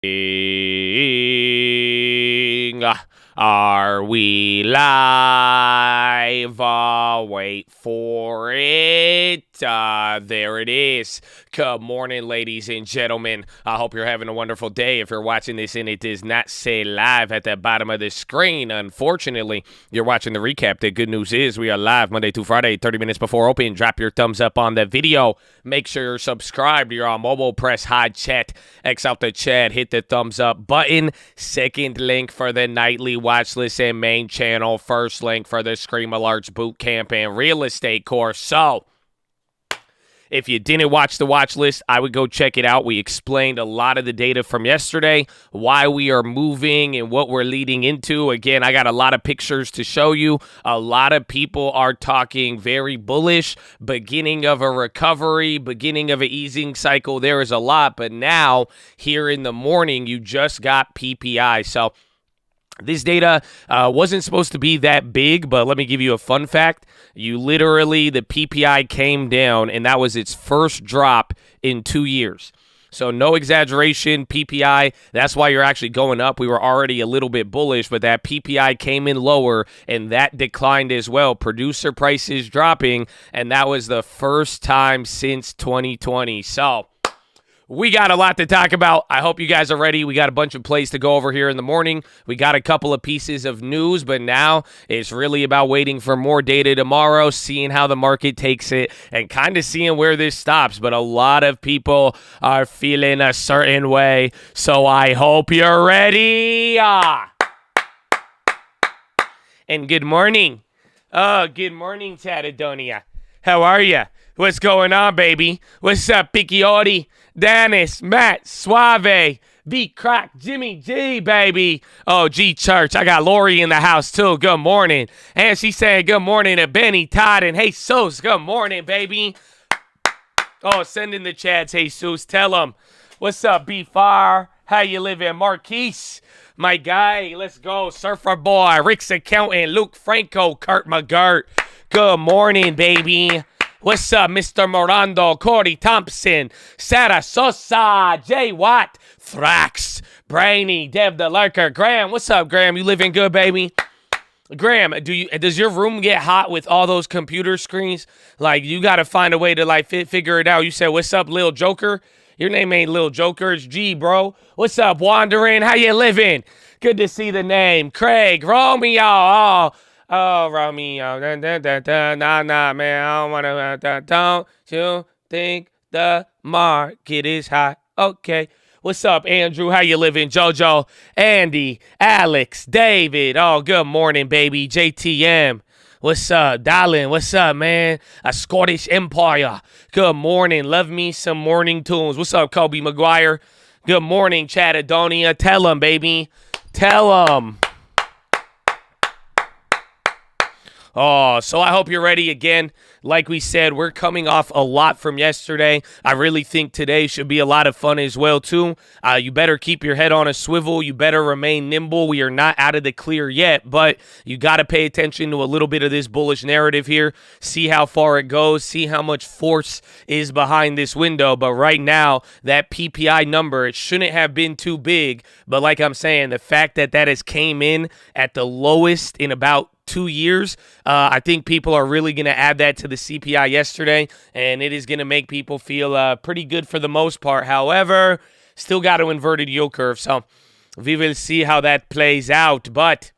Are we live? Wait for it. There it is. Good morning, ladies and gentlemen. I hope you're having a wonderful day. If you're watching this and it does not say live at the bottom of the screen, unfortunately, you're watching the recap. The good news is we are live Monday through Friday, 30 minutes before open. Drop your thumbs up on the video. Make sure you're subscribed. You're on mobile. Press hide chat. X out the chat. Hit the thumbs up button. Second link for the nightly watch list and main channel. First link for the Scream Alerts boot camp and real estate course. So, if you didn't watch the watch list, I would go check it out. We explained a lot of the data from yesterday, why we are moving and what we're leading into. Again, I got a lot of pictures to show you. A lot of people are talking very bullish, beginning of a recovery, beginning of an easing cycle. There is a lot, but now here in the morning, you just got PPI. So this data wasn't supposed to be that big, but let me give you a fun fact. The PPI came down, and that was its first drop in 2 years. So no exaggeration, PPI, that's why you're actually going up. We were already a little bit bullish, but that PPI came in lower, and that declined as well. Producer prices dropping, and that was the first time since 2020. So we got a lot to talk about. I hope you guys are ready. We got a bunch of plays to go over here in the morning. We got a couple of pieces of news, but now it's really about waiting for more data tomorrow, seeing how the market takes it, and kind of seeing where this stops. But a lot of people are feeling a certain way, so I hope you're ready. And good morning. Good morning, Tatadonia. How are you? What's going on, baby? What's up, Picchiotti, Dennis, Matt, Suave, V-Crack, Jimmy G, baby. Oh, G Church. I got Lori in the house, too. Good morning. And she's saying good morning to Benny, Todd, and Jesus. Good morning, baby. Oh, send in the chats, Jesus. Tell them. What's up, B-Far? How you living, Marquise? My guy, let's go. Surfer Boy, Rick's Accountant, Luke Franco, Kurt McGirt. Good morning, baby. What's up, Mr. Morando, Corey Thompson, Sarah Sosa, Jay Watt, Thrax, Brainy, Dev the Lurker, Graham. What's up, Graham? You living good, baby? Graham, does your room get hot with all those computer screens? Like, you got to find a way to, figure it out. You said, what's up, Lil Joker? Your name ain't Lil Joker. It's G, bro. What's up, Wandering? How you living? Good to see the name. Craig, Romeo. Oh, Romeo, nah, man, I don't want to, don't you think the market is hot? Okay. What's up, Andrew? How you living? JoJo, Andy, Alex, David. Oh, good morning, baby. JTM. What's up, darling? What's up, man? A Scottish Empire. Good morning. Love me some morning tunes. What's up, Kobe McGuire? Good morning, Chatadonia. Tell them, baby. Tell them. Oh, so I hope you're ready again. Like we said, we're coming off a lot from yesterday. I really think today should be a lot of fun as well, too. You better keep your head on a swivel. You better remain nimble. We are not out of the clear yet, but you got to pay attention to a little bit of this bullish narrative here. See how far it goes. See how much force is behind this window. But right now, that PPI number, it shouldn't have been too big. But like I'm saying, the fact that that has came in at the lowest in about 2 years, I think people are really going to add that to the CPI yesterday, and it is going to make people feel pretty good for the most part. However, still got an inverted yield curve, so we will see how that plays out. But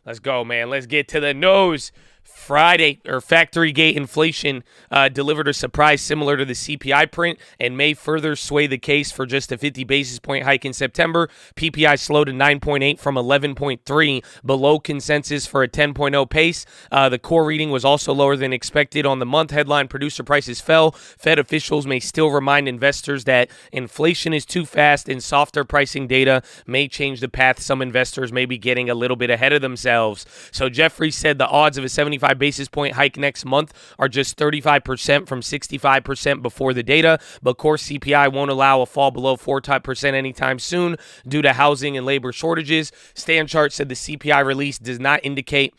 let's go, man. Let's get to the news. Friday, or factory gate inflation delivered a surprise similar to the CPI print and may further sway the case for just a 50 basis point hike in September. PPI slowed to 9.8 from 11.3, below consensus for a 10.0 pace. The core reading was also lower than expected on the month. Headline: producer prices fell. Fed officials may still remind investors that inflation is too fast and softer pricing data may change the path. Some investors may be getting a little bit ahead of themselves. So Jeffrey said the odds of a 75 basis point hike next month are just 35% from 65% before the data, but core CPI won't allow a fall below 4% anytime soon due to housing and labor shortages. Stan Chart said the CPI release does not indicate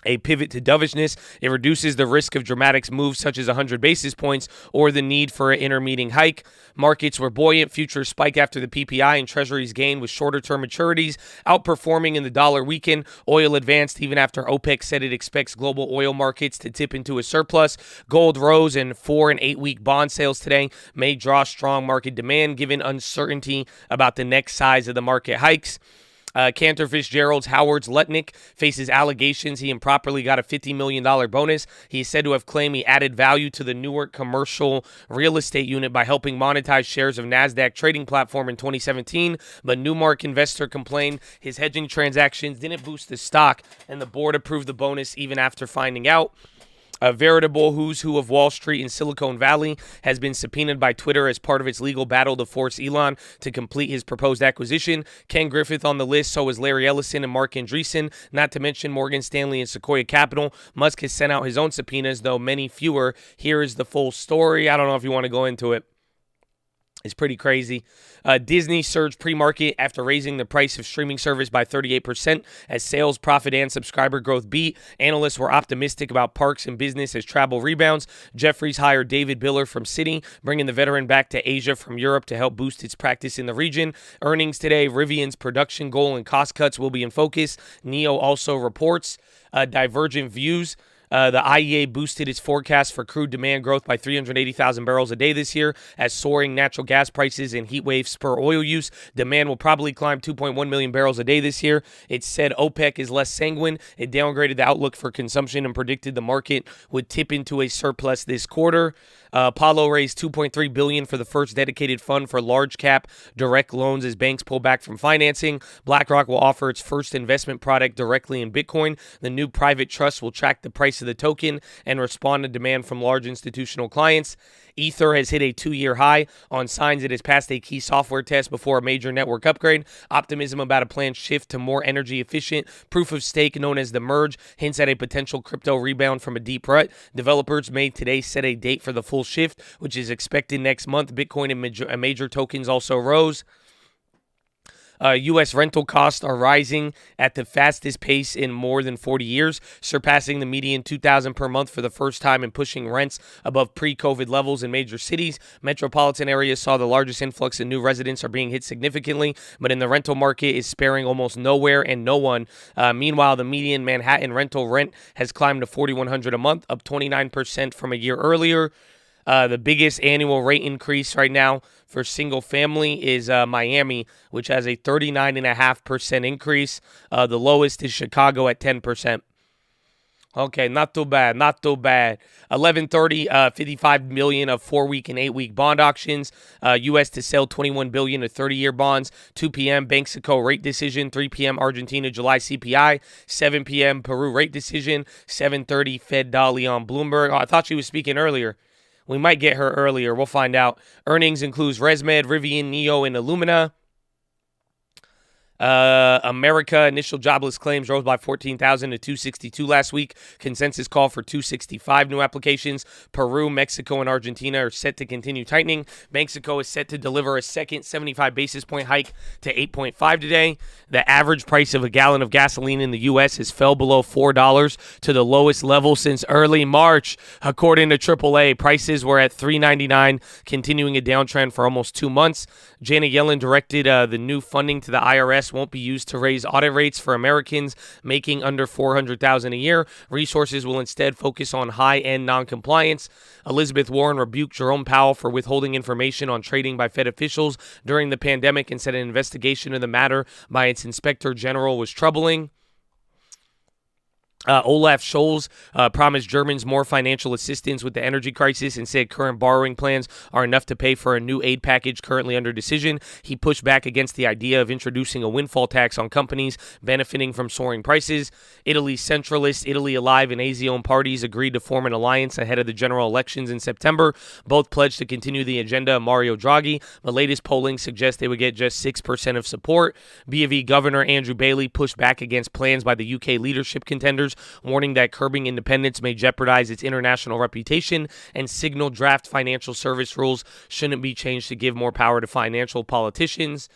a pivot to dovishness. It reduces the risk of dramatic moves such as 100 basis points or the need for an intermeeting hike. Markets were buoyant. Futures spike after the PPI and treasuries gained with shorter-term maturities outperforming in the dollar weakened. Oil advanced even after OPEC said it expects global oil markets to tip into a surplus. Gold rose, and 4- and 8-week bond sales today may draw strong market demand given uncertainty about the next size of the market hikes. Cantor Fitzgerald's Howard Lutnick faces allegations he improperly got a $50 million bonus. He is said to have claimed he added value to the Newark commercial real estate unit by helping monetize shares of NASDAQ trading platform in 2017, but Newmark investor complained his hedging transactions didn't boost the stock, and the board approved the bonus even after finding out. A veritable who's who of Wall Street and Silicon Valley has been subpoenaed by Twitter as part of its legal battle to force Elon to complete his proposed acquisition. Ken Griffith on the list, so is Larry Ellison and Mark Andreessen, not to mention Morgan Stanley and Sequoia Capital. Musk has sent out his own subpoenas, though many fewer. Here is the full story. I don't know if you want to go into it. It's pretty crazy. Disney surged pre-market after raising the price of streaming service by 38% as sales, profit, and subscriber growth beat. Analysts were optimistic about parks and business as travel rebounds. Jefferies hired David Biller from Citi, bringing the veteran back to Asia from Europe to help boost its practice in the region. Earnings today, Rivian's production goal and cost cuts will be in focus. NEO also reports divergent views. The IEA boosted its forecast for crude demand growth by 380,000 barrels a day this year as soaring natural gas prices and heat waves spur oil use. Demand will probably climb 2.1 million barrels a day this year. It said OPEC is less sanguine. It downgraded the outlook for consumption and predicted the market would tip into a surplus this quarter. PHILO raised $2.3 billion for the first dedicated fund for large cap direct loans as banks pull back from financing. BlackRock will offer its first investment product directly in Bitcoin. The new private trust will track the price of the token and respond to demand from large institutional clients. Ether has hit a 2-year high on signs it has passed a key software test before a major network upgrade. Optimism about a planned shift to more energy efficient proof of stake known as the merge hints at a potential crypto rebound from a deep rut. Developers may today set a date for the full shift, which is expected next month. Bitcoin and major tokens also rose. U.S. rental costs are rising at the fastest pace in more than 40 years, surpassing the median $2,000 per month for the first time and pushing rents above pre-COVID levels in major cities. Metropolitan areas saw the largest influx of new residents are being hit significantly, but in the rental market is sparing almost nowhere and no one. Meanwhile, the median Manhattan rental rent has climbed to $4,100 a month, up 29% from a year earlier. The biggest annual rate increase right now for single family is Miami, which has a 39.5% increase. The lowest is Chicago at 10%. Okay, not too bad, not too bad. 11:30, $55 million of 4-week and 8-week bond auctions. U.S. to sell $21 billion of 30-year bonds. 2 p.m. Mexico rate decision. 3 p.m. Argentina July CPI. 7 p.m. Peru rate decision. 7:30 Fed Dolly on Bloomberg. Oh, I thought she was speaking earlier. We might get her earlier. We'll find out. Earnings includes ResMed, Rivian, NEO, and Illumina. America initial jobless claims rose by 14,000 to 262 last week. Consensus call for 265 new applications. Peru, Mexico, and Argentina are set to continue tightening. Mexico is set to deliver a second 75 basis point hike to 8.5 today. The average price of a gallon of gasoline in the U.S. has fell below $4 to the lowest level since early March. According to AAA, prices were at $3.99, continuing a downtrend for almost 2 months. Janet Yellen directed the new funding to the IRS won't be used to raise audit rates for Americans making under $400,000 a year. Resources will instead focus on high-end non-compliance. Elizabeth Warren rebuked Jerome Powell for withholding information on trading by Fed officials during the pandemic and said an investigation of the matter by its inspector general was troubling. Olaf Scholz promised Germans more financial assistance with the energy crisis and said current borrowing plans are enough to pay for a new aid package currently under decision. He pushed back against the idea of introducing a windfall tax on companies benefiting from soaring prices. Italy's centralist Italy Alive and ASI-owned parties agreed to form an alliance ahead of the general elections in September. Both pledged to continue the agenda of Mario Draghi. The latest polling suggests they would get just 6% of support. B of E Governor Andrew Bailey pushed back against plans by the UK leadership contenders, warning that curbing independence may jeopardize its international reputation and signal draft financial service rules shouldn't be changed to give more power to financial politicians.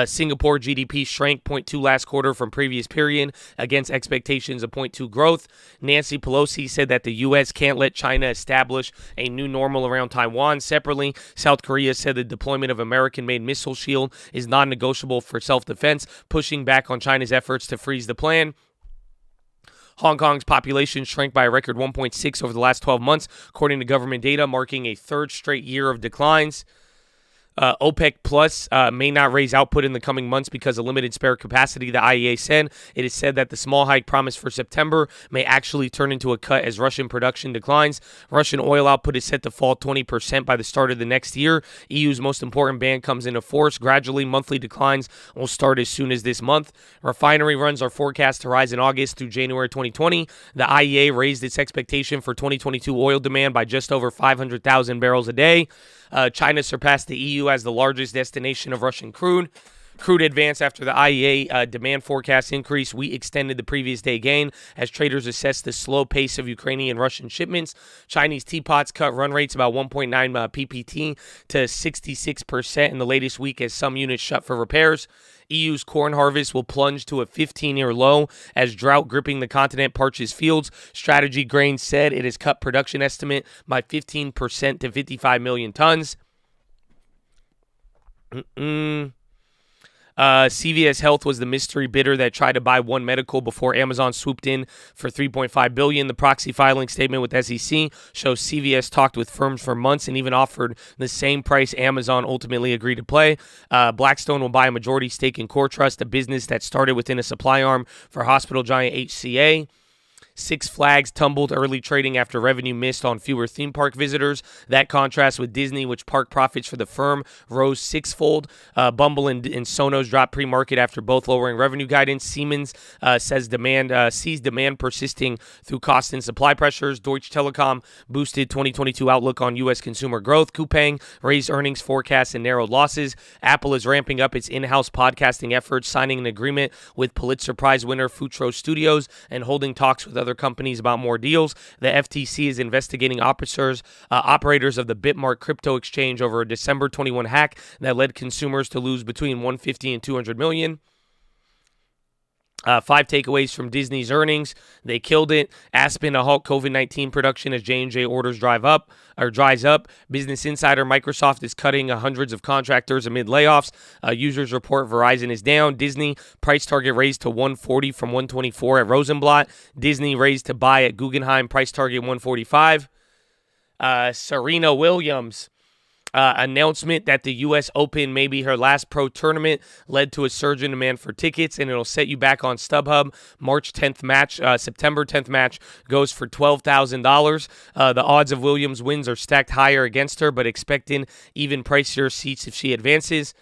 Singapore GDP shrank 0.2 last quarter from previous period against expectations of 0.2 growth. Nancy Pelosi said that the U.S. can't let China establish a new normal around Taiwan. Separately, South Korea said the deployment of American-made missile shield is non-negotiable for self-defense, pushing back on China's efforts to freeze the plan. Hong Kong's population shrank by a record 1.6 over the last 12 months, according to government data, marking a third straight year of declines. OPEC Plus may not raise output in the coming months because of limited spare capacity, the IEA said. It is said that the small hike promised for September may actually turn into a cut as Russian production declines. Russian oil output is set to fall 20% by the start of the next year. EU's most important ban comes into force. Gradually, monthly declines will start as soon as this month. Refinery runs are forecast to rise in August through January 2020. The IEA raised its expectation for 2022 oil demand by just over 500,000 barrels a day. China surpassed the EU as the largest destination of Russian crude. Crude advanced after the IEA demand forecast increase. We extended the previous day gain as traders assessed the slow pace of Ukrainian and Russian shipments. Chinese teapots cut run rates about 1.9 ppt to 66% in the latest week as some units shut for repairs. EU's corn harvest will plunge to a 15-year low as drought gripping the continent parches fields. Strategy Grains said it has cut production estimate by 15% to 55 million tons. CVS Health was the mystery bidder that tried to buy One Medical before Amazon swooped in for $3.5 billion. The proxy filing statement with SEC shows CVS talked with firms for months and even offered the same price Amazon ultimately agreed to pay. Blackstone will buy a majority stake in CoreTrust, a business that started within a supply arm for hospital giant HCA. Six Flags tumbled early trading after revenue missed on fewer theme park visitors. That contrasts with Disney, which park profits for the firm rose sixfold. Bumble and Sonos dropped pre-market after both lowering revenue guidance. Siemens sees demand persisting through cost and supply pressures. Deutsche Telekom boosted 2022 outlook on U.S. consumer growth. Coupang raised earnings forecasts and narrowed losses. Apple is ramping up its in-house podcasting efforts, signing an agreement with Pulitzer Prize winner Futuro Studios and holding talks with other companies about more deals. The FTC is investigating operators of the Bitmark crypto exchange over a December 21 hack that led consumers to lose between $150 and $200 million. 5 takeaways from Disney's earnings. They killed it. Aspen to halt COVID-19 production as J&J orders dries up. Business Insider, Microsoft is cutting hundreds of contractors amid layoffs. Users report Verizon is down. Disney, price target raised to $140 from $124 at Rosenblatt. Disney raised to buy at Guggenheim, price target $145. Serena Williams. Announcement that the U.S. Open may be her last pro tournament led to a surge in demand for tickets, and it'll set you back on StubHub. September 10th match goes for $12,000. The odds of Williams wins are stacked higher against her, but expecting even pricier seats if she advances.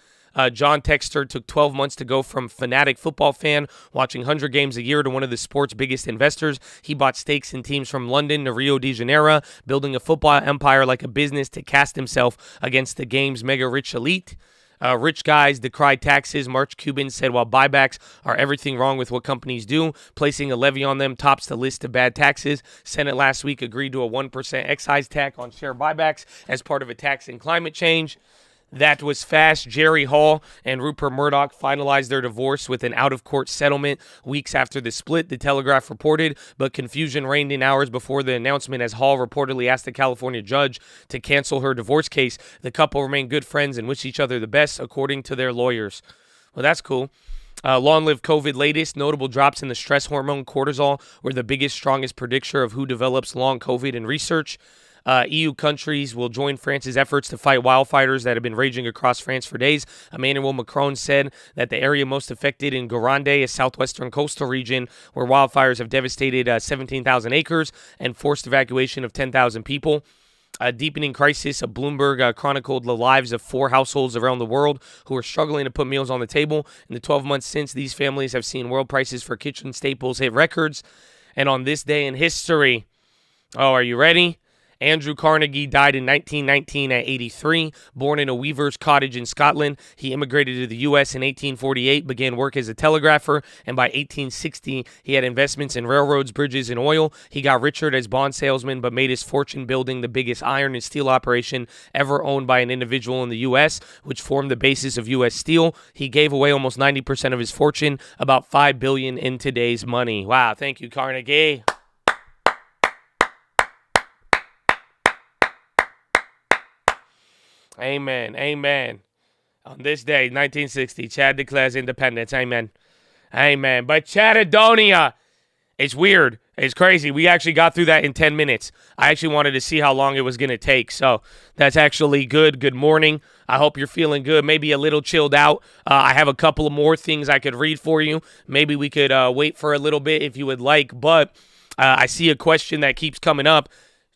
John Texter took 12 months to go from fanatic football fan watching 100 games a year to one of the sport's biggest investors. He bought stakes in teams from London to Rio de Janeiro, building a football empire like a business to cast himself against the game's mega-rich elite. Rich guys decry taxes. Mark Cuban said while buybacks are everything wrong with what companies do, placing a levy on them tops the list of bad taxes. Senate last week agreed to a 1% excise tax on share buybacks as part of a tax in climate change. That was fast. Jerry Hall and Rupert Murdoch finalized their divorce with an out-of-court settlement weeks after the split, the Telegraph reported, but confusion reigned in hours before the announcement as Hall reportedly asked a California judge to cancel her divorce case. The couple remain good friends and wish each other the best, according to their lawyers. Well, that's cool. Long live COVID latest. Notable drops in the stress hormone cortisol were the biggest, strongest predictor of who develops long COVID in research. EU countries will join France's efforts to fight wildfires that have been raging across France for days. Emmanuel Macron said that the area most affected in Gironde, a southwestern coastal region where wildfires have devastated 17,000 acres and forced evacuation of 10,000 people. A deepening crisis. Bloomberg chronicled the lives of 4 households around the world who are struggling to put meals on the table. In the 12 months since, these families have seen world prices for kitchen staples hit records. And on this day in history, are you ready? Andrew Carnegie died in 1919 at 83. Born in a weaver's cottage in Scotland, he immigrated to the U.S. in 1848, began work as a telegrapher, and by 1860, he had investments in railroads, bridges, and oil. He got richer as bond salesman, but made his fortune building the biggest iron and steel operation ever owned by an individual in the U.S., which formed the basis of U.S. Steel. He gave away almost 90% of his fortune, about $5 billion in today's money. Wow, thank you, Carnegie. Amen. Amen. On this day, 1960, Chad declares independence. Amen. Amen. But Chadadonia, it's weird. It's crazy. We actually got through that in 10 minutes. I actually wanted to see how long it was going to take. So that's actually good. Good morning. I hope you're feeling good. Maybe a little chilled out. I have a couple of more things I could read for you. Maybe we could wait for a little bit if you would like. But I see a question that keeps coming up.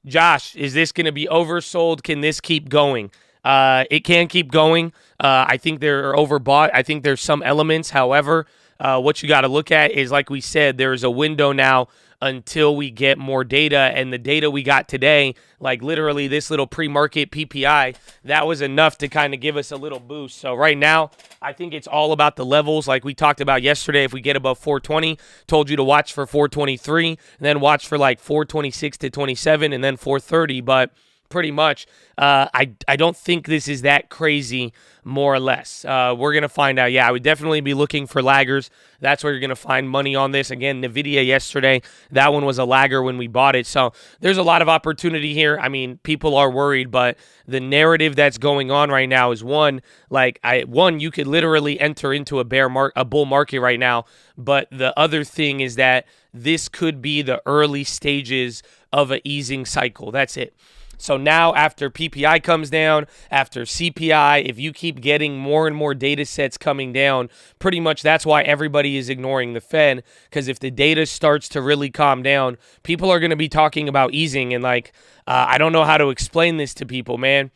Josh, is this going to be oversold? Can this keep going? It can keep going. I think they're overbought. I think there's some elements. However, what you got to look at is, like we said, there's a window now until we get more data. And the data we got today, like literally this little pre-market PPI, that was enough to kind of give us a little boost. So right now, I think it's all about the levels like we talked about yesterday. If we get above 420, told you to watch for 423, and then watch for like 426 to 27, and then 430. But pretty much, I don't think this is that crazy, more or less. We're going to find out. Yeah, I would definitely be looking for laggers. That's where you're going to find money on this. Again, NVIDIA yesterday, that one was a lagger when we bought it. So there's a lot of opportunity here. I mean, people are worried, but the narrative that's going on right now is one, you could literally enter into a bull market right now. But the other thing is that this could be the early stages of an easing cycle. That's it. So now after PPI comes down, after CPI, if you keep getting more and more data sets coming down, pretty much that's why everybody is ignoring the Fed, because if the data starts to really calm down, people are going to be talking about easing. And I don't know how to explain this to people, man.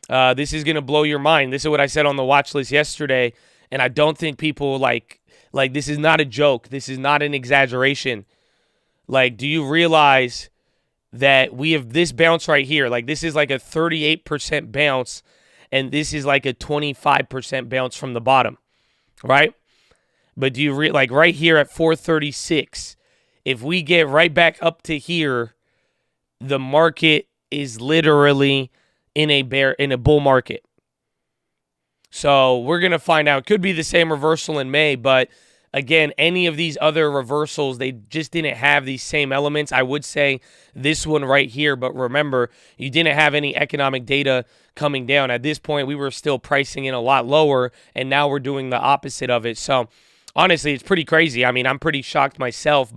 This is going to blow your mind. This is what I said on the watch list yesterday. And I don't think people like this is not a joke. This is not an exaggeration. Do you realize that we have this bounce right here? This is like a 38% bounce, and this is like a 25% bounce from the bottom, right? But do you right here at 436, if we get right back up to here, the market is literally in a bull market. So we're going to find out. It could be the same reversal in May, but again, any of these other reversals, they just didn't have these same elements. I would say this one right here, but remember, you didn't have any economic data coming down. At this point, we were still pricing in a lot lower, and now we're doing the opposite of it. So honestly, it's pretty crazy. I mean, I'm pretty shocked myself,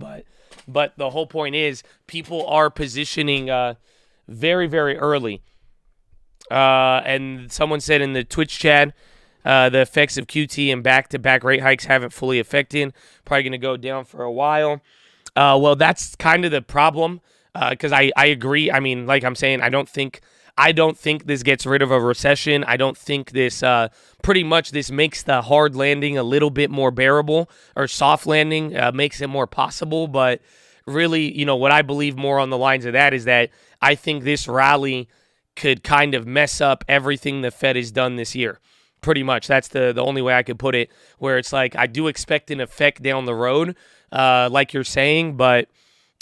but the whole point is people are positioning very, very early. And someone said in the Twitch chat, the effects of QT and back-to-back rate hikes haven't fully affected. Probably going to go down for a while. Well, that's kind of the problem, because I agree. I mean, like I'm saying, I don't think this gets rid of a recession. I don't think this pretty much this makes the hard landing a little bit more bearable, or soft landing makes it more possible. But really, what I believe more on the lines of that is that I think this rally could kind of mess up everything the Fed has done this year. Pretty much. That's the only way I could put it, where it's like I do expect an effect down the road, like you're saying, but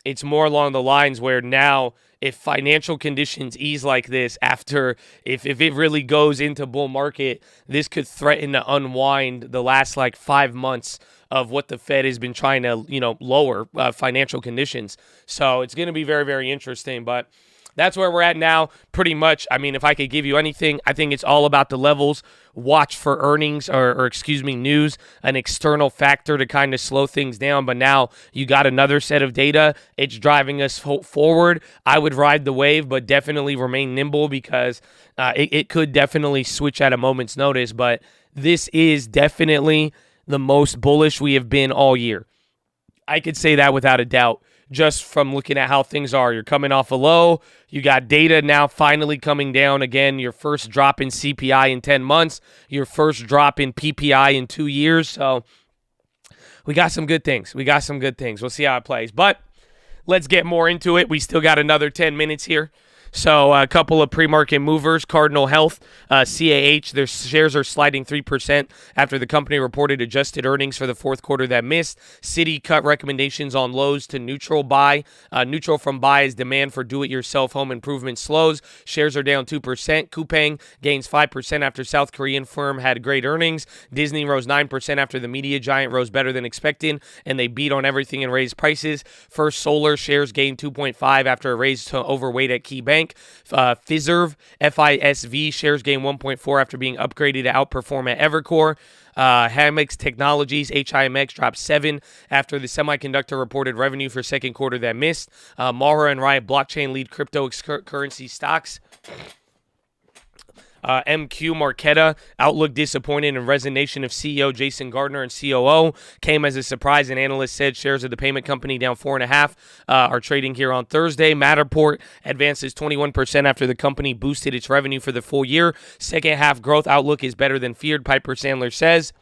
it's more along the lines where now if financial conditions ease like this after, if it really goes into bull market, this could threaten to unwind the last 5 months of what the Fed has been trying to, lower financial conditions. So it's going to be very, very interesting, but that's where we're at now, pretty much. I mean, if I could give you anything, I think it's all about the levels. Watch for earnings or news, an external factor to kind of slow things down. But now you got another set of data. It's driving us forward. I would ride the wave, but definitely remain nimble, because it could definitely switch at a moment's notice. But this is definitely the most bullish we have been all year. I could say that without a doubt, just from looking at how things are. You're coming off a low. You got data now finally coming down again. Your first drop in CPI in 10 months. Your first drop in PPI in 2 years. So we got some good things. We'll see how it plays. But let's get more into it. We still got another 10 minutes here. So a couple of pre-market movers, Cardinal Health, CAH, their shares are sliding 3% after the company reported adjusted earnings for the fourth quarter that missed. Citi cut recommendations on lows to neutral buy. Neutral from buy as demand for do-it-yourself home improvement slows. Shares are down 2%. Coupang gains 5% after South Korean firm had great earnings. Disney rose 9% after the media giant rose better than expected, and they beat on everything and raised prices. First Solar shares gained 2.5 after a raise to overweight at KeyBank. Fiserv, FISV, shares gained 1.4 after being upgraded to outperform at Evercore. Hamex Technologies, HIMX, dropped 7 after the semiconductor reported revenue for second quarter that missed. Mara and Riot Blockchain lead cryptocurrency stocks. MQ Marqeta, outlook disappointed, and resignation of CEO Jason Gardner and COO came as a surprise, and analysts said shares of the payment company down 4.5% are trading here on Thursday. Matterport advances 21% after the company boosted its revenue for the full year. Second half growth outlook is better than feared, Piper Sandler says.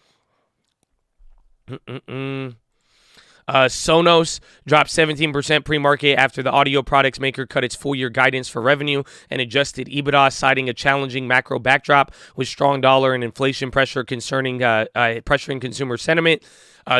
Sonos dropped 17% pre-market after the audio products maker cut its full-year guidance for revenue and adjusted EBITDA, citing a challenging macro backdrop with strong dollar and inflation pressure pressuring consumer sentiment.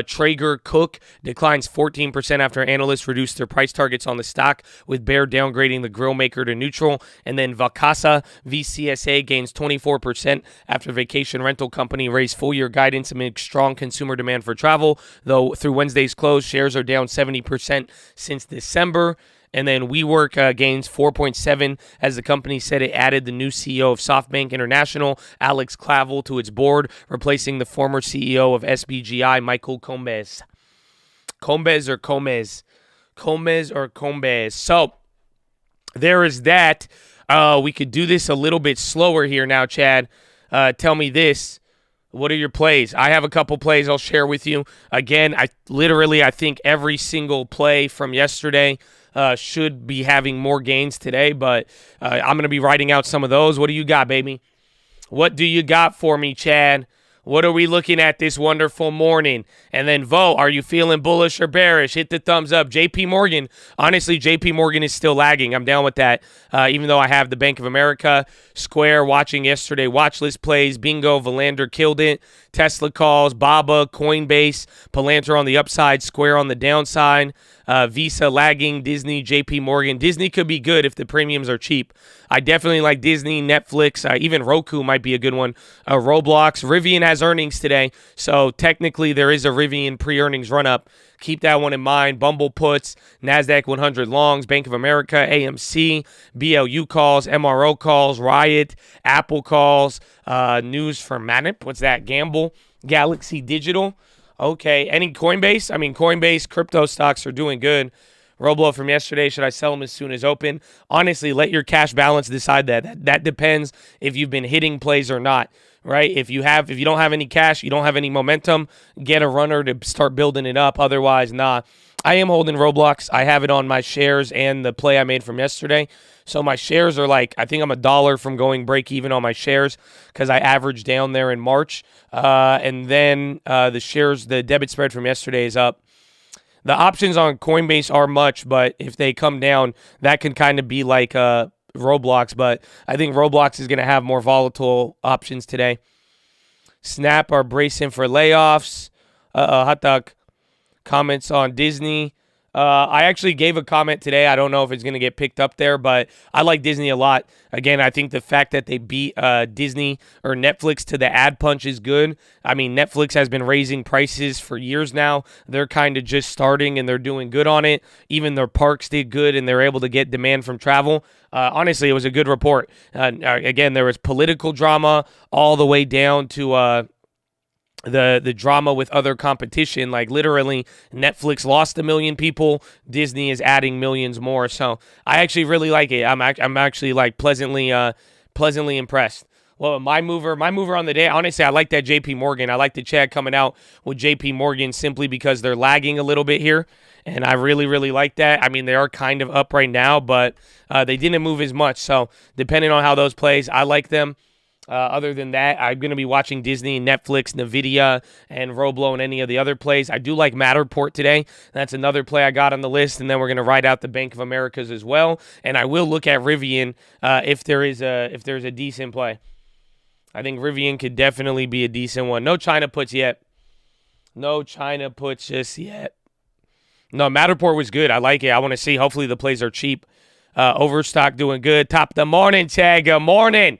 Traeger Cook declines 14% after analysts reduced their price targets on the stock, with Bayer downgrading the grill maker to neutral. And then Vacasa VCSA gains 24% after vacation rental company raised full-year guidance amid strong consumer demand for travel, though through Wednesday's close, shares are down 70% since December. And then WeWork gains 4.7 as the company said it added the new CEO of SoftBank International, Alex Clavel, to its board, replacing the former CEO of SBGI, Michael Combes. Combes or Combes? Combes or Combes? So there is that. We could do this a little bit slower here now, Chad. Tell me this. What are your plays? I have a couple plays I'll share with you. Again, I think every single play from yesterday should be having more gains today, but I'm going to be writing out some of those. What do you got, baby? What do you got for me, Chad? What are we looking at this wonderful morning? And then vote. Are you feeling bullish or bearish? Hit the thumbs up. JP Morgan. Honestly, JP Morgan is still lagging. I'm down with that. Even though I have the Bank of America, Square watching yesterday. Watchlist plays. Bingo. Valander killed it. Tesla calls. Baba. Coinbase. Palantir on the upside. Square on the downside. Visa lagging. Disney. JP Morgan. Disney could be good if the premiums are cheap. I definitely like Disney, Netflix, even Roku might be a good one. Roblox. Rivian has earnings today, so technically there is a Rivian pre-earnings run-up. Keep that one in mind. Bumble puts, NASDAQ 100 longs, Bank of America, AMC, BLU calls, MRO calls, Riot, Apple calls, news for Manip. What's that? Gamble, Galaxy Digital. Okay, any Coinbase? I mean, Coinbase, crypto stocks are doing good. Roblo from yesterday, should I sell them as soon as open? Honestly, let your cash balance decide that. That depends if you've been hitting plays or not, right? If you don't have any cash, you don't have any momentum, get a runner to start building it up. Otherwise, nah. I am holding Roblox. I have it on my shares and the play I made from yesterday. So my shares are I think I'm $1 from going break even on my shares because I averaged down there in March. And then the debit spread from yesterday is up. The options on Coinbase are much, but if they come down, that can kind of be like Roblox. But I think Roblox is going to have more volatile options today. Snap are bracing for layoffs. Hot dog comments on Disney. I actually gave a comment today. I don't know if it's going to get picked up there, but I like Disney a lot. Again, I think the fact that they beat Disney or Netflix to the ad punch is good. I mean, Netflix has been raising prices for years now. They're kind of just starting, and they're doing good on it. Even their parks did good, and they're able to get demand from travel. Honestly, it was a good report. Again, there was political drama all the way down to the drama with other competition. Like literally Netflix lost 1 million people, Disney is adding millions more. So I actually really like it. I'm actually pleasantly impressed. Well, my mover on the day, honestly, I like that JP Morgan. I like the Chad coming out with JP Morgan simply because they're lagging a little bit here. And I really, really like that. I mean, they are kind of up right now, but they didn't move as much. So depending on how those plays, I like them. Other than that, I'm going to be watching Disney, Netflix, Nvidia, and Roblo and any of the other plays. I do like Matterport today. That's another play I got on the list, and then we're going to ride out the Bank of Americas as well. And I will look at Rivian if there's a decent play. I think Rivian could definitely be a decent one. No China puts yet. No China puts just yet. No, Matterport was good. I like it. I want to see. Hopefully the plays are cheap. Overstock doing good. Top of the morning, Chad. Good morning.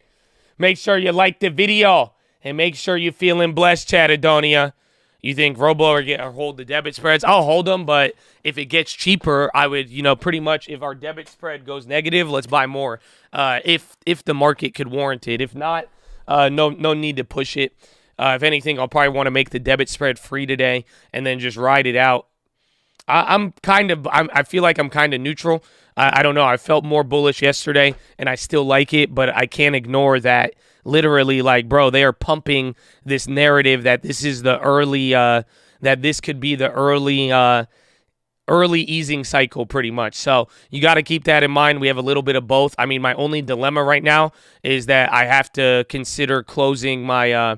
Make sure you like the video and make sure you're feeling blessed, Chatadonia. You think Robo or hold the debit spreads? I'll hold them, but if it gets cheaper, I would, pretty much if our debit spread goes negative, let's buy more. If the market could warrant it. If not, no need to push it. If anything, I'll probably want to make the debit spread free today and then just ride it out. I feel like I'm kind of neutral. I don't know. I felt more bullish yesterday, and I still like it, but I can't ignore that. Literally, bro, they are pumping this narrative that this is the early, that this could be the early easing cycle, pretty much. So you got to keep that in mind. We have a little bit of both. I mean, my only dilemma right now is that I have to consider closing my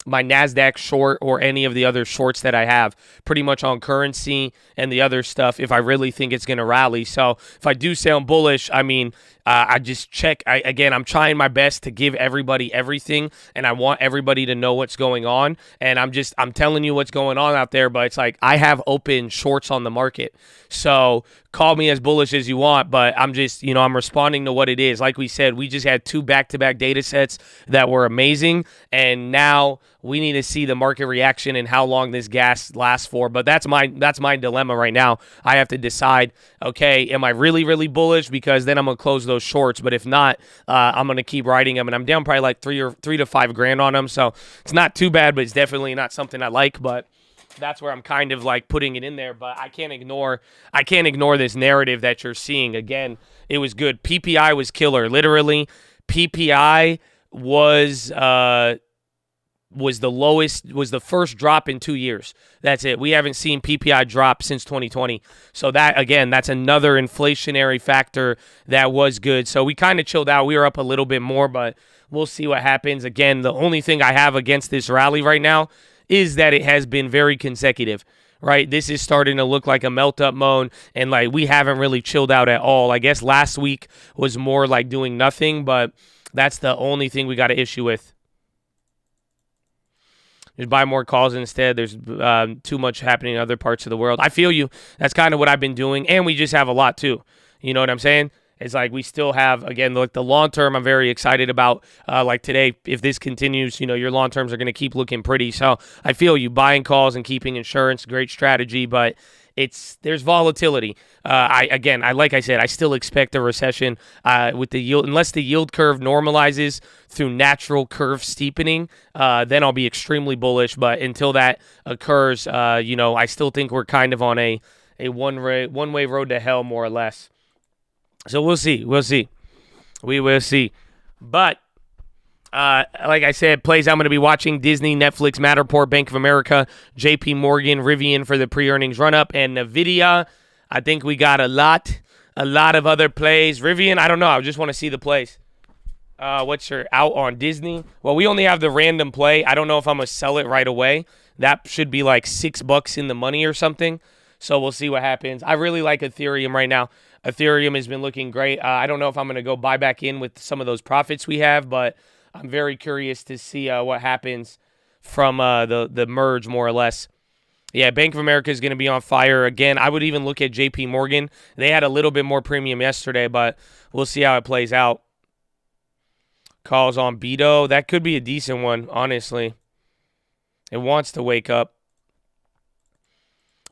NASDAQ short or any of the other shorts that I have pretty much on currency and the other stuff if I really think it's going to rally. So if I do sound bullish, I mean, I just check. I'm trying my best to give everybody everything, and I want everybody to know what's going on. And I'm telling you what's going on out there, but it's like I have open shorts on the market. So call me as bullish as you want, but I'm just, I'm responding to what it is. Like we said, we just had 2 back-to-back data sets that were amazing, and now we need to see the market reaction and how long this gas lasts for. But that's my dilemma right now. I have to decide, okay, am I really, really bullish? Because then I'm going to close those shorts. But if not, I'm going to keep riding them. And I'm down probably like $3 to $5 grand on them. So it's not too bad, but it's definitely not something I like. But that's where I'm kind of like putting it in there. But I can't ignore this narrative that you're seeing. Again, it was good. PPI was killer. Literally, PPI was the lowest, was the first drop in 2 years. That's it. We haven't seen PPI drop since 2020. So that, again, that's another inflationary factor that was good. So we kind of chilled out. We were up a little bit more, but we'll see what happens. Again, the only thing I have against this rally right now is that it has been very consecutive, right? This is starting to look like a melt-up mode, and we haven't really chilled out at all. I guess last week was more like doing nothing, but that's the only thing we got an issue with. Just buy more calls instead. There's too much happening in other parts of the world. I feel you. That's kind of what I've been doing, and we just have a lot too. You know what I'm saying? It's like we still have, again, the long term I'm very excited about. Like today, if this continues, your long terms are going to keep looking pretty. So I feel you. Buying calls and keeping insurance, great strategy, but there's volatility. Like I said, I still expect a recession with the yield, unless the yield curve normalizes through natural curve steepening. Then I'll be extremely bullish. But until that occurs, I still think we're kind of on a one-way road to hell, more or less. So we'll see. We will see. But like I said, plays I'm going to be watching: Disney, Netflix, Matterport, Bank of America, JP Morgan, Rivian for the pre-earnings run-up, and Nvidia. I think we got a lot of other plays. Rivian, I don't know. I just want to see the plays. What's your out on Disney? Well, we only have the random play. I don't know if I'm going to sell it right away. That should be like $6 in the money or something. So we'll see what happens. I really like Ethereum right now. Ethereum has been looking great. I don't know if I'm going to go buy back in with some of those profits we have, but I'm very curious to see what happens from the merge, more or less. Yeah, Bank of America is going to be on fire again. I would even look at JP Morgan. They had a little bit more premium yesterday, but we'll see how it plays out. Calls on Beto. That could be a decent one, honestly. It wants to wake up.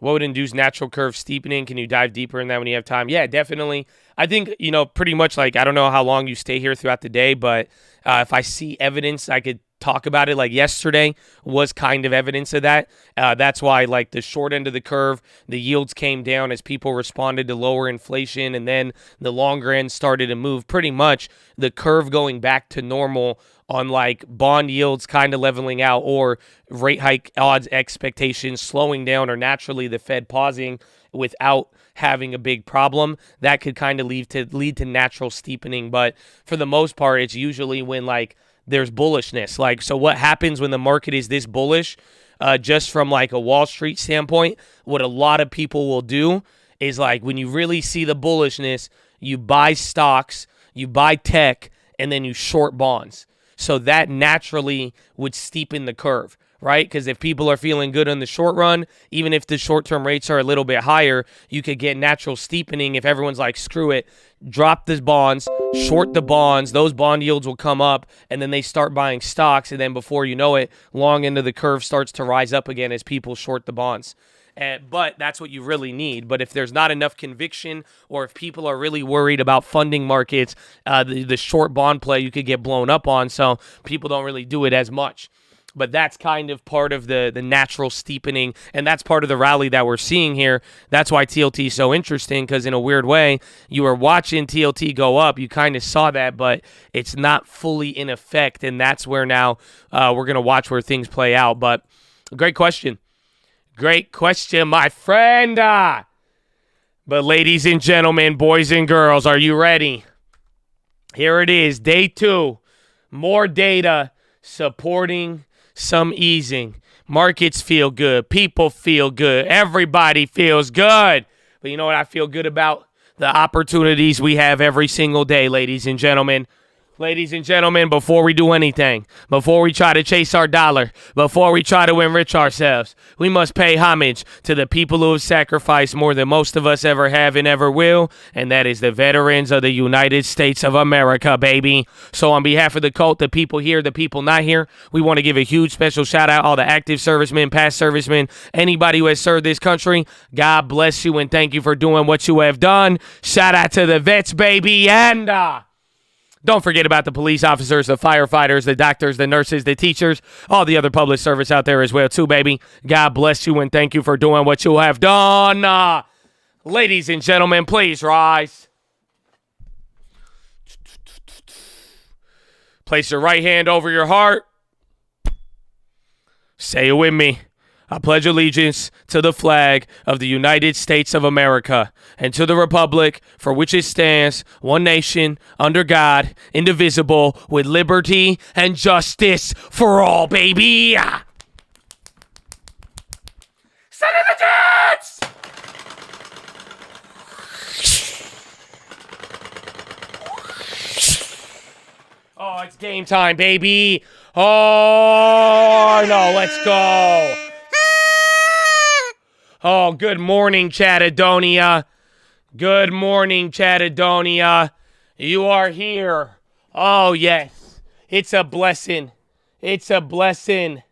What would induce natural curve steepening? Can you dive deeper in that when you have time? Yeah, definitely. I think, pretty much I don't know how long you stay here throughout the day, but if I see evidence, I could talk about it. Like yesterday was kind of evidence of that. That's why the short end of the curve, the yields came down as people responded to lower inflation, and then the longer end started to move. Pretty much the curve going back to normal on bond yields kind of leveling out, or rate hike odds expectations slowing down, or naturally the Fed pausing without having a big problem. That could kind of lead to natural steepening. But for the most part, it's usually when there's bullishness. Like, so what happens when the market is this bullish? Just from like a Wall Street standpoint, what a lot of people will do is, like, when you really see the bullishness, you buy stocks, you buy tech, and then you short bonds. So that naturally would steepen the curve, right? Because if people are feeling good in the short run, even if the short-term rates are a little bit higher, you could get natural steepening if everyone's like, screw it, drop the bonds, short the bonds, those bond yields will come up, and then they start buying stocks, and then before you know it, long end of the curve starts to rise up again as people short the bonds. But that's what you really need. But if there's not enough conviction, or if people are really worried about funding markets, the short bond play you could get blown up on, so people don't really do it as much. But that's kind of part of the natural steepening, and that's part of the rally that we're seeing here. That's why TLT is so interesting, because in a weird way, you were watching TLT go up. You kind of saw that, but it's not fully in effect, and that's where now we're going to watch where things play out. But great question. Great question, my friend. But ladies and gentlemen, boys and girls, are you ready? Here it is, day 2. More data supporting some easing. Markets feel good. People feel good. Everybody feels good. But you know what I feel good about? The opportunities we have every single day, ladies and gentlemen. Ladies and gentlemen, before we do anything, before we try to chase our dollar, before we try to enrich ourselves, we must pay homage to the people who have sacrificed more than most of us ever have and ever will, and that is the veterans of the United States of America, baby. So on behalf of the cult, the people here, the people not here, we want to give a huge special shout out all the active servicemen, past servicemen, anybody who has served this country. God bless you and thank you for doing what you have done. Shout out to the vets, baby, and don't forget about the police officers, the firefighters, the doctors, the nurses, the teachers, all the other public service out there as well too, baby. God bless you and thank you for doing what you have done. Ladies and gentlemen, please rise. Place your right hand over your heart. Say it with me. I pledge allegiance to the flag of the United States of America and to the republic for which it stands, one nation, under God, indivisible, with liberty and justice for all, baby. Senate of the Jets! Oh, it's game time, baby. Oh, no, let's go. Oh, good morning, Chattadonia. Good morning, Chattadonia. You are here. Oh, yes. It's a blessing. It's a blessing.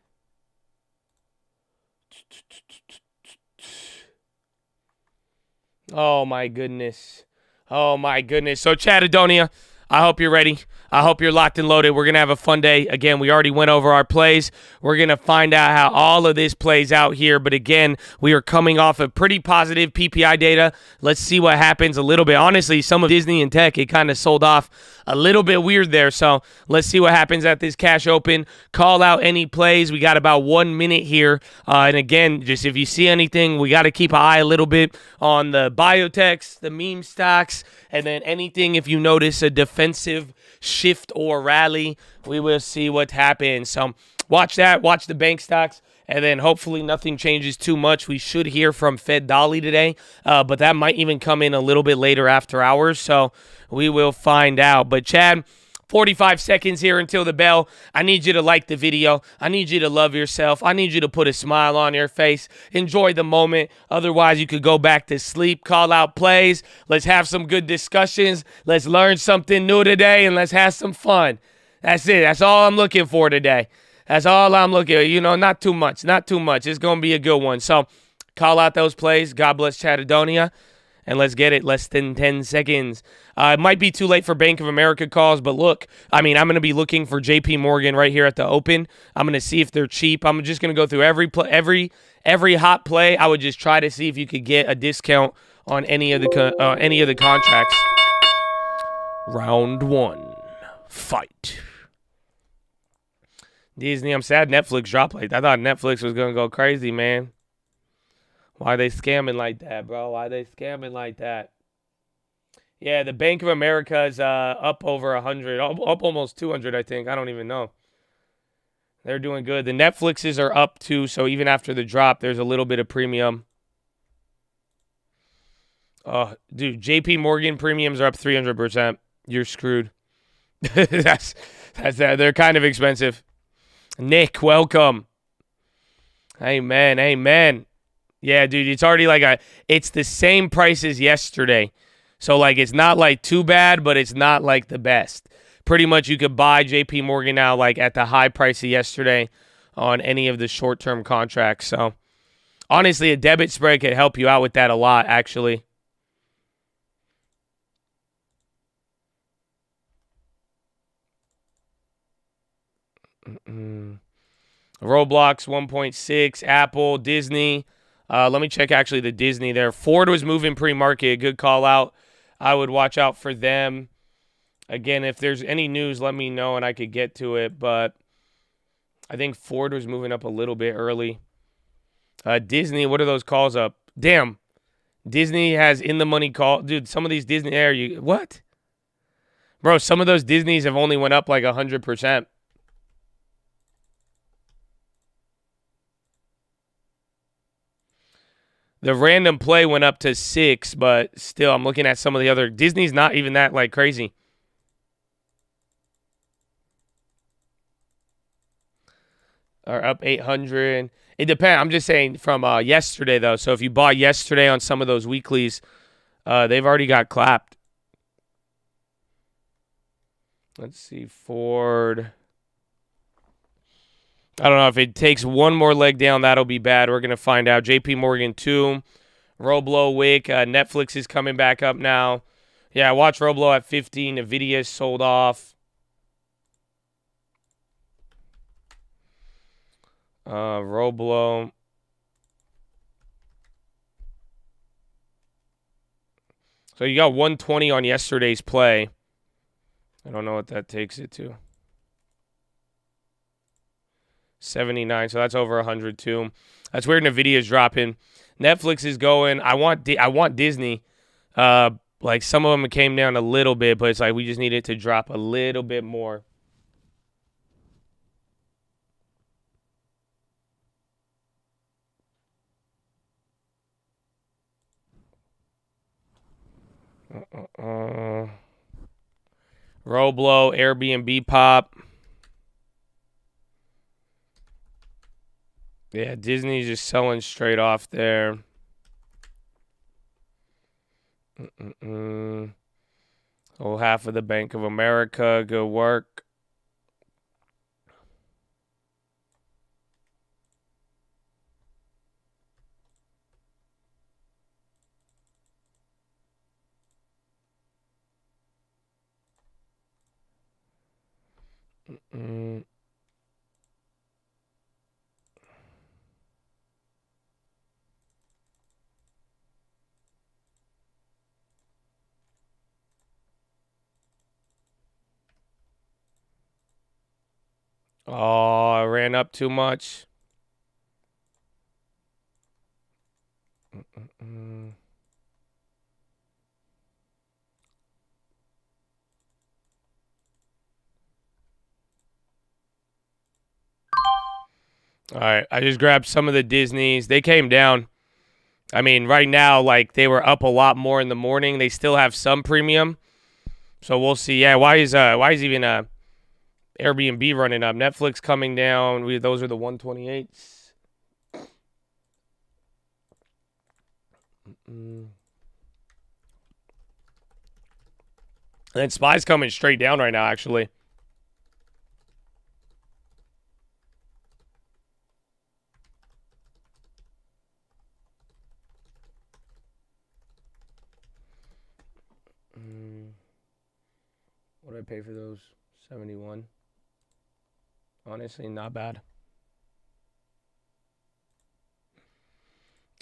Oh, my goodness. Oh, my goodness. So, Chattadonia, I hope you're ready. I hope you're locked and loaded. We're going to have a fun day. Again, we already went over our plays. We're going to find out how all of this plays out here. But again, we are coming off of pretty positive PPI data. Let's see what happens a little bit. Honestly, some of Disney and tech, it kind of sold off a little bit weird there. So let's see what happens at this cash open. Call out any plays. We got about 1 minute here. And again, just if you see anything, we got to keep an eye a little bit on the biotechs, the meme stocks, and then anything if you notice a defensive shift or rally, we will see what happens. So watch that, watch the bank stocks, and then hopefully nothing changes too much. We should hear from Fed Dolly today, but that might even come in a little bit later after hours, so we will find out. But Chad, 45 seconds here until the bell. I need you to like the video. I need you to love yourself. I need you to put a smile on your face. Enjoy the moment. Otherwise, you could go back to sleep. Call out plays. Let's have some good discussions. Let's learn something new today, and let's have some fun. That's it. That's all I'm looking for today. That's all I'm looking for. You know, not too much. Not too much. It's going to be a good one. So call out those plays. God bless Chattadonia. And let's get it. Less than 10 seconds. It might be too late for Bank of America calls, but look, I mean, I'm going to be looking for JP Morgan right here at the open. I'm going to see if they're cheap. I'm just going to go through every hot play. I would just try to see if you could get a discount on any of the contracts. Round 1. Fight. Disney, I'm sad Netflix dropped like that. I thought Netflix was going to go crazy, man. Why are they scamming like that, bro? Why are they scamming like that? Yeah, the Bank of America is up over 100, up almost 200, I think. I don't even know. They're doing good. The Netflixes are up too, so even after the drop, there's a little bit of premium. Dude, JP Morgan premiums are up 300%. You're screwed. that's that. They're kind of expensive. Nick, welcome. Amen. Amen. Yeah, dude, it's already it's the same price as yesterday. So like it's not like too bad, but it's not like the best. Pretty much you could buy JP Morgan now like at the high price of yesterday on any of the short-term contracts. So honestly, a debit spread could help you out with that a lot, actually. Roblox 1.6, Apple, Disney. Let me check actually the Disney there. Ford was moving pre-market. Good call out. I would watch out for them. Again, if there's any news, let me know and I could get to it. But I think Ford was moving up a little bit early. Disney, what are those calls up? Damn. Disney has in the money call. Dude, some of these Disney what? Bro, some of those Disneys have only went up like 100%. The random play went up to 6, but still, I'm looking at some of the other. Disney's not even that like crazy. Are up 800. It depends. I'm just saying from yesterday though. So if you bought yesterday on some of those weeklies, they've already got clapped. Let's see, Ford. I don't know if it takes one more leg down, that'll be bad. We're gonna find out. JP Morgan 2, Roblo Wick, Netflix is coming back up now. Yeah, I watched Roblo at 15. Nvidia sold off. Roblo. So you got 120 on yesterday's play. I don't know what that takes it to. 79, so that's over 100 too. That's where Nvidia's dropping. Netflix is going. I want Disney. Like some of them came down a little bit, but it's like we just need it to drop a little bit more. Roblo, Airbnb pop. Yeah, Disney's just selling straight off there. Oh, half of the Bank of America. Good work. Oh, I ran up too much. All right, I just grabbed some of the Disneys. They came down. I mean, right now, like they were up a lot more in the morning. They still have some premium, so we'll see. Yeah, why is even Airbnb running up? Netflix coming down. Those are the 128s. And then Spy's coming straight down right now, actually. What did I pay for those? 71. Honestly, not bad.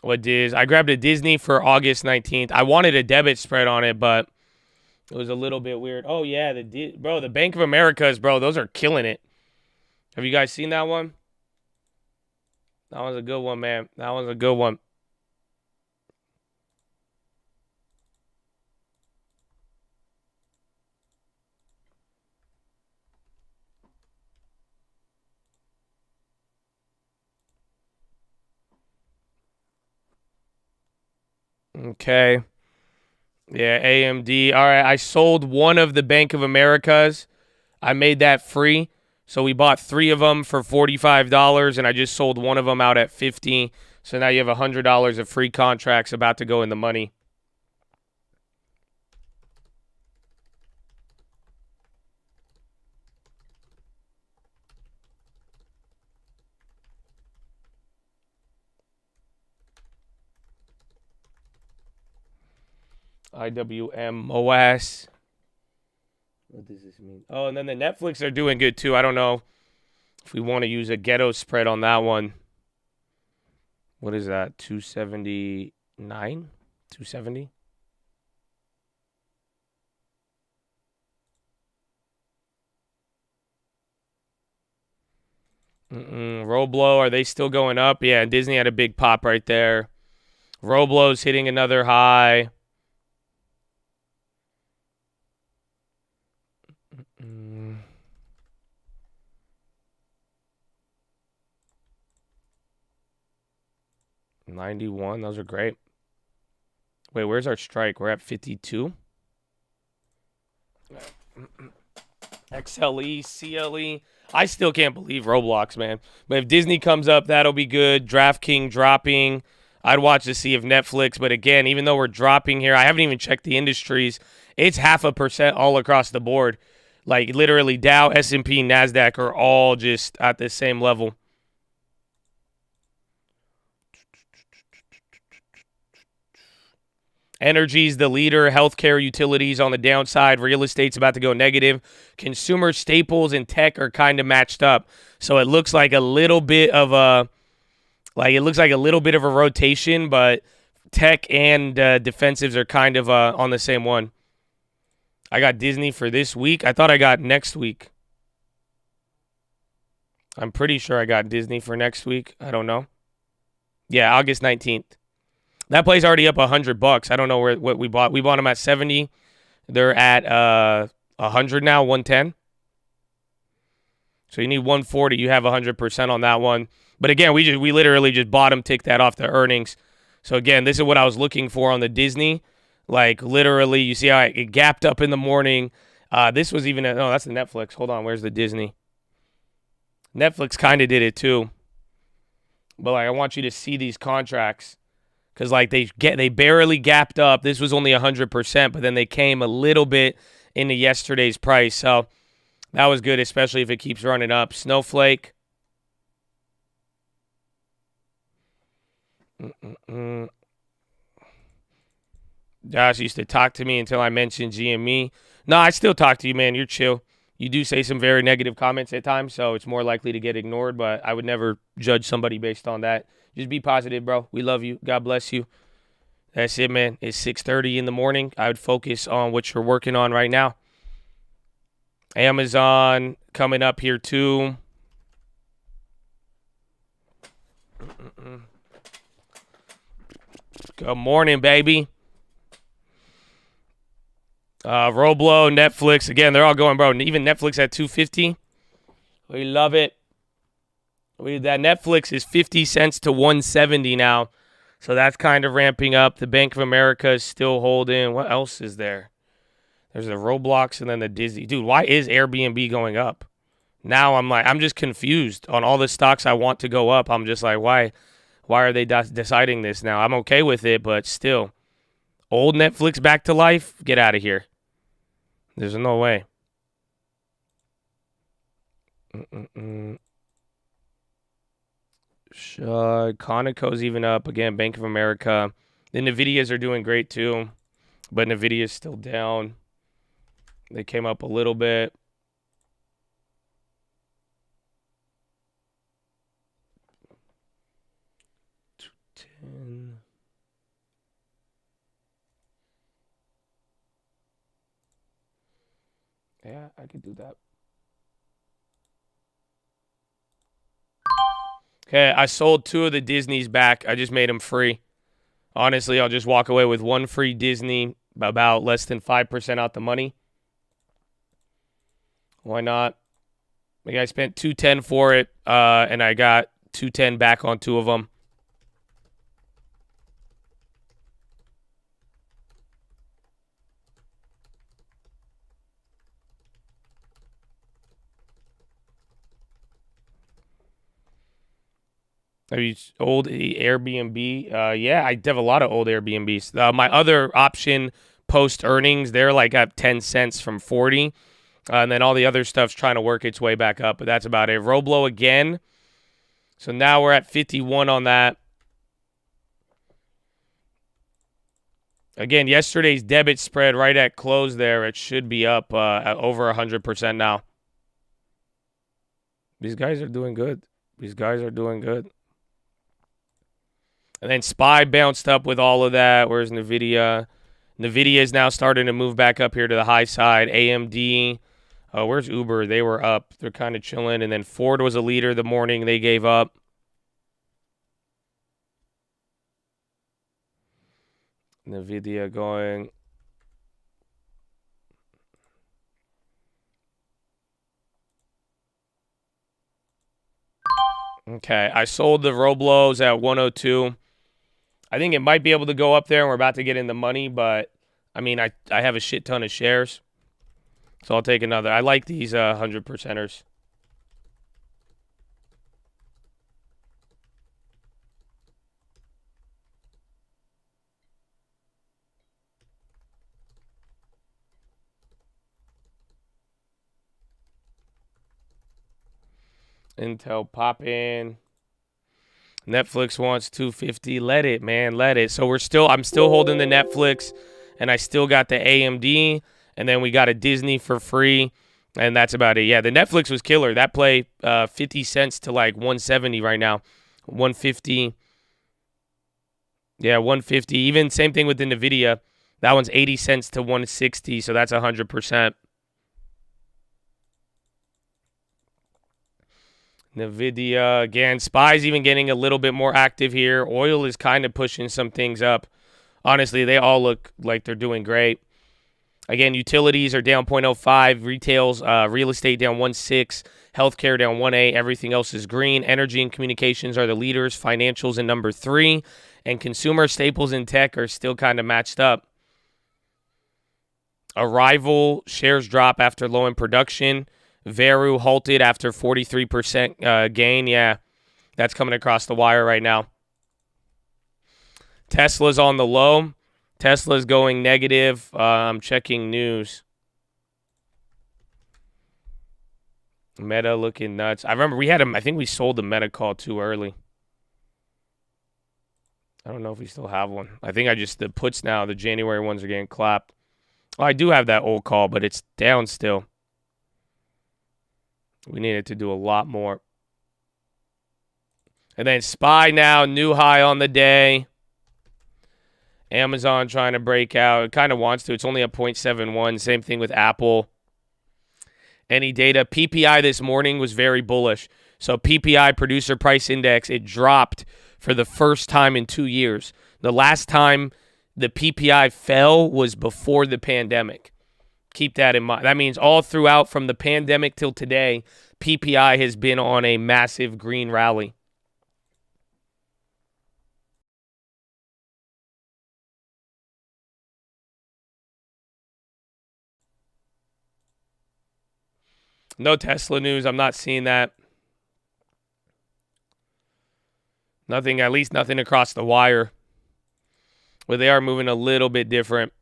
What is? I grabbed a Disney for August 19th. I wanted a debit spread on it, but it was a little bit weird. Oh yeah, the Bank of America's, bro, those are killing it. Have you guys seen that one? That was a good one, man. That was a good one. Okay. Yeah, AMD. All right, I sold one of the Bank of Americas. I made that free. So we bought 3 of them for $45, and I just sold one of them out at $50. So now you have $100 of free contracts about to go in the money. IWMOS. What does this mean? Oh, and then the Netflix are doing good too. I don't know if we want to use a ghetto spread on that one. What is that? 279? 270? Roblo, are they still going up? Yeah, Disney had a big pop right there. Roblo's hitting another high. 91. Those are great. Wait, where's our strike? We're at 52. XLE, CLE. I still can't believe Roblox, man. But if Disney comes up, that'll be good. DraftKings dropping. I'd watch to see if Netflix. But again, even though we're dropping here, I haven't even checked the industries. It's 0.5% all across the board. Like literally Dow, S&P, NASDAQ are all just at the same level. Energy's the leader. Healthcare, utilities on the downside. Real estate's about to go negative. Consumer staples and tech are kind of matched up. So it looks like a little bit of a rotation, but tech and defensives are kind of on the same one. I got Disney for this week. I thought I got next week. I'm pretty sure I got Disney for next week. I don't know. Yeah, August 19th. That play's already up $100. I don't know what we bought. We bought them at 70. They're at 100 now, 110. So you need 140. You have 100% on that one. But again, we literally just bottom ticked that off the earnings. So again, this is what I was looking for on the Disney. Like literally, you see how it gapped up in the morning. This was even no, that's the Netflix. Hold on, where's the Disney? Netflix kind of did it too. But like, I want you to see these contracts. Because like they barely gapped up. This was only 100%, but then they came a little bit into yesterday's price. So that was good, especially if it keeps running up. Snowflake. Josh used to talk to me until I mentioned GME. No, I still talk to you, man. You're chill. You do say some very negative comments at times, so it's more likely to get ignored, but I would never judge somebody based on that. Just be positive, bro. We love you. God bless you. That's it, man. It's 6:30 in the morning. I would focus on what you're working on right now. Amazon coming up here, too. Good morning, baby. Roblo, Netflix. Again, they're all going, bro. Even Netflix at 250. We love it. That Netflix is 50 cents to 170 now. So that's kind of ramping up. The Bank of America is still holding. What else is there? There's the Roblox and then the Disney. Dude, why is Airbnb going up? Now I'm just confused on all the stocks I want to go up. I'm just like, why are they deciding this now? I'm okay with it, but still. Old Netflix back to life? Get out of here. There's no way. Conoco's even up. Again, Bank of America. The NVIDIAs are doing great too, but NVIDIA's still down. They came up a little bit. $210. Yeah, I could do that. Okay, I sold 2 of the Disneys back. I just made them free. Honestly, I'll just walk away with 1 free Disney, about less than 5% out the money. Why not? Like I spent $210 for it, and I got $210 back on 2 of them. Have you old Airbnb? Yeah, I have a lot of old Airbnbs. My other option post earnings, they're like up 10 cents from 40. And then all the other stuff's trying to work its way back up, but that's about it. Roblo again. So now we're at 51 on that. Again, yesterday's debit spread right at close there. It should be up at over 100% now. These guys are doing good. These guys are doing good. And then SPY bounced up with all of that. Where's NVIDIA? NVIDIA is now starting to move back up here to the high side. AMD. Where's Uber? They were up. They're kind of chilling. And then Ford was a leader the morning. They gave up. NVIDIA going. Okay, I sold the Roblos at 102. I think it might be able to go up there, and we're about to get in the money, but, I mean, I have a shit ton of shares, so I'll take another. I like these 100%ers. Intel pop in. Netflix wants 250. Let it, man. Let it. So I'm still holding the Netflix, and I still got the AMD, and then we got a Disney for free, and that's about it. Yeah, the Netflix was killer. That play 50 cents to like 170 right now. 150. Yeah, 150. Even same thing with the NVIDIA. That one's 80 cents to 160, so that's 100%. NVIDIA, again, SPY's even getting a little bit more active here. Oil is kind of pushing some things up. Honestly, they all look like they're doing great. Again, utilities are down 0.05. Retails, real estate down 1.6. Healthcare down 1.8. Everything else is green. Energy and communications are the leaders. Financials in number 3. And consumer staples and tech are still kind of matched up. Arrival shares drop after low in production. Veru halted after 43% gain. Yeah, that's coming across the wire right now. Tesla's on the low. Tesla's going negative. I'm checking news. Meta looking nuts. I remember we had him. I think we sold the Meta call too early. I don't know if we still have one. I think the puts now, the January ones are getting clapped. Oh, I do have that old call, but it's down still. We needed to do a lot more. And then SPY now, new high on the day. Amazon trying to break out. It kind of wants to. It's only a 0.71. Same thing with Apple. Any data. PPI this morning was very bullish. So PPI, Producer Price Index, it dropped for the first time in 2 years. The last time the PPI fell was before the pandemic. Keep that in mind. That means all throughout from the pandemic till today, PPI has been on a massive green rally. No Tesla news. I'm not seeing that. Nothing, at least nothing across the wire. But they are moving a little bit different.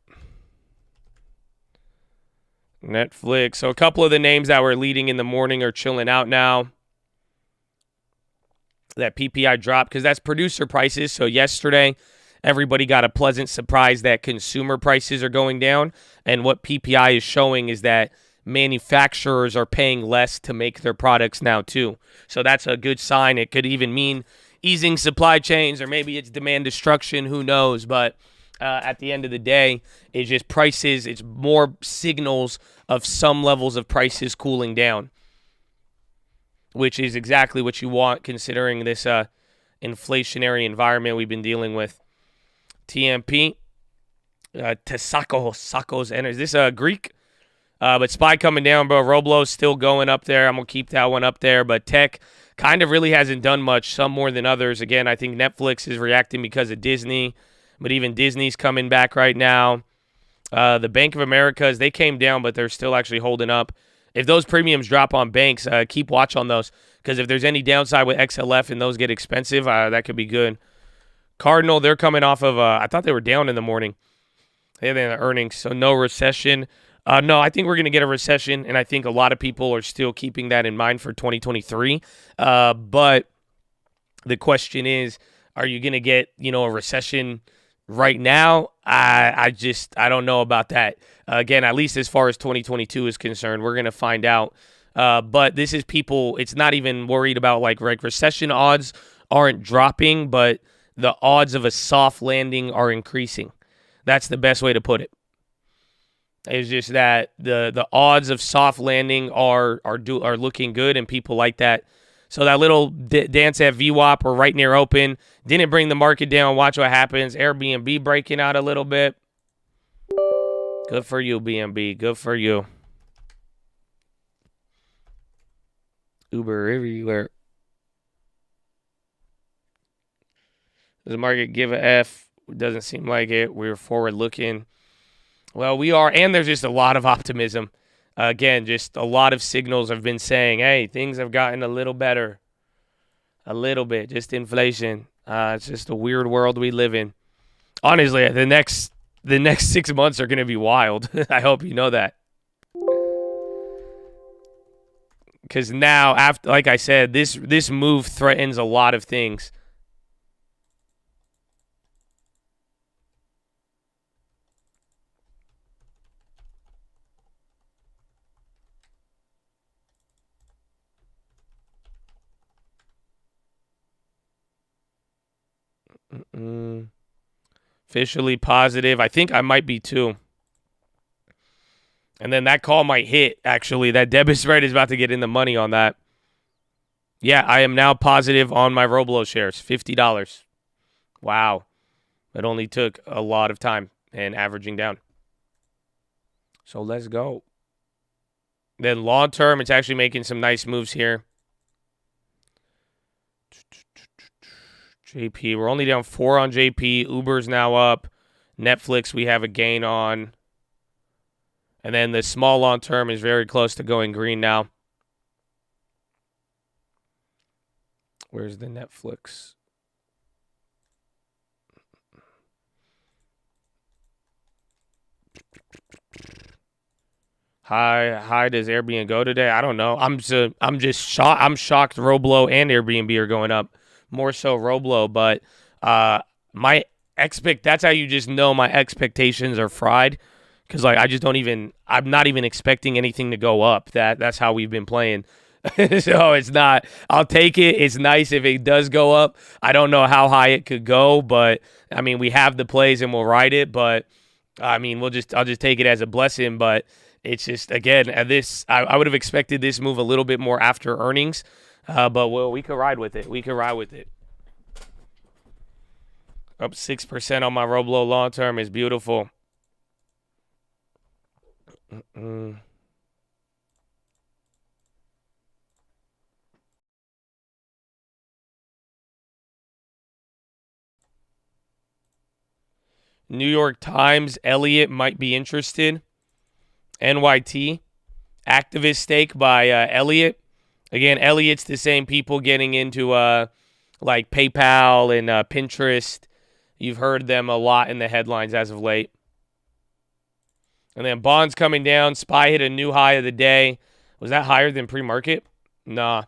Netflix. So a couple of the names that were leading in the morning are chilling out now. That PPI dropped because that's producer prices. So yesterday, everybody got a pleasant surprise that consumer prices are going down. And what PPI is showing is that manufacturers are paying less to make their products now too. So that's a good sign. It could even mean easing supply chains, or maybe it's demand destruction. Who knows? But at the end of the day, it's just prices. It's more signals of some levels of prices cooling down, which is exactly what you want considering this inflationary environment we've been dealing with. TMP, Tesakos Energy. Is this Greek? But SPY coming down, bro. Roblo's still going up there. I'm going to keep that one up there. But tech kind of really hasn't done much, some more than others. Again, I think Netflix is reacting because of Disney. But even Disney's coming back right now. The Bank of Americas, they came down, but they're still actually holding up. If those premiums drop on banks, keep watch on those Because if there's any downside with XLF and those get expensive, that could be good. Cardinal, they're coming off of, I thought they were down in the morning. They had the earnings, so no recession. No, I think we're going to get a recession, and I think a lot of people are still keeping that in mind for 2023. But the question is, are you going to get, a recession right now? I don't know about that. Again, at least as far as 2022 is concerned, we're going to find out. But this is people, it's not even worried about like recession odds aren't dropping, but the odds of a soft landing are increasing. That's the best way to put it. It's just that the odds of soft landing are looking good, and people like that. So that little dance at VWAP, we're right near open. Didn't bring the market down. Watch what happens. Airbnb breaking out a little bit. Good for you, BNB. Good for you. Uber everywhere. Does the market give a F? Doesn't seem like it. We're forward looking. Well, we are, and there's just a lot of optimism. Again, just a lot of signals have been saying, hey, things have gotten a little better. A little bit. Just inflation. It's just a weird world we live in. Honestly, the next 6 months are going to be wild. I hope you know that. Because now, after, like I said, this move threatens a lot of things. Officially positive. I think I might be too. And then that call might hit, actually. That debit spread is about to get in the money on that. Yeah, I am now positive on my Roblo shares. $50. Wow. It only took a lot of time and averaging down. So let's go. Then long term, it's actually making some nice moves here. JP, we're only down 4 on JP. Uber's now up. Netflix, we have a gain on. And then the small long term is very close to going green now. Where's the Netflix? High does Airbnb go today? I don't know. I'm just shocked. I'm shocked Roblo and Airbnb are going up. More so Roblo, but that's how you just know my expectations are fried. Because like I'm not even expecting anything to go up. That's how we've been playing. So it's not. I'll take it. It's nice if it does go up. I don't know how high it could go, but I mean we have the plays and we'll ride it. But I mean I'll just take it as a blessing. But it's just again I would have expected this move a little bit more after earnings. But we could ride with it. We could ride with it. Up 6% on my Roblo long term is beautiful. New York Times, Elliott might be interested. NYT, activist stake by Elliott. Again, Elliott's the same people getting into like PayPal and Pinterest. You've heard them a lot in the headlines as of late. And then bonds coming down. SPY hit a new high of the day. Was that higher than pre-market? Nah.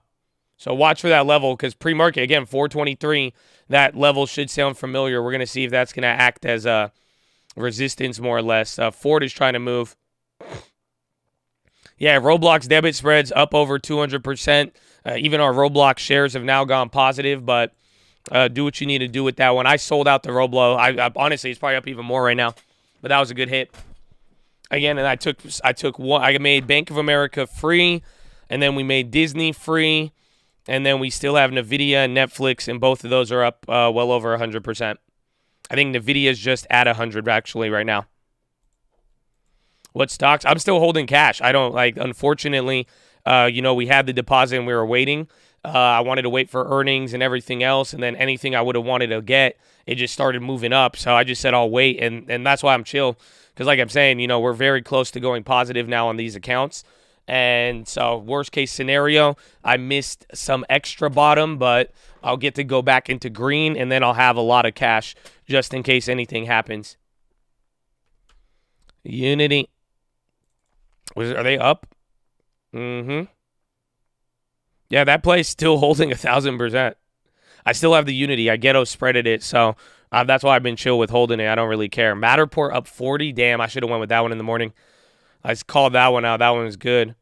So watch for that level because pre-market, again, 423. That level should sound familiar. We're going to see if that's going to act as a resistance more or less. Ford is trying to move. Yeah, Roblox debit spreads up over 200%. Even our Roblox shares have now gone positive, but do what you need to do with that one. I sold out the Roblo. I honestly, it's probably up even more right now, but that was a good hit. Again, and I took one. I made Bank of America free, and then we made Disney free, and then we still have Nvidia and Netflix, and both of those are up well over 100%. I think Nvidia is just at 100 actually right now. What stocks? I'm still holding cash. I don't unfortunately, we had the deposit and we were waiting. I wanted to wait for earnings and everything else, and then anything I would have wanted to get, it just started moving up. So I just said I'll wait, and that's why I'm chill. Because like I'm saying, we're very close to going positive now on these accounts. And so worst case scenario, I missed some extra bottom, but I'll get to go back into green, and then I'll have a lot of cash just in case anything happens. Unity. Are they up? Mm-hmm. Yeah, that play's still holding 1,000%. I still have the Unity. I ghetto spreaded it, so that's why I've been chill with holding it. I don't really care. Matterport up 40. Damn, I should have went with that one in the morning. I just called that one out. That one was good.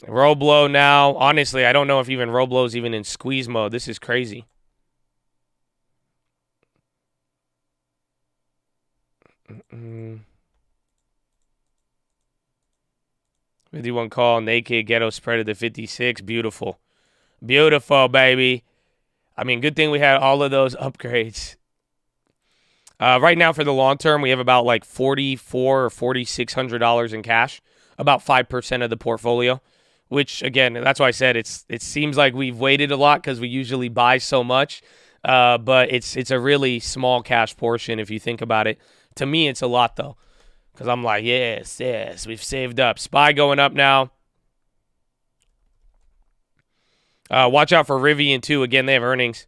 Roblo now. Honestly, I don't know if even Roblo's even in squeeze mode. This is crazy. Mm-mm. 51 call, naked, ghetto spread at the 56. Beautiful. Beautiful, baby. I mean, good thing we had all of those upgrades. Right now, for the long term, we have about like $4,400 or $4,600 in cash, about 5% of the portfolio. Which again, that's why I said it seems like we've waited a lot because we usually buy so much, but it's a really small cash portion if you think about it. To me, it's a lot though, because I'm like, yes, we've saved up. SPY going up now. Watch out for Rivian too. Again, they have earnings.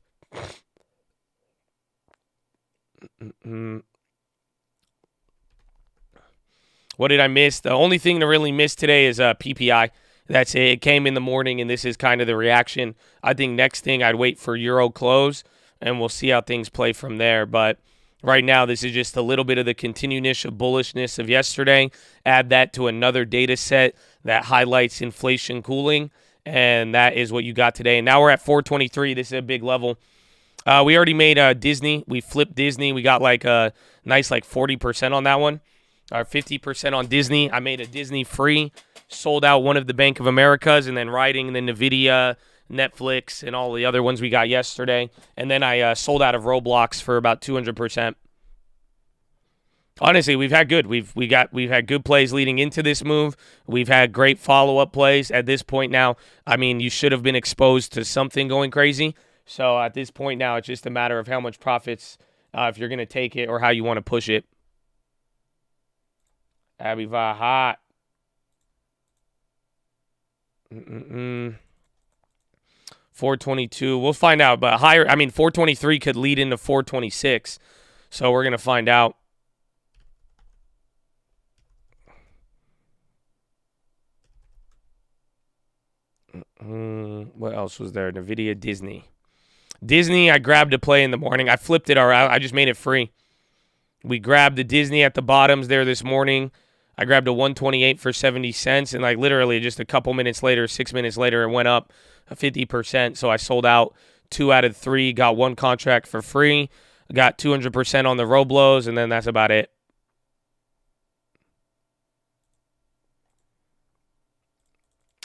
What did I miss? The only thing to really miss today is PPI. That's it. It came in the morning, and this is kind of the reaction. I think next thing I'd wait for Euro close, and we'll see how things play from there. But right now, this is just a little bit of the continuation of bullishness of yesterday. Add that to another data set that highlights inflation cooling, and that is what you got today. And now we're at 423. This is a big level. We already made Disney. We flipped Disney. We got like a nice like 40% on that one, or 50% on Disney. I made a Disney free. Sold out one of the Bank of Americas, and then riding the NVIDIA, Netflix, and all the other ones we got yesterday. And then I sold out of Roblox for about 200%. Honestly, we've had good. We've had good plays leading into this move. We've had great follow-up plays at this point now. I mean, you should have been exposed to something going crazy. So at this point now, it's just a matter of how much profits, if you're going to take it or how you want to push it. Abby hot. 422. We'll find out, but higher. I mean, 423 could lead into 426, so we're gonna find out. What else was there? NVIDIA, Disney. Disney, I grabbed a play in the morning. I flipped it around. I just made it free. We grabbed the Disney at the bottoms there this morning. I grabbed a 128 for 70 cents, and like literally just a couple minutes later, 6 minutes later, it went up 50%. So I sold out 2 out of 3, got 1 contract for free, got 200% on the Roblos, and then that's about it.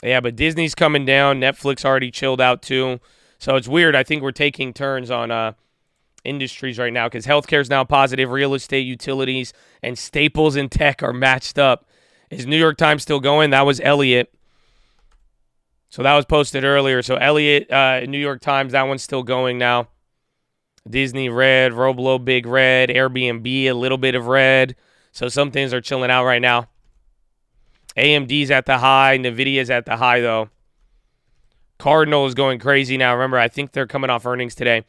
Yeah, but Disney's coming down. Netflix already chilled out too. So it's weird. I think we're taking turns on industries right now because healthcare is now positive, real estate, utilities, and staples and tech are matched up. Is New York Times still going? That was Elliott. So that was posted earlier. So Elliott, New York Times, that one's still going now. Disney red, Roblo big red, Airbnb a little bit of red. So some things are chilling out right now. AMD's at the high, Nvidia's at the high though. Cardinal is going crazy now. Remember, I think they're coming off earnings today.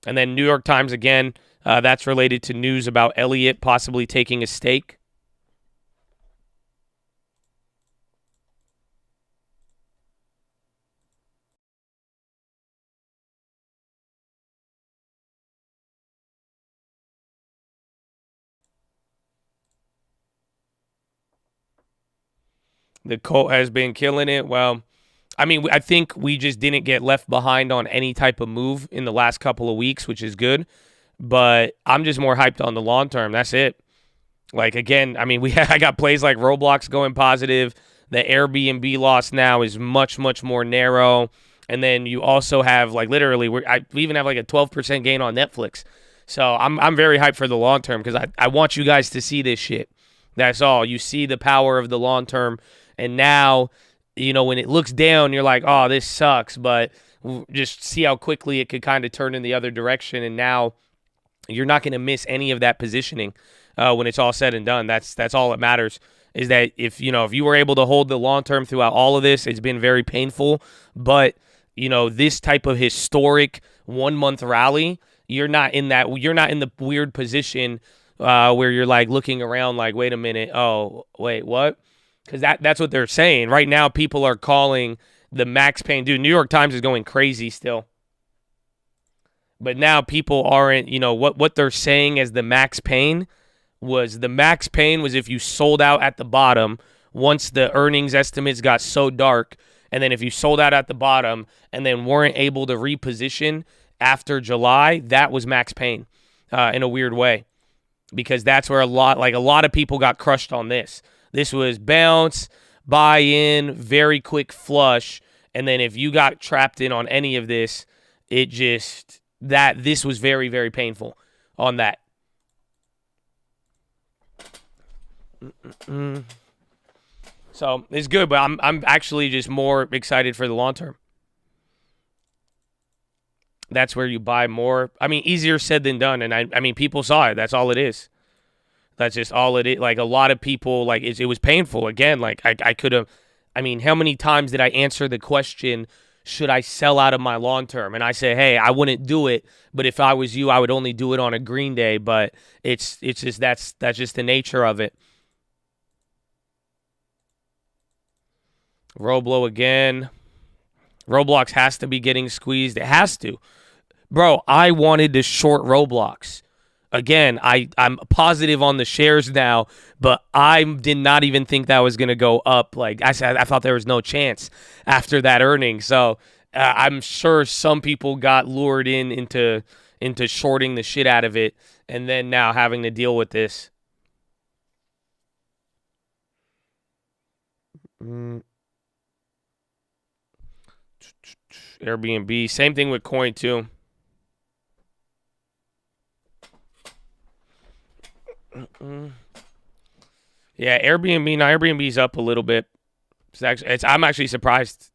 And then New York Times again, that's related to news about Elliott possibly taking a stake. The Colt has been killing it. Well, I mean, I think we just didn't get left behind on any type of move in the last couple of weeks, which is good. But I'm just more hyped on the long term. That's it. Like, again, I mean, I got plays like Roblox going positive. The Airbnb loss now is much, much more narrow. And then you also have, like, literally, we even have like a 12% gain on Netflix. So I'm very hyped for the long term because I want you guys to see this shit. That's all. You see the power of the long term. And now, you know, when it looks down, you're like, oh, this sucks. But just see how quickly it could kind of turn in the other direction. And now you're not going to miss any of that positioning when it's all said and done. That's all that matters. is that if you were able to hold the long term throughout all of this, it's been very painful. But this type of historic 1 month rally, you're not in the weird position where you're like looking around like, wait a minute, oh wait, what? Because that's what they're saying right now. People are calling the max pain. Dude, New York Times is going crazy still. But now people aren't, what they're saying as the max pain was if you sold out at the bottom once the earnings estimates got so dark, and then if you sold out at the bottom and then weren't able to reposition after July, that was max pain in a weird way, because that's where a lot of people got crushed on this. This was bounce, buy in, very quick flush, and then if you got trapped in on any of this, this was very, very painful on that. So it's good, but I'm actually just more excited for the long term. That's where you buy more. I mean, easier said than done, and I mean, people saw it. That's all it is. That's just all it is. Like, a lot of people, like, it was painful. Again, like, I could have, I mean, how many times did I answer the question, should I sell out of my long term? And I say, hey, I wouldn't do it, but if I was you, I would only do it on a green day. But it's just that's just the nature of it. Roblo again. Roblox has to be getting squeezed. It has to. Bro, I wanted to short Roblox. Again, I'm positive on the shares now, but I did not even think that was going to go up. Like I said, I thought there was no chance after that earning. So I'm sure some people got lured into shorting the shit out of it, and then now having to deal with this. Airbnb, same thing with coin too. Yeah, Airbnb's up a little bit. I'm actually surprised.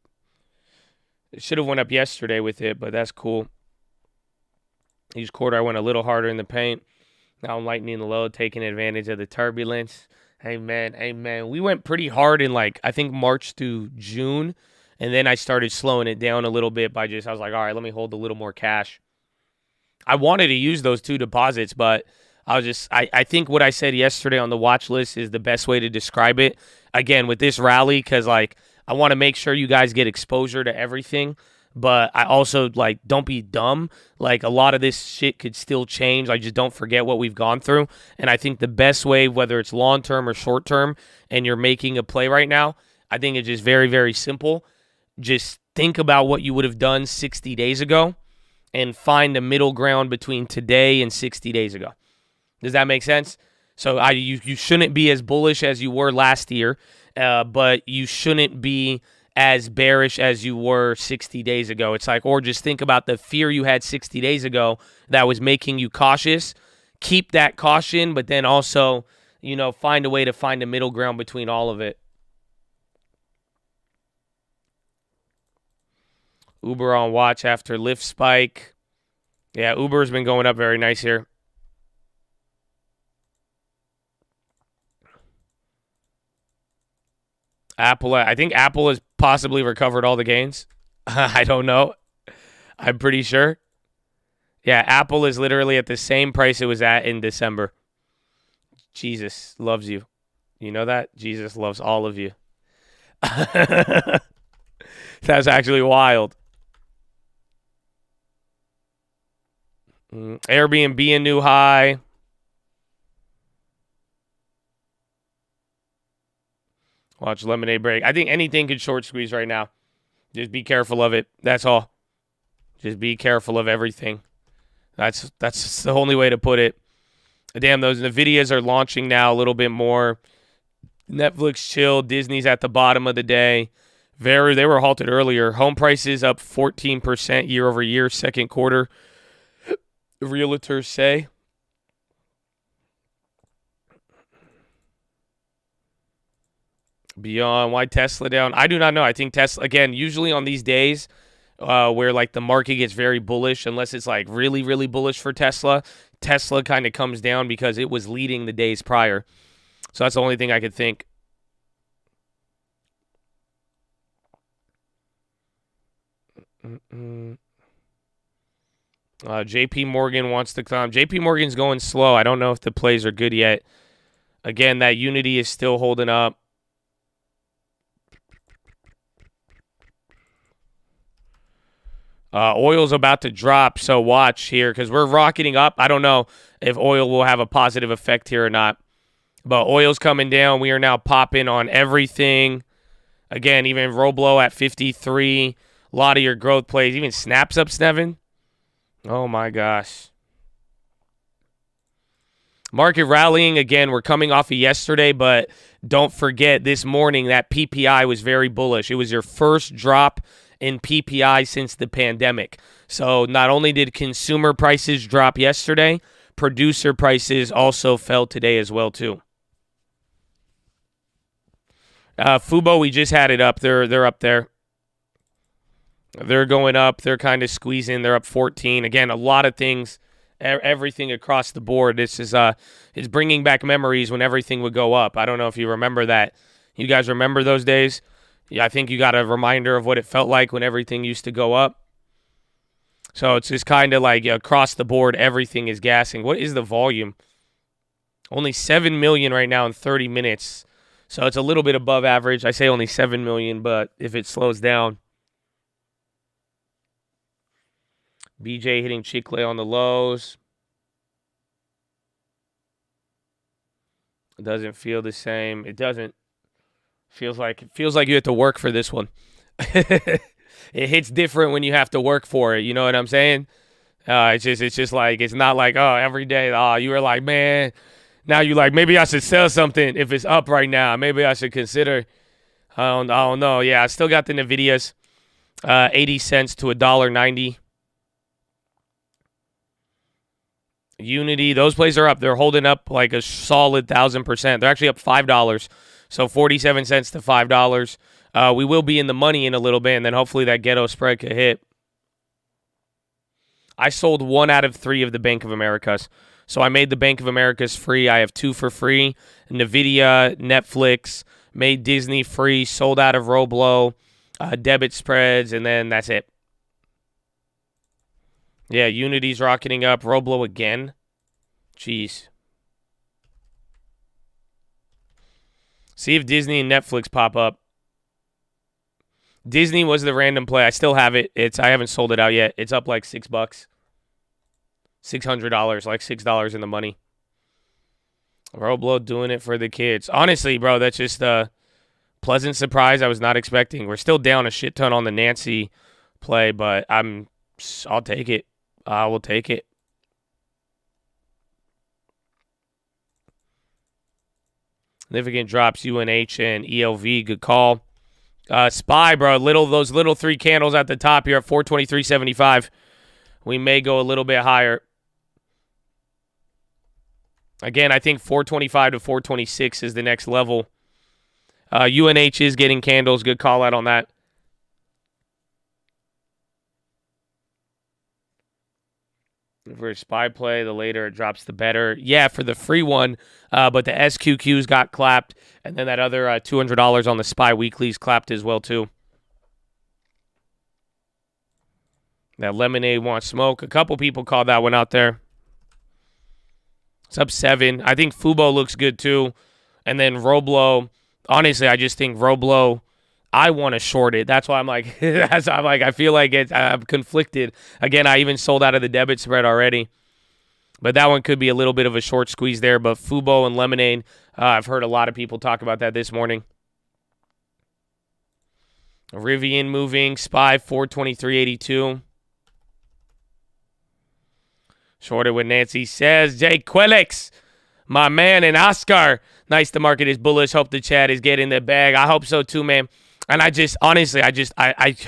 It should have went up yesterday with it, but that's cool. Each quarter I went a little harder in the paint. Now I'm lightening the load, taking advantage of the turbulence. Amen. We went pretty hard in, like, I think March to June, and then I started slowing it down a little bit I was like, all right, let me hold a little more cash. I wanted to use those 2 deposits, but I think what I said yesterday on the watch list is the best way to describe it. Again, with this rally, because, like, I want to make sure you guys get exposure to everything, but I also, like, don't be dumb. Like, a lot of this shit could still change. Like, just don't forget what we've gone through. And I think the best way, whether it's long-term or short-term, and you're making a play right now, I think it's just very, very simple. Just think about what you would have done 60 days ago and find a middle ground between today and 60 days ago. Does that make sense? So you shouldn't be as bullish as you were last year, but you shouldn't be as bearish as you were 60 days ago. It's like, or just think about the fear you had 60 days ago that was making you cautious. Keep that caution, but then also, find a way to find a middle ground between all of it. Uber on watch after Lyft spike. Yeah, Uber's been going up very nice here. Apple, I think Apple has possibly recovered all the gains. I don't know. I'm pretty sure. Yeah, Apple is literally at the same price it was at in December. Jesus loves you. You know that? Jesus loves all of you. That's actually wild. Airbnb a new high. Watch lemonade break. I think anything could short squeeze right now. Just be careful of it. That's all. Just be careful of everything. That's the only way to put it. Damn, those NVIDIAs are launching now a little bit more. Netflix chill. Disney's at the bottom of the day. They were halted earlier. Home prices up 14% year over year, second quarter. Realtors say. Beyond, why Tesla down? I do not know. I think Tesla, again, usually on these days where like the market gets very bullish, unless it's like really, really bullish for Tesla kind of comes down because it was leading the days prior. So that's the only thing I could think. JP Morgan wants to come. JP Morgan's going slow. I don't know if the plays are good yet. Again, that Unity is still holding up. Oil's about to drop, so watch here because we're rocketing up. I don't know if oil will have a positive effect here or not. But oil's coming down. We are now popping on everything. Again, even Roblo at 53. A lot of your growth plays. Even snaps up 7. Oh, my gosh. Market rallying. Again, we're coming off of yesterday, but don't forget this morning that PPI was very bullish. It was your first drop in PPI since the pandemic. So not only did consumer prices drop yesterday, producer prices also fell today as well, too. Fubo, we just had it up. They're up there. They're going up. They're kind of squeezing. They're up 14. Again, a lot of things, everything across the board. This is it's bringing back memories when everything would go up. I don't know if you remember that. You guys remember those days? Yeah, I think you got a reminder of what it felt like when everything used to go up. So it's just kind of like across the board, everything is gassing. What is the volume? Only 7 million right now in 30 minutes. So it's a little bit above average. I say only 7 million, but if it slows down. BJ hitting Chicle on the lows. It doesn't feel the same. It doesn't. Feels like you have to work for this one. It hits different when you have to work for it. You know what I'm saying? It's just like it's not like every day. You were like, man. Now you like maybe I should sell something if it's up right now. Maybe I should consider. I don't know. Yeah, I still got the Nvidias, 80 cents to $1.90. Unity, those plays are up. They're holding up like a solid 1,000%. They're actually up $5. So 47 cents to $5. We will be in the money in a little bit, and then hopefully that ghetto spread could hit. I sold 1 out of 3 of the Bank of Americas. So I made the Bank of Americas free. I have 2 for free. Nvidia, Netflix, made Disney free, sold out of Roblo, debit spreads, and then that's it. Yeah, Unity's rocketing up. Roblo again. Jeez. See if Disney and Netflix pop up. Disney was the random play. I still have it. I haven't sold it out yet. It's up like $6. $600, like $6 in the money. Roblo doing it for the kids. Honestly, bro, that's just a pleasant surprise I was not expecting. We're still down a shit ton on the Nancy play, but I'll take it. I will take it. Significant drops, UNH and ELV. Good call. SPY, bro. Those little 3 candles at the top here at 423.75. We may go a little bit higher. Again, I think 425 to 426 is the next level. UNH is getting candles. Good call out on that. For a SPY play, the later it drops, the better. Yeah, for the free one, but the SQQs got clapped, and then that other $200 on the SPY weeklies clapped as well, too. That Lemonade wants smoke. A couple people called that one out there. It's up 7. I think Fubo looks good, too. And then Roblo, honestly, I just think Roblo, I want to short it. That's why I'm like, I feel like I'm conflicted. Again, I even sold out of the debit spread already. But that one could be a little bit of a short squeeze there. But Fubo and Lemonade, I've heard a lot of people talk about that this morning. Rivian moving, SPY 423.82. Shorted what Nancy says. Jay Quelix, my man, and Oscar. Nice, the market is bullish. Hope the chat is getting the bag. I hope so too, man. And I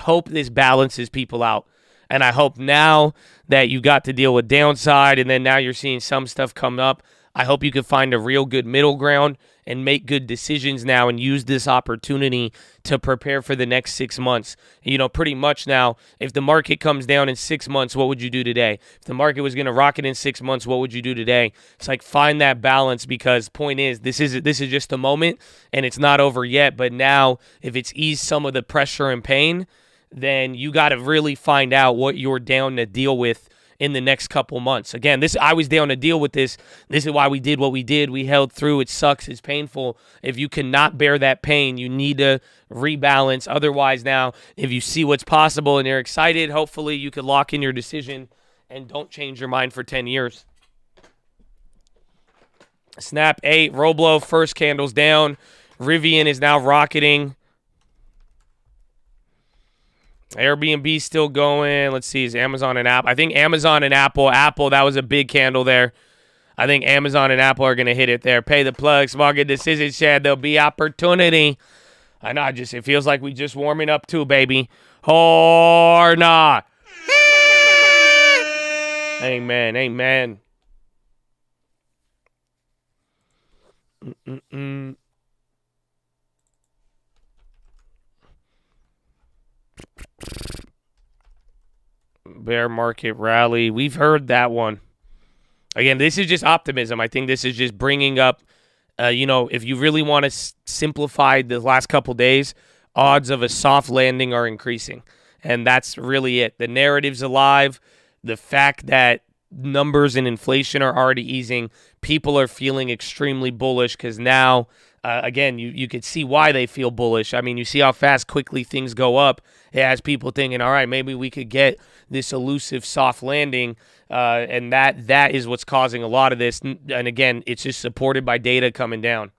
hope this balances people out. And I hope now that you got to deal with downside and then now you're seeing some stuff come up, I hope you can find a real good middle ground and make good decisions now and use this opportunity to prepare for the next 6 months. You know, pretty much now, if the market comes down in 6 months, what would you do today? If the market was going to rocket in 6 months, what would you do today? It's like find that balance because point is, this is just a moment and it's not over yet. But now, if it's eased some of the pressure and pain, then you got to really find out what you're down to deal with in the next couple months. Again, I was down to deal with this. This is why we did what we did. We held through. It sucks. It's painful. If you cannot bear that pain, you need to rebalance. Otherwise, now, if you see what's possible and you're excited, hopefully you can lock in your decision and don't change your mind for 10 years. Snap 8, Roblo, first candle's down. Rivian is now rocketing. Airbnb still going. Let's see, is Amazon and Apple? I think Amazon and Apple. Apple, that was a big candle there. I think Amazon and Apple are going to hit it there. Pay the plug. Small good decision, Chad. There'll be opportunity. I know, it feels like we just warming up too, baby. Or not. Amen, amen. Bear market rally. We've heard that one. Again, this is just optimism. I think this is just bringing up, if you really want to simplify the last couple days, odds of a soft landing are increasing. And that's really it. The narrative's alive. The fact that numbers and inflation are already easing, people are feeling extremely bullish because now, again, you could see why they feel bullish. I mean, you see how fast, quickly things go up. It has people thinking, all right, maybe we could get this elusive soft landing, and that is what's causing a lot of this. And again, it's just supported by data coming down.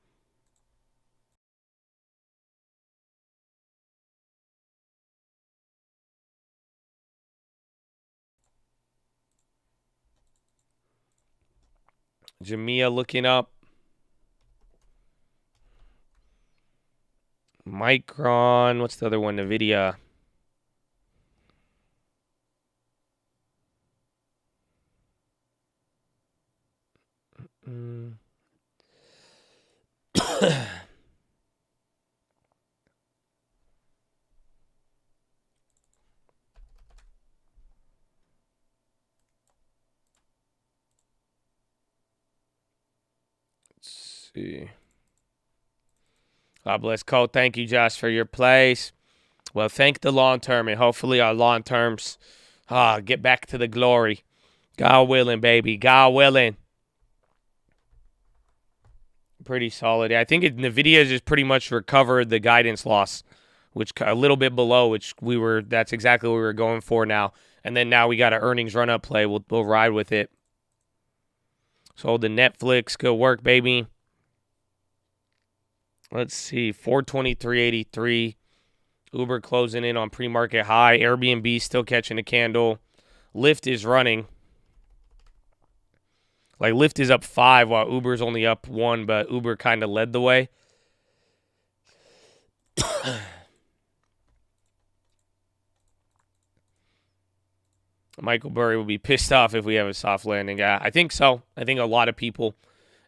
Jamia looking up. Micron. What's the other one? NVIDIA. Let's see. God bless Cole. Thank you, Josh, for your plays. Well, thank the long term, and hopefully our long terms get back to the glory. God willing, baby. God willing. Pretty solid. I think NVIDIA just pretty much recovered the guidance loss, which a little bit below, that's exactly what we were going for now. And then now we got an earnings run-up play. We'll ride with it. So the Netflix, good work, baby. Let's see, 423.83. Uber closing in on pre-market high. Airbnb still catching a candle. Lyft is running. Like, Lyft is up 5 while Uber's only up 1, but Uber kind of led the way. Michael Burry will be pissed off if we have a soft landing. I think so. I think a lot of people.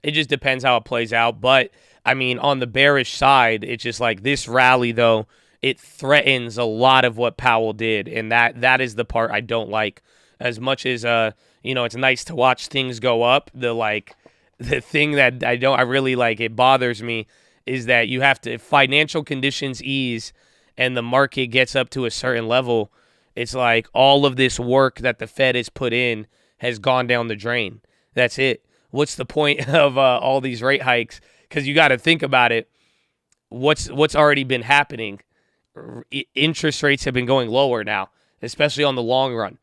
It just depends how it plays out. But, I mean, on the bearish side, it's just like this rally, though, it threatens a lot of what Powell did. And that is the part I don't like. As much as, it's nice to watch things go up, the thing that I really like, it bothers me, is that you have to, if financial conditions ease and the market gets up to a certain level, it's like all of this work that the Fed has put in has gone down the drain. That's it. What's the point of all these rate hikes? Because you got to think about it. What's already been happening? Interest rates have been going lower now, especially on the long run.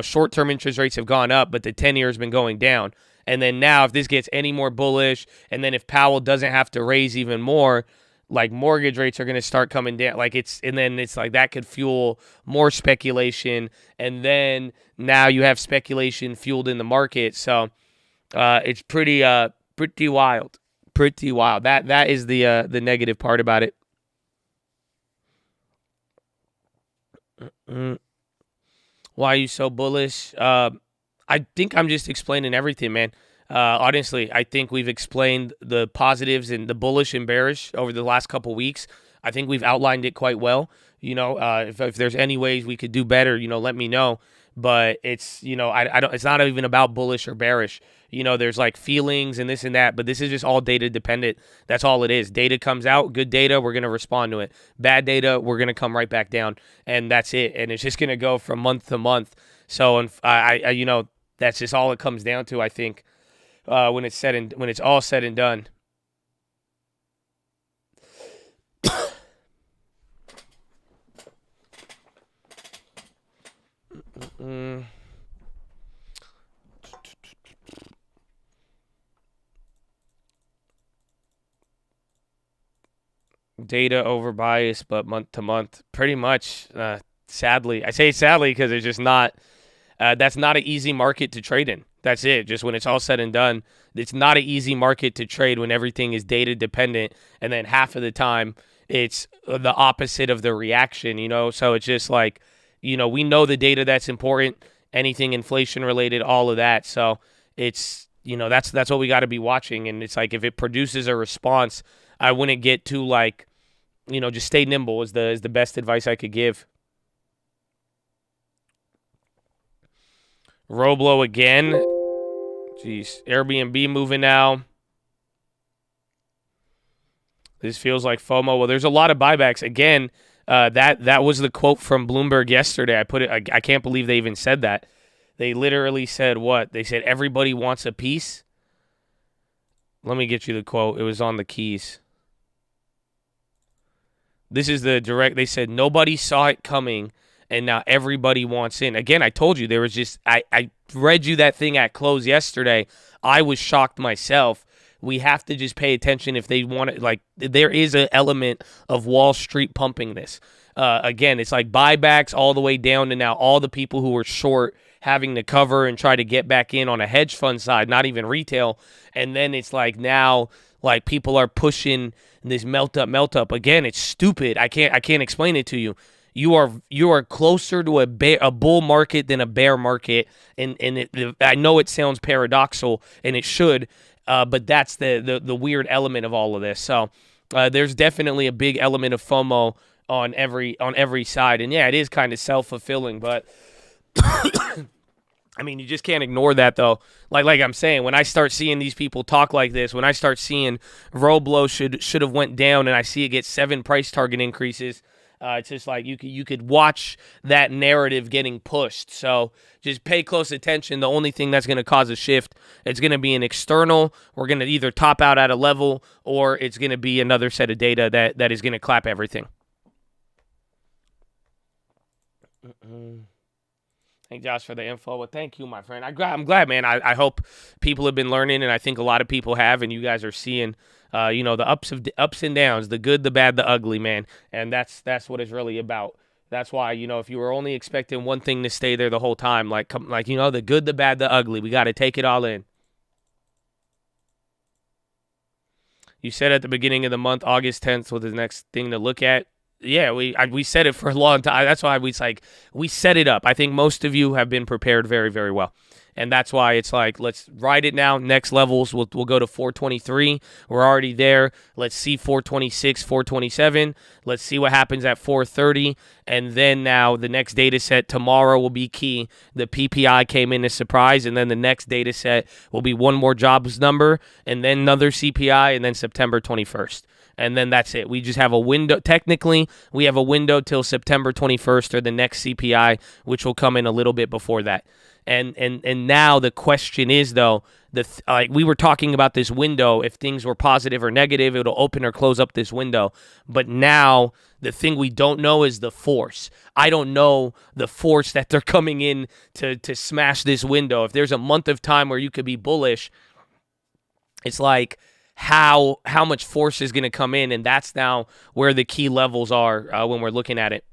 Short-term interest rates have gone up, but the 10-year has been going down. And then now, if this gets any more bullish, and then if Powell doesn't have to raise even more, like mortgage rates are going to start coming down. Then it's like that could fuel more speculation. And then now you have speculation fueled in the market. So it's pretty wild. Pretty wild. That is the negative part about it. Why are you so bullish? I think I'm just explaining everything, man. Honestly, I think we've explained the positives and the bullish and bearish over the last couple weeks. I think we've outlined it quite well. If there's any ways we could do better, let me know. But it's, I don't. It's not even about bullish or bearish. there's like feelings and this and that, but this is just all data dependent. That's all it is. Data comes out, good data, we're going to respond to it. Bad data, we're going to come right back down, and that's it. And it's just going to go from month to month. So, that's just all it comes down to, I think, when it's all said and done. Data over bias, but month to month, pretty much. Sadly, I say sadly because it's just not. That's not an easy market to trade in. That's it. Just when it's all said and done, it's not an easy market to trade when everything is data dependent, and then half of the time it's the opposite of the reaction. So it's just like, we know the data that's important, anything inflation related, all of that. So it's that's what we got to be watching, and it's like if it produces a response, I wouldn't get too like, just stay nimble is the best advice I could give. Roblo again. Jeez. Airbnb moving now. This feels like FOMO. Well, there's a lot of buybacks. Again, that was the quote from Bloomberg yesterday. I can't believe they even said that. They literally said what? They said everybody wants a piece. Let me get you the quote. It was on the keys. This is the direct. They said nobody saw it coming, and now everybody wants in. Again, I told you there was just I read you that thing at close yesterday. I was shocked myself. We have to just pay attention if they want it. Like, there is an element of Wall Street pumping this. Again, it's like buybacks all the way down to now all the people who were short having to cover and try to get back in on a hedge fund side, not even retail. And then it's like now, like, people are pushing this melt up. Again, it's stupid. I can't explain it to you. You are closer to a bull market than a bear market, and I know it sounds paradoxical, and it should, but that's the weird element of all of this. So there's definitely a big element of FOMO on every side, and yeah, it is kind of self-fulfilling, but I mean, you just can't ignore that, though. Like I'm saying, when I start seeing these people talk like this, when I start seeing Roblo should have went down, and I see it get 7 price target increases. It's just like you could watch that narrative getting pushed. So just pay close attention. The only thing that's going to cause a shift, it's going to be an external. We're going to either top out at a level, or it's going to be another set of data that is going to clap everything. Thank Josh for the info. Well, thank you, my friend. I'm glad, man. I hope people have been learning, and I think a lot of people have, and you guys are seeing the ups and downs, the good, the bad, the ugly, man. And that's what it's really about. That's why, if you were only expecting one thing to stay there the whole time, the good, the bad, the ugly, we got to take it all in. You said at the beginning of the month, August 10th was the next thing to look at. Yeah, we said it for a long time. That's why we set it up. I think most of you have been prepared very, very well. And that's why it's like, let's ride it now. Next levels, we'll go to 423. We're already there. Let's see 426, 427. Let's see what happens at 430. And then now the next data set tomorrow will be key. The PPI came in as surprise. And then the next data set will be one more jobs number, and then another CPI, and then September 21st. And then that's it. We just have a window. Technically, we have a window till September 21st or the next CPI, which will come in a little bit before that. And now the question is, though, we were talking about this window. If things were positive or negative, it'll open or close up this window. But now the thing we don't know is the force. I don't know the force that they're coming in to smash this window. If there's a month of time where you could be bullish, it's like, how much force is going to come in, and that's now where the key levels are when we're looking at it.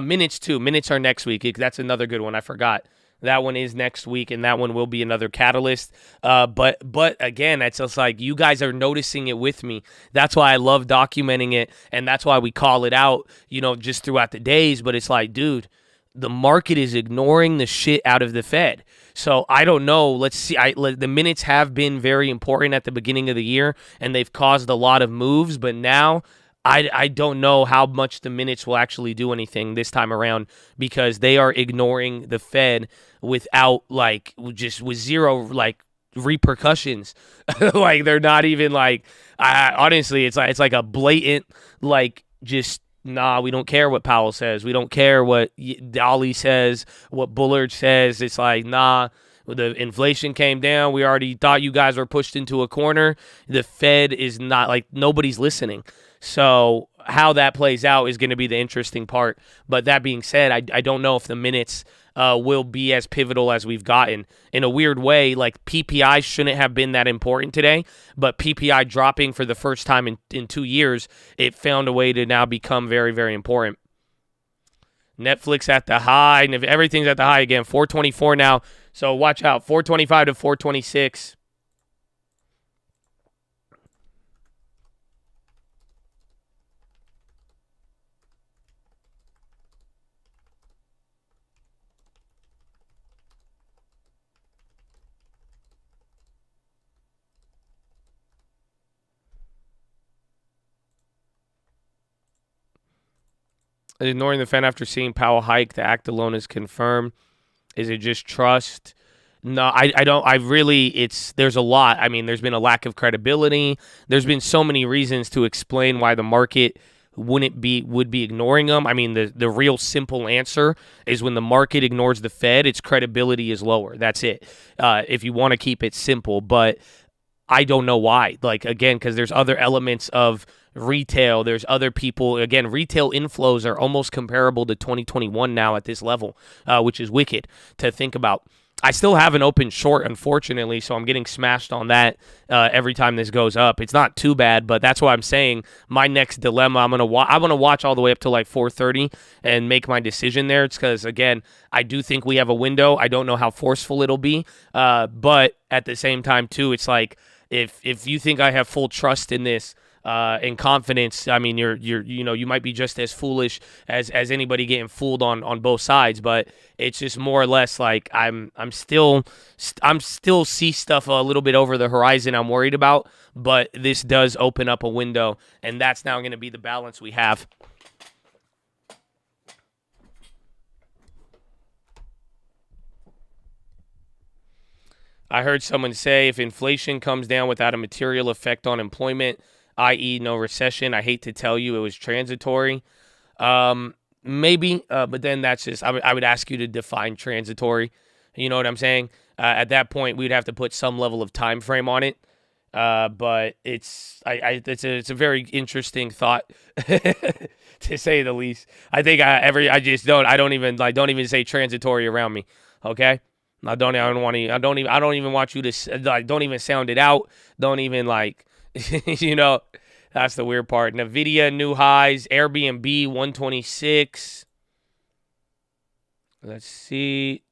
Minutes too. Minutes are next week. That's another good one. I forgot. That one is next week, and that one will be another catalyst. But again, it's just like you guys are noticing it with me. That's why I love documenting it, and that's why we call it out, just throughout the days. But it's like, dude, the market is ignoring the shit out of the Fed. So I don't know. Let's see. The minutes have been very important at the beginning of the year, and they've caused a lot of moves. But now I don't know how much the minutes will actually do anything this time around, because they are ignoring the Fed without, just with zero, repercussions. Like they're not even like. Honestly, it's like a blatant like just. Nah, we don't care what Powell says. We don't care what Dolly says, what Bullard says. It's like, nah, the inflation came down. We already thought you guys were pushed into a corner. The Fed is not, like, nobody's listening. So how that plays out is going to be the interesting part. But that being said, I don't know if the minutes will be as pivotal as we've gotten. In a weird way, like PPI shouldn't have been that important today, but PPI dropping for the first time in 2 years, it found a way to now become very, very important. Netflix at the high, and if everything's at the high again, 424 now. So watch out, 425 to 426. Ignoring the Fed after seeing Powell hike, the act alone is confirmed. Is it just trust? No, I don't. I really, there's a lot. I mean, there's been a lack of credibility. There's been so many reasons to explain why the market would be ignoring them. I mean, the real simple answer is when the market ignores the Fed, its credibility is lower. That's it. If you want to keep it simple, but I don't know why. Like, again, because there's other elements of retail. There's other people. Again, retail inflows are almost comparable to 2021 now at this level, which is wicked to think about. I still have an open short, unfortunately, so I'm getting smashed on that every time this goes up. It's not too bad, but that's why I'm saying my next dilemma, I'm gonna watch all the way up to like 4:30 and make my decision there. It's because, again, I do think we have a window. I don't know how forceful it'll be, but at the same time, too, it's like if you think I have full trust in this, and confidence, I mean, you might be just as foolish as anybody getting fooled on both sides, but it's just more or less like I'm still see stuff a little bit over the horizon I'm worried about, but this does open up a window, and that's now going to be the balance we have. I heard someone say if inflation comes down without a material effect on employment, i.e. no recession, I hate to tell you it was transitory. Maybe, but then that's just, I would ask you to define transitory. You know what I'm saying? At that point, we'd have to put some level of time frame on it. But it's a very interesting thought to say the least. I think I don't even say transitory around me. Okay. I don't even want you to, like, don't even sound it out. Don't even, like, that's the weird part. Nvidia, new highs. Airbnb, 126. Let's see.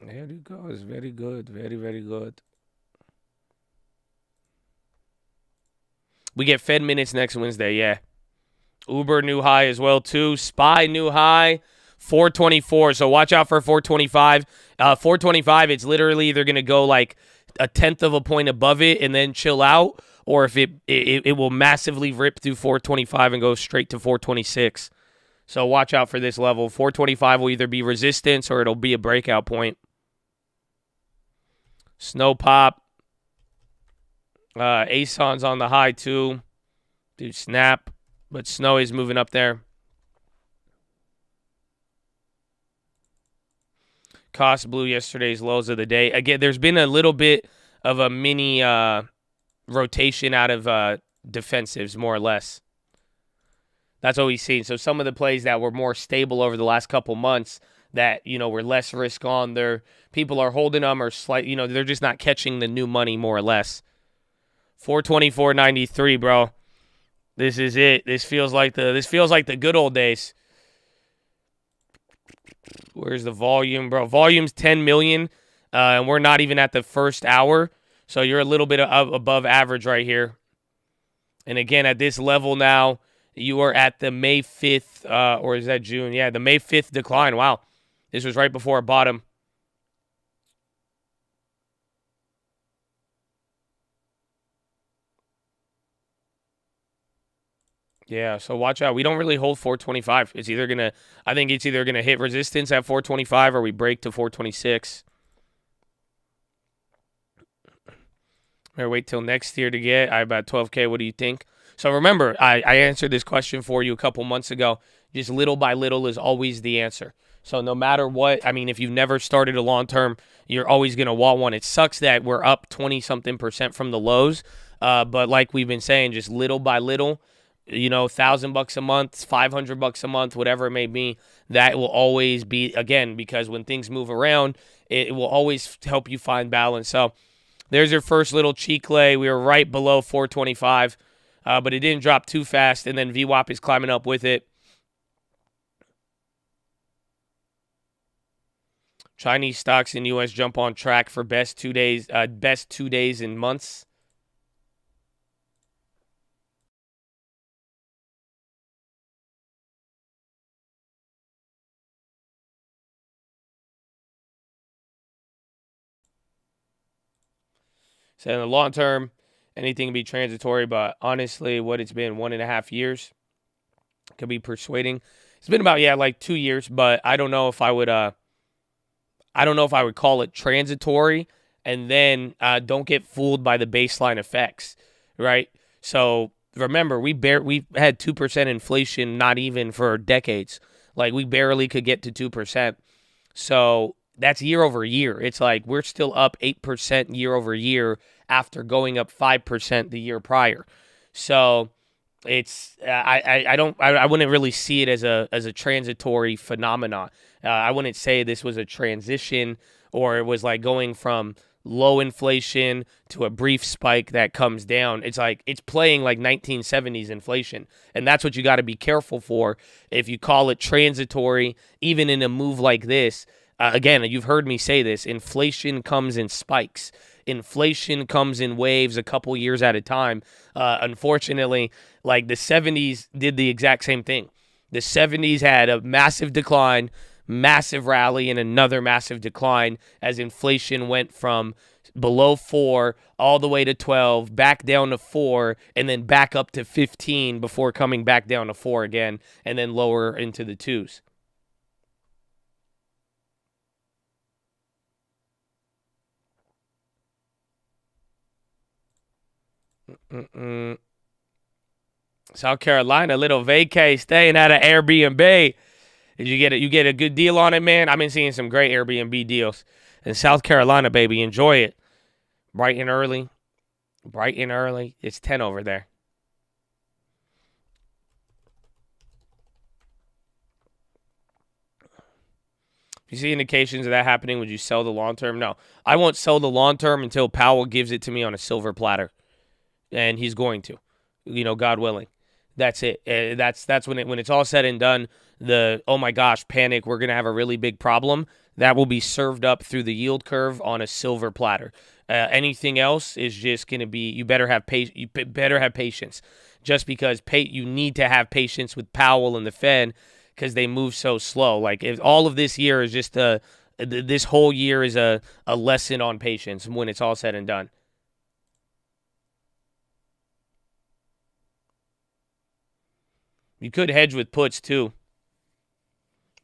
There it goes. Very good. Very, very good. We get Fed minutes next Wednesday, yeah. Uber new high as well, too. SPY new high, 424. So watch out for 425. 425, it's literally either going to go like a tenth of a point above it and then chill out, or if it will massively rip through 425 and go straight to 426. So watch out for this level. 425 will either be resistance or it'll be a breakout point. Snow pop. ASON's on the high, too. Dude, snap. But Snow is moving up there. Cost blew yesterday's lows of the day. Again, there's been a little bit of a mini rotation out of defensives, more or less. That's what we've seen. So some of the plays that were more stable over the last couple months that, were less risk on, people are holding them or they're just not catching the new money, more or less. 424.93, bro. This is it. This feels like the good old days. Where's the volume, bro? Volume's 10 million, and we're not even at the first hour. So you're a little bit above average right here. And again, at this level now, you are at the May 5th, or is that June? Yeah, the May 5th decline. Wow. This was right before a bottom. Yeah, so watch out. We don't really hold 425. I think it's either gonna hit resistance at 425 or we break to 426. Or wait till next year to get. I about 12K. What do you think? So remember, I answered this question for you a couple months ago. Just little by little is always the answer. So no matter what, I mean, if you've never started a long term, you're always gonna want one. It sucks that we're up 20-something% from the lows, but like we've been saying, just little by little, $1,000 a month, $500 a month, whatever it may be, that will always be, again, because when things move around, it will always help you find balance. So there's your first little cheek lay. We were right below 425, but it didn't drop too fast, and then VWAP is climbing up with it. Chinese stocks in U.S. jump on track for best 2 days in months. So in the long term, anything can be transitory, but honestly, what it's been 1.5 years could be persuading. It's been about like 2 years, but I don't know if I would call it transitory. And then don't get fooled by the baseline effects, right? So remember, we had 2% inflation, not even for decades. Like we barely could get to 2%. So that's year over year. It's like we're still up 8% year over year after going up 5% the year prior. So it's I wouldn't really see it as a transitory phenomenon. I wouldn't say this was a transition or it was like going from low inflation to a brief spike that comes down. It's like it's playing like 1970s inflation, and that's what you got to be careful for. If you call it transitory, even in a move like this, again, you've heard me say this, inflation comes in spikes. Inflation comes in waves a couple years at a time. Unfortunately, like the 70s did the exact same thing. The 70s had a massive decline, massive rally, and another massive decline as inflation went from below 4 all the way to 12, back down to 4, and then back up to 15 before coming back down to 4 again, and then lower into the 2s. South Carolina, little vacay, staying at an Airbnb. Did you get it? You get a good deal on it, man? I've been seeing some great Airbnb deals in South Carolina, baby. Enjoy it. Bright and early. It's 10 over there. If you see indications of that happening, would you sell the long term? No. I won't sell the long term until Powell gives it to me on a silver platter. And he's going to, God willing. That's it. That's when it's all said and done. The, oh my gosh, panic, we're going to have a really big problem. That will be served up through the yield curve on a silver platter. Anything else is just going to be, you better have patience. Just because you need to have patience with Powell and the Fed because they move so slow. Like if all of this year is just this whole year is a lesson on patience when it's all said and done. You could hedge with puts, too.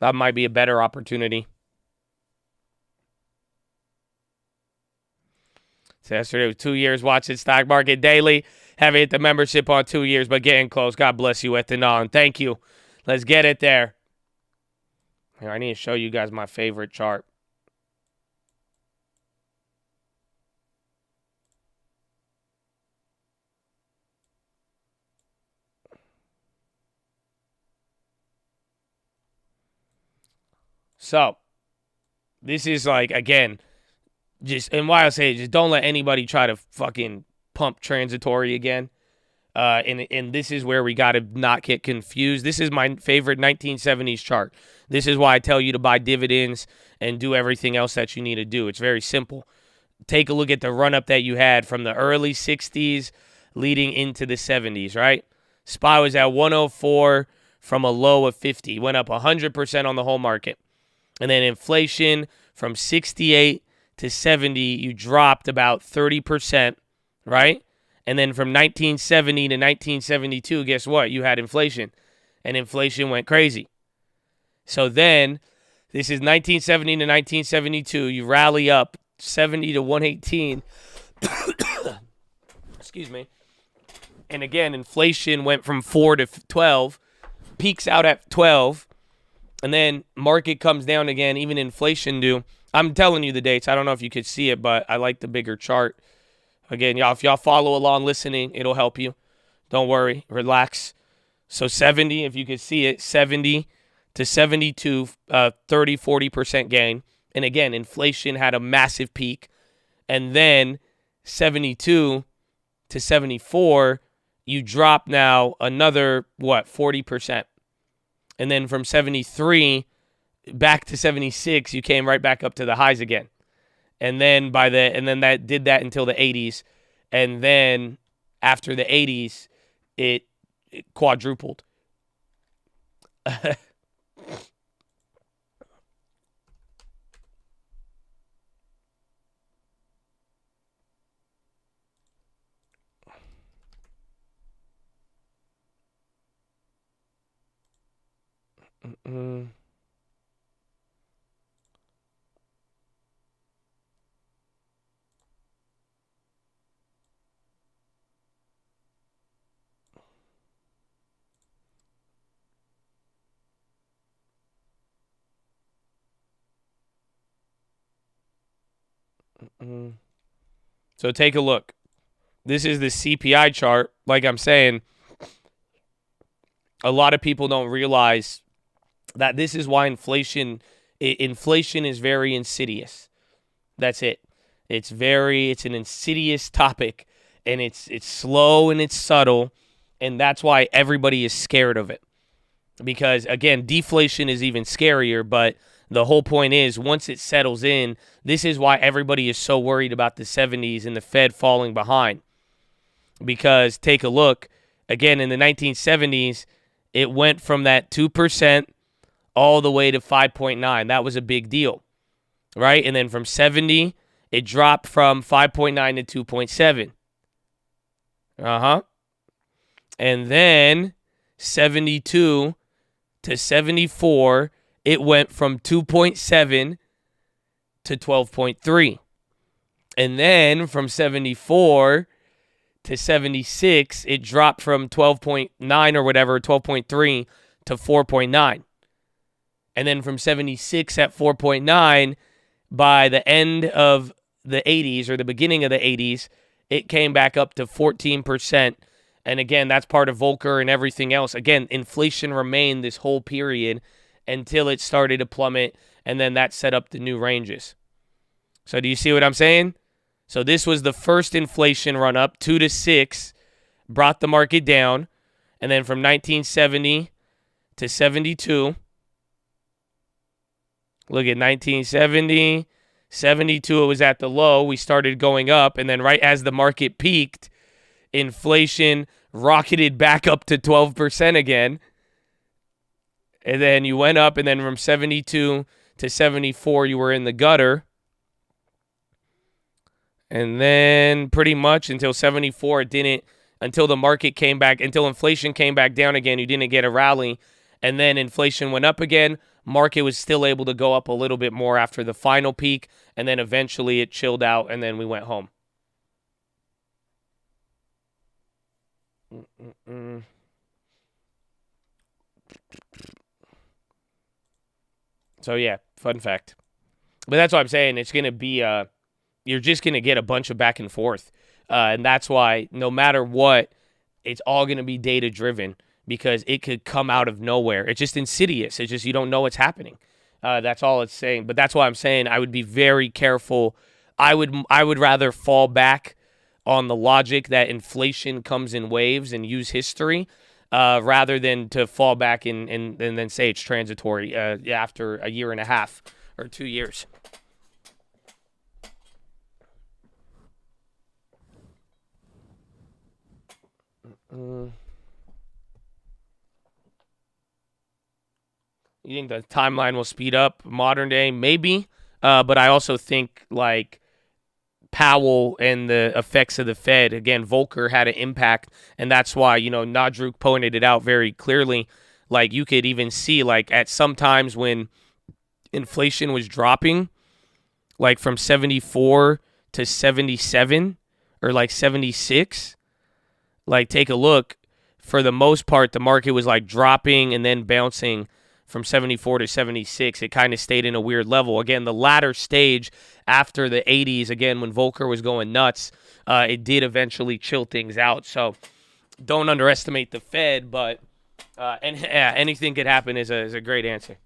That might be a better opportunity. So yesterday was 2 years watching Stock Market Daily. Haven't hit the membership on 2 years, but getting close. God bless you, Ethanon. Thank you. Let's get it there. Here, I need to show you guys my favorite chart. So, this is like, again, and why I say just don't let anybody try to fucking pump transitory again. And this is where we got to not get confused. This is my favorite 1970s chart. This is why I tell you to buy dividends and do everything else that you need to do. It's very simple. Take a look at the run-up that you had from the early 60s leading into the 70s, right? SPY was at 104 from a low of 50. Went up 100% on the whole market. And then inflation from 68 to 70, you dropped about 30%, right? And then from 1970 to 1972, guess what? You had inflation, and inflation went crazy. So then, this is 1970 to 1972. You rally up 70 to 118. Excuse me. And again, inflation went from 4 to 12, peaks out at 12, and then market comes down again, even inflation do. I'm telling you the dates. I don't know if you could see it, but I like the bigger chart. Again, y'all, if y'all follow along listening, it'll help you. Don't worry. Relax. So 70, if you could see it, 70 to 72, 30, 40% gain. And again, inflation had a massive peak. And then 72 to 74, you drop now another, 40%. And then from 73 back to 76, you came right back up to the highs again. And then that did that until the 80s. And then after the 80s, it quadrupled. So take a look. This is the CPI chart. Like I'm saying, a lot of people don't realize that this is why inflation is very insidious. That's it. It's an insidious topic, and it's slow and it's subtle, and that's why everybody is scared of it. Because again, deflation is even scarier, but the whole point is once it settles in, this is why everybody is so worried about the 70s and the Fed falling behind. Because take a look, again, in the 1970s, it went from that 2% all the way to 5.9. That was a big deal, right? And then from 70, it dropped from 5.9 to 2.7. And then 72 to 74, it went from 2.7 to 12.3. And then from 74 to 76, it dropped from 12.9 or whatever, 12.3 to 4.9. And then from 76 at 4.9, by the end of the 80s or the beginning of the 80s, it came back up to 14%. And again, that's part of Volcker and everything else. Again, inflation remained this whole period until it started to plummet, and then that set up the new ranges. So do you see what I'm saying? So this was the first inflation run up, 2 to 6, brought the market down, and then from 1970 to 72, look at 1970, 72, it was at the low. We started going up, and then right as the market peaked, inflation rocketed back up to 12% again. And then you went up, and then from 72 to 74, you were in the gutter. And then pretty much until 74, until the market came back, until inflation came back down again, you didn't get a rally. And then inflation went up again. Market was still able to go up a little bit more after the final peak. And then eventually it chilled out, and then we went home. So, yeah, fun fact. But that's what I'm saying. It's going to be, you're just going to get a bunch of back and forth. And that's why no matter what, it's all going to be data-driven because it could come out of nowhere. It's just insidious. It's just you don't know what's happening. That's all it's saying. But that's why I'm saying I would be very careful. I would rather fall back on the logic that inflation comes in waves and use history rather than to fall back and then say it's transitory after a year and a half or 2 years. You think the timeline will speed up modern day? Maybe. But I also think, like, Powell and the effects of the Fed. Again, Volcker had an impact, and that's why, Nadruk pointed it out very clearly. Like, you could even see, like, at some times when inflation was dropping, like from 74 to 77 or like 76, like, take a look. For the most part, the market was like dropping and then bouncing from 74 to 76. It kind of stayed in a weird level. Again, the latter stage after the 80s, again, when Volcker was going nuts, it did eventually chill things out. So don't underestimate the Fed, but anything could happen is a great answer.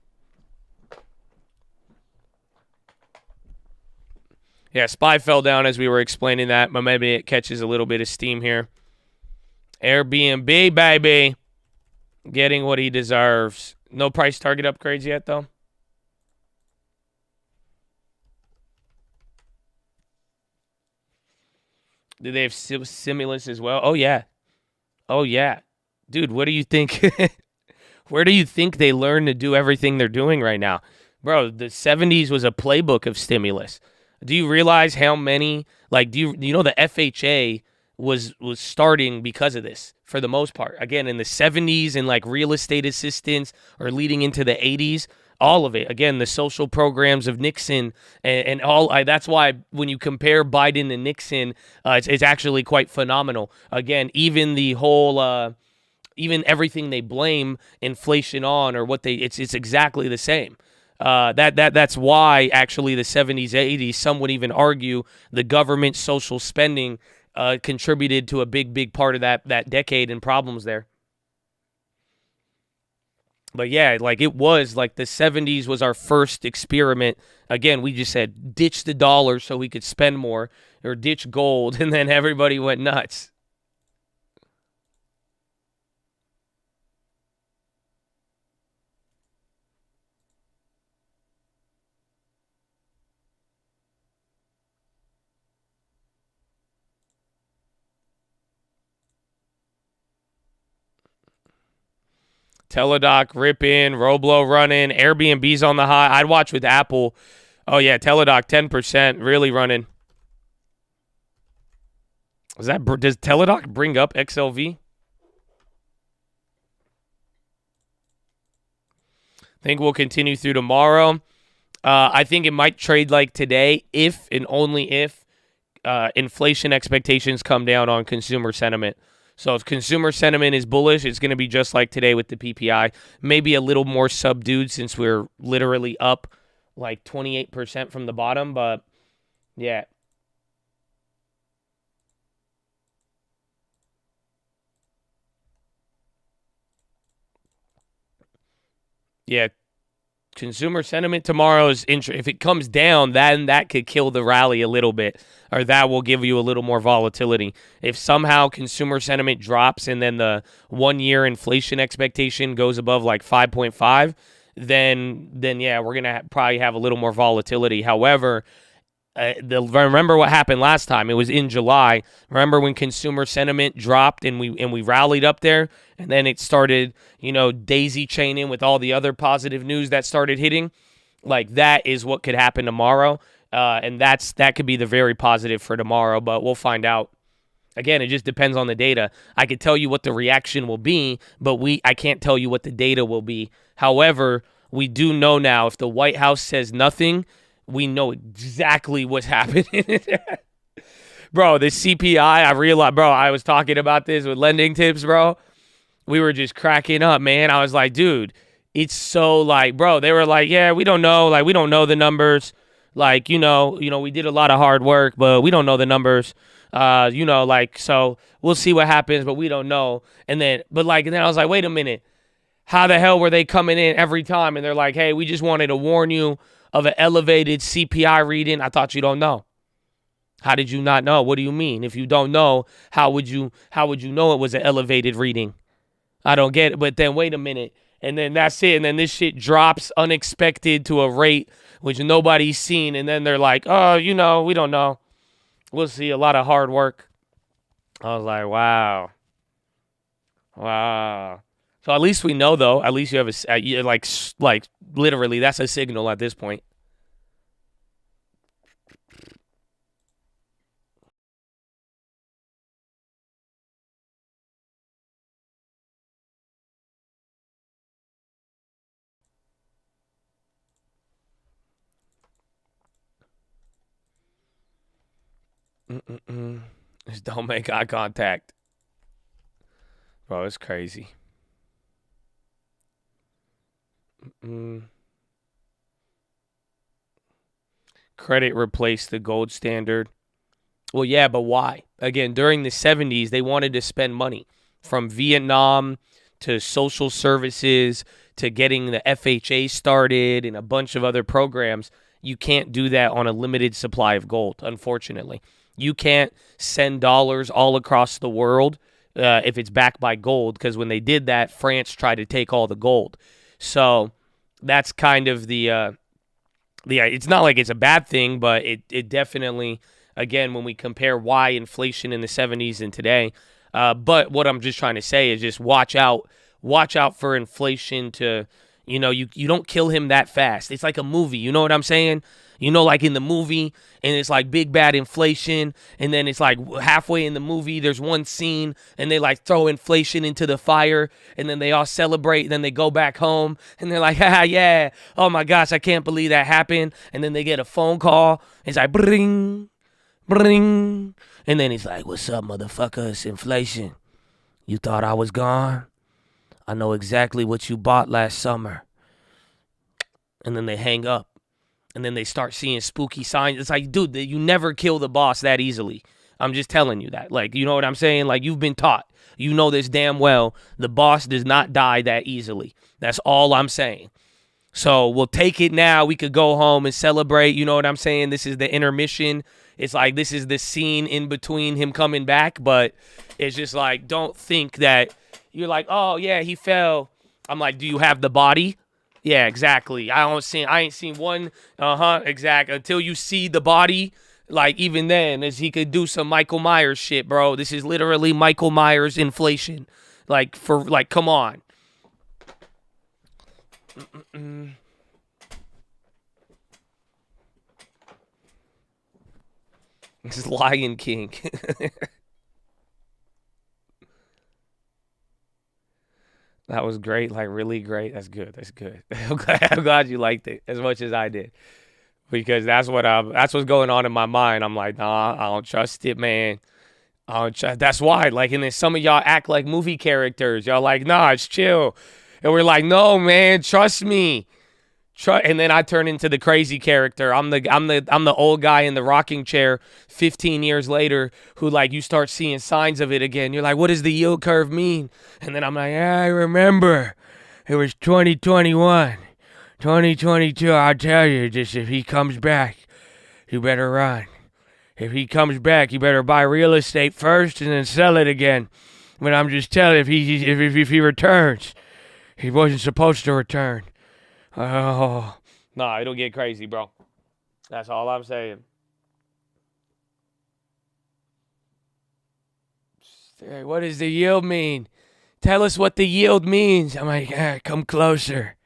Yeah, SPY fell down as we were explaining that, but maybe it catches a little bit of steam here. Airbnb, baby. Getting what he deserves. No price target upgrades yet, though. Do they have stimulus as well? Oh, yeah. Oh, yeah. Dude, what do you think? Where do you think they learn to do everything they're doing right now? Bro, the 70s was a playbook of stimulus. Do you realize how many, like, do you know the FHA was starting because of this for the most part? Again, in the 70s and like real estate assistance or leading into the 80s, all of it. Again, the social programs of Nixon and all. That's why when you compare Biden and Nixon, it's actually quite phenomenal. Again, even the whole, even everything they blame inflation on or it's exactly the same. That's why actually the 70s, 80s, some would even argue the government social spending contributed to a big part of that decade and problems there. But yeah, like it was like the 70s was our first experiment. Again, we just said ditch the dollar so we could spend more, or ditch gold, and then everybody went nuts. Teladoc ripping, Roblo running, Airbnb's on the high. I'd watch with Apple. Oh, yeah, Teladoc 10%, really running. Does Teladoc bring up XLV? Think we'll continue through tomorrow. I think it might trade like today if and only if inflation expectations come down on consumer sentiment. So if consumer sentiment is bullish, it's going to be just like today with the PPI. Maybe a little more subdued since we're literally up like 28% from the bottom. But, yeah. Yeah. Consumer sentiment tomorrow is interesting. If it comes down, then that could kill the rally a little bit, or that will give you a little more volatility. If somehow consumer sentiment drops and then the 1 year inflation expectation goes above like 5.5, then yeah, we're gonna probably have a little more volatility. However, remember what happened last time? It was in July. Remember when consumer sentiment dropped and we rallied up there, and then it started, daisy chaining with all the other positive news that started hitting. Like, that is what could happen tomorrow, and that could be the very positive for tomorrow. But we'll find out. Again, it just depends on the data. I could tell you what the reaction will be, but I can't tell you what the data will be. However, we do know now if the White House says nothing, we know exactly what's happening. Bro, the CPI, I realized, bro, I was talking about this with lending tips, bro. We were just cracking up, man. I was like, dude, it's so like, bro, they were like, yeah, we don't know. Like, we don't know the numbers. Like, we did a lot of hard work, but we don't know the numbers. So we'll see what happens, but we don't know. And then I was like, wait a minute. How the hell were they coming in every time? And they're like, hey, we just wanted to warn you of an elevated CPI reading. I thought you don't know. How did you not know? What do you mean? If you don't know, how would you know it was an elevated reading? I don't get it. But then wait a minute. And then that's it. And then this shit drops unexpected to a rate which nobody's seen. And then they're like, oh, we don't know. We'll see. A lot of hard work. I was like, wow. So at least we know, though. At least you have like literally, that's a signal at this point. Just don't make eye contact. Bro, it's crazy. Credit replaced the gold standard. Well, yeah, but why? Again, during the 70s, they wanted to spend money from Vietnam to social services to getting the FHA started and a bunch of other programs. You can't do that on a limited supply of gold, unfortunately. You can't send dollars all across the world if it's backed by gold, because when they did that, France tried to take all the gold. So that's kind of the it's not like it's a bad thing, but it definitely, again, when we compare why inflation in the 70s and today, but what I'm just trying to say is just watch out for inflation to, you don't kill him that fast. It's like a movie, you know what I'm saying? Like in the movie, and it's like big bad inflation, and then it's like halfway in the movie, there's one scene, and they like throw inflation into the fire, and then they all celebrate, and then they go back home, and they're like, haha, yeah, oh my gosh, I can't believe that happened, and then they get a phone call, it's like, bring, bring, and then he's like, what's up, motherfucker, it's inflation. You thought I was gone? I know exactly what you bought last summer. And then they hang up. And then they start seeing spooky signs. It's like, dude, you never kill the boss that easily. I'm just telling you that. Like, you know what I'm saying? Like, you've been taught. You know this damn well. The boss does not die that easily. That's all I'm saying. So we'll take it now. We could go home and celebrate. You know what I'm saying? This is the intermission. It's like this is the scene in between him coming back. But it's just like, don't think that you're like, oh, yeah, he fell. I'm like, do you have the body? Yeah, exactly. I ain't seen one. Exactly. Until you see the body, like even then, as he could do some Michael Myers shit, bro. This is literally Michael Myers inflation. Come on. This is Lion King. That was great, like really great. That's good. That's good. I'm glad you liked it as much as I did, because that's what's going on in my mind. I'm like, nah, I don't trust it, man. I don't trust. That's why, like, and then some of y'all act like movie characters. Y'all like, nah, it's chill, and we're like, no, man, trust me. And then I turn into the crazy character. I'm the old guy in the rocking chair 15 years later who, like, you start seeing signs of it again. You're like, what does the yield curve mean? And then I'm like, yeah, I remember. It was 2021. 2022, I'll tell you, just if he comes back, you better run. If he comes back, you better buy real estate first and then sell it again. But I'm just telling you, if he returns, he wasn't supposed to return. Oh, nah, it'll get crazy, bro. That's all I'm saying. What does the yield mean? Tell us what the yield means. I'm like, come closer.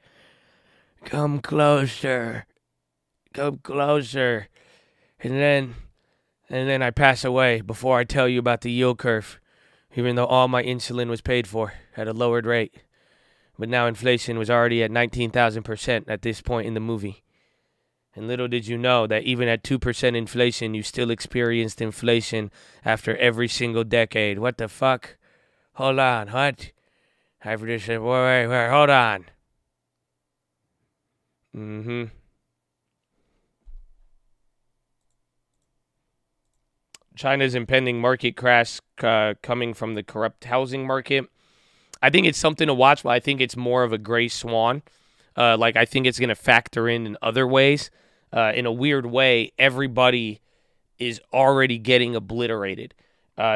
Come closer. Come closer. And then I pass away before I tell you about the yield curve, even though all my insulin was paid for at a lowered rate. But now inflation was already at 19,000% at this point in the movie. And little did you know that even at 2% inflation, you still experienced inflation after every single decade. What the fuck? Hold on, what? I've just said, wait, hold on. China's impending market crash coming from the corrupt housing market. I think it's something to watch, but I think it's more of a gray swan. I think it's going to factor in other ways. In a weird way, everybody is already getting obliterated.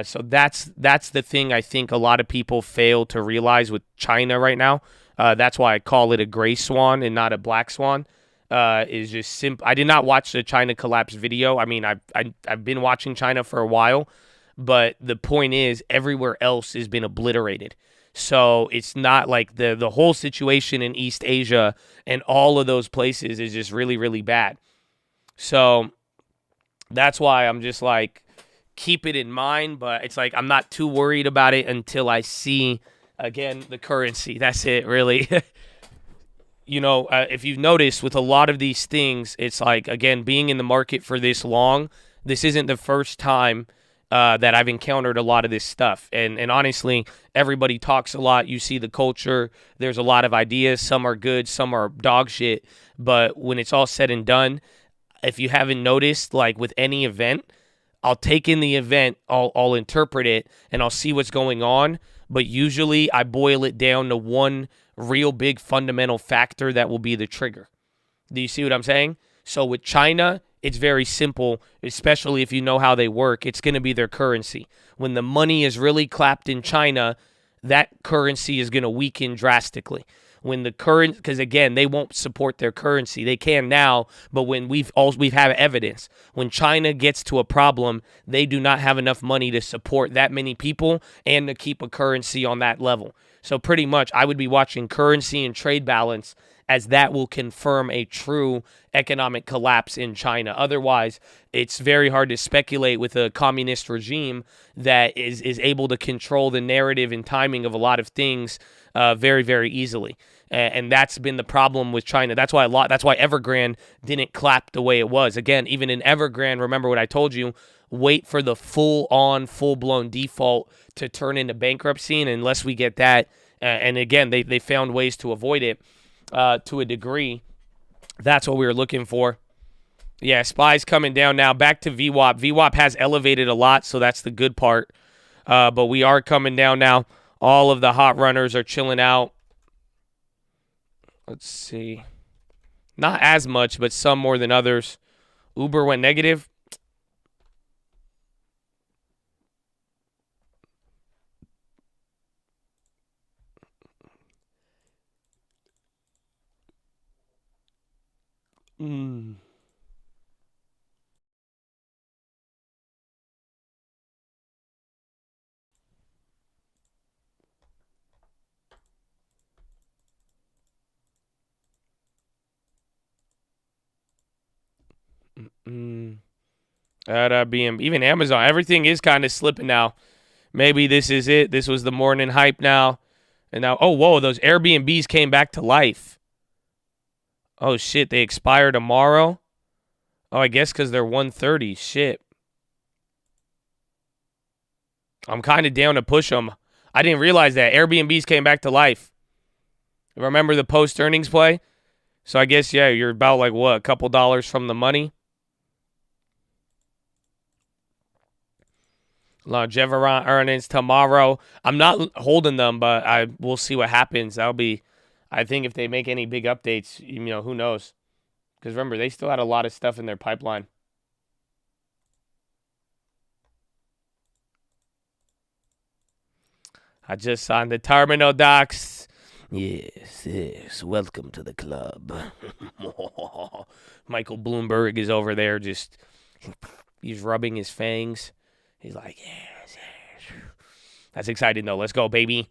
So that's the thing I think a lot of people fail to realize with China right now. That's why I call it a gray swan and not a black swan. Is just simple. I did not watch the China collapse video. I mean, I've been watching China for a while, but the point is everywhere else has been obliterated. So it's not like the whole situation in East Asia and all of those places is just really, really bad. So that's why I'm just like, keep it in mind. But it's like I'm not too worried about it until I see, again, the currency. That's it, really. If you've noticed with a lot of these things, it's like, again, being in the market for this long, This isn't the first time that I've encountered a lot of this stuff. And honestly, everybody talks a lot. You see the culture. There's a lot of ideas. Some are good, some are dog shit. But when it's all said and done, if you haven't noticed, like with any event, I'll take in the event, I'll interpret it, and I'll see what's going on. But usually I boil it down to one real big fundamental factor that will be the trigger. Do you see what I'm saying? So with China, it's very simple, especially if you know how they work. It's going to be their currency. When the money is really clapped in China, that currency is going to weaken drastically. When the current, because again, they won't support their currency. They can now, but when we've had evidence. When China gets to a problem, they do not have enough money to support that many people and to keep a currency on that level. So pretty much, I would be watching currency and trade balance, as that will confirm a true economic collapse in China. Otherwise, it's very hard to speculate with a communist regime that is able to control the narrative and timing of a lot of things very, very easily. And that's been the problem with China. That's why Evergrande didn't clap the way it was. Again, even in Evergrande, remember what I told you, wait for the full-blown default to turn into bankruptcy. And unless we get that, and again, they found ways to avoid it to a degree. That's what we were looking for. Yeah, SPY's coming down now. Back to VWAP. VWAP has elevated a lot, so that's the good part. But we are coming down now. All of the hot runners are chilling out. Let's see. Not as much, but some more than others. Uber went negative. Even Amazon, everything is kind of slipping now. Maybe this is it. This was the morning hype now. And now, oh, whoa, those Airbnbs came back to life. Oh, shit, they expire tomorrow? Oh, I guess because they're 130. Shit. I'm kind of down to push them. I didn't realize that. Airbnbs came back to life. Remember the post-earnings play? So I guess, yeah, you're about like, what, a couple dollars from the money? Longeveron earnings tomorrow. I'm not holding them, but I will see what happens. That'll be, I think if they make any big updates, who knows? Because remember, they still had a lot of stuff in their pipeline. I just signed the terminal docs. Yes, welcome to the club. Michael Bloomberg is over there he's rubbing his fangs. He's like, yes. That's exciting, though. Let's go, baby.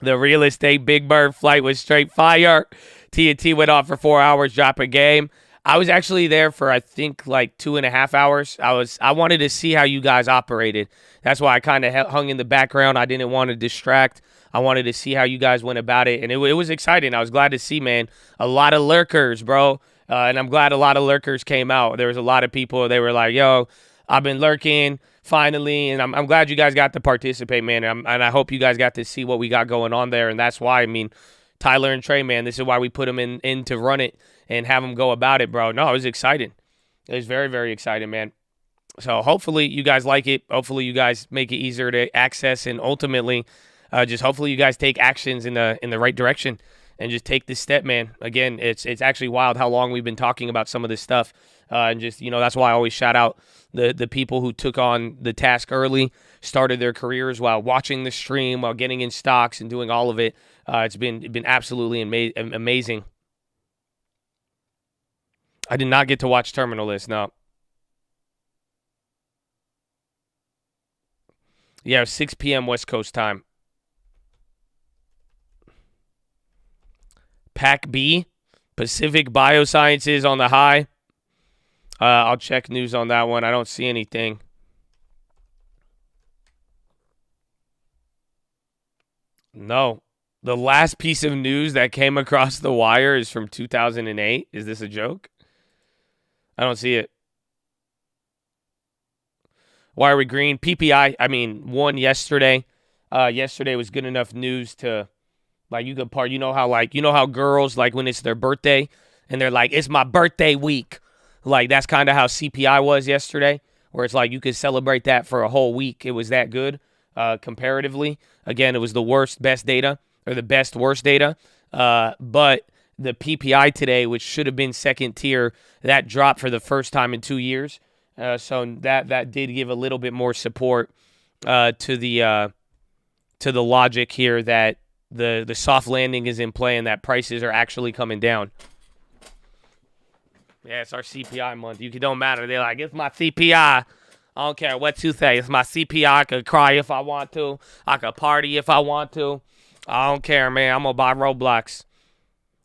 The real estate Big Bird flight was straight fire. TNT went off for 4 hours, drop a game. I was actually there for, I think, like 2.5 hours. I wanted to see how you guys operated. That's why I kind of hung in the background. I didn't want to distract. I wanted to see how you guys went about it, and it was exciting. I was glad to see, man, a lot of lurkers, bro, and I'm glad a lot of lurkers came out. There was a lot of people. They were like, yo, I've been lurking finally, and I'm glad you guys got to participate, man, and I hope you guys got to see what we got going on there, and that's why, Tyler and Trey, man, this is why we put them in to run it and have them go about it, bro. No, it was exciting. It was very, very exciting, man. So hopefully you guys like it. Hopefully you guys make it easier to access, and ultimately, just hopefully you guys take actions in the right direction and just take this step, man. Again, it's actually wild how long we've been talking about some of this stuff, and just that's why I always shout out the people who took on the task early, started their careers while watching the stream, while getting in stocks and doing all of it. It's been absolutely amazing. I did not get to watch Terminal List, no. Yeah, 6 p.m. West Coast time. Pac B, Pacific Biosciences on the high. I'll check news on that one. I don't see anything. No. The last piece of news that came across the wire is from 2008. Is this a joke? I don't see it. Why are we green? PPI, I mean, won yesterday. Yesterday was good enough news to, like, you could part. You know how girls, like, when it's their birthday and they're like, it's my birthday week. Like, that's kind of how CPI was yesterday, where it's like you could celebrate that for a whole week. It was that good comparatively. Again, it was the worst, best data, or the best, worst data. But the PPI today, which should have been second tier, that dropped for the first time in 2 years. So that did give a little bit more support to the logic here that the soft landing is in play and that prices are actually coming down. Yeah, it's our CPI month. It don't matter. They're like, it's my CPI. I don't care what you say. It's my CPI. I could cry if I want to. I could party if I want to. I don't care, man. I'm going to buy Roblox.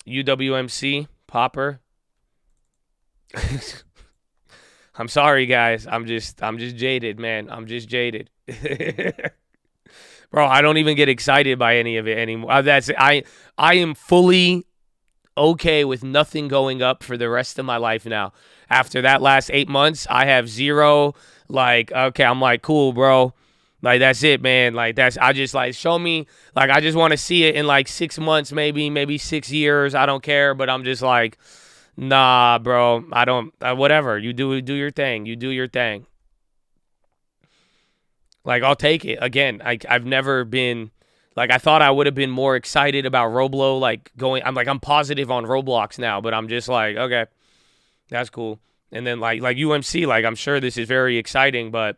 UWMC, Popper. I'm sorry, guys. I'm just jaded, man. I'm just jaded. Bro, I don't even get excited by any of it anymore. I am fully okay with nothing going up for the rest of my life now. After that last 8 months, I have zero, like, okay, I'm like, cool, bro. Like, that's it, man. Like, I just, like, show me, like, I just want to see it in, like, 6 months, maybe 6 years. I don't care, but I'm just like, nah, bro. I don't, whatever. You do your thing. You do your thing. Like, I'll take it. Again, I've never been, like, I thought I would have been more excited about Roblo, like, I'm positive on Roblox now, but I'm just like, okay, that's cool. And then, like UMC, like, I'm sure this is very exciting, but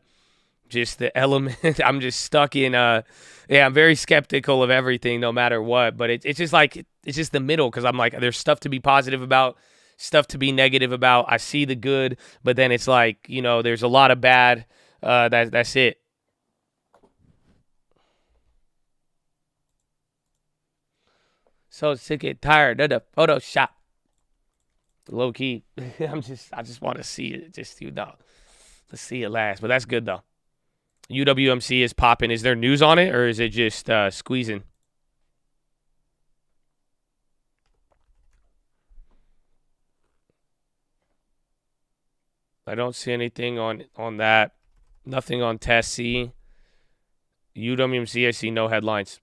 just the element, I'm just stuck in, I'm very skeptical of everything no matter what, but it's just like, it's just the middle, because I'm like, there's stuff to be positive about, stuff to be negative about. I see the good, but then it's like, there's a lot of bad. That's it. So sick and tired of the Photoshop. Low key. I just want to see it. Let's see it last. But that's good though. UWMC is popping. Is there news on it, or is it just squeezing? I don't see anything on that. Nothing on Test C. UWMC, I see no headlines.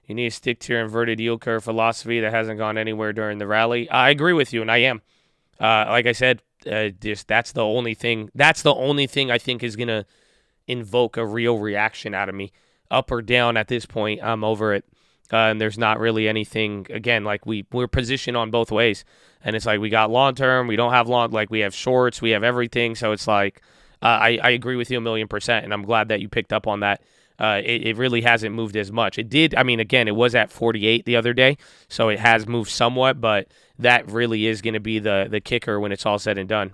You need to stick to your inverted yield curve philosophy that hasn't gone anywhere during the rally. I agree with you, and I am. Like I said, that's the only thing. That's the only thing I think is gonna invoke a real reaction out of me, up or down. At this point, I'm over it, and there's not really anything. Again, like we're positioned on both ways, and it's like we got long term, we don't have long. Like we have shorts, we have everything. So it's like I agree with you 1,000,000%, and I'm glad that you picked up on that. It really hasn't moved as much. It did. I mean, again, it was at 48 the other day, so it has moved somewhat, but that really is going to be the kicker when it's all said and done.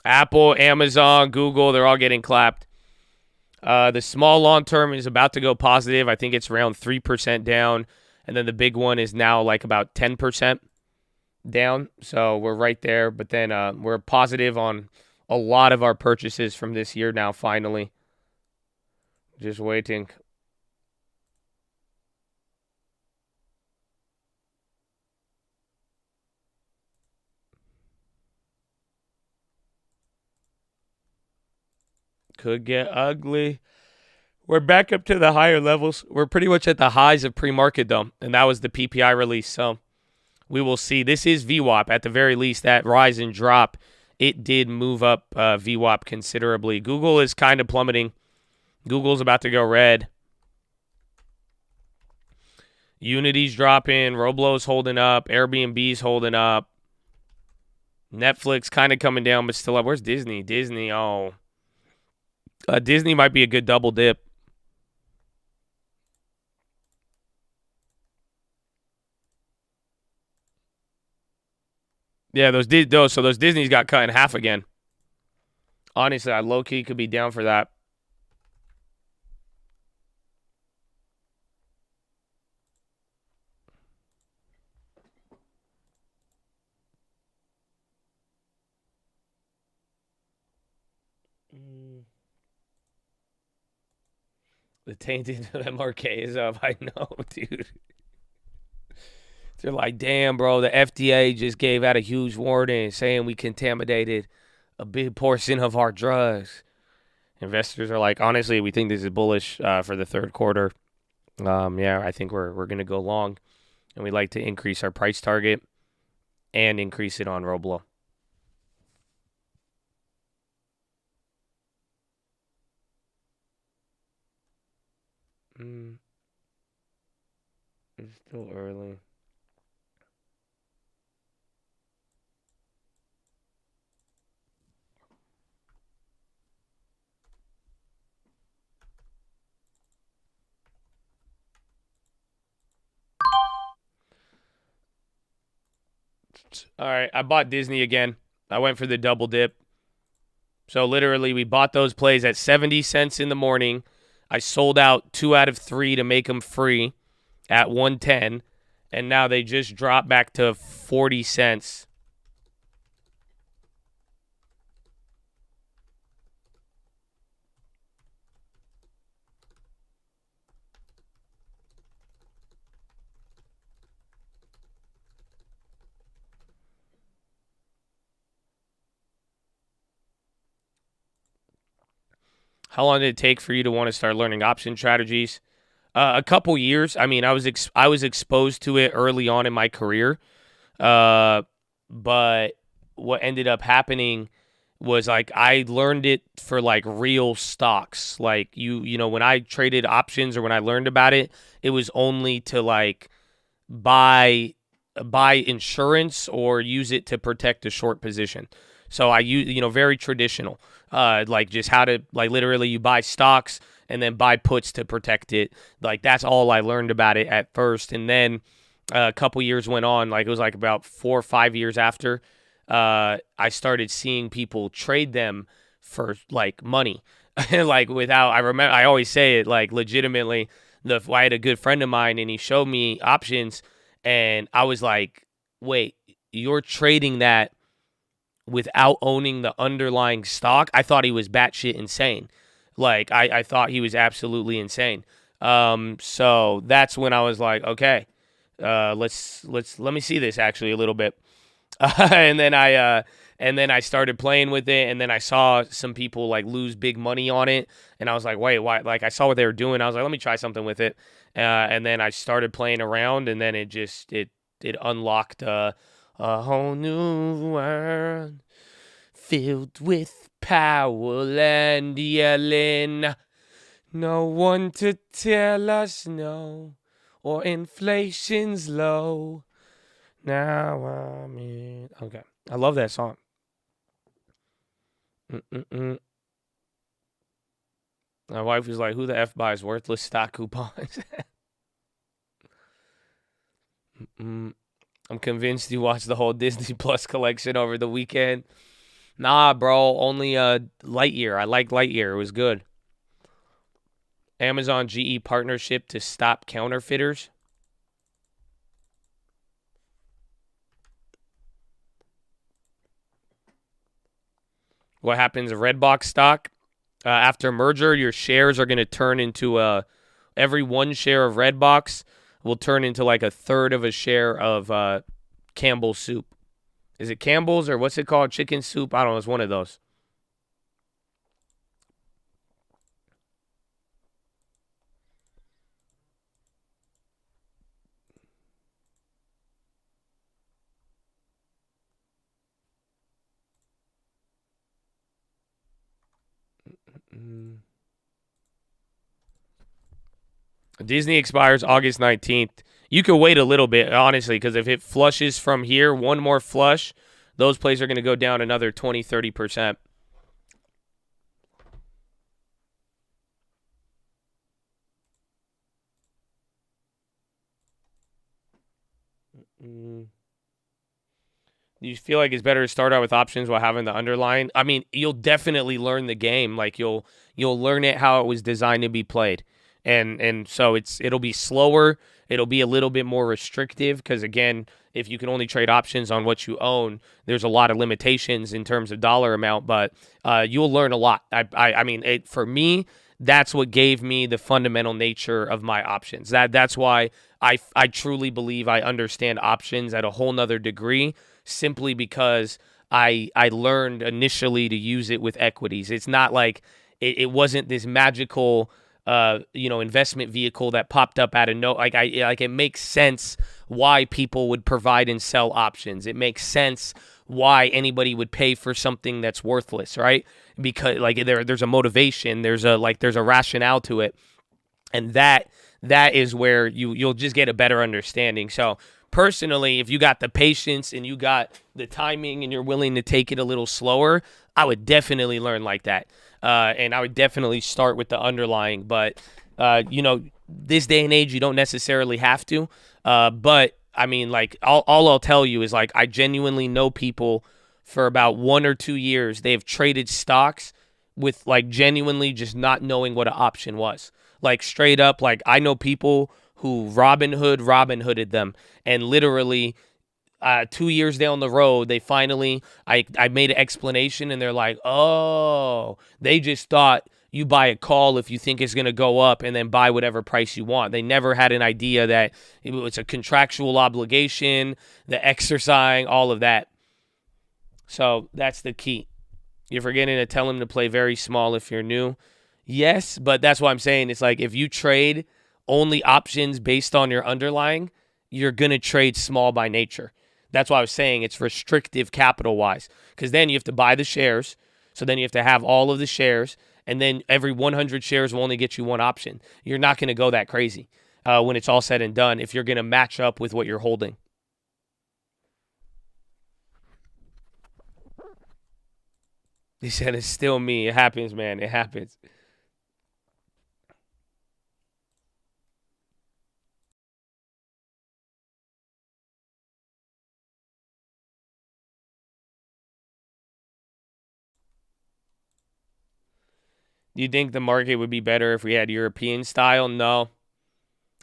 Apple, Amazon, Google, they're all getting clapped. The small long term is about to go positive. I think it's around 3% down. And then the big one is now like about 10% down. So we're right there. But then we're positive on a lot of our purchases from this year now, finally. Just waiting. Could get ugly. We're back up to the higher levels. We're pretty much at the highs of pre-market, though. And that was the PPI release. So we will see. This is VWAP. At the very least, that rise and drop, it did move up VWAP considerably. Google is kind of plummeting. Google's about to go red. Unity's dropping. Roblo's holding up. Airbnb's holding up. Netflix kind of coming down, but still up. Where's Disney? Disney, oh. Disney might be a good double dip. Yeah, those Disney's got cut in half again. Honestly, I low-key could be down for that. The tainted MRK is up. I know, dude. They're like, damn, bro, the FDA just gave out a huge warning saying we contaminated a big portion of our drugs. Investors are like, honestly, we think this is bullish for the third quarter. Yeah, I think we're gonna go long, and we'd like to increase our price target and increase it on Roblo. It's still early. All right, I bought Disney again. I went for the double dip. So literally, we bought those plays at 70 cents in the morning. I sold out 2 out of 3 to make them free at 110, and now they just dropped back to 40 cents. How long did it take for you to want to start learning option strategies? A couple years. I mean, I was exposed to it early on in my career, but what ended up happening was like I learned it for like real stocks. Like you know when I traded options or when I learned about it, it was only to like buy insurance or use it to protect a short position. So I use very traditional. Like just how to like literally you buy stocks and then buy puts to protect it. Like that's all I learned about it at first, and then a couple years went on. Like it was like about 4 or 5 years after I started seeing people trade them for like money. Like without, I remember I always say it like legitimately. I had a good friend of mine and he showed me options, and I was like, wait, you're trading that without owning the underlying stock? I thought he was batshit insane. Like I thought he was absolutely insane. So that's when I was like, okay, let me see this actually a little bit. And then I started playing with it, and then I saw some people like lose big money on it, and I was like, wait, why? Like I saw what they were doing. I was like, let me try something with it. And then I started playing around, and then it unlocked a whole new world filled with power and yelling. No one to tell us no, or inflation's low. Now I'm in. Okay. I love that song. My wife was like, who the F buys worthless stock coupons? I'm convinced you watched the whole Disney Plus collection over the weekend. Nah, bro. Only Lightyear. I like Lightyear. It was good. Amazon GE partnership to stop counterfeiters. What happens? Redbox stock. After merger, your shares are going to turn into every 1 share of Redbox will turn into like a third of a share of Campbell's soup. Is it Campbell's or what's it called? Chicken soup? I don't know. It's one of those. Disney expires August 19th. You could wait a little bit, honestly, because if it flushes from here, one more flush, those plays are going to go down another 20, 30%. Do you feel like it's better to start out with options while having the underlying? I mean, you'll definitely learn the game. Like you'll learn it how it was designed to be played. And so it'll be slower It'll be a little bit more restrictive because, again, if you can only trade options on what you own, there's a lot of limitations in terms of dollar amount, but you'll learn a lot. I mean, for me, that's what gave me the fundamental nature of my options. That's why I truly believe I understand options at a whole nother degree, simply because I learned initially to use it with equities. It's not like it wasn't this magical investment vehicle that popped up out of no, like it makes sense why people would provide and sell options. It makes sense why anybody would pay for something that's worthless, right? Because like there's a motivation, there's a rationale to it, and that is where you'll just get a better understanding. So personally, if you got the patience and you got the timing and you're willing to take it a little slower, I would definitely learn like that. And I would definitely start with the underlying. But, this day and age, you don't necessarily have to. But, I mean, like, all I'll tell you is, like, I genuinely know people for about 1 or 2 years. They've traded stocks with, like, genuinely just not knowing what an option was. Like, straight up, like, I know people who Robin Hooded them, and literally 2 years down the road, they finally, I made an explanation, and they're like, oh, they just thought you buy a call if you think it's going to go up and then buy whatever price you want. They never had an idea that it was a contractual obligation, the exercising, all of that. So that's the key. You're forgetting to tell them to play very small if you're new. Yes, but that's what I'm saying. It's like if you trade only options based on your underlying, you're going to trade small by nature. That's why I was saying it's restrictive capital-wise, because then you have to buy the shares, so then you have to have all of the shares, and then every 100 shares will only get you one option. You're not going to go that crazy when it's all said and done if you're going to match up with what you're holding. He said it's still me. It happens, man. It happens. Do you think the market would be better if we had European style? No.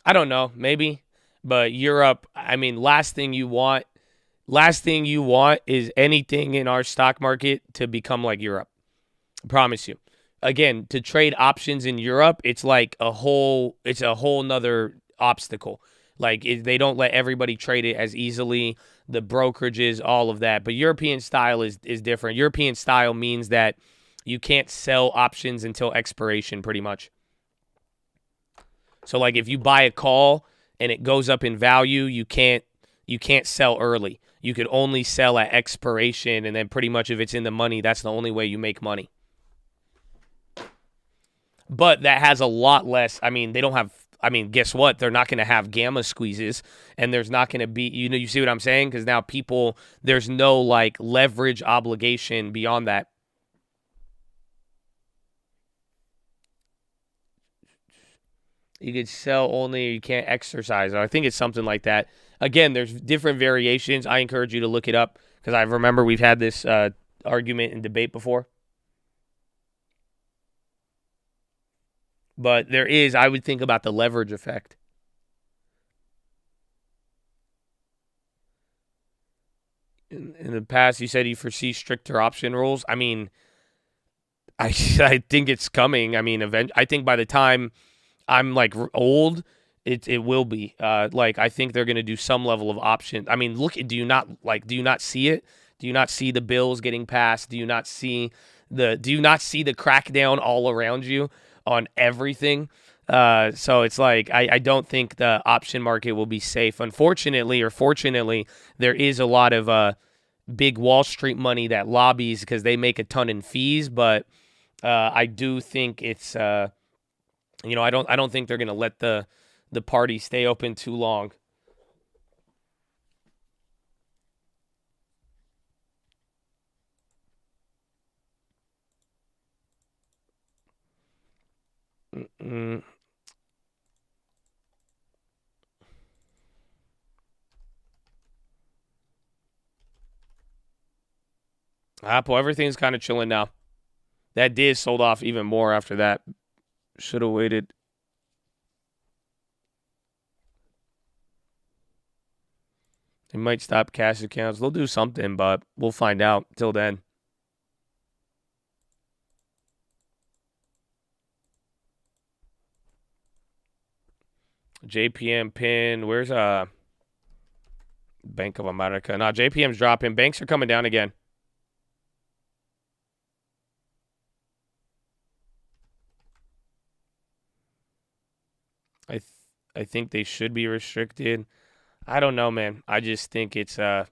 I don't know. Maybe. But Europe, I mean, last thing you want is anything in our stock market to become like Europe. I promise you. Again, to trade options in Europe, it's like a whole nother obstacle. Like they don't let everybody trade it as easily, the brokerages, all of that. But European style is different. European style means that you can't sell options until expiration, pretty much. So like if you buy a call and it goes up in value, you can't sell early. You could only sell at expiration, and then pretty much if it's in the money, that's the only way you make money. But that has a lot less. I mean, guess what? They're not going to have gamma squeezes, and there's not going to be, you see what I'm saying? Because now there's no like leverage obligation beyond that. You could sell only, or you can't exercise. I think it's something like that. Again, there's different variations. I encourage you to look it up because I remember we've had this argument and debate before. But I would think about the leverage effect. In the past, you said you foresee stricter option rules. I mean, I think it's coming. I mean, I think by the time I'm like old, it will be. Like I think they're gonna do some level of option. I mean, look, do you not see it? Do you not see the bills getting passed? Do you not see the crackdown all around you on everything? So it's like I don't think the option market will be safe. Unfortunately or fortunately, there is a lot of big Wall Street money that lobbies because they make a ton in fees, but I do think it's I don't think they're gonna let the party stay open too long. Apple, everything's kind of chilling now. That did sold off even more after that. Should have waited. They might stop cash accounts. They'll do something, but we'll find out. Till then. JPM pin. Where's Bank of America? No, JPM's dropping. Banks are coming down again. I think they should be restricted. I don't know, man. I just think it's I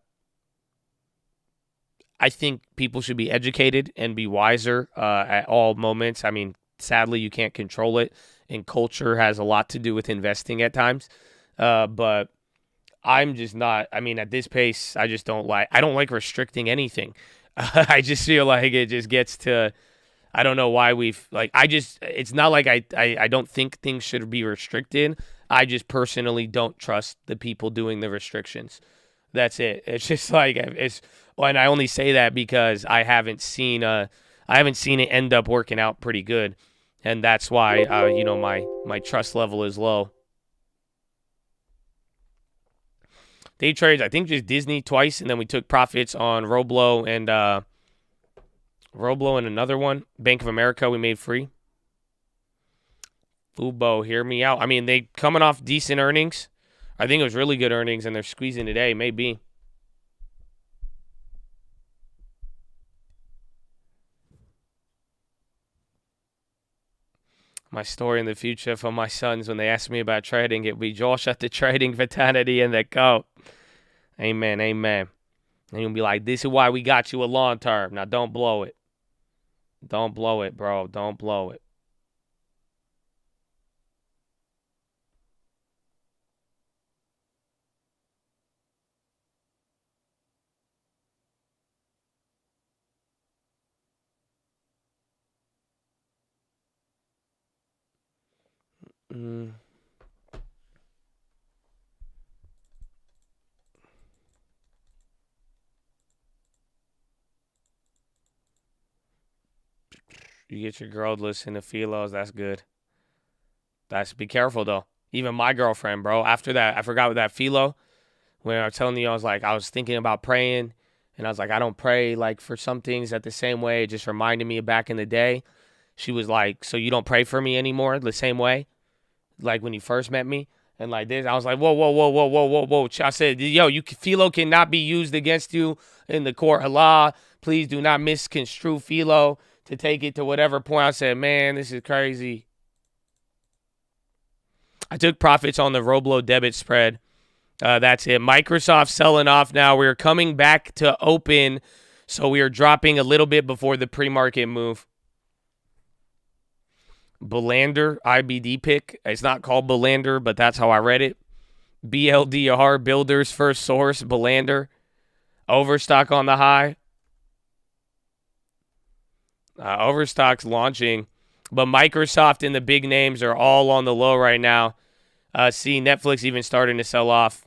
think people should be educated and be wiser at all moments. I mean, sadly, you can't control it, and culture has a lot to do with investing at times. But I'm just not. I mean, at this pace, I don't like restricting anything. I just feel like it just gets to. I don't know why it's not like I don't think things should be restricted. I just personally don't trust the people doing the restrictions. That's it. It's just like and I only say that because I haven't seen it end up working out pretty good, and that's why my trust level is low. Day trades, I think just Disney twice, and then we took profits on Roblo and another one. Bank of America we made free. Fubo, hear me out. I mean, they coming off decent earnings. I think it was really good earnings, and they're squeezing today. Maybe. My story in the future for my sons when they ask me about trading, it'll be Josh at the trading fraternity and the coat. Amen, amen. And you'll be like, this is why we got you a long term. Now, don't blow it. Don't blow it, bro. Don't blow it. You get your girl to listen to PHILOs. That's good. Be careful, though. Even my girlfriend, bro. After that, I forgot with that PHILO. When I was telling you, I was thinking about praying. And I was like, I don't pray, like, for some things at the same way. It just reminded me of back in the day. She was like, so you don't pray for me anymore the same way? Like, when you first met me? And like this, I was like, whoa, whoa, whoa, whoa, whoa, whoa, whoa. I said, yo, PHILO cannot be used against you in the court of law. Please do not misconstrue PHILO to take it to whatever point. I said, man, this is crazy. I took profits on the Roblo debit spread. That's it. Microsoft selling off now. We're coming back to open, so we are dropping a little bit before the pre-market move. Belander, IBD pick. It's not called Belander, but that's how I read it. BLDR, Builders First Source, Belander. Overstock on the high. Overstock's launching, but Microsoft and the big names are all on the low right now. See, Netflix even starting to sell off.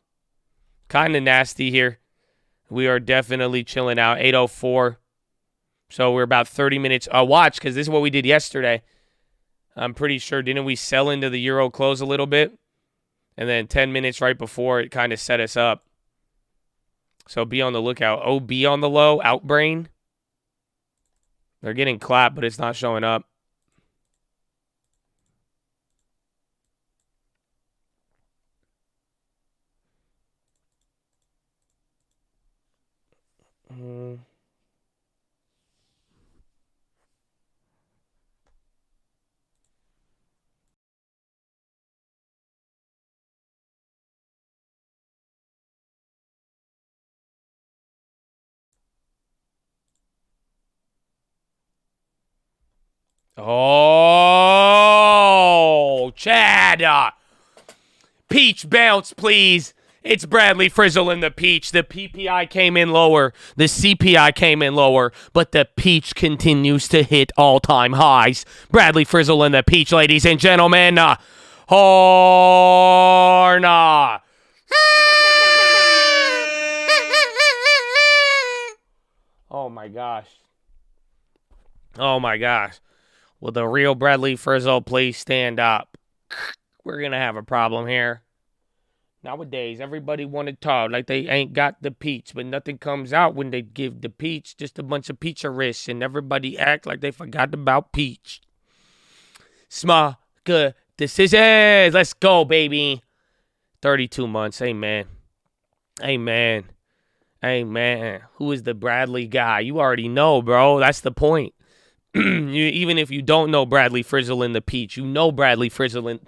Kind of nasty here. We are definitely chilling out. 8:04. So we're about 30 minutes. Watch, because this is what we did yesterday. I'm pretty sure, didn't we sell into the Euro close a little bit? And then 10 minutes right before, it kind of set us up. So be on the lookout. OB on the low, Outbrain. They're getting clapped, but it's not showing up. Oh, Chad. Peach bounce, please. It's Bradley Frizzle in the peach. The PPI came in lower. The CPI came in lower. But the peach continues to hit all-time highs. Bradley Frizzle in the peach, ladies and gentlemen. Horna. Oh, my gosh. Oh, my gosh. Will the real Bradley Frizzle please stand up? We're going to have a problem here. Nowadays, everybody want to talk like they ain't got the peach, but nothing comes out when they give the peach. Just a bunch of peacherists, and everybody act like they forgot about peach. Small, good decisions. Let's go, baby. 32 months. Amen. Amen. Amen. Who is the Bradley guy? You already know, bro. That's the point. Even if you don't know Bradley Frizzle in the peach, you know Bradley Frizzle in.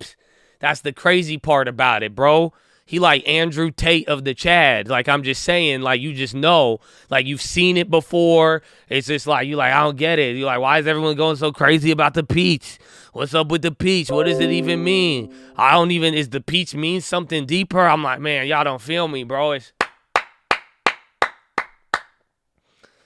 That's the crazy part about it, bro. He like Andrew Tate of the Chad. Like, I'm just saying, like, you just know. Like, you've seen it before. It's just like, you like, I don't get it. You're like, why is everyone going so crazy about the peach? What's up with the peach? What does it even mean? Is the peach mean something deeper? I'm like, man, y'all don't feel me, bro.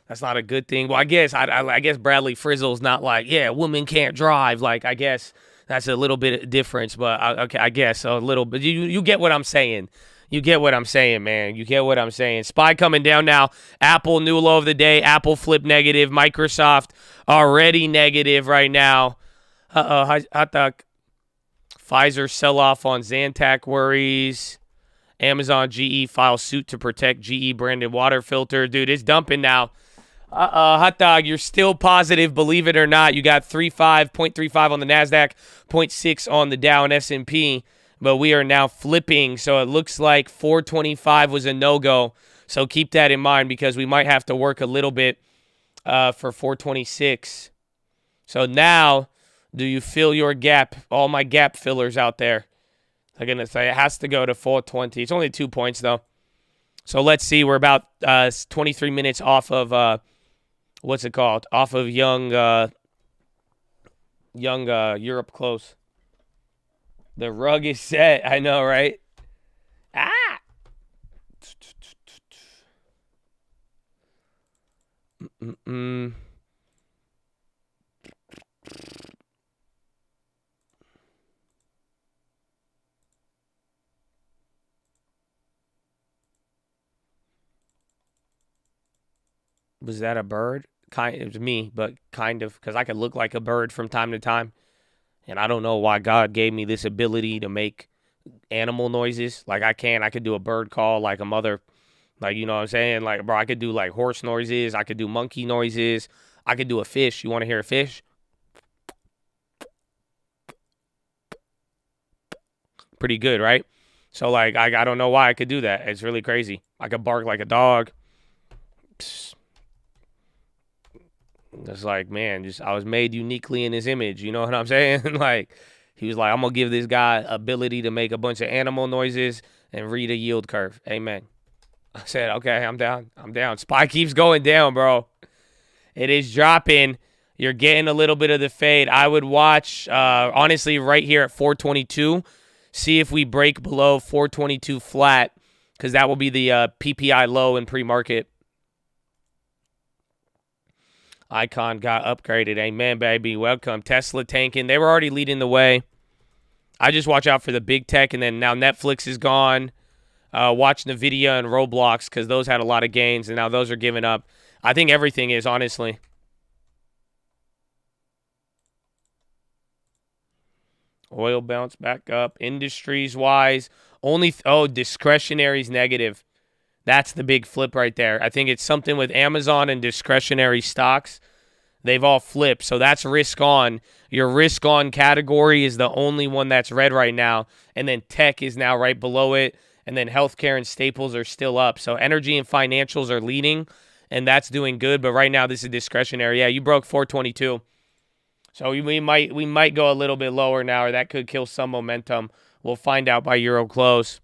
That's not a good thing. Well, I guess Bradley Frizzle's not like, yeah, women can't drive. Like, I guess that's a little bit of difference, but okay, I guess a little bit. You get what I'm saying. You get what I'm saying, man. You get what I'm saying. SPY coming down now. Apple, new low of the day. Apple flip negative. Microsoft already negative right now. Hot dog. Pfizer sell-off on Zantac worries. Amazon GE files suit to protect GE branded water filter. Dude, it's dumping now. Hot dog, you're still positive, believe it or not. You got 0.35 on the NASDAQ, 0.6 on the Dow and S&P, but we are now flipping, so it looks like 425 was a no-go. So keep that in mind because we might have to work a little bit for 426. So now, do you fill your gap? All my gap fillers out there. I'm going to say it has to go to 420. It's only 2 points, though. So let's see. We're about 23 minutes off of... what's it called? Off of young Europe close. The rug is set. I know, right? Ah! Was that a bird? It was me, but kind of, because I could look like a bird from time to time. And I don't know why God gave me this ability to make animal noises. Like, I could do a bird call like a mother. Like, you know what I'm saying? Like, bro, I could do like horse noises. I could do monkey noises. I could do a fish. You want to hear a fish? Pretty good, right? So, like, I don't know why I could do that. It's really crazy. I could bark like a dog. Psst. It's like, man, I was made uniquely in his image. You know what I'm saying? Like, he was like, I'm going to give this guy ability to make a bunch of animal noises and read a yield curve. Amen. I said, okay, I'm down. I'm down. SPY keeps going down, bro. It is dropping. You're getting a little bit of the fade. I would watch, honestly, right here at 422. See if we break below 422 flat, because that will be the PPI low in pre-market. Icon got upgraded. Amen, baby. Welcome. Tesla tanking. They were already leading the way. I just watch out for the big tech, and then now Netflix is gone. Watching NVIDIA and Roblox, because those had a lot of gains, and now those are giving up. I think everything is, honestly. Oil bounce back up. Industries-wise, only... discretionary's negative. That's the big flip right there. I think it's something with Amazon and discretionary stocks. They've all flipped, so that's risk on. Your risk on category is the only one that's red right now, and then tech is now right below it, and then healthcare and staples are still up. So energy and financials are leading, and that's doing good, but right now this is discretionary. Yeah, you broke 422. So we might go a little bit lower now, or that could kill some momentum. We'll find out by Euro close.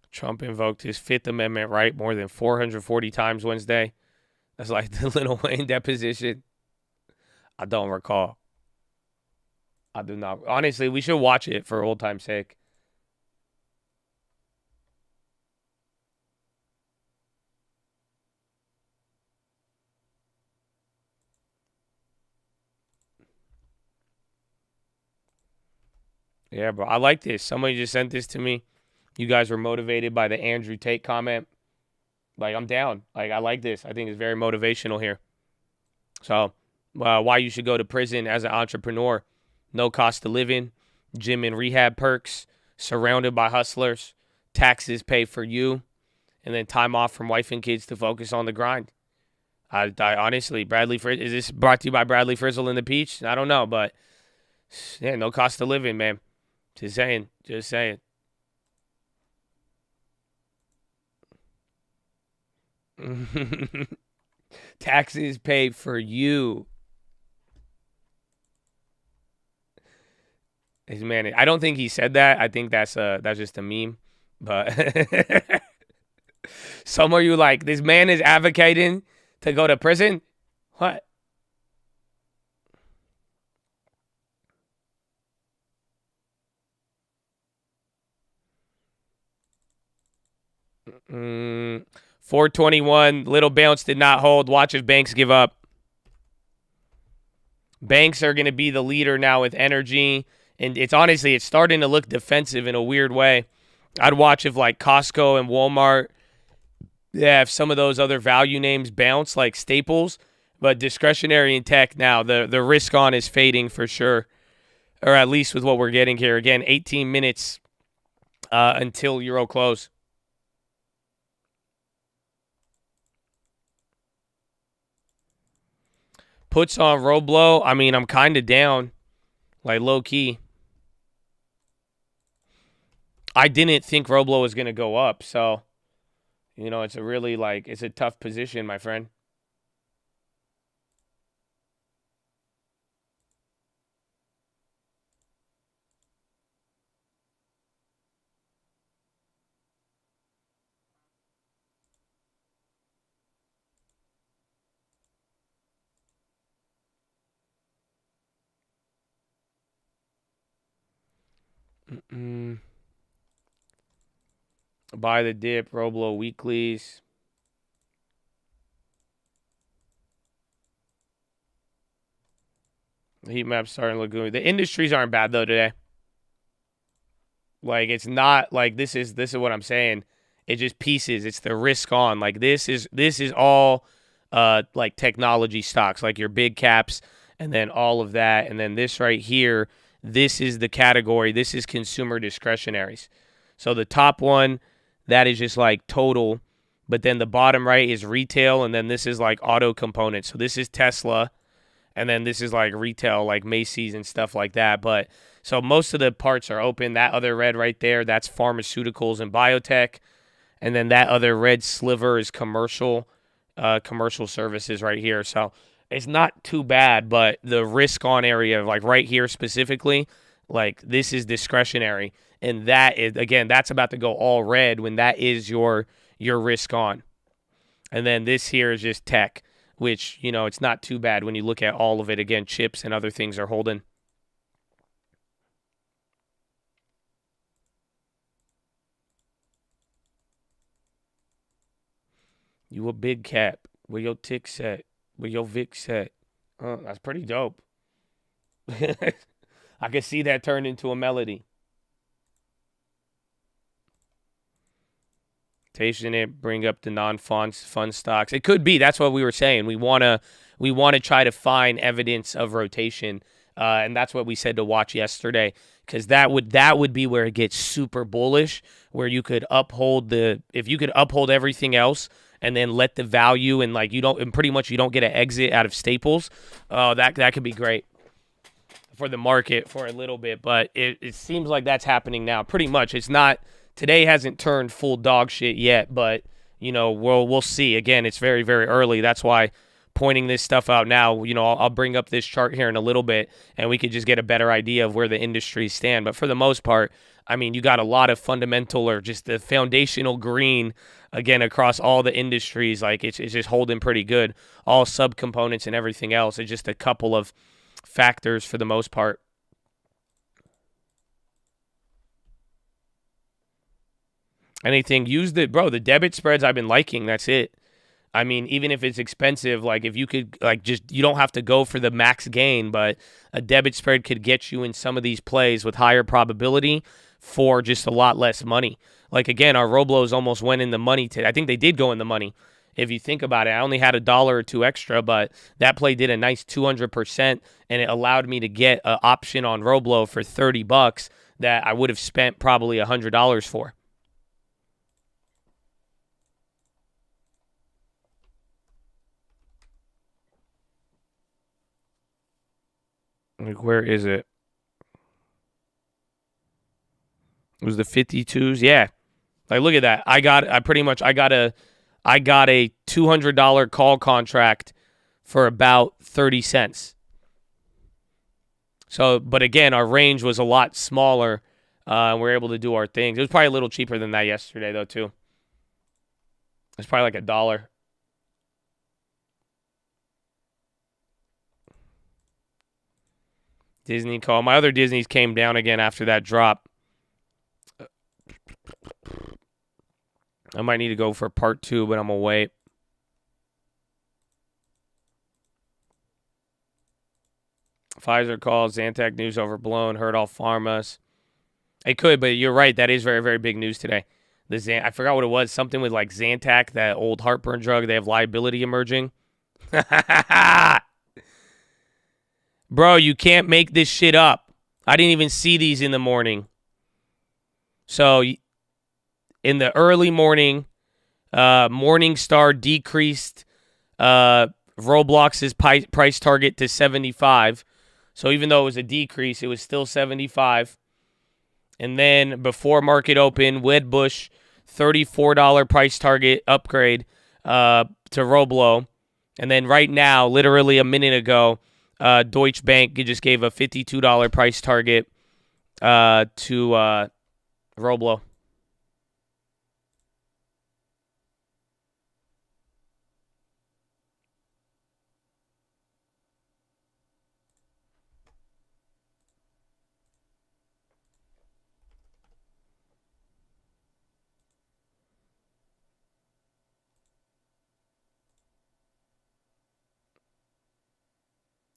Trump invoked his Fifth Amendment right more than 440 times Wednesday. That's like the Lil Wayne deposition. I don't recall. I do not. Honestly, we should watch it for old time's sake. Yeah, bro. I like this. Somebody just sent this to me. You guys were motivated by the Andrew Tate comment. Like, I'm down. Like, I like this. I think it's very motivational here. So, why you should go to prison as an entrepreneur. No cost of living, gym and rehab perks, surrounded by hustlers, taxes paid for you, and then time off from wife and kids to focus on the grind. I honestly, Bradley Frizzle, is this brought to you by Bradley Frizzle and the Peach? I don't know, but yeah, no cost of living, man. Just saying. Just saying. Taxes paid for you. Man, I don't think he said that. I think that's just a meme. But some of you like, this man is advocating to go to prison? What? Mm, 421. Little bounce did not hold. Watch if Banks give up. Banks are going to be the leader now with energy. And it's starting to look defensive in a weird way. I'd watch if like Costco and Walmart, yeah, if some of those other value names bounce like Staples, but discretionary and tech now, the risk on is fading for sure, or at least with what we're getting here. Again, 18 minutes until Euro close. Puts on Roblo. I mean, I'm kind of down, like low key. I didn't think Roblo was going to go up, so, it's a really, it's a tough position, my friend. Mm-mm. Buy the dip, Roblo weeklies. The heat map's starting to look good. The industries aren't bad though today. Like it's not like this is what I'm saying. It just pieces. It's the risk on. Like this is all like technology stocks, like your big caps and then all of that. And then this right here, this is the category. This is consumer discretionaries. So the top one, that is just like total. But then the bottom right is retail. And then this is like auto components. So this is Tesla. And then this is like retail, like Macy's and stuff like that. But so most of the parts are open. That other red right there, that's pharmaceuticals and biotech. And then that other red sliver is commercial services right here. So it's not too bad, but the risk on area, like right here specifically, like this is discretionary. And that is, again, that's about to go all red when that is your risk on. And then this here is just tech, which, it's not too bad when you look at all of it. Again, chips and other things are holding. You a big cap. Where your tick set? Where your Vic set? That's pretty dope. I could see that turn into a melody. Station it, bring up the non-fun stocks. It could be. That's what we were saying. We wanna try to find evidence of rotation, and that's what we said to watch yesterday. Because that would be where it gets super bullish, where you could uphold if you could uphold everything else and then let the value and like you don't get an exit out of Staples. That could be great for the market for a little bit, but it seems like that's happening now. Pretty much, it's not. Today hasn't turned full dog shit yet, but we'll see. Again, it's very very early. That's why pointing this stuff out now. I'll bring up this chart here in a little bit, and we could just get a better idea of where the industries stand. But for the most part, I mean, you got a lot of fundamental or just the foundational green again across all the industries. Like it's just holding pretty good. All subcomponents and everything else. It's just a couple of factors for the most part. Anything, use the debit spreads I've been liking. That's it. I mean, even if it's expensive, like if you could, like just, you don't have to go for the max gain, but a debit spread could get you in some of these plays with higher probability for just a lot less money. Like again, our Roblos almost went in the money today. I think they did go in the money. If you think about it, I only had $1 or $2 extra, but that play did a nice 200%, and it allowed me to get an option on Roblo for $30 that I would have spent probably $100 for. Like, where is it? It was the 52s. Yeah. Like, look at that. I got a $200 call contract for about 30 cents. So, but again, our range was a lot smaller. And we're able to do our things. It was probably a little cheaper than that yesterday, though, too. It's probably like $1. Disney call. My other Disneys came down again after that drop. I might need to go for part 2, but I'm going to wait. Pfizer calls. Zantac news overblown. Hurt all pharmas. It could, but you're right. That is very, very big news today. I forgot what it was. Something with like Zantac, that old heartburn drug. They have liability emerging. Bro, you can't make this shit up. I didn't even see these in the morning. So, in the early morning, Morningstar decreased Roblox's price target to 75. So, even though it was a decrease, it was still 75. And then, before market open, Wedbush, $34 price target upgrade to Roblo. And then right now, literally a minute ago, Deutsche Bank just gave a $52 price target to Roblo.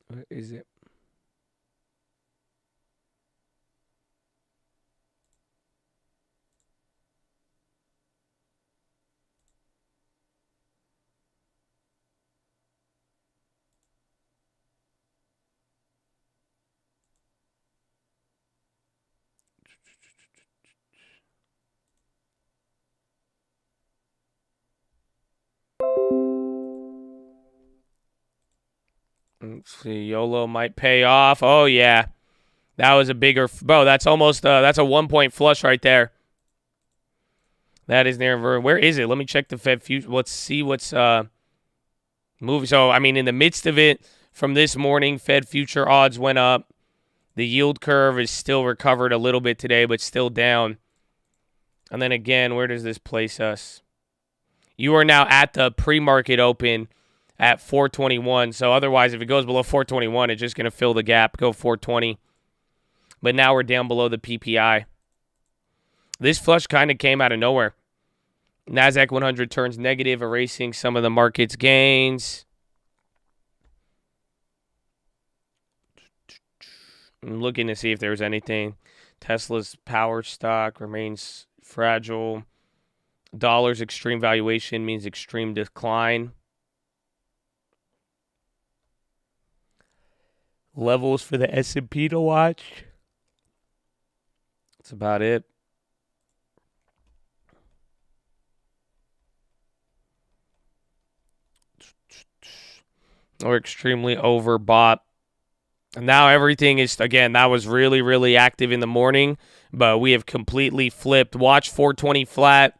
What is it? Let's see. YOLO might pay off. Oh, yeah. That was a bigger... Bro, that's almost... that's a 1-point flush right there. That is near... Where is it? Let me check the Fed future. Let's see what's moving. So, I mean, in the midst of it, from this morning, Fed future odds went up. The yield curve is still recovered a little bit today, but still down. And then again, where does this place us? You are now at the pre-market open at 421. So otherwise, if it goes below 421, it's just going to fill the gap, go 420. But now we're down below the PPI. This flush kind of came out of nowhere. NASDAQ 100 turns negative, erasing some of the market's gains. I'm looking to see if there's anything. Tesla's power stock remains fragile. Dollar's extreme valuation means extreme decline. Levels for the S&P to watch. That's about it. We're extremely overbought. And now everything is, again, that was really, really active in the morning, but we have completely flipped. Watch 420 flat.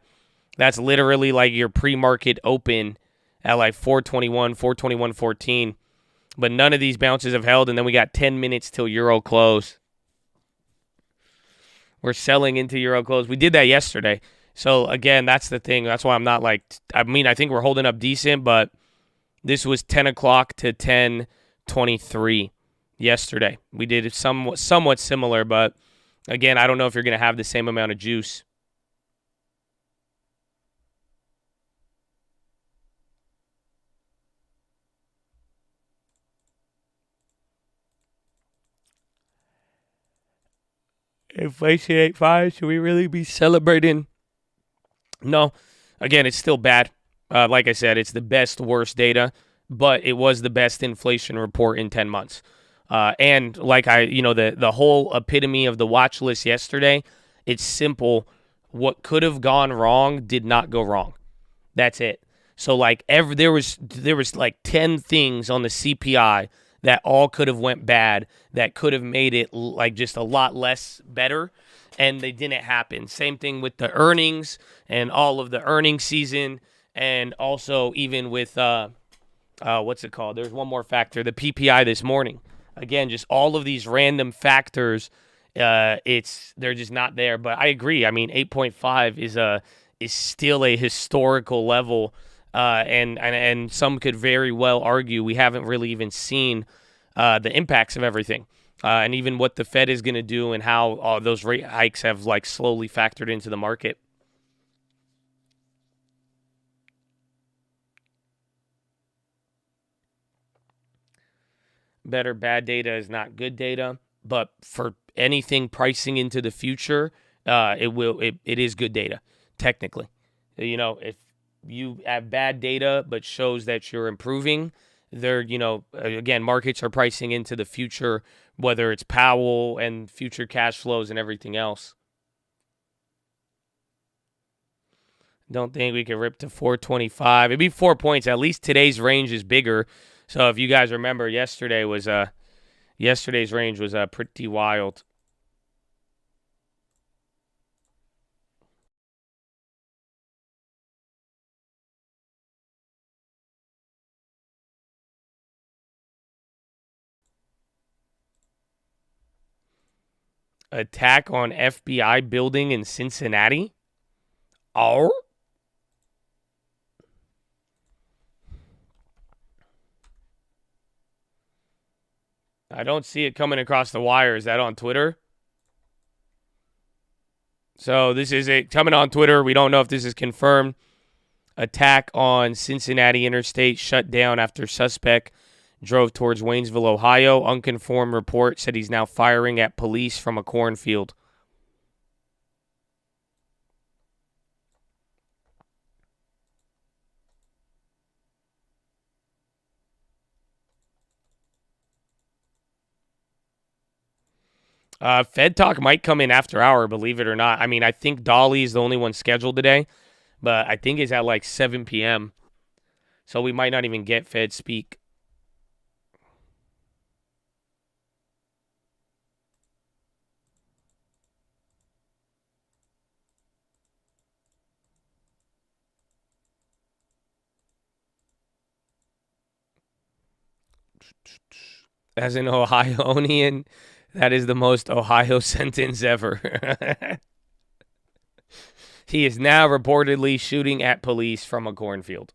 That's literally like your pre-market open at like 421, 421.14. But none of these bounces have held, and then we got 10 minutes till Euro close. We're selling into Euro close. We did that yesterday. So, again, that's the thing. That's why I'm not like, I mean, I think we're holding up decent, but this was 10 o'clock to 10:23 yesterday. We did somewhat similar, but, again, I don't know if you're going to have the same amount of juice. Inflation ain't fine. Should we really be celebrating? No. Again, it's still bad. Like I said, it's the best, worst data, but it was the best inflation report in 10 months. And like the whole epitome of the watch list yesterday, it's simple. What could have gone wrong did not go wrong. That's it. So like there was like 10 things on the CPI that all could have went bad, that could have made it like just a lot less better, and they didn't happen. Same thing with the earnings and all of the earnings season, and also even with what's it called? There's one more factor, the PPI this morning. Again, just all of these random factors, they're just not there. But I agree. I mean, 8.5 is still a historical level, and some could very well argue we haven't really even seen the impacts of everything, and even what the Fed is going to do and how those rate hikes have like slowly factored into the market. Better bad data is not good data, but for anything pricing into the future, it is good data technically. If you have bad data but shows that you're improving, again, markets are pricing into the future, whether it's Powell and future cash flows and everything else. Don't think we can rip to 425. It'd be 4 points. At least today's range is bigger. So if you guys remember, yesterday's range was pretty wild. Attack on FBI building in Cincinnati? Oh? I don't see it coming across the wire. Is that on Twitter? So this is it coming on Twitter. We don't know if this is confirmed. Attack on Cincinnati Interstate shut down after suspect drove towards Waynesville, Ohio. Unconfirmed report said he's now firing at police from a cornfield. Fed talk might come in after hour, believe it or not. I mean, I think Dolly is the only one scheduled today, but I think it's at like 7 p.m. So we might not even get Fed speak. As an Ohioanian, that is the most Ohio sentence ever. He is now reportedly shooting at police from a cornfield.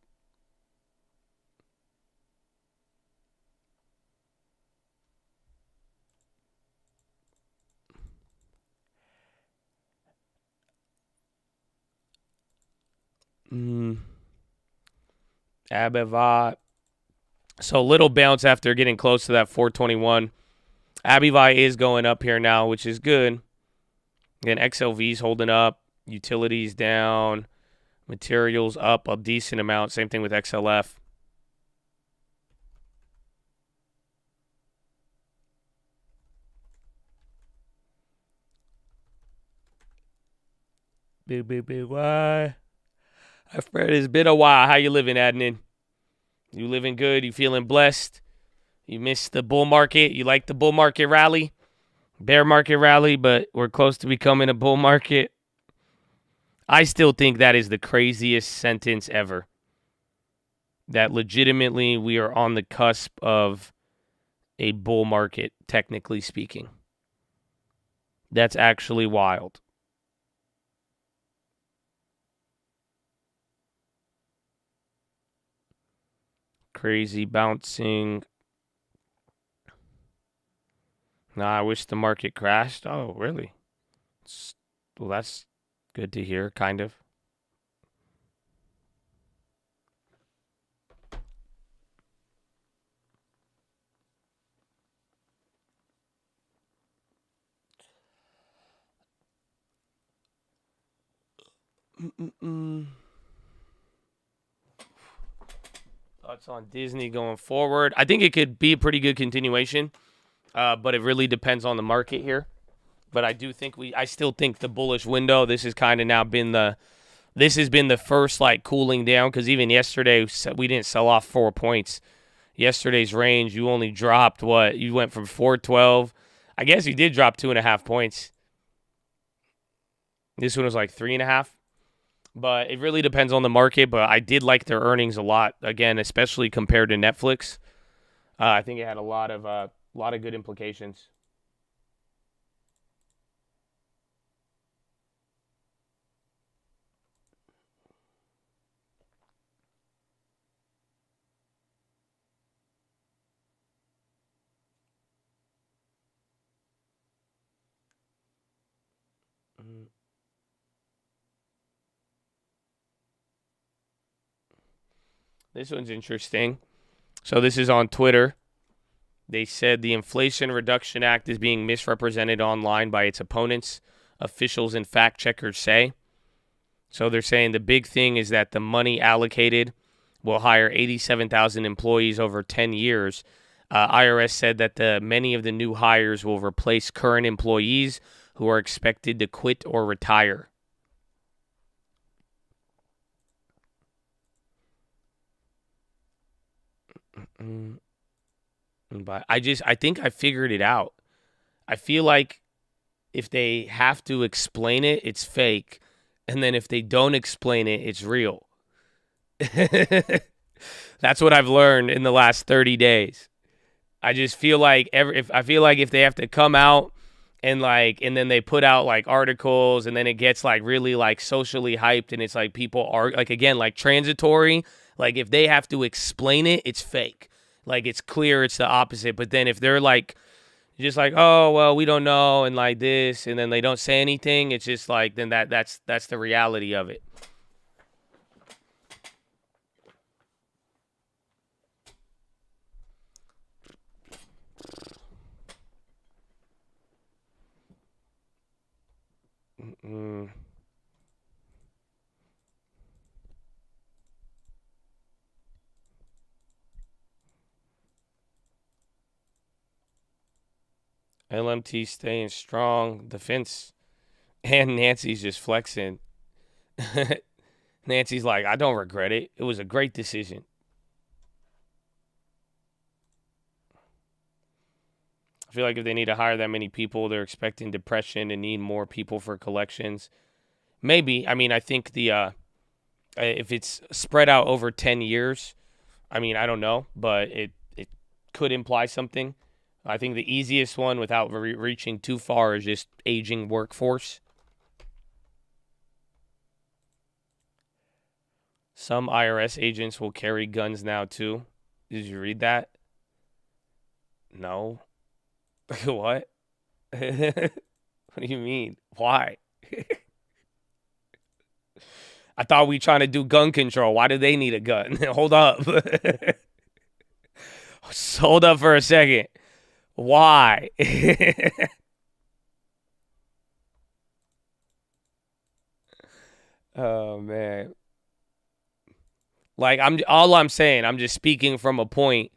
Abivi. So little bounce after getting close to that 421. Abivi is going up here now, which is good. Again, XLV's holding up. Utilities down. Materials up a decent amount. Same thing with XLF. Why? Fred, it's been a while. How you living, Adnan? You living good? You feeling blessed? You missed the bull market? You like the bull market rally? Bear market rally, but we're close to becoming a bull market. I still think that is the craziest sentence ever. That legitimately we are on the cusp of a bull market, technically speaking. That's actually wild. Crazy bouncing. Nah, I wish the market crashed. Oh, really? Well, that's good to hear, kind of. Thoughts on Disney going forward? I think it could be a pretty good continuation, but it really depends on the market here. But I still think the bullish window. This has kind of now been this has been the first like cooling down because even yesterday we didn't sell off 4 points. Yesterday's range, you only dropped what? You went from 412. I guess you did drop 2.5 points. This one was like 3.5. But it really depends on the market. But I did like their earnings a lot. Again, especially compared to Netflix. I think it had a lot of good implications. This one's interesting. So this is on Twitter. They said the Inflation Reduction Act is being misrepresented online by its opponents, officials and fact checkers say. So they're saying the big thing is that the money allocated will hire 87,000 employees over 10 years. IRS said that many of the new hires will replace current employees who are expected to quit or retire. But I think I figured it out. I feel like if they have to explain it, it's fake. And then if they don't explain it, it's real. That's what I've learned in the last 30 days. I just feel like if they have to come out and then they put out like articles and then it gets like really like socially hyped and it's like people are like again like transitory, like if they have to explain it, it's fake. Like it's clear it's the opposite. But then if they're like just like, oh well, we don't know and like this and then they don't say anything, it's just like then that's the reality of it. LMT staying strong, defense, and Nancy's just flexing. Nancy's like, I don't regret it. It was a great decision. I feel like if they need to hire that many people, they're expecting depression and need more people for collections. Maybe. I mean, I think if it's spread out over 10 years, I mean, I don't know, but it could imply something. I think the easiest one without reaching too far is just aging workforce. Some IRS agents will carry guns now too. Did you read that? No. What? What do you mean? Why? I thought we trying to do gun control. Why do they need a gun? Hold up. Hold up for a second. Why? Oh man. Like I'm saying, I'm just speaking from a point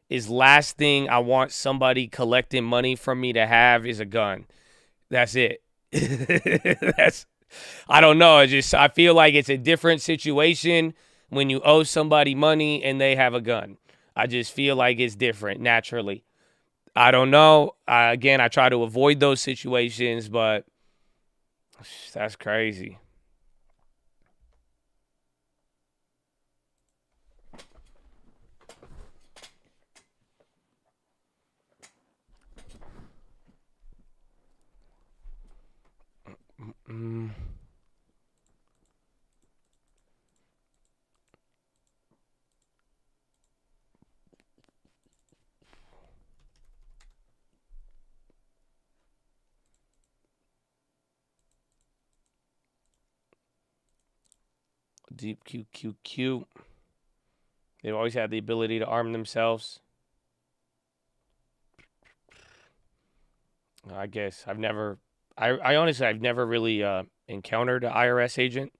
is last thing I want somebody collecting money from me to have is a gun. That's it. I don't know. I feel like it's a different situation when you owe somebody money and they have a gun. I just feel like it's different naturally. I don't know. Again, I try to avoid those situations, but that's crazy. Deep QQQ. They've always had the ability to arm themselves. I guess I honestly, I've never really encountered an IRS agent.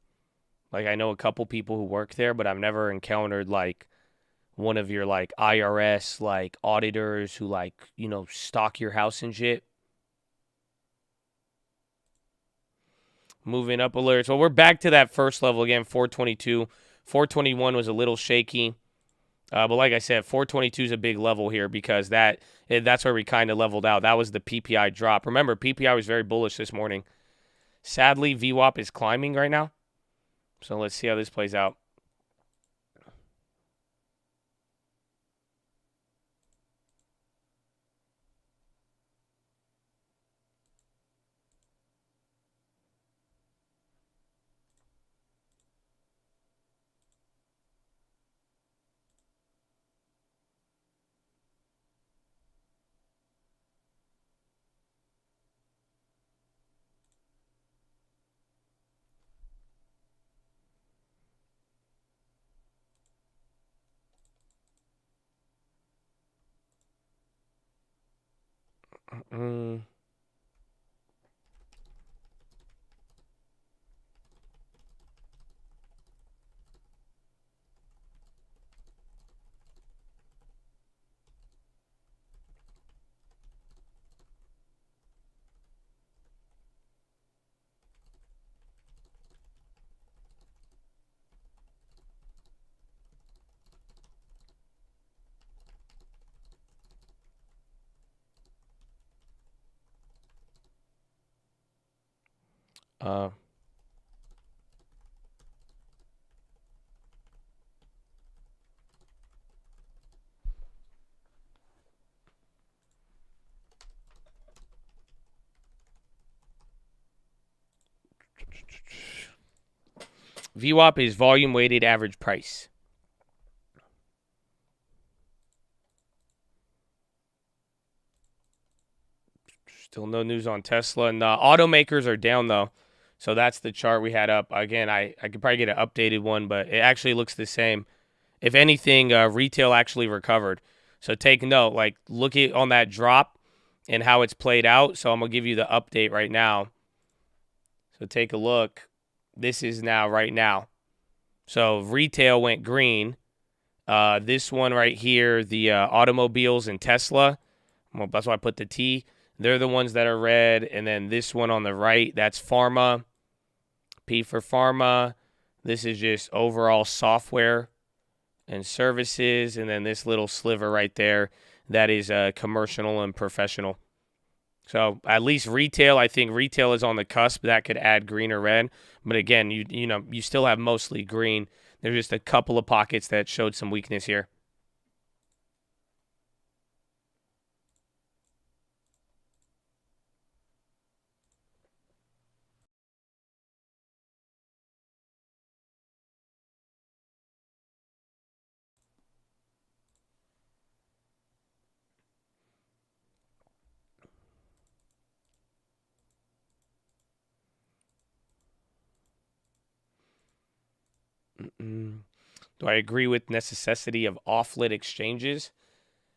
Like, I know a couple people who work there, but I've never encountered, like, one of your, like, IRS, like, auditors who, like, you know, stalk your house and shit. Moving up alerts. Well, we're back to that first level again, 422. 421 was a little shaky. But like I said, 422 is a big level here because that's where we kind of leveled out. That was the PPI drop. Remember, PPI was very bullish this morning. Sadly, VWAP is climbing right now. So let's see how this plays out. Mm. Uh, VWAP is volume weighted average price. Still no news on Tesla. And automakers are down, though. So that's the chart we had up. Again, I could probably get an updated one, but it actually looks the same. If anything, retail actually recovered. So take note, like look at on that drop and how it's played out. So I'm going to give you the update right now. So take a look. This is now right now. So retail went green. This one right here, the automobiles and Tesla, well, that's why I put the T. They're the ones that are red. And then this one on the right, that's pharma. P for pharma. This is just overall software and services. And then this little sliver right there, that is commercial and professional. So at least retail, I think retail is on the cusp. That could add green or red. But again, you still have mostly green. There's just a couple of pockets that showed some weakness here. Do I agree with necessity of off-lit exchanges?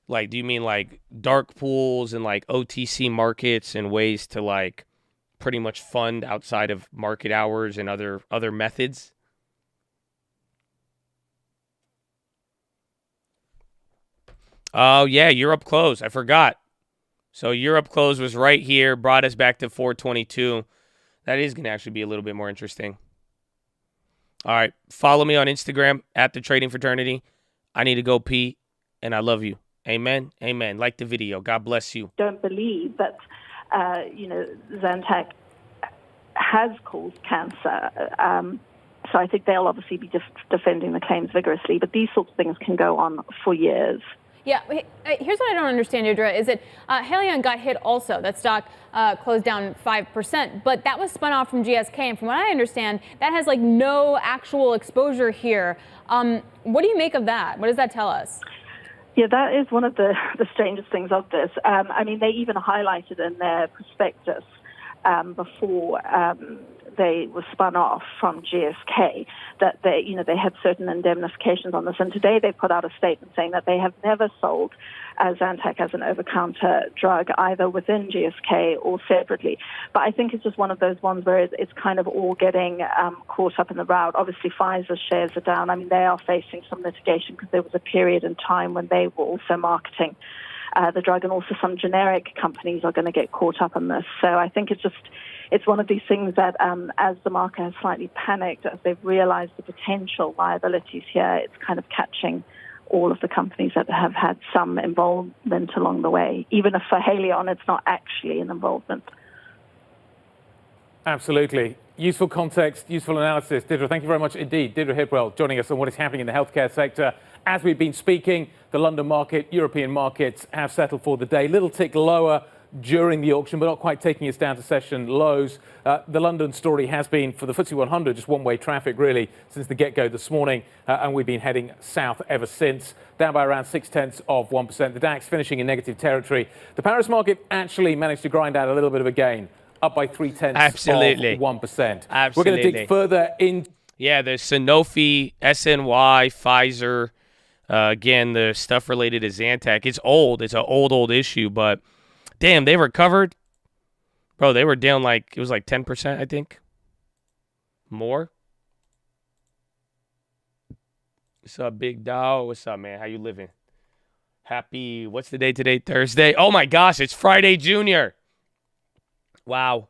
Like, do you mean like dark pools and like OTC markets and ways to like pretty much fund outside of market hours and other methods? Oh yeah, Europe close. I forgot. So Europe close was right here, brought us back to 422. That is going to actually be a little bit more interesting. All right, follow me on Instagram at the Trading Fraternity. I need to go pee, and I love you. Amen. Amen. Like the video. God bless you. Don't believe that, Zantac has caused cancer. So I think they'll obviously be defending the claims vigorously. But these sorts of things can go on for years. Yeah, here's what I don't understand, Idra, is that Haleon got hit also. That stock closed down 5%, but that was spun off from GSK. And from what I understand, that has like no actual exposure here. What do you make of that? What does that tell us? Yeah, that is one of the strangest things of this. I mean, they even highlighted in their prospectus before they were spun off from GSK, that they had certain indemnifications on this. And today they put out a statement saying that they have never sold Zantac as an over-counter drug, either within GSK or separately. But I think it's just one of those ones where it's kind of all getting caught up in the rout. Obviously, Pfizer's shares are down. I mean, they are facing some litigation because there was a period in time when they were also marketing the drug, and also some generic companies are going to get caught up in this. So I think it's one of these things that as the market has slightly panicked, as they've realized the potential liabilities here, it's kind of catching all of the companies that have had some involvement along the way. Even if for Haleon, it's not actually an involvement. Absolutely. Useful context, useful analysis. Deirdre, thank you very much indeed. Deirdre Hipwell joining us on what is happening in the healthcare sector. As we've been speaking, the London market, European markets have settled for the day. Little tick lower during the auction, but not quite taking us down to session lows. The London story has been, for the FTSE 100, just one-way traffic, really, since the get-go this morning, and we've been heading south ever since, down by around 0.6%. The DAX finishing in negative territory. The Paris market actually managed to grind out a little bit of a gain, up by 0.3% of 1%. Absolutely. We're going to dig further in. Yeah, the Sanofi, SNY, Pfizer, again, the stuff related to Zantac. It's old. It's an old issue, but damn, they recovered. Bro, they were down it was like 10%, I think. More. What's up, Big Dog? What's up, man? How you living? Happy, what's the day today? Thursday. Oh my gosh, it's Friday Junior. Wow.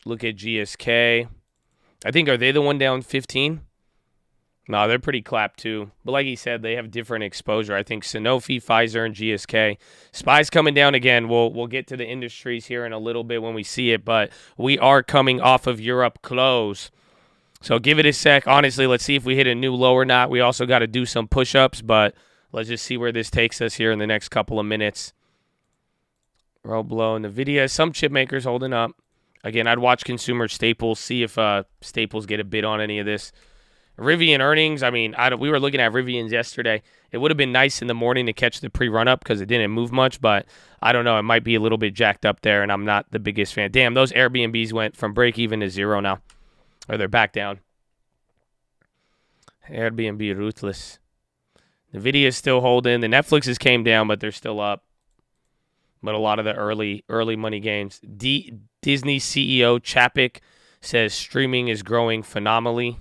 Look at GSK. I think, are they the one down 15? No, they're pretty clapped too. But like he said, they have different exposure. I think Sanofi, Pfizer, and GSK. SPY's coming down again. We'll get to the industries here in a little bit when we see it, but we are coming off of Europe close. So give it a sec. Honestly, let's see if we hit a new low or not. We also got to do some push-ups, but let's just see where this takes us here in the next couple of minutes. Roblo, NVIDIA, some chip makers holding up. Again, I'd watch consumer staples, see if staples get a bid on any of this. Rivian earnings, I mean, we were looking at Rivians yesterday. It would have been nice in the morning to catch the pre-run-up because it didn't move much, but I don't know. It might be a little bit jacked up there, and I'm not the biggest fan. Damn, those Airbnbs went from break-even to zero now. Or they're back down. Airbnb ruthless. NVIDIA is still holding. The Netflixes came down, but they're still up. But a lot of the early money gains. Disney CEO Chapek says streaming is growing phenomenally.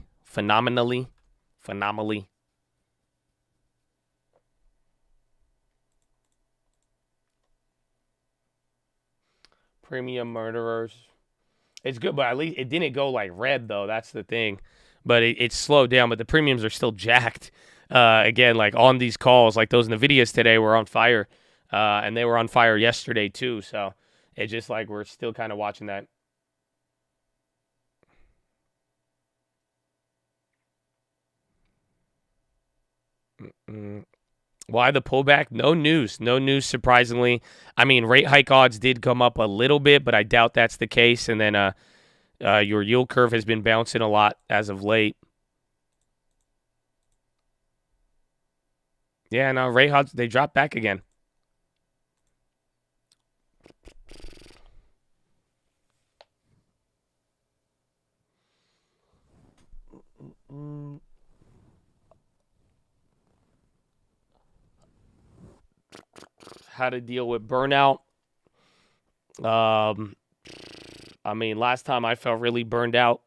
Premium murderers. It's good, but at least it didn't go like red, though. That's the thing. But it slowed down, but the premiums are still jacked. Again, like on these calls, like those NVIDIAs today were on fire. And they were on fire yesterday, too. So it's just like we're still kind of watching that. Why the pullback? No news, surprisingly. I mean, rate hike odds did come up a little bit, but I doubt that's the case. And then your yield curve has been bouncing a lot as of late. Yeah, no, rate odds, they dropped back again. How to deal with burnout. I mean, last time I felt really burned out,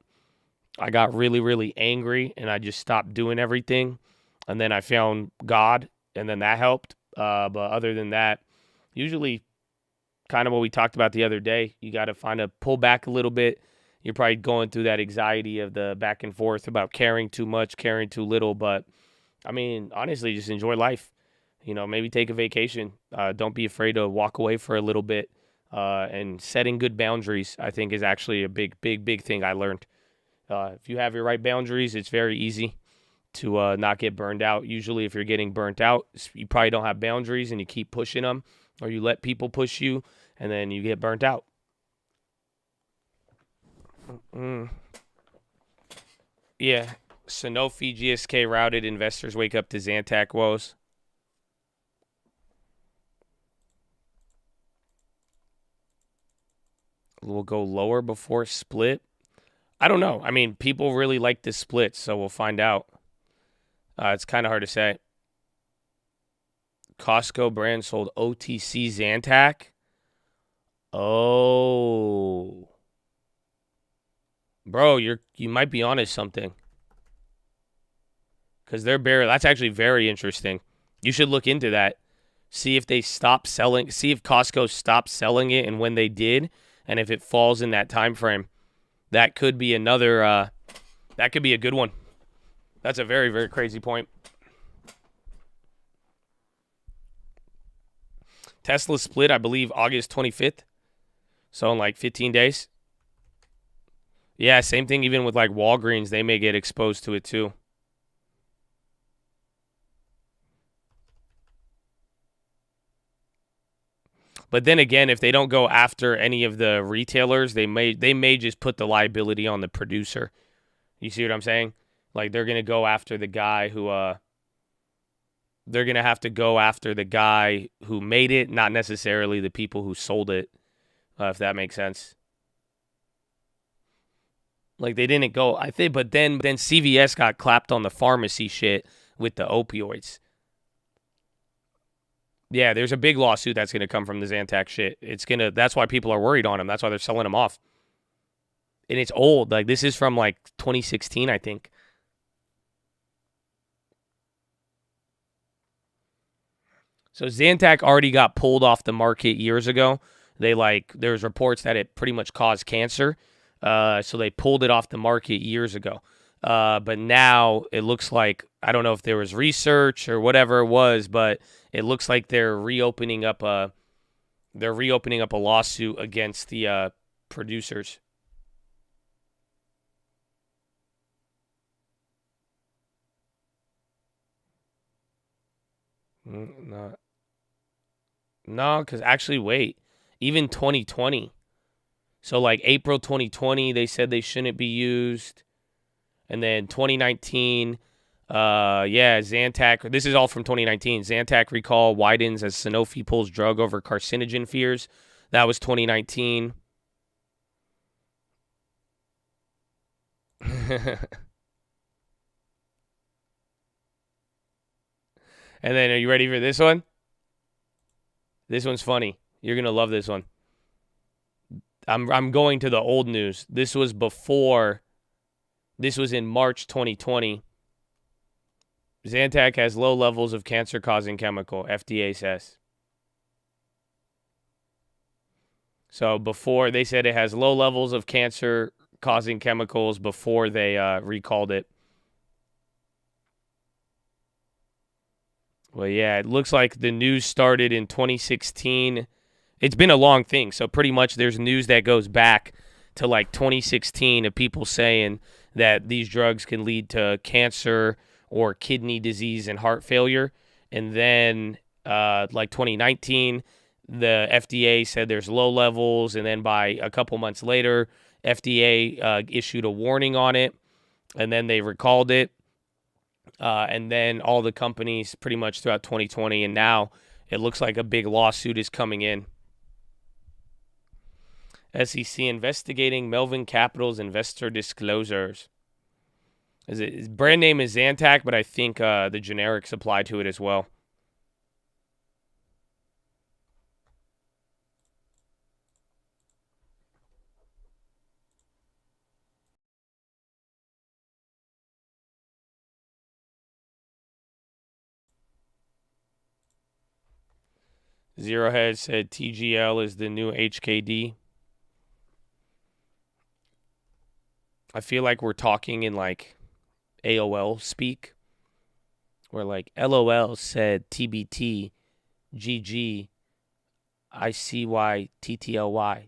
I got really, really angry, and I just stopped doing everything. And then I found God, and then that helped. But other than that, usually kind of what we talked about the other day, you got to find a pull back a little bit. You're probably going through that anxiety of the back and forth about caring too much, caring too little. But, I mean, honestly, just enjoy life. You know, maybe take a vacation. Don't be afraid to walk away for a little bit. And setting good boundaries, I think, is actually a big thing I learned. If you have your right boundaries, it's very easy to not get burned out. Usually, if you're getting burnt out, you probably don't have boundaries and you keep pushing them, or you let people push you, and then you get burnt out. Yeah, Sanofi, GSK routed. Investors wake up to Zantac woes. We'll go lower before split. I don't know. I mean, people really like this split, so we'll find out. It's kind of hard to say. Costco brand sold OTC Zantac. Oh. Bro, you might be onto something. Because that's actually very interesting. You should look into that. See if they stop selling. See if Costco stopped selling it and when they did, and if it falls in that time frame. That could be another. That could be a good one. That's a very, very crazy point. Tesla split, I believe, August 25th. So in like 15 days. Yeah, same thing even with like Walgreens. They may get exposed to it too. But then again, if they don't go after any of the retailers, they may just put the liability on the producer. You see what I'm saying? Like they're going to go after the guy who they're going to have to go after the guy who made it, not necessarily the people who sold it, if that makes sense. Like they didn't go, I think, but then CVS got clapped on the pharmacy shit with the opioids. Yeah, there's a big lawsuit that's going to come from the Zantac shit. That's why people are worried on him. That's why they're selling him off. And it's old. Like this is from like 2016, I think. So Zantac already got pulled off the market years ago. There's reports that it pretty much caused cancer. So they pulled it off the market years ago. But now it looks like, I don't know if there was research or whatever it was, but it looks like they're reopening up a lawsuit against the producers. No, because actually, wait, even 2020. So like April 2020, they said they shouldn't be used. And then 2019, Zantac. This is all from 2019. Zantac recall widens as Sanofi pulls drug over carcinogen fears. That was 2019. And then, are you ready for this one? This one's funny. You're gonna love this one. I'm going to the old news. This was in March 2020. Zantac has low levels of cancer-causing chemical, FDA says. So before, they said it has low levels of cancer-causing chemicals before they recalled it. Well, yeah, it looks like the news started in 2016. It's been a long thing, so pretty much there's news that goes back to like 2016 of people saying that these drugs can lead to cancer or kidney disease and heart failure. And then like 2019, the FDA said there's low levels. And then by a couple months later, FDA issued a warning on it. And then they recalled it. And then all the companies pretty much throughout 2020. And now it looks like a big lawsuit is coming in. SEC investigating Melvin Capital's investor disclosures. His brand name is Zantac, but I think the generics apply to it as well. Zero Head said TGL is the new HKD. I feel like we're talking in like AOL speak. Where like LOL said TBT, GG, ICY, TTLY.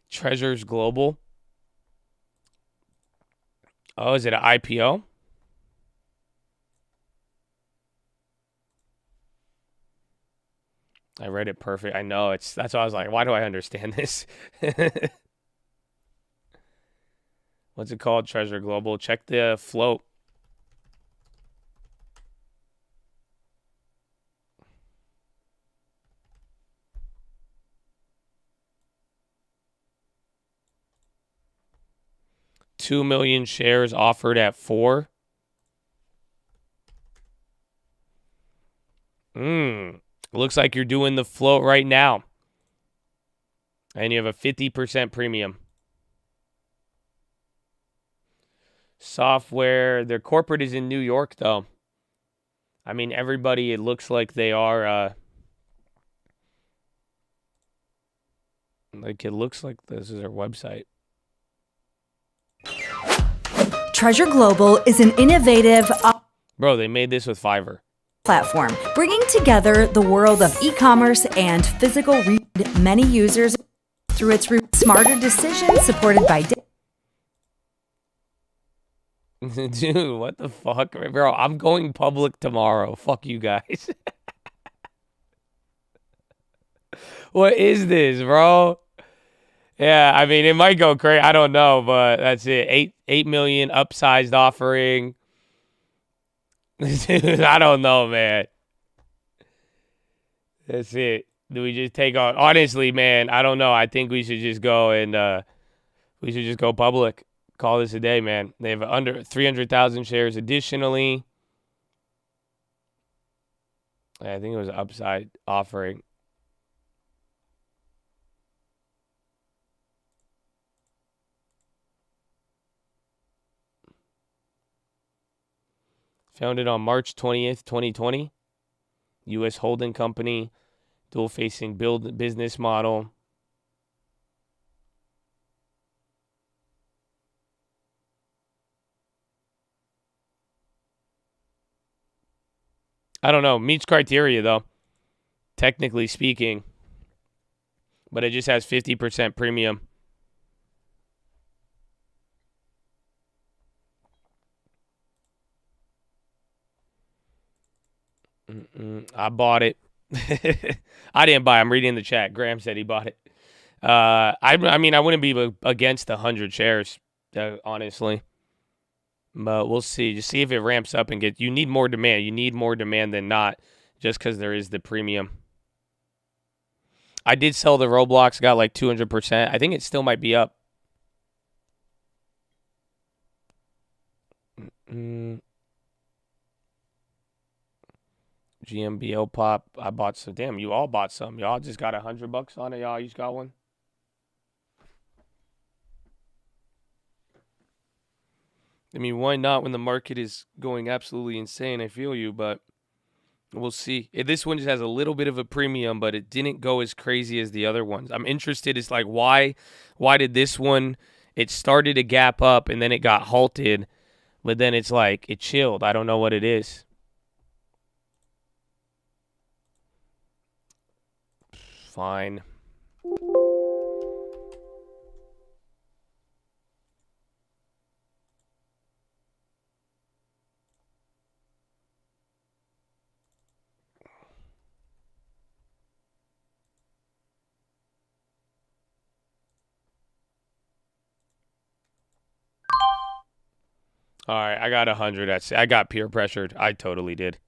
Treasures Global. Oh, is it an IPO? I read it perfect. I know that's why I was like, why do I understand this? What's it called? Treasure Global. Check the float. 2 million shares offered at 4. Looks like you're doing the float right now. And you have a 50% premium. Software, their corporate is in New York, though. I mean, everybody, it looks like they are, like, it looks like this is their website. Treasure Global is an innovative Bro, they made this with Fiverr. platform, bringing together the world of e-commerce and physical many users through its smarter decisions supported by Dude, what the fuck? Bro, I'm going public tomorrow. Fuck you guys. What is this, bro? Yeah, I mean, it might go crazy. I don't know, but that's it. 8 million upsized offering. Dude, I don't know, man. That's it. Do we just take on? Honestly, man, I don't know. I think we should just go and we should just go public. Call this a day, man. They have under 300,000 shares additionally. I think it was an upside offering. Founded on March 20th, 2020. U.S. holding company, dual-facing business model. I don't know. Meets criteria, though, technically speaking. But it just has 50% premium. I bought it. I didn't buy it. I'm reading the chat. Graham said he bought it. I mean, I wouldn't be against 100 shares, honestly. But we'll see. Just see if it ramps up and you need more demand. You need more demand than not, just because there is the premium. I did sell the Roblox, got like 200%. I think it still might be up. GMBO pop. I bought some. Damn, you all bought some. Y'all just got $100 on it. Y'all each got one. I mean, why not when the market is going absolutely insane? I feel you, but we'll see. This one just has a little bit of a premium, but it didn't go as crazy as the other ones. I'm interested. It's like, why did this one, it started to gap up and then it got halted, but then it's like, it chilled. I don't know what it is. Fine. All right, I got 100. I got peer pressured. I totally did.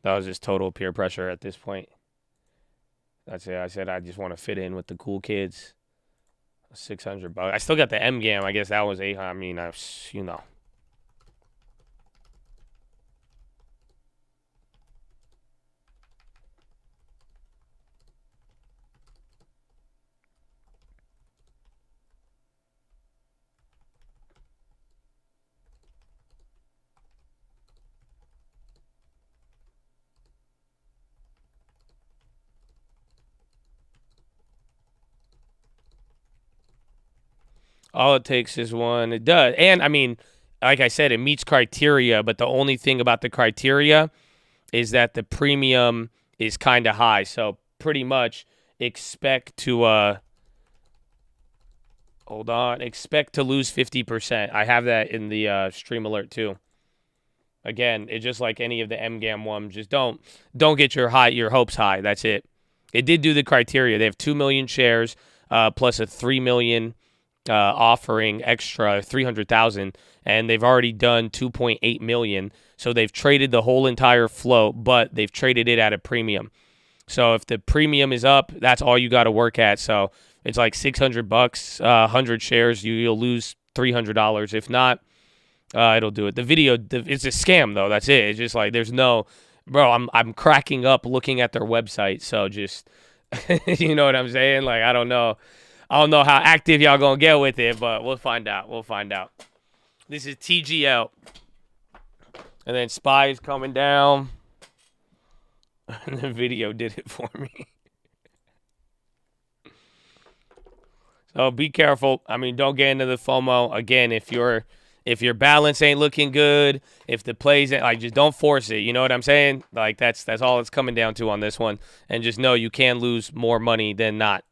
That was just total peer pressure at this point. That's it. I said I just want to fit in with the cool kids. $600. I still got the MGAM. I guess that was 800. I mean, you know. All it takes is one. It does. And, I mean, like I said, it meets criteria, but the only thing about the criteria is that the premium is kind of high. So, pretty much expect to, hold on, expect to lose 50%. I have that in the stream alert, too. Again, it's just like any of the MGAM ones. Just don't get your hopes high. That's it. It did do the criteria. They have 2 million shares plus a 3 million offering extra 300,000, and they've already done 2.8 million. So they've traded the whole entire float, but they've traded it at a premium. So if the premium is up, that's all you got to work at. So it's like $600, 100 shares. You'll lose $300. If not, it'll do it. The video, it's a scam though. That's it. It's just like there's no, bro. I'm cracking up looking at their website. So just, you know what I'm saying? Like I don't know how active y'all gonna get with it, but we'll find out. We'll find out. This is TGL, and then SPY's coming down. And the video did it for me. So be careful. I mean, don't get into the FOMO. Again, if your balance ain't looking good, if the plays ain't, like, just don't force it. You know what I'm saying? Like that's all it's coming down to on this one. And just know you can lose more money than not.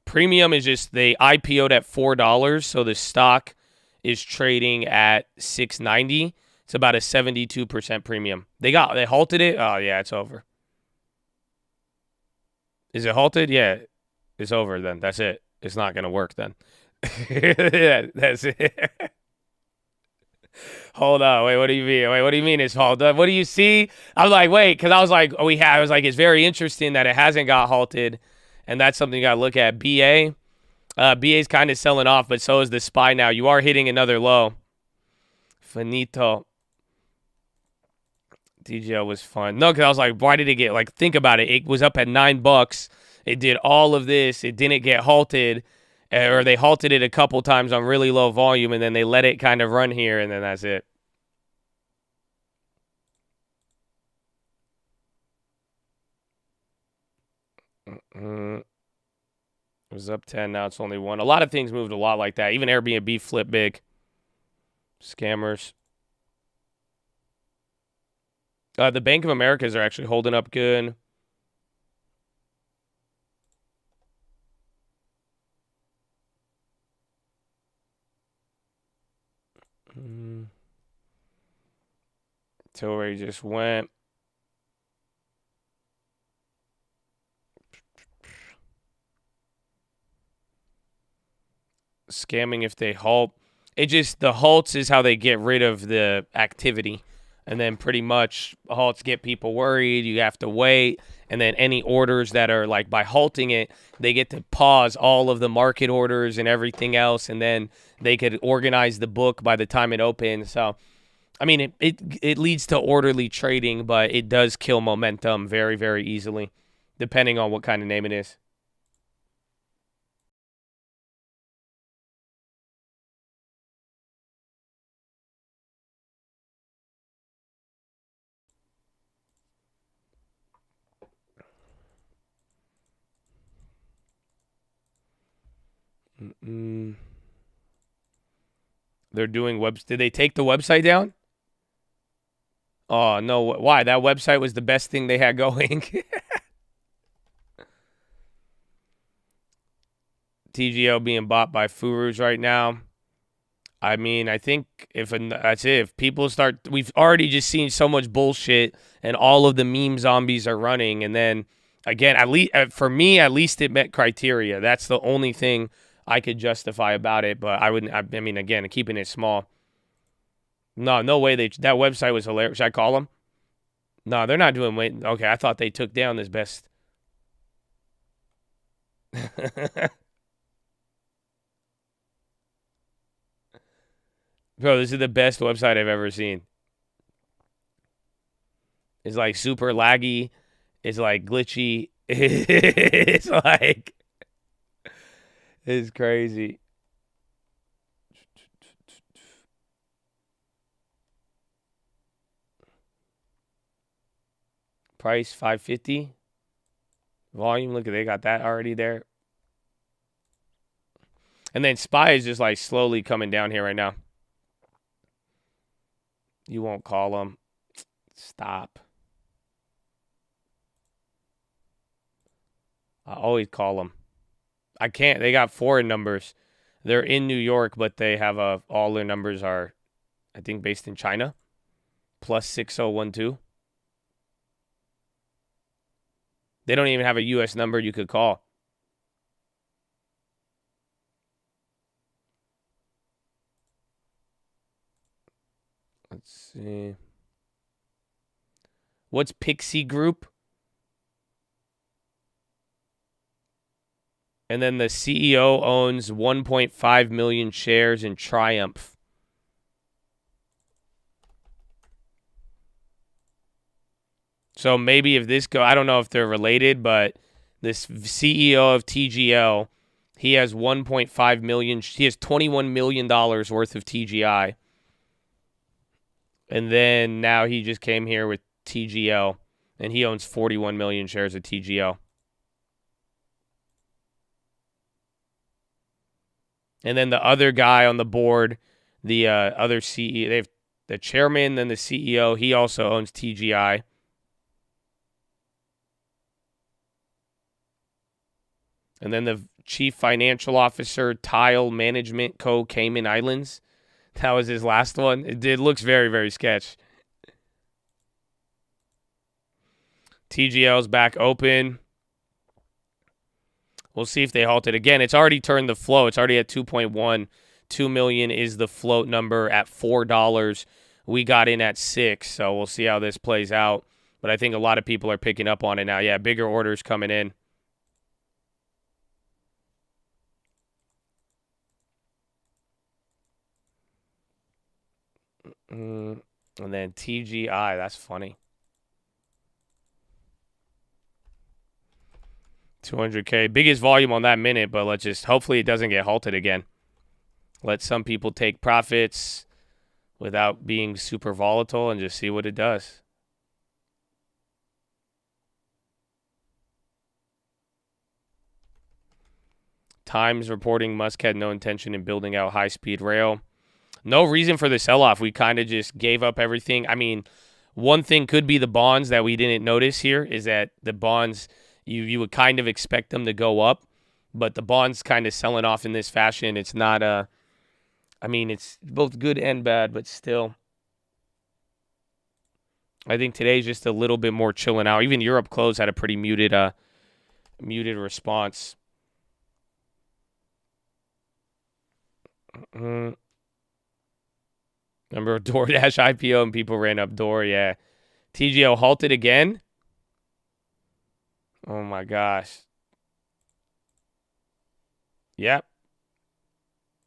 Premium is just they IPO'd at $4, so the stock is trading at $6.90. It's about a 72% premium. They halted it. Oh yeah, it's over. Is it halted? Yeah, it's over then. That's it. It's not gonna work then. Yeah, that's it. Hold on. Wait, what do you mean? Wait, what do you mean it's halted? What do you see? I was like, wait, because I was like, it's very interesting that it hasn't got halted. And that's something you got to look at. BA. BA's kind of selling off, but so is the SPY now. You are hitting another low. Finito. DGL was fun. No, because I was like, why did it get, like, think about it. It was up at $9. It did all of this. It didn't get halted. Or they halted it a couple times on really low volume, and then they let it kind of run here, and then that's it. It was up 10. Now it's only 1. A lot of things moved a lot like that. Even Airbnb flipped big. Scammers. The Bank of Americas are actually holding up good. Tilray just went. Scamming if they halt. The halts is how they get rid of the activity. And then pretty much halts get people worried. You have to wait. And then any orders that are like by halting it, they get to pause all of the market orders and everything else. And then they could organize the book by the time it opens. So, I mean, it leads to orderly trading, but it does kill momentum very, very easily, depending on what kind of name it is. They're doing Did they take the website down? Oh, no. Why? That website was the best thing they had going. TGL being bought by Furus right now. I mean, I think that's it. If people start, we've already just seen so much bullshit, and all of the meme zombies are running. And then again, at least for me, at least it met criteria. That's the only thing I could justify about it. But I wouldn't. I mean, again, keeping it small. No way. That website was hilarious. Should I call them? No, they're not doing. Okay, I thought they took down this best. Bro, this is the best website I've ever seen. It's like super laggy. It's like glitchy. It's like, it's crazy. Price $5.50. Volume, look at, they got that already there. And then SPY is just like slowly coming down here right now. You won't call them. Stop. I always call them. I can't. They got foreign numbers. They're in New York, but they have all their numbers are, I think, based in China. Plus 6012. They don't even have a U.S. number you could call. Let's see. What's Pixie Group? And then the CEO owns 1.5 million shares in Triumph. So maybe if this I don't know if they're related, but this CEO of TGL, he has 1.5 million. He has $21 million worth of TGI. And then now he just came here with TGL, and he owns 41 million shares of TGL. And then the other guy on the board, the other CEO, they have the chairman, then the CEO, he also owns TGI. And then the chief financial officer, Tile Management Co. Cayman Islands. That was his last one. It looks very, very sketch. TGL's back open. We'll see if they halt it again. It's already turned the flow. It's already at 2.1. 2 million is the float number at $4. We got in at 6, so we'll see how this plays out. But I think a lot of people are picking up on it now. Yeah, bigger orders coming in. And then TGI, that's funny. 200K. Biggest volume on that minute, but let's just, hopefully it doesn't get halted again. Let some people take profits without being super volatile and just see what it does. Times reporting Musk had no intention in building out high-speed rail. No reason for the sell-off. We kind of just gave up everything. I mean, one thing could be the bonds that we didn't notice here is that the bonds, you would kind of expect them to go up, but the bonds kind of selling off in this fashion. It's not I mean, it's both good and bad, but still. I think today's just a little bit more chilling out. Even Europe closed had a pretty muted response. Remember DoorDash IPO and people ran up door? Yeah. TGO halted again? Oh my gosh. Yep.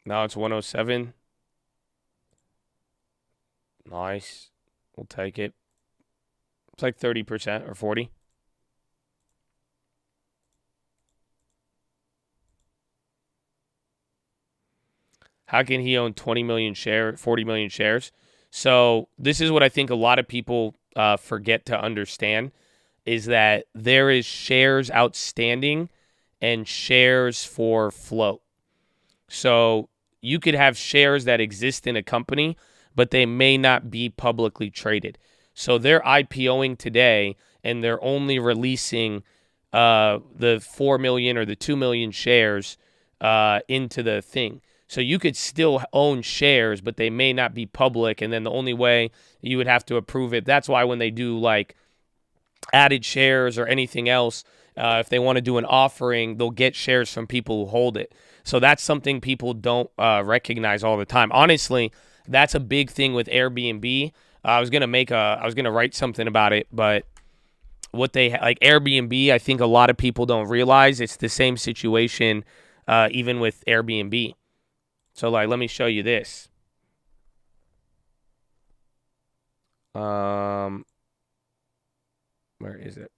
Now it's 107. Nice. We'll take it. It's like 30% or 40. How can he own 40 million shares? So this is what I think a lot of people forget to understand is that there is shares outstanding and shares for float. So you could have shares that exist in a company, but they may not be publicly traded. So they're IPOing today, and they're only releasing the 4 million or the 2 million shares into the thing. So you could still own shares, but they may not be public, and then the only way you would have to approve it. That's why when they do like added shares or anything else, if they want to do an offering, they'll get shares from people who hold it. So that's something people don't recognize all the time. Honestly, that's a big thing with Airbnb. I was gonna write something about it, but what they like Airbnb, I think a lot of people don't realize it's the same situation even with Airbnb. So like, let me show you this. Where is it?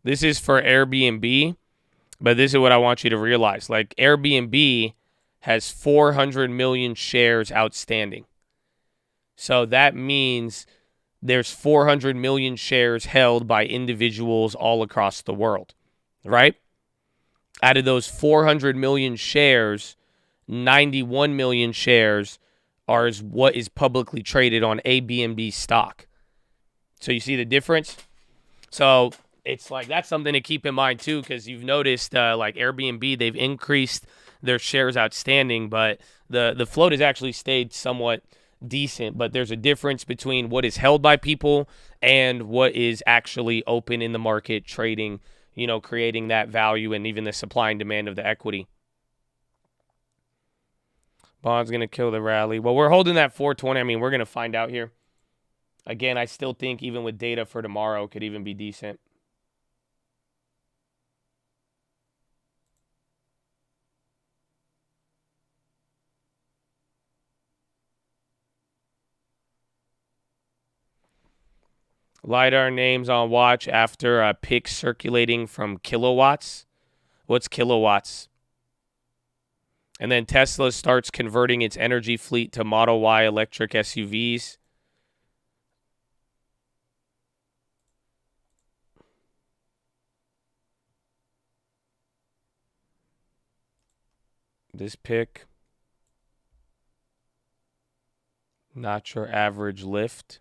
This is for Airbnb, but this is what I want you to realize. Like Airbnb has 400 million shares outstanding. So that means there's 400 million shares held by individuals all across the world, right? Out of those 400 million shares, 91 million shares are what is publicly traded on Airbnb stock. So you see the difference? So it's like that's something to keep in mind too, because you've noticed like Airbnb, they've increased their shares outstanding, but the float has actually stayed somewhat decent. But there's a difference between what is held by people and what is actually open in the market, trading, creating that value and even the supply and demand of the equity. Bond's going to kill the rally. Well, we're holding that 420. I mean, we're going to find out here. Again, I still think even with data for tomorrow could even be decent. LiDAR names on watch after a pic circulating from kilowatts. What's kilowatts? And then Tesla starts converting its energy fleet to Model Y electric SUVs. This pick. Not your average lift.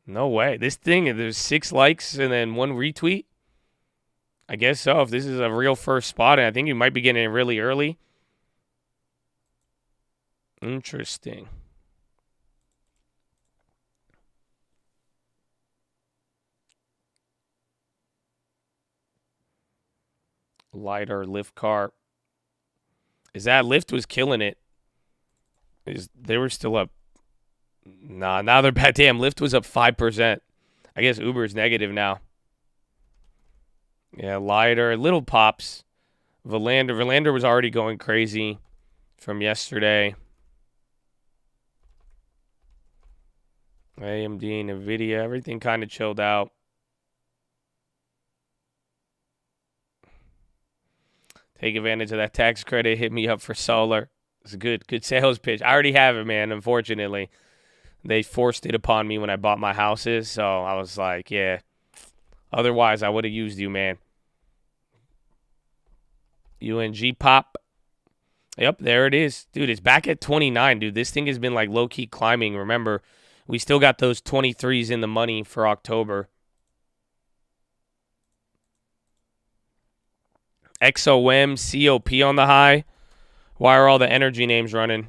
No way. This thing, there's 6 likes and then 1 retweet. I guess so. If this is a real first spot, and I think you might be getting it really early. Interesting. LiDAR lift car. Is that Lyft was killing it? They were still up. Nah, now they're bad. Damn, Lyft was up 5%. I guess Uber's negative now. Yeah, LiDAR, little pops. Verlander was already going crazy from yesterday. AMD and NVIDIA, everything kind of chilled out. Take advantage of that tax credit. Hit me up for solar. It's a good sales pitch. I already have it, man, unfortunately. They forced it upon me when I bought my houses, so I was like, yeah. Otherwise, I would have used you, man. UNG pop. Yep, there it is. Dude, it's back at 29, dude. This thing has been like low-key climbing. Remember, we still got those 23s in the money for October. XOM, COP on the high. Why are all the energy names running?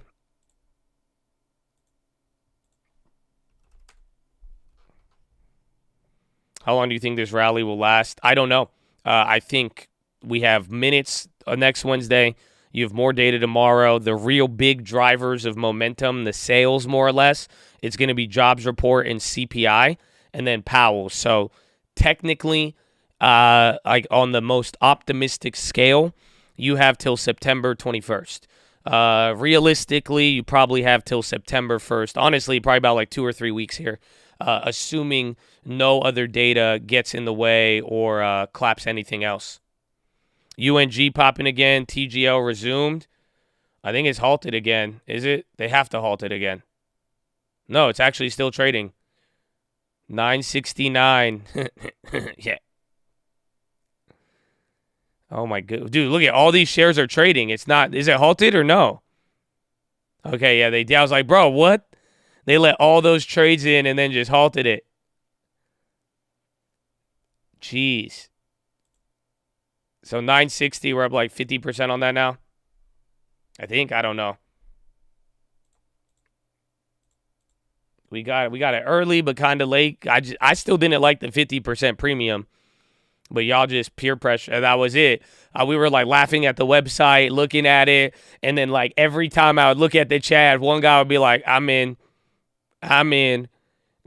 How long do you think this rally will last? I don't know. I think we have minutes next Wednesday. You have more data tomorrow. The real big drivers of momentum, the sales more or less, it's going to be jobs report and CPI and then Powell. So technically, like on the most optimistic scale, you have till September 21st. Realistically, you probably have till September 1st. Honestly, probably about like 2 or 3 weeks here, assuming no other data gets in the way or claps anything else. UNG popping again. TGL resumed. I think it's halted again. Is it? They have to halt it again. No, it's actually still trading. 969. Yeah. Oh my god. Dude, look at all these shares are trading. It's not. Is it halted or no? Okay, yeah, I was like, bro, what? They let all those trades in and then just halted it. Jeez. So 960, we're up like 50% on that now. I think. I don't know. We got it early, but kind of late. I still didn't like the 50% premium, but y'all just peer pressure. That was it. We were like laughing at the website, looking at it, and then like every time I would look at the chat, one guy would be like, "I'm in."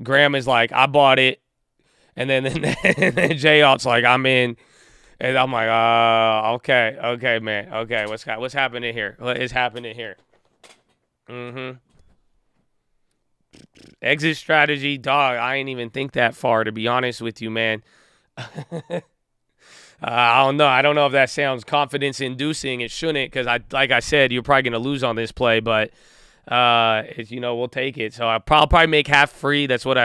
Graham is like, "I bought it," and then Jay Alt's like, "I'm in," and I'm like, okay, man, okay, what's happening here? What is happening here? Exit strategy, dog. I ain't even think that far, to be honest with you, man. I don't know. I don't know if that sounds confidence-inducing. It shouldn't, because like I said, you're probably gonna lose on this play, but we'll take it. So I'll probably make half free. That's what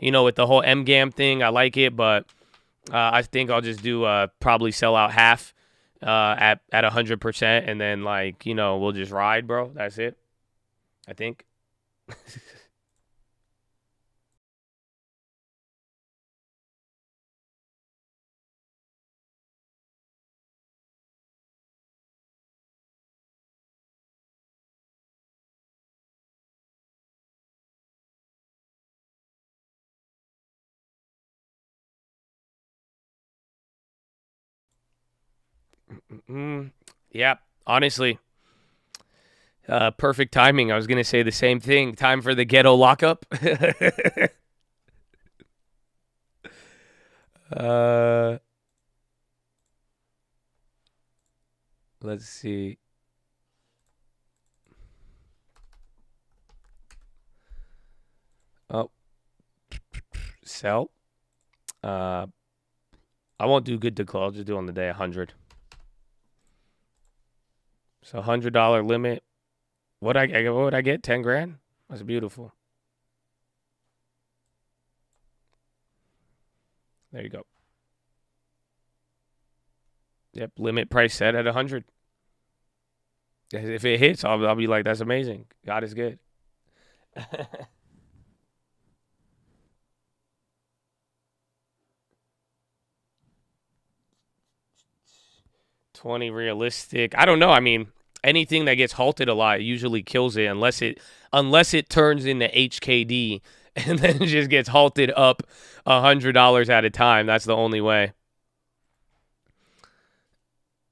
with the whole MGAM thing, I like it, but I think I'll just do probably sell out half at 100%, and then we'll just ride, bro. That's it. I think. Yeah, honestly, perfect timing. I was going to say the same thing. Time for the ghetto lockup. Let's see. Oh, sell. I won't do good to close. I'll just do on the day 100. So $100 limit. What would I get? 10 grand? That's beautiful. There you go. Yep, limit price set at 100. If it hits, I'll be like, that's amazing. God is good. 20 realistic. I don't know. I mean, anything that gets halted a lot usually kills it unless it turns into HKD and then just gets halted up $100 at a time. That's the only way.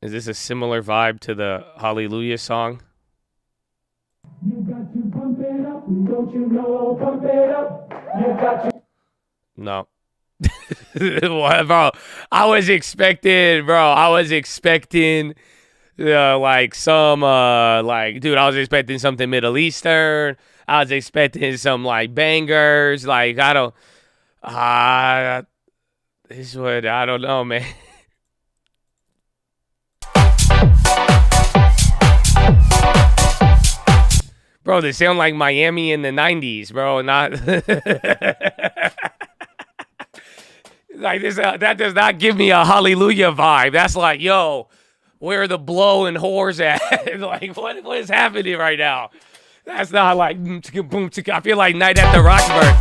Is this a similar vibe to the Hallelujah song? You got to pump it up, don't you know? Pump it up. You got to. No. Bro, I was expecting like some like, dude, I was expecting something Middle Eastern. I was expecting some like bangers. Like, I don't know, man. Bro, they sound like Miami in the 90s, bro. Not like this. That does not give me a Hallelujah vibe. That's like, yo, where are the blow and whores at? Like, what is happening right now? That's not like boom, boom. I feel like Night at the Roxburgh.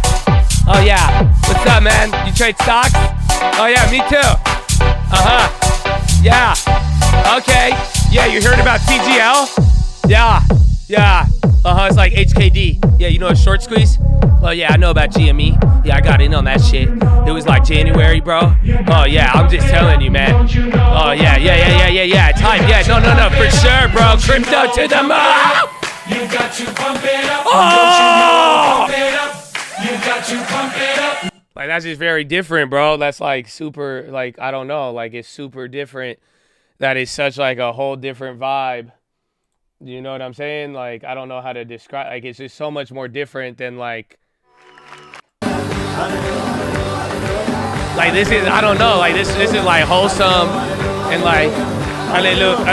Oh yeah, what's up, man? You trade stocks? Oh yeah, me too. Yeah. Okay. Yeah, you heard about TGL? Yeah. It's like HKD. Yeah, you know a short squeeze? Oh yeah, I know about GME. Yeah, I got in on that shit. It was like January, bro. Oh yeah, I'm just telling you, man. Oh yeah. It's hype. Yeah, no, for sure, bro. Crypto to the moon. You got to pump it up. Oh! You got to pump it up. Like, that's just very different, bro. That's like super, like, I don't know. Like, it's super different. That is such like a whole different vibe. You know what I'm saying? Like, I don't know how to describe. Like, it's just so much more different than like this is, I don't know. Like, this is like wholesome and like hallelujah.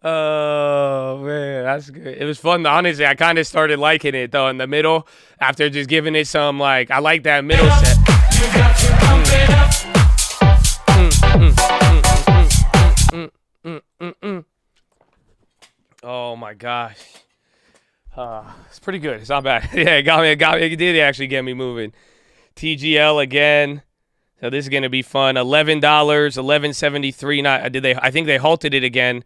Oh man, that's good. It was fun. Honestly, I kind of started liking it though in the middle after just giving it some like, I like that middle set. Oh my gosh, it's pretty good. It's not bad. Yeah, it got me. It did actually get me moving. TGL again. So this is gonna be fun. $11, $11.73. I think they halted it again.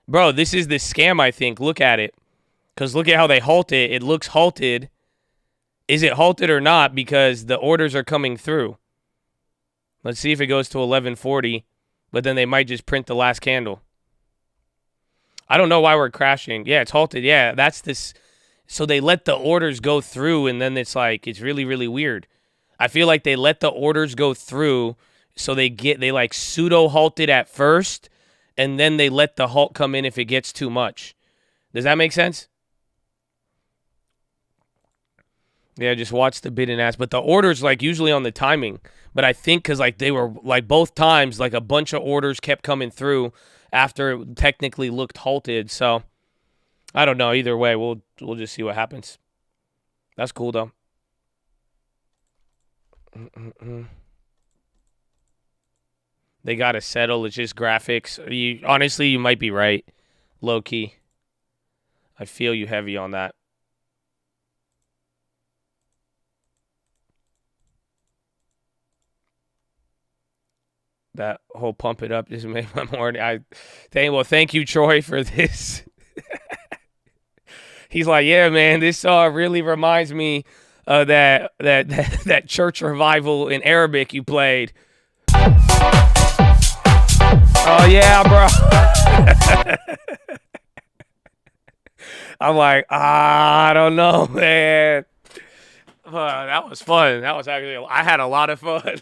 Bro, this is the scam, I think. Look at it. Because look at how they halt it. It looks halted. Is it halted or not? Because the orders are coming through. Let's see if it goes to 1140. But then they might just print the last candle. I don't know why we're crashing. Yeah, it's halted. Yeah, that's this. So they let the orders go through, and then it's like, it's really, really weird. I feel like they let the orders go through, so they like pseudo halted at first, and then they let the halt come in if it gets too much. Does that make sense? Yeah, just watch the bid and ask. But the orders, like, usually on the timing. But I think because, like, they were, like, both times, like, a bunch of orders kept coming through after it technically looked halted. So, I don't know. Either way, we'll just see what happens. That's cool, though. They got to settle. It's just graphics. Honestly, you might be right. Low key. I feel you heavy on that. That whole pump it up just made my morning. Thank you, Troy, for this. He's like, yeah, man, this song really reminds me of that church revival in Arabic you played. Oh yeah, bro. I'm like, I don't know, man. That was fun. That was actually, I had a lot of fun.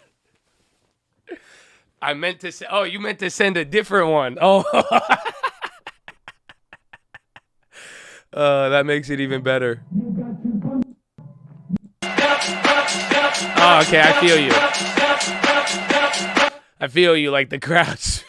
I meant to say, oh, you meant to send a different one. Oh, that makes it even better. Oh, okay, I feel you. I feel you, like the crowds.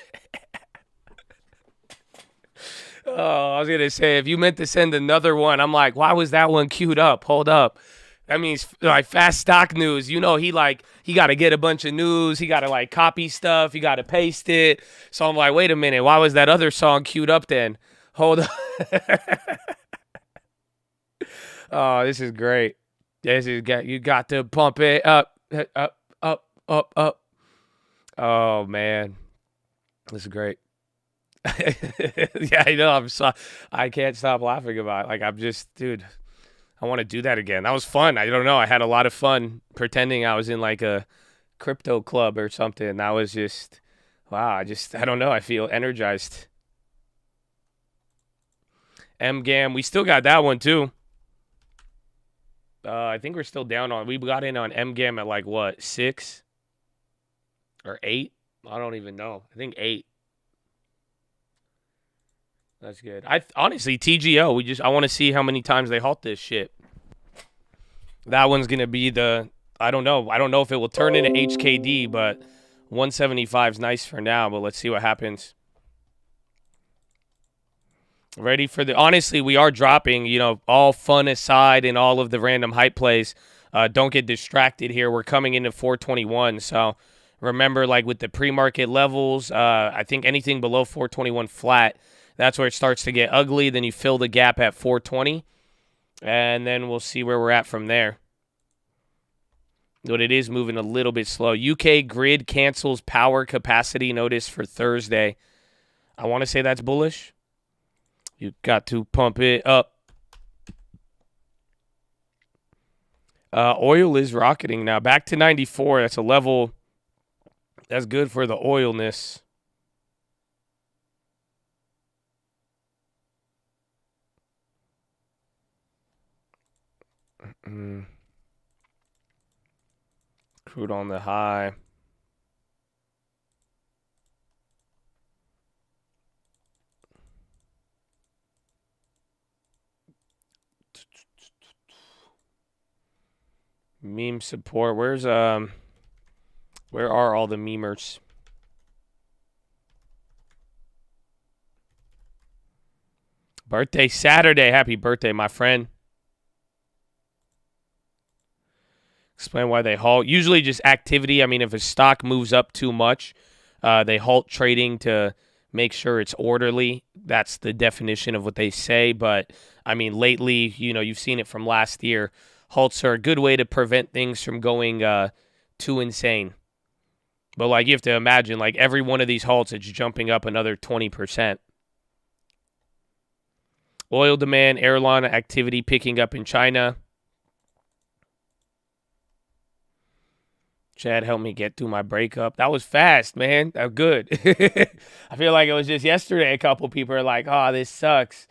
Oh, I was going to say, if you meant to send another one, I'm like, why was that one queued up? Hold up. That means, like, fast stock news. You know, he got to get a bunch of news. He got to, like, copy stuff. He got to paste it. So I'm like, wait a minute. Why was that other song queued up then? Hold up. Oh, this is great. You got to pump it up, up, up, up, up. Oh, man. This is great. Yeah, I know. I can't stop laughing about it. Like, I'm just, dude, I want to do that again. That was fun. I don't know. I had a lot of fun pretending I was in like a crypto club or something. That was just, wow. I don't know. I feel energized. MGAM. We still got that one too. I think we're still down on, we got in on MGAM at like what, 6 or 8? I don't even know. I think 8. That's good. Honestly, TGO, I want to see how many times they halt this shit. That one's going to be I don't know. I don't know if it will turn into HKD, but 175 is nice for now, but let's see what happens. Ready for honestly, we are dropping, all fun aside and all of the random hype plays. Don't get distracted here. We're coming into 421, so remember, like with the pre-market levels, I think anything below 421 flat, that's where it starts to get ugly. Then you fill the gap at 420, and then we'll see where we're at from there. But it is moving a little bit slow. UK grid cancels power capacity notice for Thursday. I want to say that's bullish. You got to pump it up. Oil is rocketing now. Back to 94. That's a level that's good for the oilness. Crude on the high. Meme support. Where are all the memers? Birthday Saturday. Happy birthday, my friend. Explain why they halt. Usually just activity. I mean, if a stock moves up too much, they halt trading to make sure it's orderly. That's the definition of what they say. But, I mean, lately, you've seen it from last year. Halts are a good way to prevent things from going too insane. But, like, you have to imagine, like, every one of these halts, it's jumping up another 20%. Oil demand, airline activity picking up in China. Chad helped me get through my breakup. That was fast, man. That was good. I feel like it was just yesterday a couple people are like, oh, this sucks.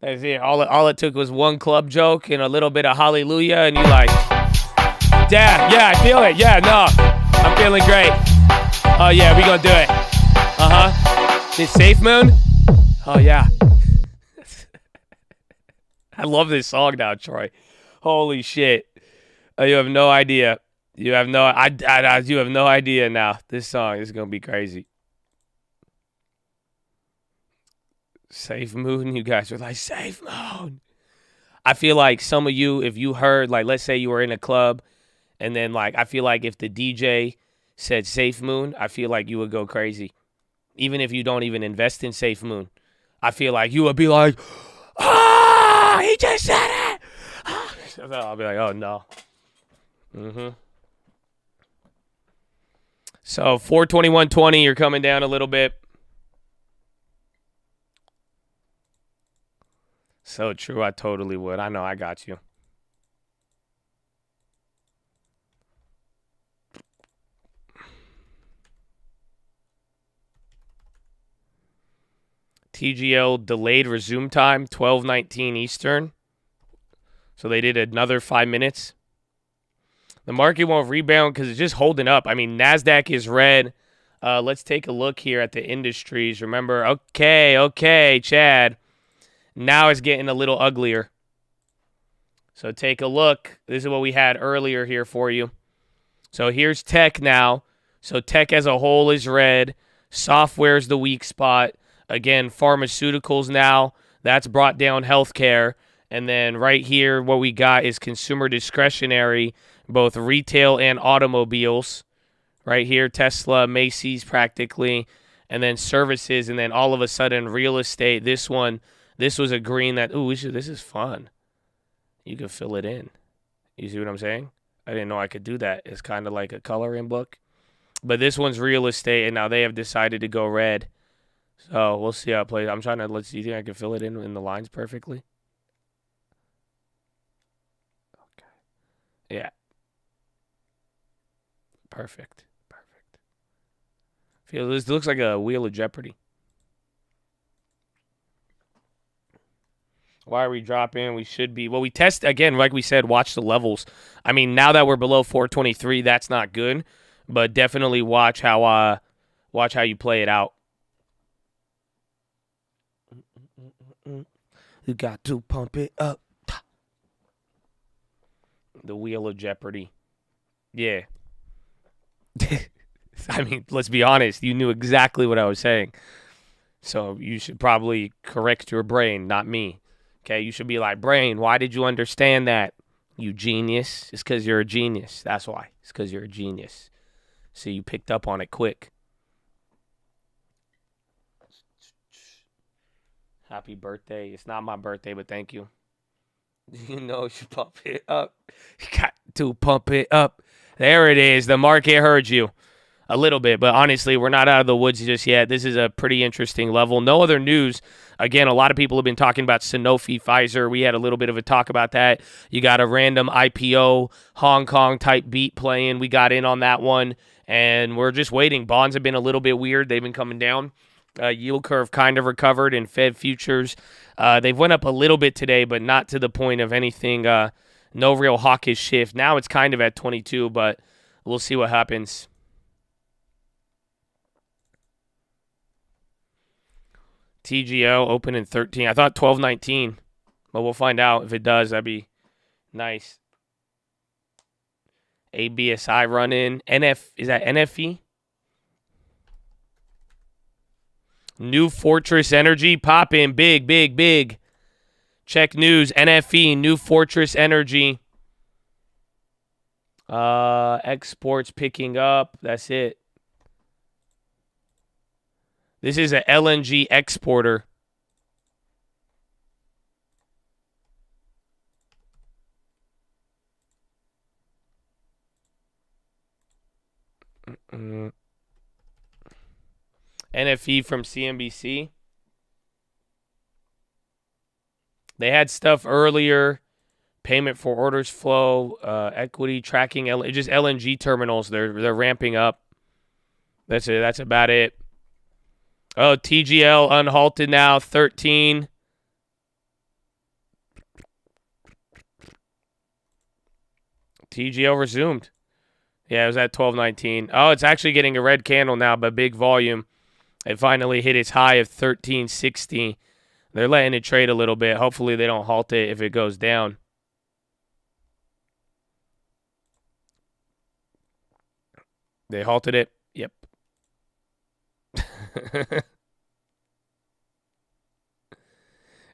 That's it. All it took was one club joke and a little bit of hallelujah, and you like, yeah, I feel it. Yeah, no, I'm feeling great. Oh, yeah, we gonna do it. This Safe Moon? Oh, yeah. I love this song now, Troy. Holy shit. You have no idea. You have no idea now. This song is gonna be crazy. Safe Moon, you guys are like, Safe Moon. I feel like some of you, if you heard, like, let's say you were in a club, and then, like, I feel like if the DJ said Safe Moon, I feel like you would go crazy. Even if you don't even invest in Safe Moon, I feel like you would be like, oh, he just said it. I'll be like, oh, no. So 421.20, you're coming down a little bit. So true. I totally would. I know. I got you. TGL delayed resume time, 12:19 Eastern. So they did another 5 minutes. The market won't rebound because it's just holding up. I mean, NASDAQ is red. Let's take a look here at the industries. Remember, okay, Chad. Now it's getting a little uglier. So take a look. This is what we had earlier here for you. So here's tech now. So tech as a whole is red. Software's the weak spot. Again, pharmaceuticals now. That's brought down healthcare. And then right here, what we got is consumer discretionary, both retail and automobiles. Right here, Tesla, Macy's practically. And then services. And then all of a sudden, real estate. This was a green that, this is fun. You can fill it in. You see what I'm saying? I didn't know I could do that. It's kind of like a coloring book. But this one's real estate, and now they have decided to go red. So we'll see how it plays. I'm trying to, let's see, you think I can fill it in the lines perfectly? Okay. Yeah. Perfect. Feel this looks like a Wheel of Jeopardy. Why are we dropping? We should be. Well, we test, again, like we said, watch the levels. I mean, now that we're below 423, that's not good. But definitely watch how you play it out. You got to pump it up. The Wheel of Jeopardy. Yeah. I mean, let's be honest. You knew exactly what I was saying. So you should probably correct your brain, not me. Okay, you should be like, brain, why did you understand that? You genius. It's because you're a genius. That's why. It's because you're a genius. So you picked up on it quick. Happy birthday. It's not my birthday, but thank you. You know you should pump it up. You got to pump it up. There it is. The market heard you. A little bit, but honestly, we're not out of the woods just yet. This is a pretty interesting level. No other news. Again, a lot of people have been talking about Sanofi, Pfizer. We had a little bit of a talk about that. You got a random IPO, Hong Kong type beat playing. We got in on that one, and we're just waiting. Bonds have been a little bit weird. They've been coming down. Yield curve kind of recovered in Fed futures. They've went up a little bit today, but not to the point of anything. No real hawkish shift. Now it's kind of at 22, but we'll see what happens. TGO open in 13. I thought 12.19, but we'll find out if it does. That'd be nice. ABSI run in. Is that NFE? New Fortress Energy pop in big. Check news. NFE, New Fortress Energy. Exports picking up. That's it. This is an LNG exporter. NFE from CNBC. They had stuff earlier. Payment for orders flow, equity tracking, just LNG terminals. They're ramping up. That's it. That's about it. Oh, TGL unhalted now, 13. TGL resumed. Yeah, it was at 12.19. Oh, it's actually getting a red candle now, but big volume. It finally hit its high of 13.60. They're letting it trade a little bit. Hopefully they don't halt it if it goes down. They halted it? Yep.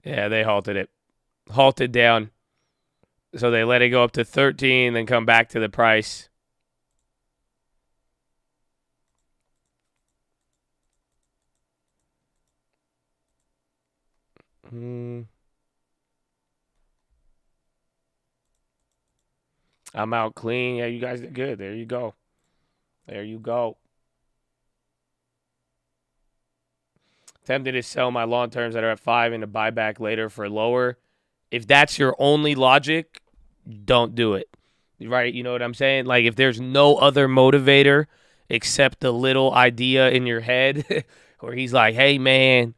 Yeah, they halted it. Halted down. So they let it go up to 13, then come back to the price. I'm out clean. Yeah, you guys did good. There you go. There you go. Tempted to sell my long terms that are at 5 and to buy back later for lower. If that's your only logic, don't do it. Right? You know what I'm saying? Like, if there's no other motivator except the little idea in your head where he's like, hey, man,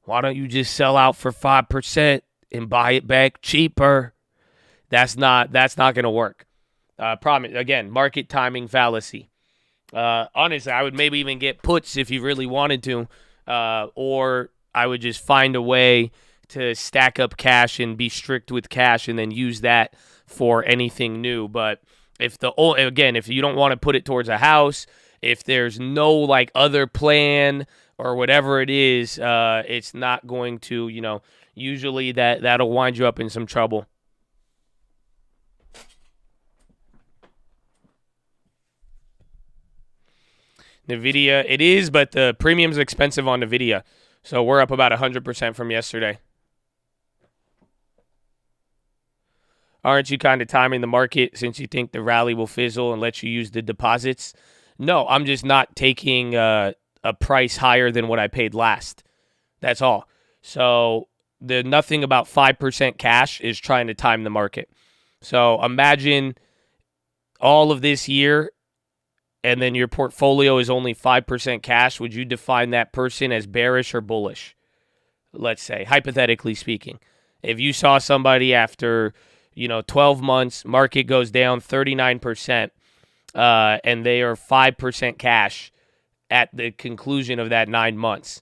why don't you just sell out for 5% and buy it back cheaper? That's not going to work. Promise. Again, market timing fallacy. Honestly, I would maybe even get puts if you really wanted to, or I would just find a way to stack up cash and be strict with cash and then use that for anything new. But if you don't want to put it towards a house, if there's no like other plan or whatever it is, it's not going to, usually that'll wind you up in some trouble. NVIDIA, it is, but the premium's expensive on NVIDIA. So we're up about 100% from yesterday. Aren't you kind of timing the market since you think the rally will fizzle and let you use the deposits? No, I'm just not taking a price higher than what I paid last. That's all. So the nothing about 5% cash is trying to time the market. So imagine all of this year, and then your portfolio is only 5% cash. Would you define that person as bearish or bullish? Let's say, hypothetically speaking. If you saw somebody after, 12 months, market goes down 39%, and they are 5% cash at the conclusion of that 9 months.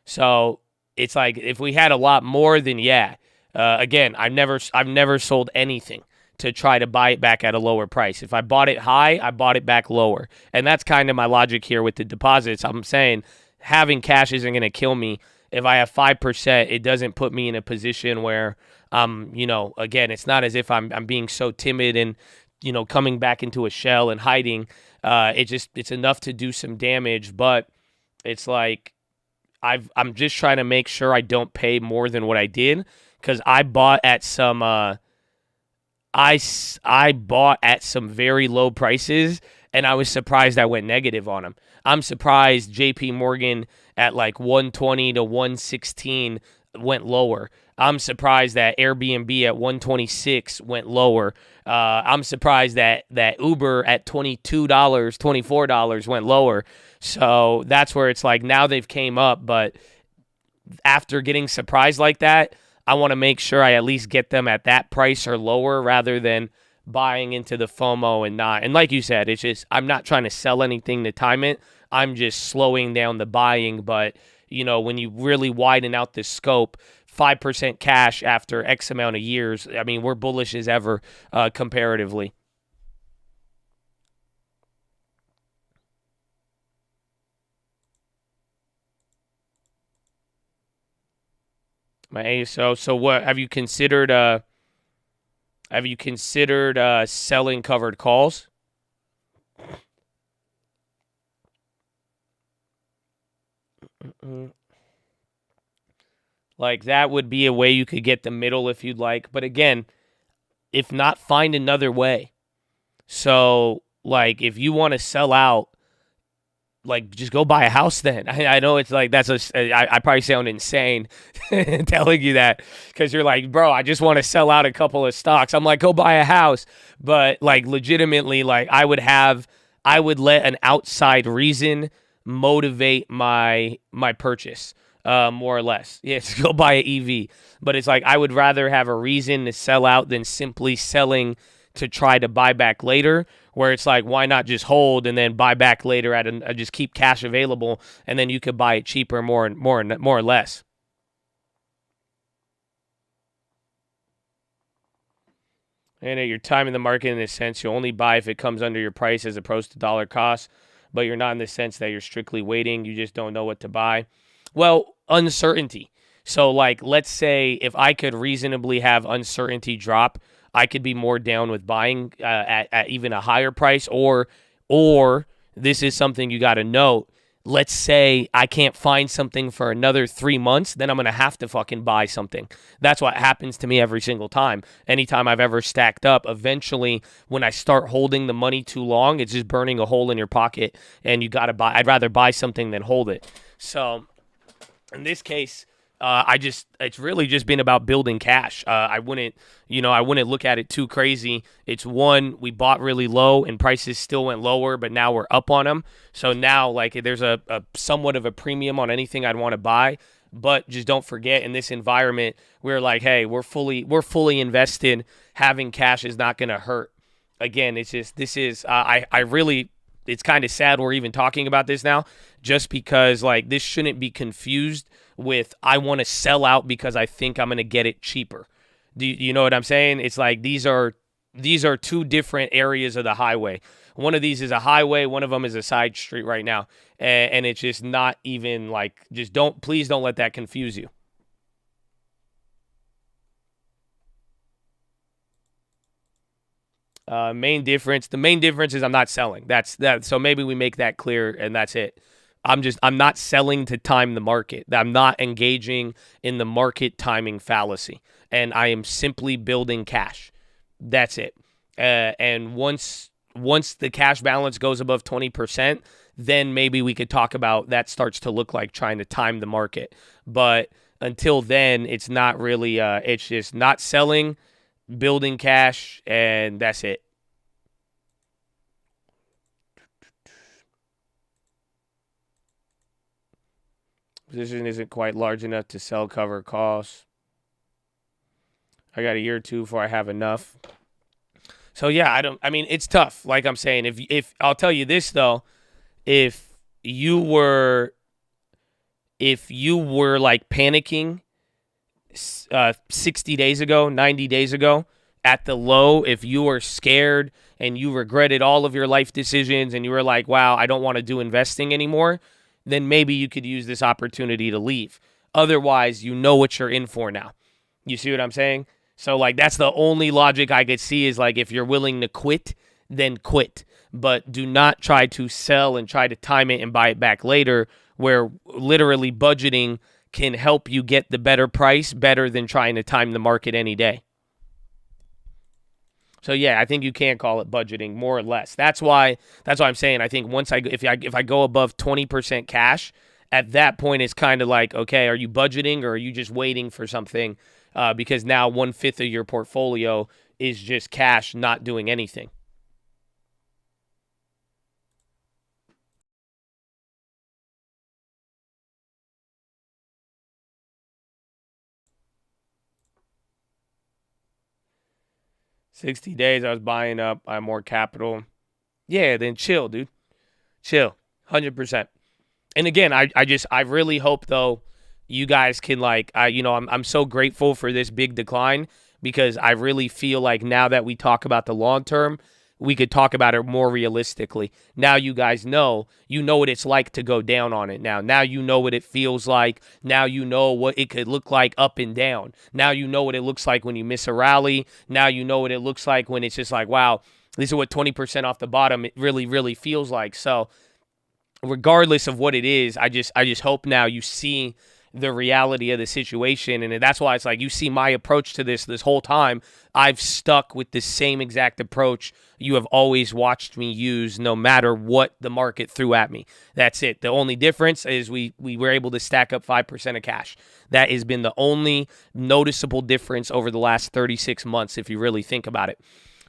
So it's like, if we had a lot more, then yeah. Again, I've never sold anything to try to buy it back at a lower price. If I bought it high, I bought it back lower. And that's kind of my logic here with the deposits. I'm saying having cash isn't going to kill me. If I have 5%, it doesn't put me in a position where, again, it's not as if I'm being so timid and, coming back into a shell and hiding. It's enough to do some damage, but it's like I'm just trying to make sure I don't pay more than what I did, because I bought at some I bought at some very low prices, and I was surprised I went negative on them. I'm surprised JP Morgan at like 120 to 116 went lower. I'm surprised that Airbnb at 126 went lower. I'm surprised that Uber at $22, $24 went lower. So that's where it's like now they've came up, but after getting surprised like that, I want to make sure I at least get them at that price or lower rather than buying into the FOMO and not. And like you said, it's just I'm not trying to sell anything to time it. I'm just slowing down the buying. But, when you really widen out the scope, 5% cash after X amount of years, I mean, we're bullish as ever comparatively. My ASO. So what have you considered? Selling covered calls? Like that would be a way you could get the middle if you'd like. But again, if not, find another way. So like if you want to sell out, like just go buy a house then. I know it's like I probably sound insane telling you that, because you're like, bro, I just want to sell out a couple of stocks. I'm like, go buy a house. But like legitimately, like I would let an outside reason motivate my purchase, more or less. Yes, go buy an EV. But it's like I would rather have a reason to sell out than simply selling to try to buy back later, where it's like, why not just hold and then buy back later just keep cash available, and then you could buy it cheaper, more or less. And you're timing the market in this sense. You only buy if it comes under your price as opposed to dollar cost, but you're not in the sense that you're strictly waiting. You just don't know what to buy. Well, uncertainty. So like, let's say if I could reasonably have uncertainty drop, I could be more down with buying at even a higher price, or this is something you got to note. Let's say I can't find something for another 3 months, then I'm going to have to fucking buy something. That's what happens to me every single time. Anytime I've ever stacked up, eventually when I start holding the money too long, it's just burning a hole in your pocket, and you got to buy. I'd rather buy something than hold it. So In this case, it's really just been about building cash. I wouldn't look at it too crazy. It's one, we bought really low and prices still went lower, but now we're up on them. So now like there's a somewhat of a premium on anything I'd want to buy. But just don't forget, in this environment, we're like, hey, we're fully invested. Having cash is not going to hurt. Again, it's just it's kind of sad we're even talking about this now, just because like this shouldn't be confused with I want to sell out because I think I'm going to get it cheaper. Do you know what I'm saying? It's like these are two different areas of the highway. One of these is a highway, one of them is a side street right now. And it's just not even like, please don't let that confuse you. The main difference is I'm not selling. That's that. So maybe we make that clear and that's it. I'm not selling to time the market. I'm not engaging in the market timing fallacy. And I am simply building cash. That's it. And once the cash balance goes above 20%, then maybe we could talk about that starts to look like trying to time the market. But until then, it's not really, it's just not selling, building cash, and that's it. Position isn't quite large enough to sell cover costs. I got a year or two before I have enough. So yeah, it's tough. Like I'm saying, if I'll tell you this though, if you were like panicking 60 days ago, 90 days ago at the low, if you were scared and you regretted all of your life decisions and you were like, wow, I don't want to do investing anymore, then maybe you could use this opportunity to leave. Otherwise, you know what you're in for now. You see what I'm saying? So, like, that's the only logic I could see is, like, if you're willing to quit, then quit. But do not try to sell and try to time it and buy it back later, where literally budgeting can help you get the better price better than trying to time the market any day. So, yeah, I think you can call it budgeting, more or less. That's why I'm saying I think if I go above 20% cash, at that point it's kind of like, okay, are you budgeting or are you just waiting for something? Because now 1/5 of your portfolio is just cash, not doing anything. $60 days, I was buying up. I have more capital. Yeah, then chill, dude. Chill, 100%. And again, I really hope though you guys can I'm so grateful for this big decline because I really feel like now that we talk about the long term, we could talk about it more realistically. Now you guys know what it's like to go down on it now. Now you know what it feels like. Now you know what it could look like up and down. Now you know what it looks like when you miss a rally. Now you know what it looks like when it's just like, wow, this is what 20% off the bottom it really, really feels like. So regardless of what it is, I just hope now you see the reality of the situation. And that's why it's like you see my approach to this whole time. I've stuck with the same exact approach you have always watched me use no matter what the market threw at me. That's it. The only difference is we were able to stack up 5% of cash. That has been the only noticeable difference over the last 36 months if you really think about it.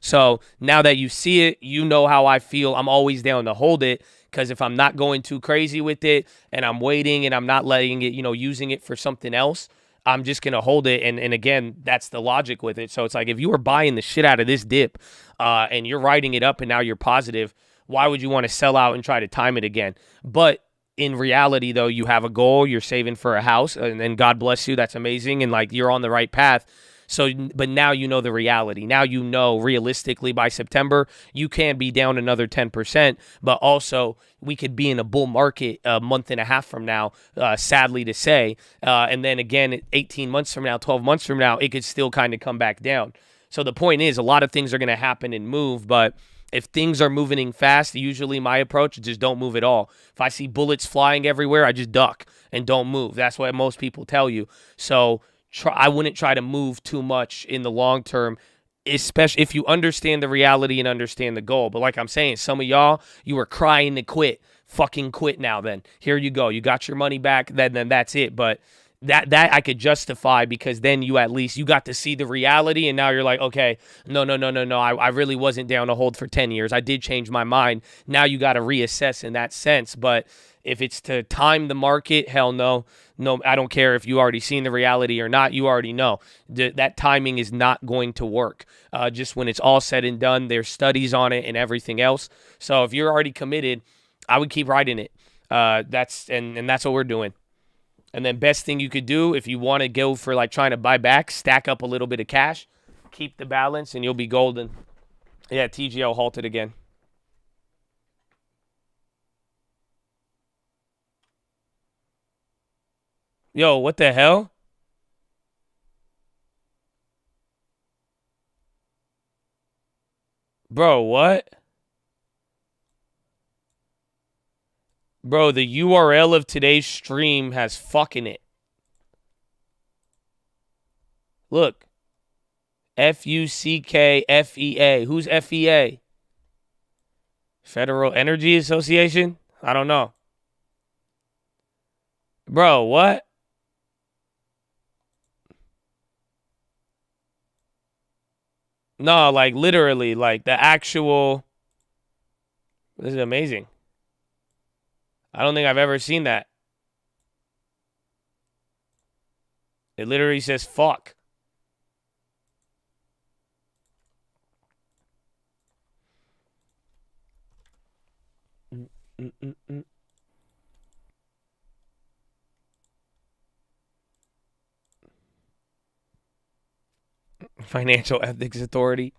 So now that you see it, you know how I feel. I'm always down to hold it. Because if I'm not going too crazy with it and I'm waiting and I'm not letting it, using it for something else, I'm just going to hold it. And again, that's the logic with it. So it's like if you were buying the shit out of this dip and you're riding it up and now you're positive, why would you want to sell out and try to time it again? But in reality, though, you have a goal. You're saving for a house and God bless you. That's amazing. And like you're on the right path. So, but now you know the reality. Now you know realistically by September, you can be down another 10%, but also we could be in a bull market a month and a half from now, sadly to say. And then again, 18 months from now, 12 months from now, it could still kind of come back down. So the point is a lot of things are going to happen and move, but if things are moving fast, usually my approach is just don't move at all. If I see bullets flying everywhere, I just duck and don't move. That's what most people tell you. So I wouldn't try to move too much in the long term, especially if you understand the reality and understand the goal. But like I'm saying, some of y'all, you were crying to quit fucking quit now then. Here you go. You got your money back, then that's it. But that I could justify because then you at least you got to see the reality and now you're like, okay, no. I really wasn't down to hold for 10 years. I did change my mind. Now you got to reassess in that sense. But if it's to time the market, hell no. No, I don't care if you already seen the reality or not. You already know that timing is not going to work. Just when it's all said and done, there's studies on it and everything else. So if you're already committed, I would keep riding it. That's what we're doing. And then best thing you could do if you want to go for like trying to buy back, stack up a little bit of cash, keep the balance, and you'll be golden. Yeah, TGL halted again. Yo, what the hell? Bro, what? Bro, the URL of today's stream has fucking it. Look. FUCKFEA. Who's FEA? Federal Energy Association? I don't know. Bro, what? No, like literally, like the actual. This is amazing. I don't think I've ever seen that. It literally says fuck. Financial Ethics Authority.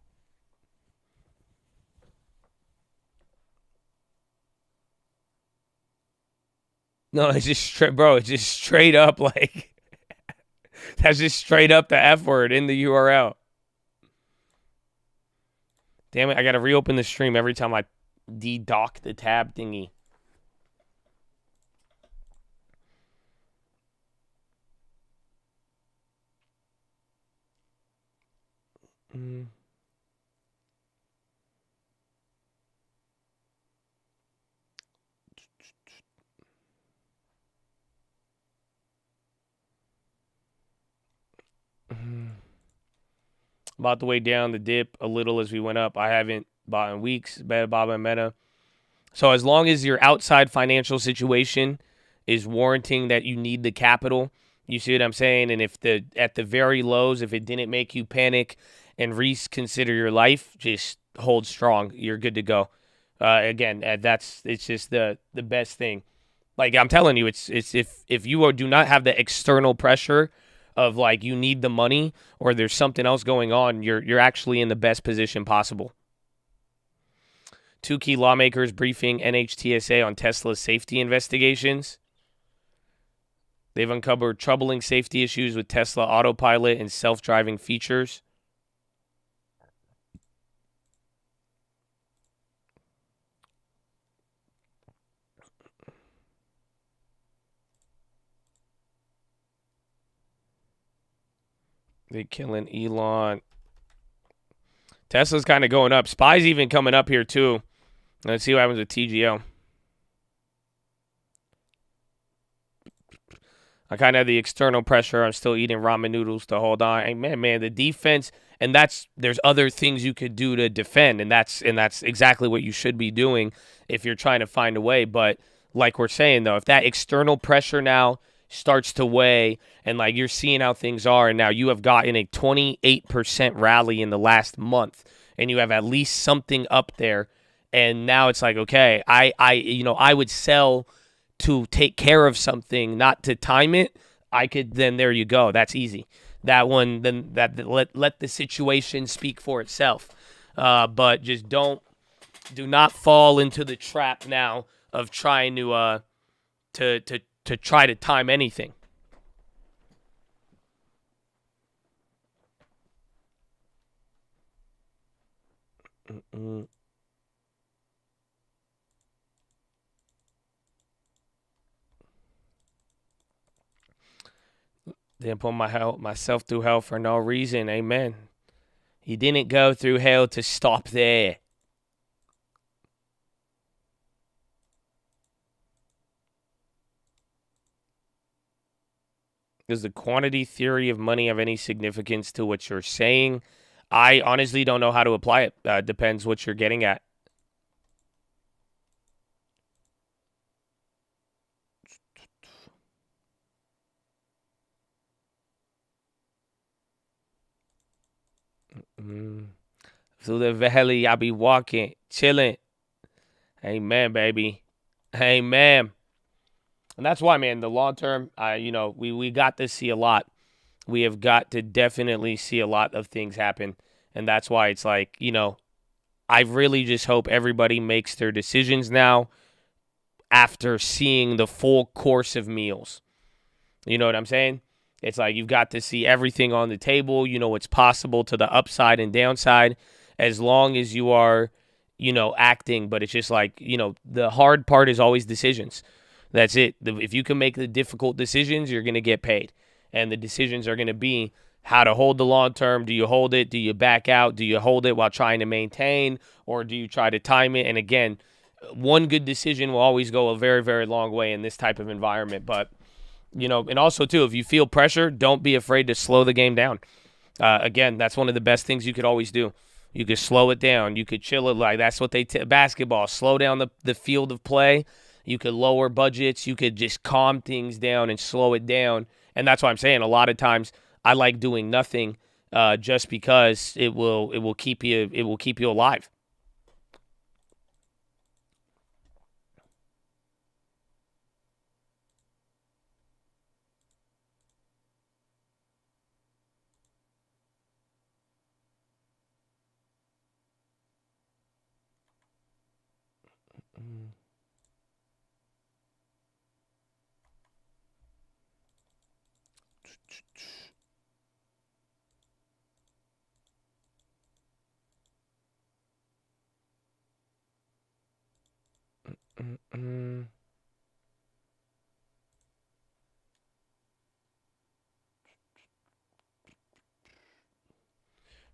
No, it's just straight, bro. It's just straight up like that's just straight up the F word in the URL. Damn it! I gotta reopen the stream every time I de-dock the tab thingy. About the way down the dip a little as we went up. I haven't bought in weeks. Baba and Meta. So as long as your outside financial situation is warranting that you need the capital, you see what I'm saying? And if at the very lows, if it didn't make you panic and reconsider your life, just hold strong. You're good to go. Again, it's just the best thing. Like I'm telling you, it's if you do not have the external pressure of like you need the money or there's something else going on, you're actually in the best position possible. 2 key lawmakers briefing NHTSA on Tesla's safety investigations. They've uncovered troubling safety issues with Tesla autopilot and self-driving features. They killing Elon. Tesla's kind of going up. SPY's even coming up here too. Let's see what happens with TGL. I kind of have the external pressure. I'm still eating ramen noodles to hold on. Hey, man, the defense, and there's other things you could do to defend, and that's exactly what you should be doing if you're trying to find a way. But like we're saying though, if that external pressure now starts to weigh and like you're seeing how things are and now you have gotten a 28% rally in the last month and you have at least something up there and now it's like, okay, I would sell to take care of something, not to time it. Then there you go. That's easy. That one, then let the situation speak for itself. But just do not fall into the trap now of trying to try to time anything. Didn't put myself through hell for no reason. Amen. He didn't go through hell to stop there. Does the quantity theory of money have any significance to what you're saying? I honestly don't know how to apply it. Depends what you're getting at. Through the valley, I be walking, chilling. Amen, baby. Amen. And that's why, man, the long term, we got to see a lot. We have got to definitely see a lot of things happen. And that's why it's like, I really just hope everybody makes their decisions now after seeing the full course of meals. You know what I'm saying? It's like you've got to see everything on the table. You know what's possible to the upside and downside as long as you are, acting. But it's just like, the hard part is always decisions. That's it. If you can make the difficult decisions, you're going to get paid. And the decisions are going to be how to hold the long term. Do you hold it? Do you back out? Do you hold it while trying to maintain? Or do you try to time it? And again, one good decision will always go a very, very long way in this type of environment. But, and also, too, if you feel pressure, don't be afraid to slow the game down. Again, that's one of the best things you could always do. You could slow it down. You could chill it. Like that's what basketball, slow down the field of play. You could lower budgets. You could just calm things down and slow it down. And that's why I'm saying a lot of times I like doing nothing just because it will keep you alive.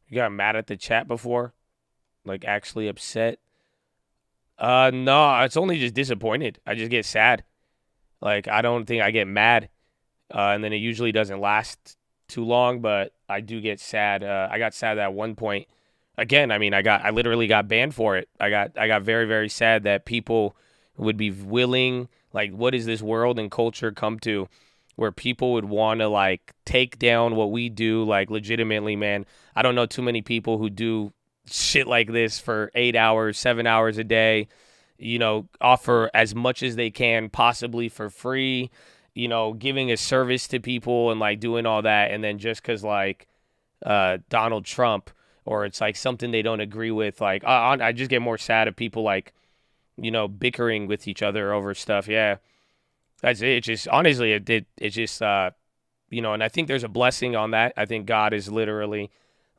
You got mad at the chat before? Like actually upset? No, it's only just disappointed. I just get sad. Like I don't think I get mad. And then it usually doesn't last too long, but I do get sad. I got sad at one point. Again, I mean, I literally got banned for it. I got very, very sad that people would be willing, like, what does this world and culture come to where people would want to, like, take down what we do, like, legitimately, man. I don't know too many people who do shit like this for 8 hours, 7 hours a day, offer as much as they can, possibly for free, giving a service to people and, like, doing all that. And then just because, like, Donald Trump, or it's, like, something they don't agree with, like, I just get more sad at people, like, bickering with each other over stuff. Yeah. That's it. It's just, honestly, it's just, and I think there's a blessing on that. I think God is literally,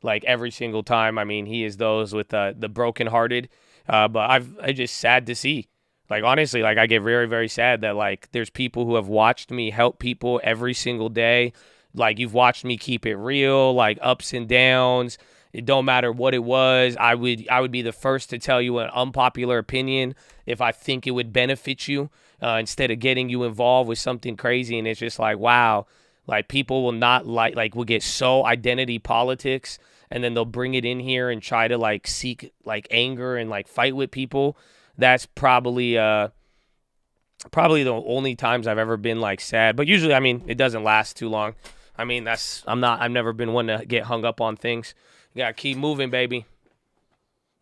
like, every single time. I mean, he is those with the brokenhearted. But I just sad to see. Like, honestly, like, I get very, very sad that, like, there's people who have watched me help people every single day. Like, you've watched me keep it real, like, ups and downs. It don't matter what it was. I would be the first to tell you an unpopular opinion if I think it would benefit you instead of getting you involved with something crazy. And it's just like, wow, like people will not will get so identity politics, and then they'll bring it in here and try to like seek like anger and like fight with people. That's probably the only times I've ever been like sad. But usually, I mean, it doesn't last too long. I mean, I've never been one to get hung up on things. You gotta keep moving, baby.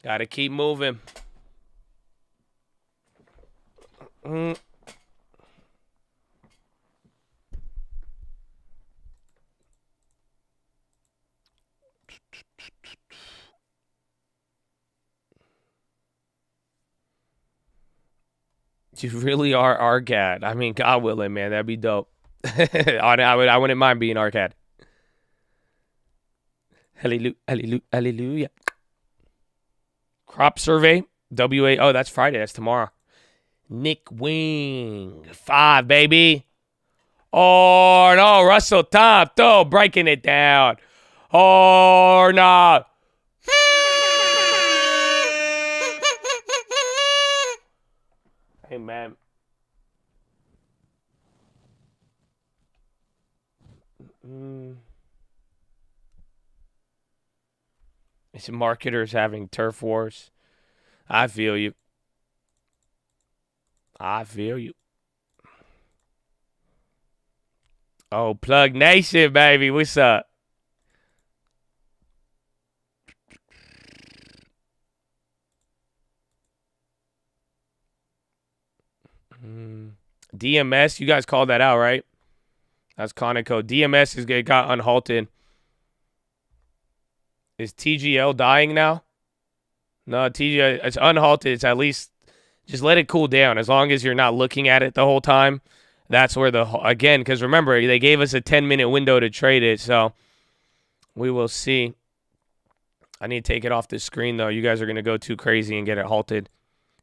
Gotta keep moving. You really are Arcad. I mean, God willing, man, that'd be dope. I wouldn't mind being Arcad. Hallelujah, hallelujah, hallelujah. Crop survey, WA. Oh, that's Friday. That's tomorrow. Nick Wing, 5, baby. Oh, no, Russell Thompson, breaking it down. Oh, no. Hey, man. It's marketers having turf wars. I feel you. Oh, Plug Nation, baby. What's up? DMS, you guys called that out, right? That's Conoco. DMS got unhalted. Is TGL dying now? No, TGL, it's unhalted. It's at least, just let it cool down. As long as you're not looking at it the whole time. That's where again, because remember, they gave us a 10-minute window to trade it. So we will see. I need to take it off the screen, though. You guys are going to go too crazy and get it halted.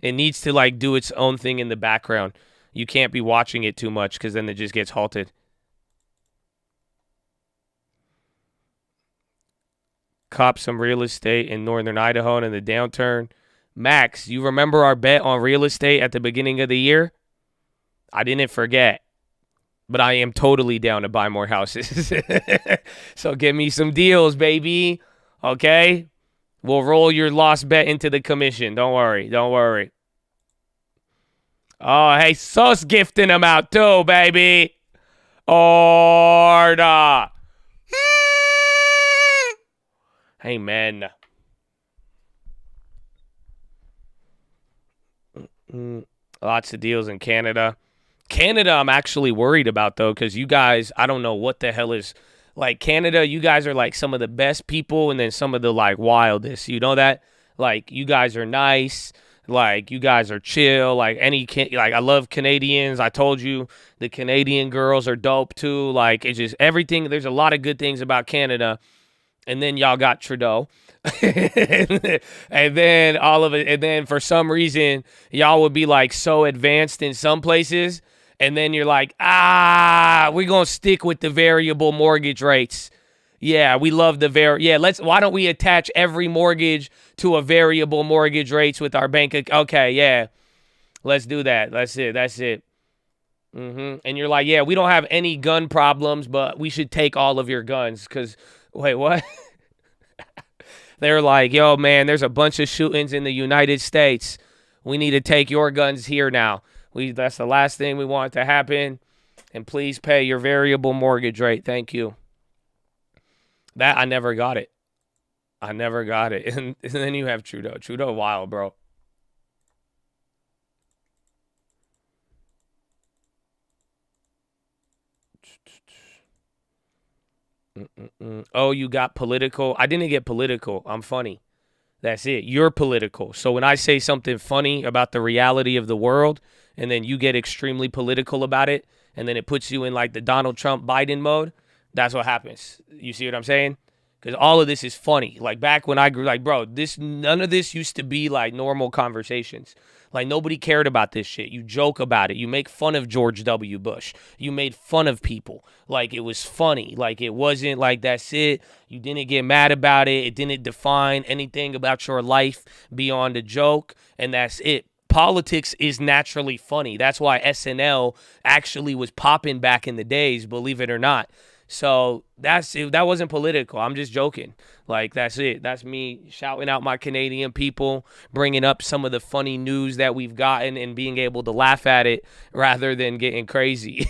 It needs to, like, do its own thing in the background. You can't be watching it too much because then it just gets halted. Cop some real estate in northern Idaho and in the downturn. Max, you remember our bet on real estate at the beginning of the year? I didn't forget. But I am totally down to buy more houses. So give me some deals, baby. Okay? We'll roll your lost bet into the commission. Don't worry. Don't worry. Oh, hey, Sus gifting them out too, baby. Order. Amen. Lots of deals in Canada. Canada, I'm actually worried about, though, because you guys, I don't know what the hell is. Like, Canada, you guys are, like, some of the best people and then some of the, like, wildest. You know that? Like, you guys are nice. Like, you guys are chill. Like, I love Canadians. I told you the Canadian girls are dope, too. Like, it's just everything. There's a lot of good things about Canada. And then y'all got Trudeau. And then all of it. And then for some reason, y'all would be like so advanced in some places. And then you're like, we're going to stick with the variable mortgage rates. Yeah, we love the why don't we attach every mortgage to a variable mortgage rates with our bank? Okay, yeah. Let's do that. That's it. And you're like, yeah, we don't have any gun problems, but we should take all of your guns because, wait, what? They're like, yo, man, there's a bunch of shootings in the United States. We need to take your guns here now. That's the last thing we want to happen. And please pay your variable mortgage rate. Thank you. That, I never got it. And then you have Trudeau. Trudeau wild, bro. Oh, you got political. I didn't get political. I'm funny. That's it. You're political. So when I say something funny about the reality of the world, and then you get extremely political about it, and then it puts you in like the Donald Trump Biden mode, that's what happens. You see what I'm saying? Because all of this is funny. Like back when I grew, like, bro, none of this used to be like normal conversations. Like nobody cared about this shit. You joke about it. You make fun of George W. Bush. You made fun of people. Like it was funny. Like it wasn't like that's it. You didn't get mad about it. It didn't define anything about your life beyond a joke. And that's it. Politics is naturally funny. That's why SNL actually was popping back in the days, believe it or not. So that's it. That wasn't political. I'm just joking. Like, that's it. That's me shouting out my Canadian people, bringing up some of the funny news that we've gotten and being able to laugh at it rather than getting crazy.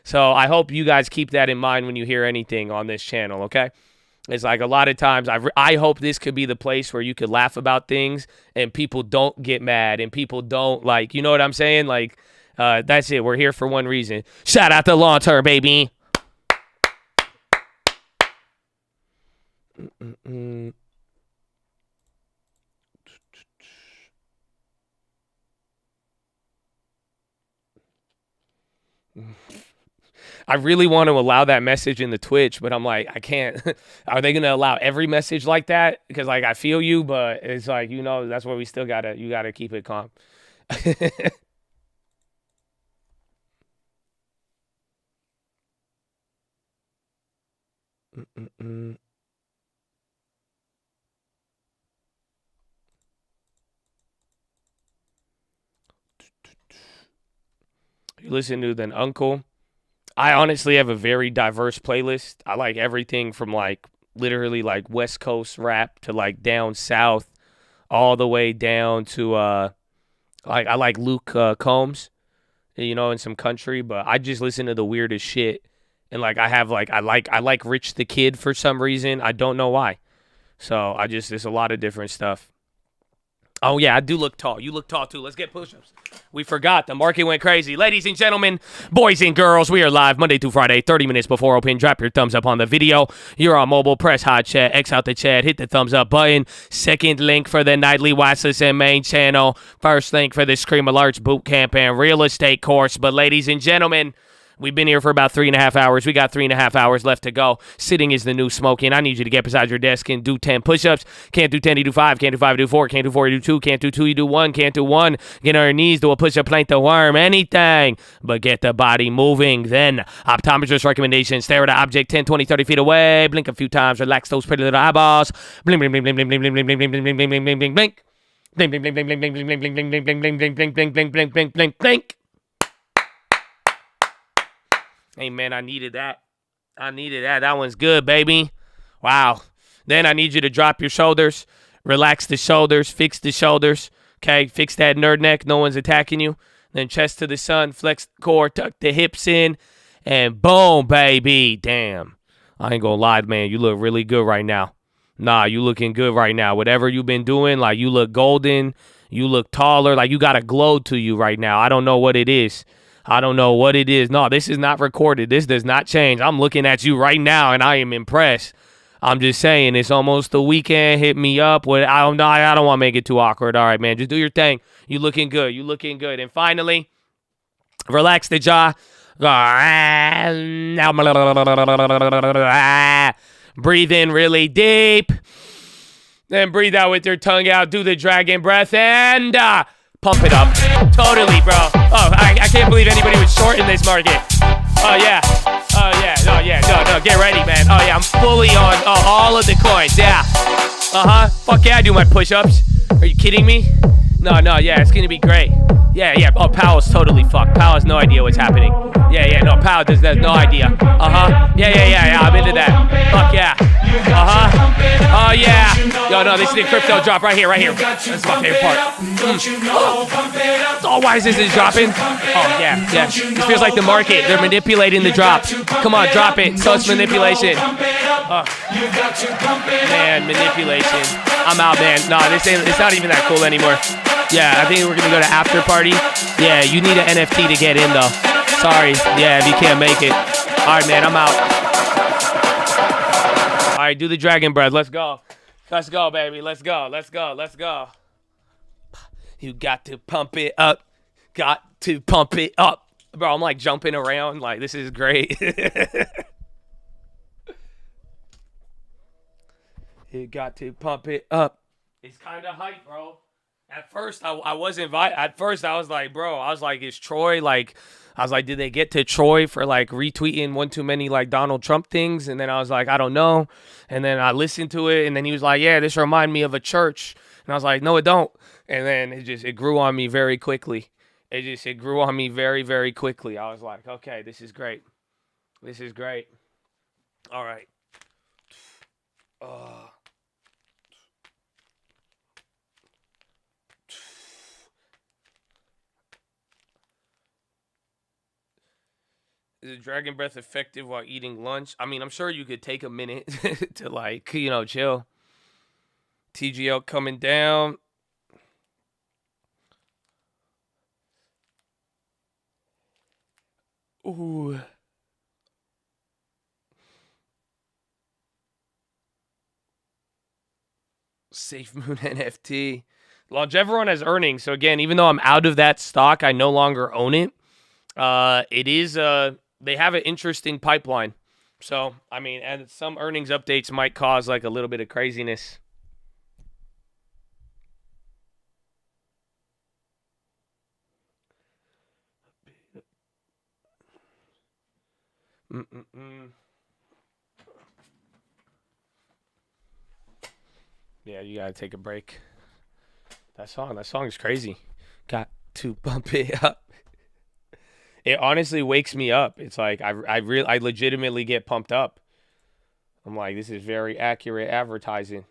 So I hope you guys keep that in mind when you hear anything on this channel, okay? It's like a lot of times I hope this could be the place where you could laugh about things and people don't get mad and people don't, like, you know what I'm saying? Like, that's it. We're here for one reason. Shout out to Long Term, baby. I really want to allow that message in the Twitch, but I'm like, I can't. Are they going to allow every message like that? Because, like, I feel you, but it's like, you know, that's where we still you got to keep it calm. You listen to an uncle. I honestly have a very diverse playlist. I like everything from like literally like West Coast rap to like down south, all the way down to like I like Luke Combs, and some country, but I just listen to the weirdest shit. And like I like Rich the Kid for some reason. I don't know why. So there's a lot of different stuff. Oh, yeah, I do look tall. You look tall, too. Let's get push-ups. We forgot. The market went crazy. Ladies and gentlemen, boys and girls, we are live Monday through Friday, 30 minutes before open. Drop your thumbs up on the video. You're on mobile. Press hot chat. X out the chat. Hit the thumbs up button. Second link for the nightly Watchlist and main channel. First link for the Scream Alerts boot camp and real estate course. But, ladies and gentlemen, we've been here for about 3.5 hours. We got 3.5 hours left to go. Sitting is the new smoking. I need you to get beside your desk and do 10 push-ups. Can't do 10, you do 5. Can't do 5, you do 4. Can't do 4, you do 2. Can't do 2, you do 1. Can't do 1. Get on your knees, do a push-up, plank the worm, anything. But get the body moving. Then, optometrist recommendation. Stare at an object 10, 20, 30 feet away. Blink a few times. Relax those pretty little eyeballs. Blink, blink, blink, blink, blink, blink, blink, blink, blink, blink, blink, blink, blink, blink, blink, blink. Blink, blink, blink, blink, blink, blink, blink, blink, blink, blink, blink, blink, blink, blink, blink, blink, blink, blink, blink, blink. Hey, man, I needed that. That one's good, baby. Wow. Then I need you to drop your shoulders, relax the shoulders, fix the shoulders. Okay, fix that nerd neck. No one's attacking you. Then chest to the sun, flex the core, tuck the hips in, and boom, baby. Damn. I ain't gonna lie, man. You look really good right now. Nah, you looking good right now. Whatever you've been doing, like you look golden. You look taller. Like you got a glow to you right now. I don't know what it is. No, this is not recorded. This does not change. I'm looking at you right now, and I am impressed. I'm just saying, it's almost the weekend. Hit me up. I don't want to make it too awkward. All right, man, just do your thing. You looking good. And finally, relax the jaw. Breathe in really deep. Then breathe out with your tongue out. Do the dragon breath and pump it up. Totally, bro. Oh, I can't believe anybody would short in this market. Oh, yeah. No, get ready, man. Oh, yeah, I'm fully on all of the coins. Yeah. Fuck yeah, I do my push-ups. Are you kidding me? No, yeah, it's going to be great. Yeah. Oh, Powell's totally fucked. Powell has no idea what's happening. Yeah, no, Powell has no idea. Yeah, I'm into that. Fuck yeah. Oh, yeah. Yo, no, this is the crypto drop right here. That's my favorite part. Oh, why is this dropping? Oh, yeah. This feels like the market. They're manipulating the drop. Come on, drop it. So it's manipulation. Man, manipulation. I'm out, man. Nah, it's not even that cool anymore. Yeah, I think we're going to go to after party. Yeah, you need an NFT to get in, though. Sorry. Yeah, if you can't make it. All right, man, I'm out. All right, do the dragon breath. Let's go. Let's go, baby. Let's go. You got to pump it up. Bro, I'm like jumping around. Like, this is great. You got to pump it up. It's kind of hype, bro. At first, I was invited. At first, I was like, bro, is Troy like, did they get to Troy for like retweeting one too many like Donald Trump things? And then I was like, I don't know. And then I listened to it, and then he was like, yeah, this remind me of a church. And I was like, no, it don't. And then it grew on me very quickly. It grew on me very, very quickly. I was like, okay, this is great. All right. Is the dragon breath effective while eating lunch? I mean, I'm sure you could take a minute to like, chill. TGL coming down. Ooh. Safe Moon NFT. Longeveron has earnings. So again, even though I'm out of that stock, I no longer own it. It is they have an interesting pipeline. So, I mean, and some earnings updates might cause like a little bit of craziness. Yeah, you gotta take a break. That song is crazy. Got to bump it up. It honestly wakes me up. It's like I legitimately get pumped up. I'm like, this is very accurate advertising.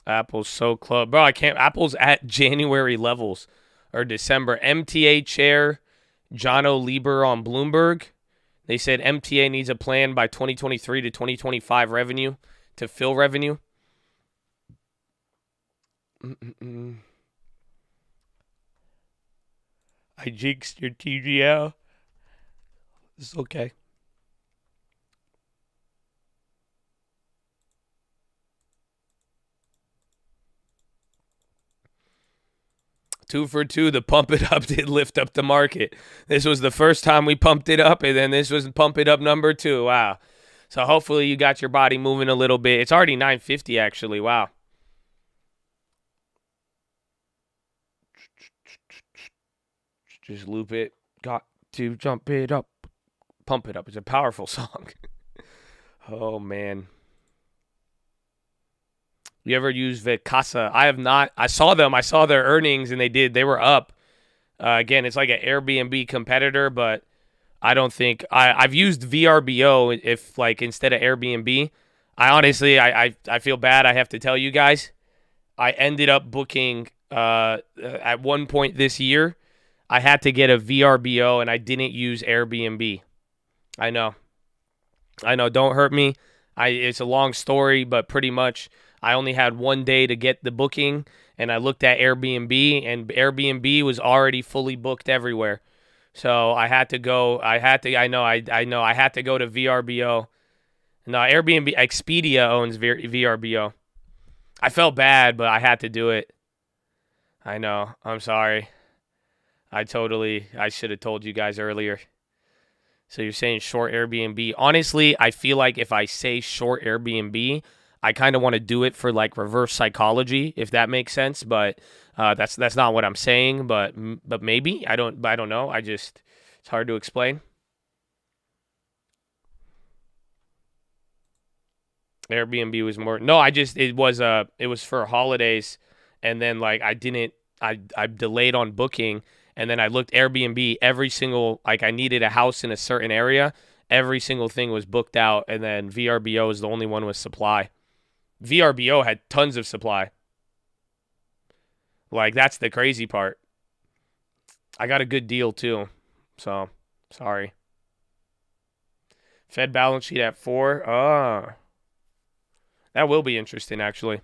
Apple's so close. Bro, I can't. Apple's at January levels or December. MTA chair Jono Lieber on Bloomberg. They said MTA needs a plan by 2023 to 2025 revenue to fill revenue. I jinxed your TGL. It's okay. Two for two, the pump it up did lift up the market. This was the first time we pumped it up, and then this was pump it up number 2. Wow. So hopefully you got your body moving a little bit. It's already 950 actually. Wow. Just loop it. Got to jump it up. Pump it up. It's a powerful song. Oh, man. You ever use Vacasa? I have not. I saw them. I saw their earnings, and they were up. Again, it's like an Airbnb competitor, but I don't think I've used VRBO if like instead of Airbnb. I honestly I feel bad. I have to tell you guys. I ended up booking at one point this year. I had to get a VRBO, and I didn't use Airbnb. I know. Don't hurt me. It's a long story, but pretty much I only had one day to get the booking, and I looked at Airbnb, and Airbnb was already fully booked everywhere. So I had to go. I had to go to VRBO. No, Airbnb, Expedia owns VRBO. I felt bad, but I had to do it. I know. I'm sorry. I should have told you guys earlier. So you're saying short Airbnb. Honestly, I feel like if I say short Airbnb, I kind of want to do it for like reverse psychology, if that makes sense. But that's not what I'm saying. But maybe I don't know. It's hard to explain. Airbnb was more. No, it was for holidays, and then like I delayed on booking. And then I looked Airbnb, every single, like I needed a house in a certain area. Every single thing was booked out. And then VRBO was the only one with supply. VRBO had tons of supply. Like, that's the crazy part. I got a good deal too. So, sorry. Fed balance sheet at 4. That will be interesting, actually.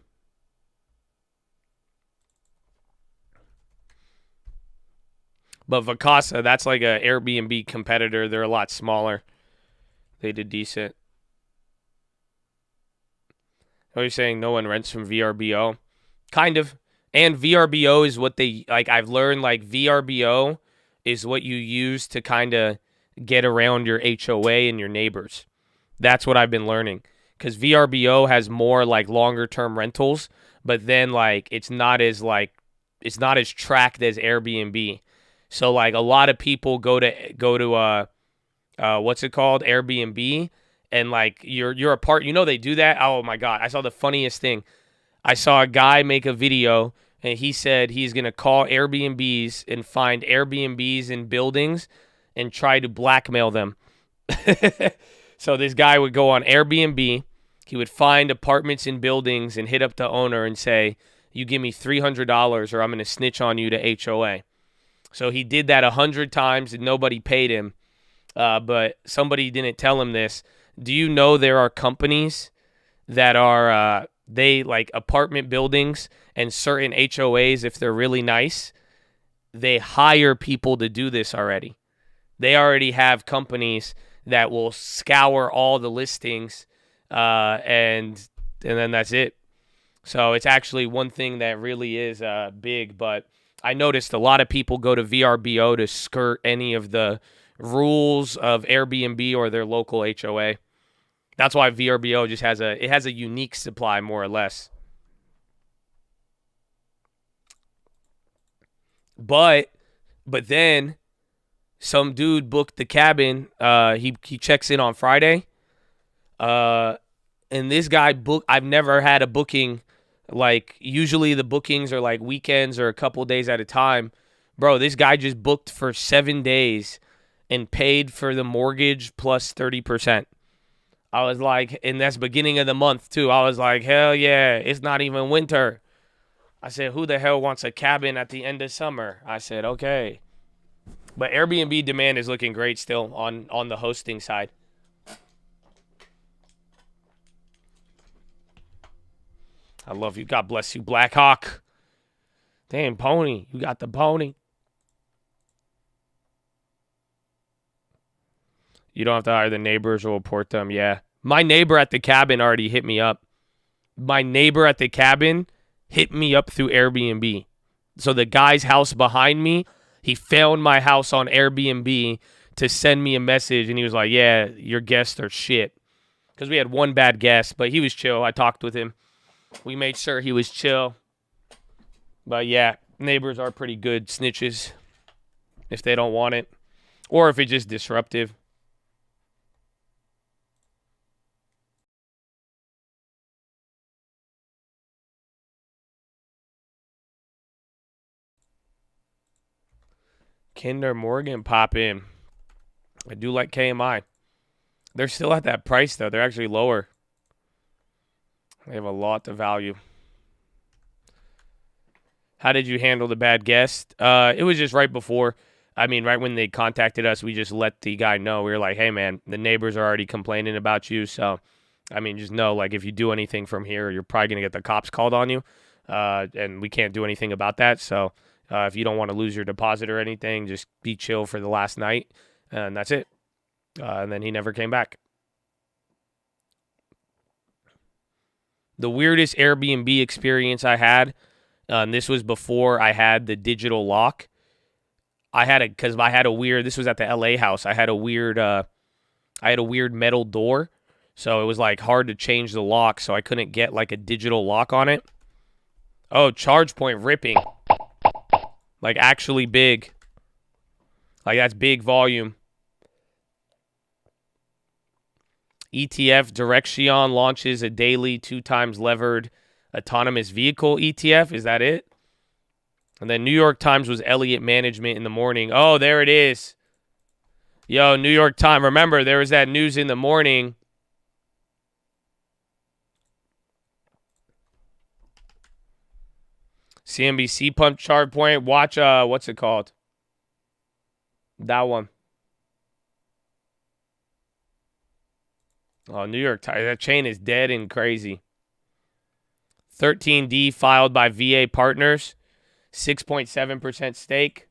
But Vacasa, that's like an Airbnb competitor. They're a lot smaller. They did decent. Are you saying no one rents from VRBO? Kind of. And VRBO is what they, like I've learned, like VRBO is what you use to kind of get around your HOA and your neighbors. That's what I've been learning. Because VRBO has more like longer term rentals, but then like it's not as tracked as Airbnb. So like a lot of people go to what's it called, Airbnb, and like you're a part. You know they do that. Oh my god, I saw the funniest thing. I saw a guy make a video and he said he's gonna call Airbnbs and find Airbnbs in buildings and try to blackmail them. So this guy would go on Airbnb. He would find apartments in buildings and hit up the owner and say, "You give me $300 or I'm gonna snitch on you to HOA." So he did that 100 times and nobody paid him. But somebody didn't tell him this. Do you know there are companies that are, they like apartment buildings and certain HOAs, if they're really nice, they hire people to do this already. They already have companies that will scour all the listings and then that's it. So it's actually one thing that really is big, but I noticed a lot of people go to VRBO to skirt any of the rules of Airbnb or their local HOA. That's why VRBO just has a unique supply, more or less. But then some dude booked the cabin. He checks in on Friday. And this guy I've never had a booking. Like, usually the bookings are like weekends or a couple days at a time. Bro, this guy just booked for 7 days and paid for the mortgage plus 30%. I was like, and that's beginning of the month too. I was like, hell yeah, it's not even winter. I said, who the hell wants a cabin at the end of summer? I said, okay. But Airbnb demand is looking great still on the hosting side. I love you. God bless you, Black Hawk. Damn, pony. You got the pony. You don't have to hire the neighbors or report them. Yeah. My neighbor at the cabin already hit me up. My neighbor at the cabin hit me up through Airbnb. So the guy's house behind me, he found my house on Airbnb to send me a message. And he was like, yeah, your guests are shit. Because we had one bad guest, but he was chill. I talked with him. We made sure he was chill. But yeah, neighbors are pretty good snitches if they don't want it. Or if it's just disruptive. Kinder Morgan pop in. I do like KMI. They're still at that price, though. They're actually lower. They have a lot of value. How did you handle the bad guest? It was just right before. I mean, right when they contacted us, we just let the guy know. We were like, hey, man, the neighbors are already complaining about you. So, I mean, just know, like, if you do anything from here, you're probably going to get the cops called on you. And we can't do anything about that. So, if you don't want to lose your deposit or anything, just be chill for the last night. And that's it. And then he never came back. The weirdest Airbnb experience I had, and this was before I had the digital lock. This was at the LA house. I had a weird metal door. So it was like hard to change the lock. So I couldn't get like a digital lock on it. Oh, charge point ripping. Like actually big. Like that's big volume. ETF Direction launches a daily 2 times levered autonomous vehicle ETF. Is that it? And then New York Times was Elliott Management in the morning. Oh, there it is. Yo, New York Times. Remember, there was that news in the morning. CNBC pump chart point. Watch, what's it called? That one. Oh, New York Times. That chain is dead and crazy. 13D filed by VA Partners. 6.7% stake.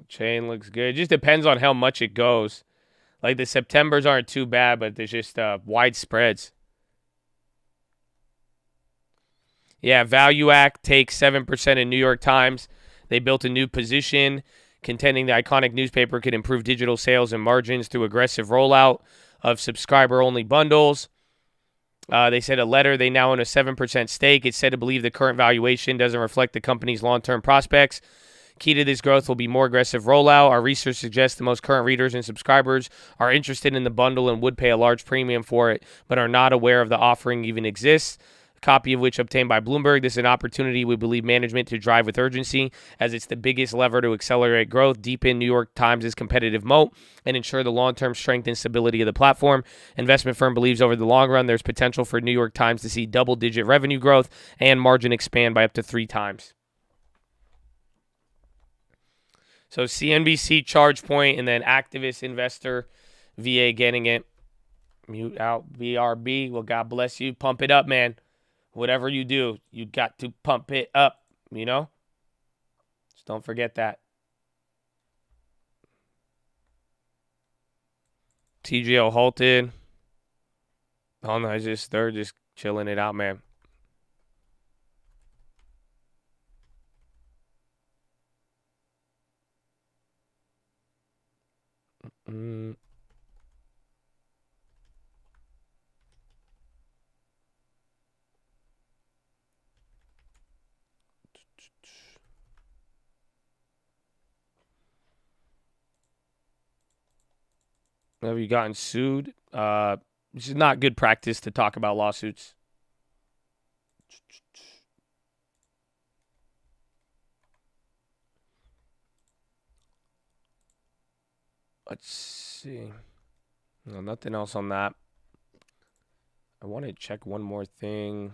Chain looks good. It just depends on how much it goes. Like the Septembers aren't too bad, but there's just wide spreads. Yeah, Value Act takes 7% in New York Times. They built a new position contending the iconic newspaper could improve digital sales and margins through aggressive rollout of subscriber-only bundles. They said a letter. They now own a 7% stake. It's said to believe the current valuation doesn't reflect the company's long-term prospects. Key to this growth will be more aggressive rollout. Our research suggests the most current readers and subscribers are interested in the bundle and would pay a large premium for it, but are not aware of the offering even exists. A copy of which obtained by Bloomberg. This is an opportunity we believe management to drive with urgency, as it's the biggest lever to accelerate growth, deepen New York Times' competitive moat, and ensure the long-term strength and stability of the platform. Investment firm believes over the long run there's potential for New York Times to see double-digit revenue growth and margin expand by up to 3 times. So CNBC, charge point, and then activist investor, VA getting it. Mute out BRB. Well, God bless you. Pump it up, man. Whatever you do, you got to pump it up, you know? Just don't forget that. TGO halted. Oh, no, they're just chilling it out, man. Mm. Have you gotten sued? This is not good practice to talk about lawsuits. Let's see. No, nothing else on that. I want to check one more thing.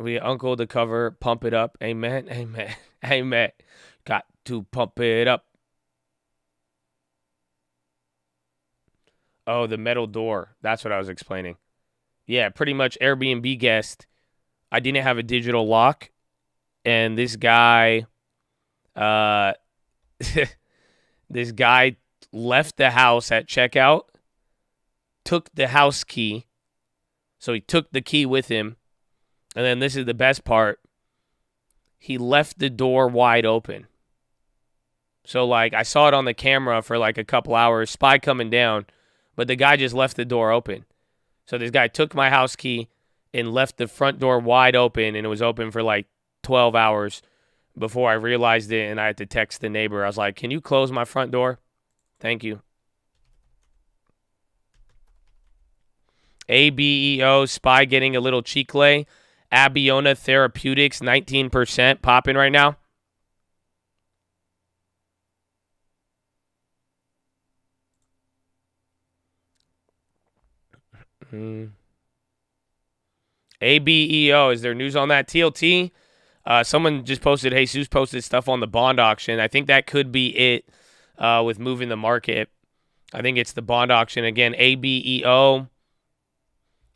We uncle the cover, pump it up. Amen. Amen. Amen. Got to pump it up. Oh, the metal door. That's what I was explaining. Yeah, pretty much Airbnb guest. I didn't have a digital lock. And this guy, this guy left the house at checkout, took the house key. So he took the key with him. And then this is the best part. He left the door wide open. So, like, I saw it on the camera for like a couple hours, spy coming down, but the guy just left the door open. So this guy took my house key and left the front door wide open, and it was open for like 12 hours before I realized it, and I had to text the neighbor. I was like, can you close my front door? Thank you. ABEO, spy getting a little chicle. Abiona Therapeutics, 19% popping right now. ABEO, is there news on that? TLT, someone just posted, Jesus posted stuff on the bond auction. I think that could be it with moving the market. I think it's the bond auction. Again, ABEO.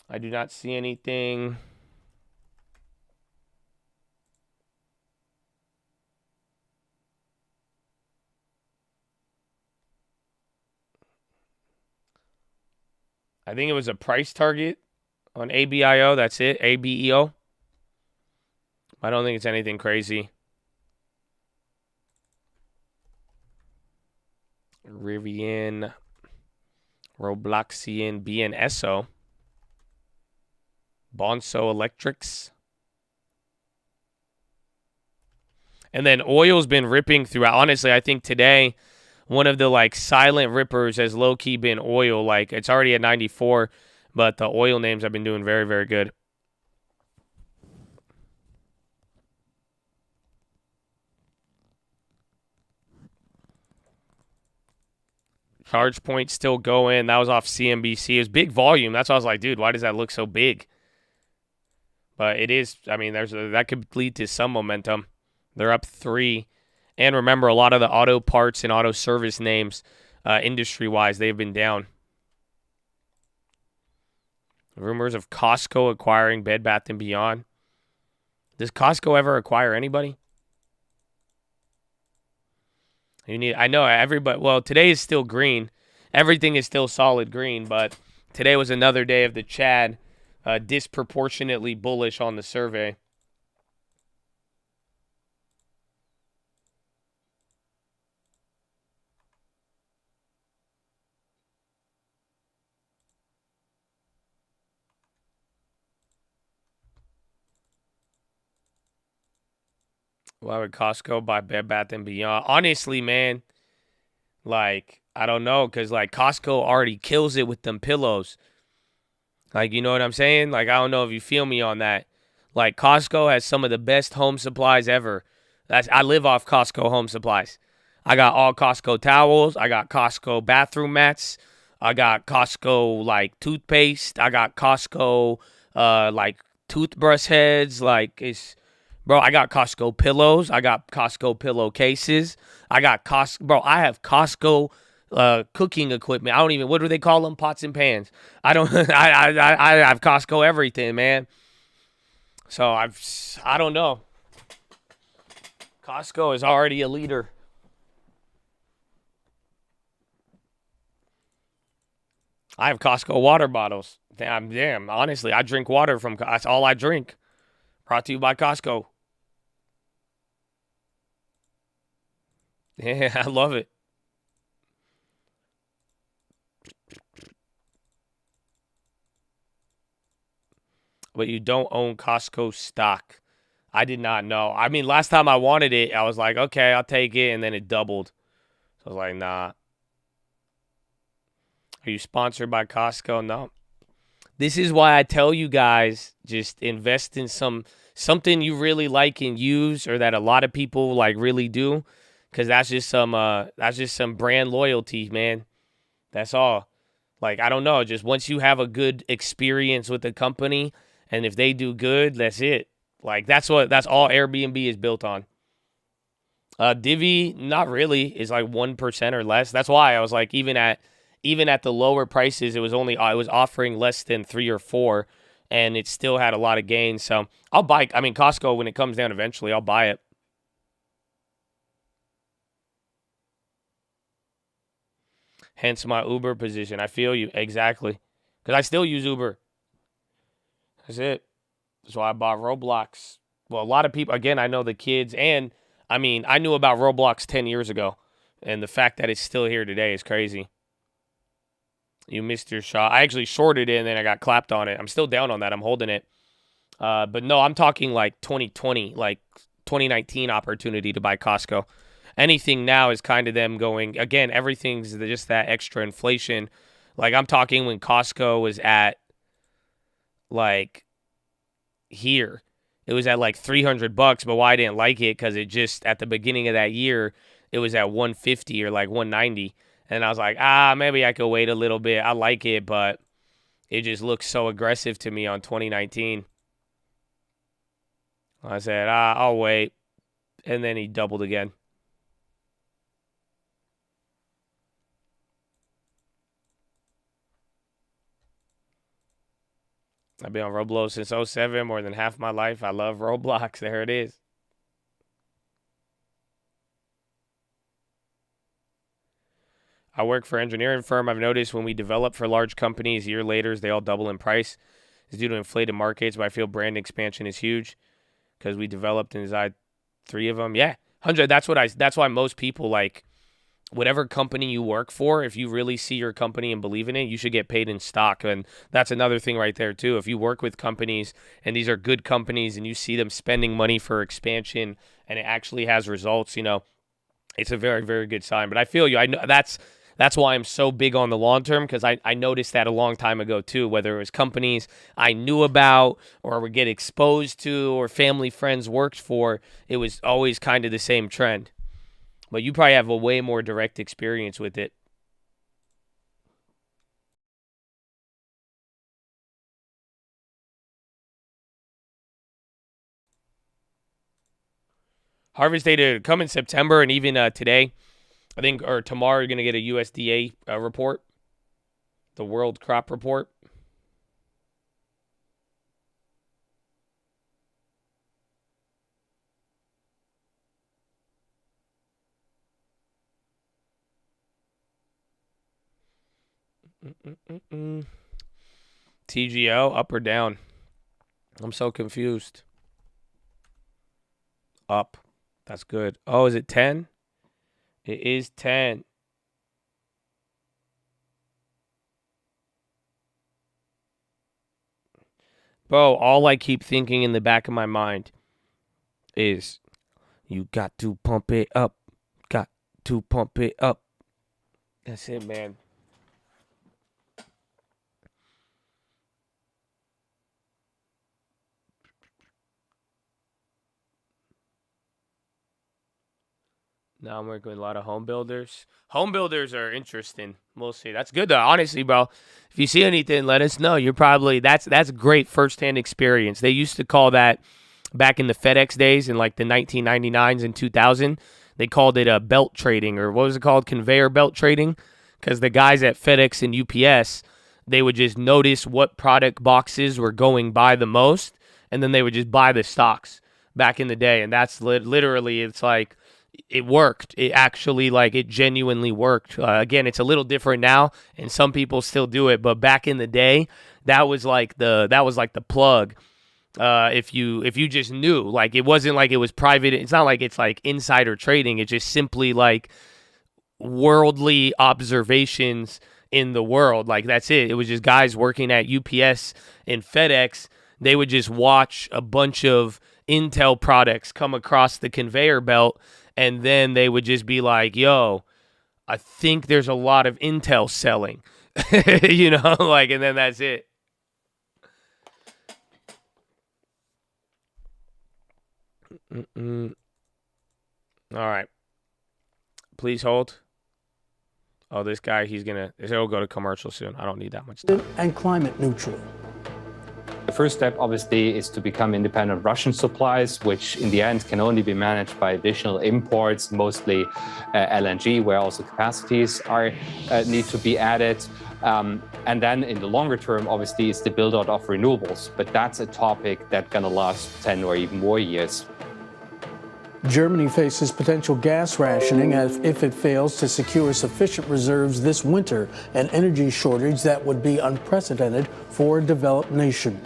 I do not see anything. I think it was a price target on ABIO. That's it. ABEO. I don't think it's anything crazy. Rivian, Robloxian, BNSO, Bonso Electrics. And then oil's been ripping throughout. Honestly, I think today one of the like silent rippers has low-key been oil. Like it's already at 94, but the oil names have been doing very, very good. Charge point still going. That was off CNBC. It was big volume. That's why I was like, dude, why does that look so big? But it is. I mean, that could lead to some momentum. They're up 3. And remember, a lot of the auto parts and auto service names, industry-wise, they've been down. Rumors of Costco acquiring Bed Bath & Beyond. Does Costco ever acquire anybody? I know everybody. Well, today is still green. Everything is still solid green, but today was another day of the Chad disproportionately bullish on the survey. Why would Costco buy Bed Bath & Beyond? Honestly, man, like, I don't know, because, like, Costco already kills it with them pillows. Like, you know what I'm saying? Like, I don't know if you feel me on that. Like, Costco has some of the best home supplies ever. I live off Costco home supplies. I got all Costco towels. I got Costco bathroom mats. I got Costco, like, toothpaste. I got Costco, like, toothbrush heads. Like, it's... Bro, I got Costco pillows. I got Costco pillowcases. I got Bro, I have Costco cooking equipment. I don't even, what do they call them? Pots and pans. I don't, I have Costco everything, man. So I don't know. Costco is already a leader. I have Costco water bottles. Damn, honestly, I drink water from, that's all I drink. Brought to you by Costco. Yeah, I love it. but you don't own Costco stock. I did not know. I mean, last time I wanted it, I was like, okay, I'll take it, and then it doubled. So I was like, nah. Are you sponsored by Costco? No. This is why I tell you guys, just invest in something you really like and use, or that a lot of people like really do, because that's just some brand loyalty, man. That's all. Like, I don't know, just once you have a good experience with the company, and if they do good, that's it. Like, that's all Airbnb is built on. Divvy, not really, is like 1% or less. That's why I was like, even at the lower prices, it was offering less than 3 or 4, and it still had a lot of gains. So I'll buy. I mean, Costco, when it comes down eventually, I'll buy it. Hence my Uber position. I feel you. Exactly. Because I still use Uber. That's it. That's why I bought Roblox. Well, a lot of people, again, I know the kids, and I mean, I knew about Roblox 10 years ago, and the fact that it's still here today is crazy. You missed your shot. I actually shorted it, and then I got clapped on it. I'm still down on that. I'm holding it. But no, I'm talking like 2020, like 2019 opportunity to buy Costco. Anything now is kind of them going, again, everything's just that extra inflation. Like, I'm talking when Costco was at, like, here. It was at like $300, but why I didn't like it, because it just, at the beginning of that year, it was at $150 or like $190. And I was like, maybe I could wait a little bit. I like it, but it just looks so aggressive to me on 2019. I said, I'll wait. And then he doubled again. I've been on Roblox since 2007, more than half my life. I love Roblox. There it is. I work for an engineering firm. I've noticed when we develop for large companies, a year later, they all double in price. It's due to inflated markets, but I feel brand expansion is huge because we developed and designed 3 of them. Yeah, 100. That's why most people, like, whatever company you work for, if you really see your company and believe in it, you should get paid in stock. And that's another thing right there too. If you work with companies and these are good companies and you see them spending money for expansion and it actually has results, it's a very, very good sign. But I feel you. I know that's why I'm so big on the long term, because I noticed that a long time ago too, whether it was companies I knew about or would get exposed to or family friends worked for, it was always kind of the same trend. But you probably have a way more direct experience with it. Harvest data come in September, and even today, I think, or tomorrow, you're going to get a USDA report, the World Crop Report. TGO, up or down? I'm so confused. Up. That's good. Oh, is it 10? It is 10. Bro, all I keep thinking in the back of my mind is, you got to pump it up. Got to pump it up. That's it, man. Now I'm working with a lot of home builders. Home builders are interesting. We'll see. That's good though. Honestly, bro. If you see anything, let us know. You're probably that's great firsthand experience. They used to call that back in the FedEx days in like the 1999s and 2000. They called it belt trading, or what was it called? Conveyor belt trading. Because the guys at FedEx and UPS, they would just notice what product boxes were going by the most, and then they would just buy the stocks back in the day. And that's literally, it's like, it worked. It actually, like, it genuinely worked. Again, it's a little different now, and some people still do it. But back in the day, that was like the plug. If you just knew, like, it wasn't like it was private. It's not like it's like insider trading. It's just simply like worldly observations in the world. Like, that's it. It was just guys working at UPS and FedEx they would just watch a bunch of Intel products come across the conveyor belt, and then they would just be like, yo, I think there's a lot of Intel selling, you know, like, and then that's it. All right. Please hold. Oh, this guy, he'll go to commercial soon. I don't need that much time. And climate neutral. The first step, obviously, is to become independent of Russian supplies, which in the end can only be managed by additional imports, mostly LNG, where also capacities need to be added. And then in the longer term, obviously, it's the build out of renewables. But that's a topic that's going to last 10 or even more years. Germany faces potential gas rationing if it fails to secure sufficient reserves this winter, an energy shortage that would be unprecedented for a developed nation.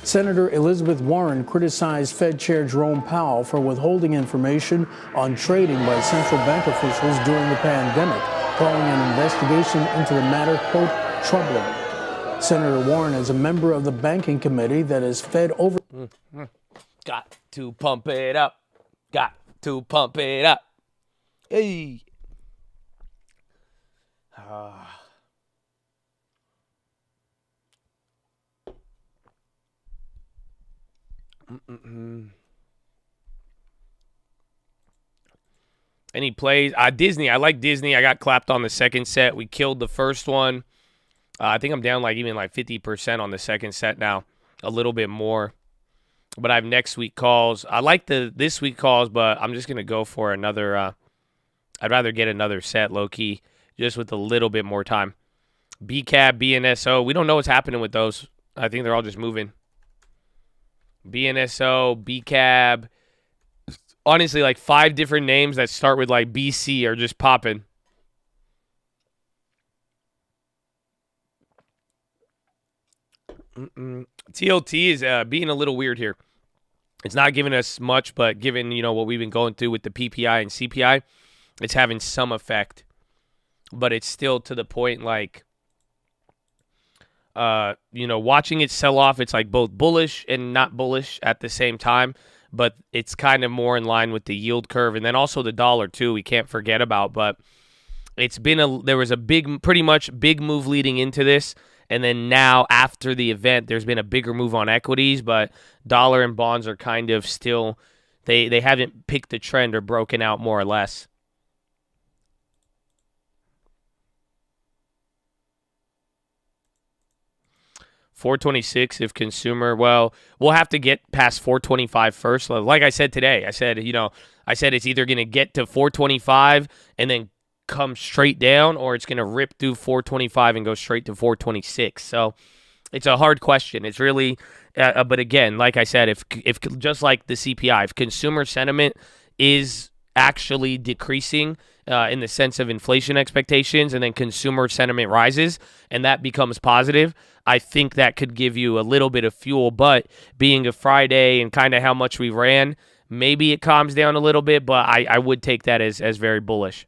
Senator Elizabeth Warren criticized Fed Chair Jerome Powell for withholding information on trading by central bank officials during the pandemic, calling an investigation into the matter, quote, troubling. Senator Warren is a member of the banking committee that is Fed over. Got to pump it up. Got to pump it up. Hey. Any plays? Disney. I like Disney. I got clapped on the second set. We killed the first one. I think I'm down like 50% on the second set now. A little bit more. But I have next week calls. I like this week calls, but I'm just going to go for another. I'd rather get another set low-key, just with a little bit more time. BCAB, BNSO. We don't know what's happening with those. I think they're all just moving. BNSO, BCAB. Honestly, like 5 different names that start with like BC are just popping. TLT is being a little weird here. It's not giving us much, but given, what we've been going through with the PPI and CPI, it's having some effect. But it's still to the point like, watching it sell off, it's like both bullish and not bullish at the same time. But it's kind of more in line with the yield curve. And then also the dollar, too, we can't forget about. But there was a pretty much big move leading into this. And then now, after the event, there's been a bigger move on equities, but dollar and bonds are kind of still, they haven't picked the trend or broken out more or less. $426 if consumer, well, we'll have to get past $425 first. Like I said today, I said it's either going to get to $425 and then come straight down, or it's going to rip through $425 and go straight to $426. So it's a hard question. It's really, but again, like I said, if just like the CPI, if consumer sentiment is actually decreasing in the sense of inflation expectations, and then consumer sentiment rises, and that becomes positive, I think that could give you a little bit of fuel. But being a Friday and kind of how much we ran, maybe it calms down a little bit, but I would take that as very bullish.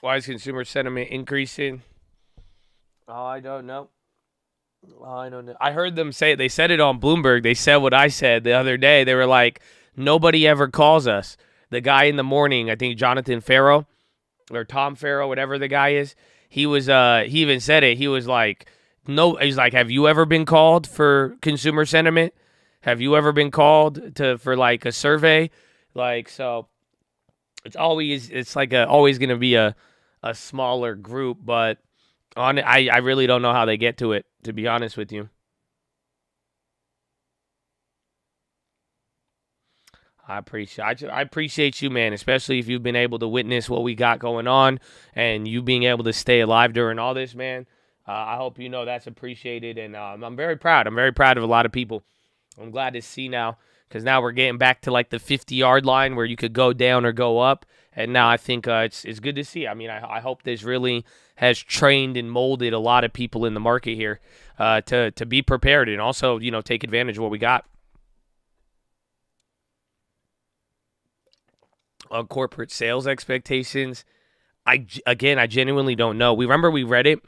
Why is consumer sentiment increasing? Oh, I don't know. I heard them say it. They said it on Bloomberg. They said what I said the other day. They were like, nobody ever calls us. The guy in the morning, I think Jonathan Farrow or Tom Farrow, whatever the guy is, he even said it. He was like, no, he's like, have you ever been called for consumer sentiment? Have you ever been called for like a survey? Like, so it's always going to be a smaller group, but I really don't know how they get to it, to be honest with you. I appreciate you, man, especially if you've been able to witness what we got going on and you being able to stay alive during all this, man. I hope that's appreciated, and I'm very proud. I'm very proud of a lot of people. I'm glad to see now because now we're getting back to like the 50-yard line where you could go down or go up. And now I think it's good to see. I mean, I hope this really has trained and molded a lot of people in the market here to be prepared and also, take advantage of what we got. On corporate sales expectations, I genuinely don't know. We read it.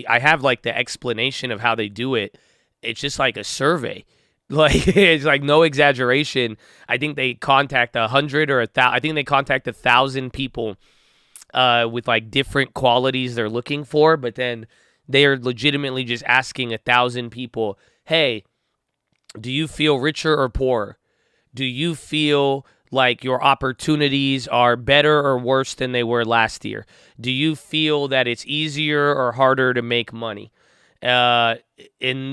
I have like the explanation of how they do it. It's just like a survey. Like, it's like no exaggeration. I think they contact 100 or 1,000. I think they contact 1,000 people with like different qualities they're looking for. But then they are legitimately just asking 1,000 people, hey, do you feel richer or poorer? Do you feel like your opportunities are better or worse than they were last year? Do you feel that it's easier or harder to make money? And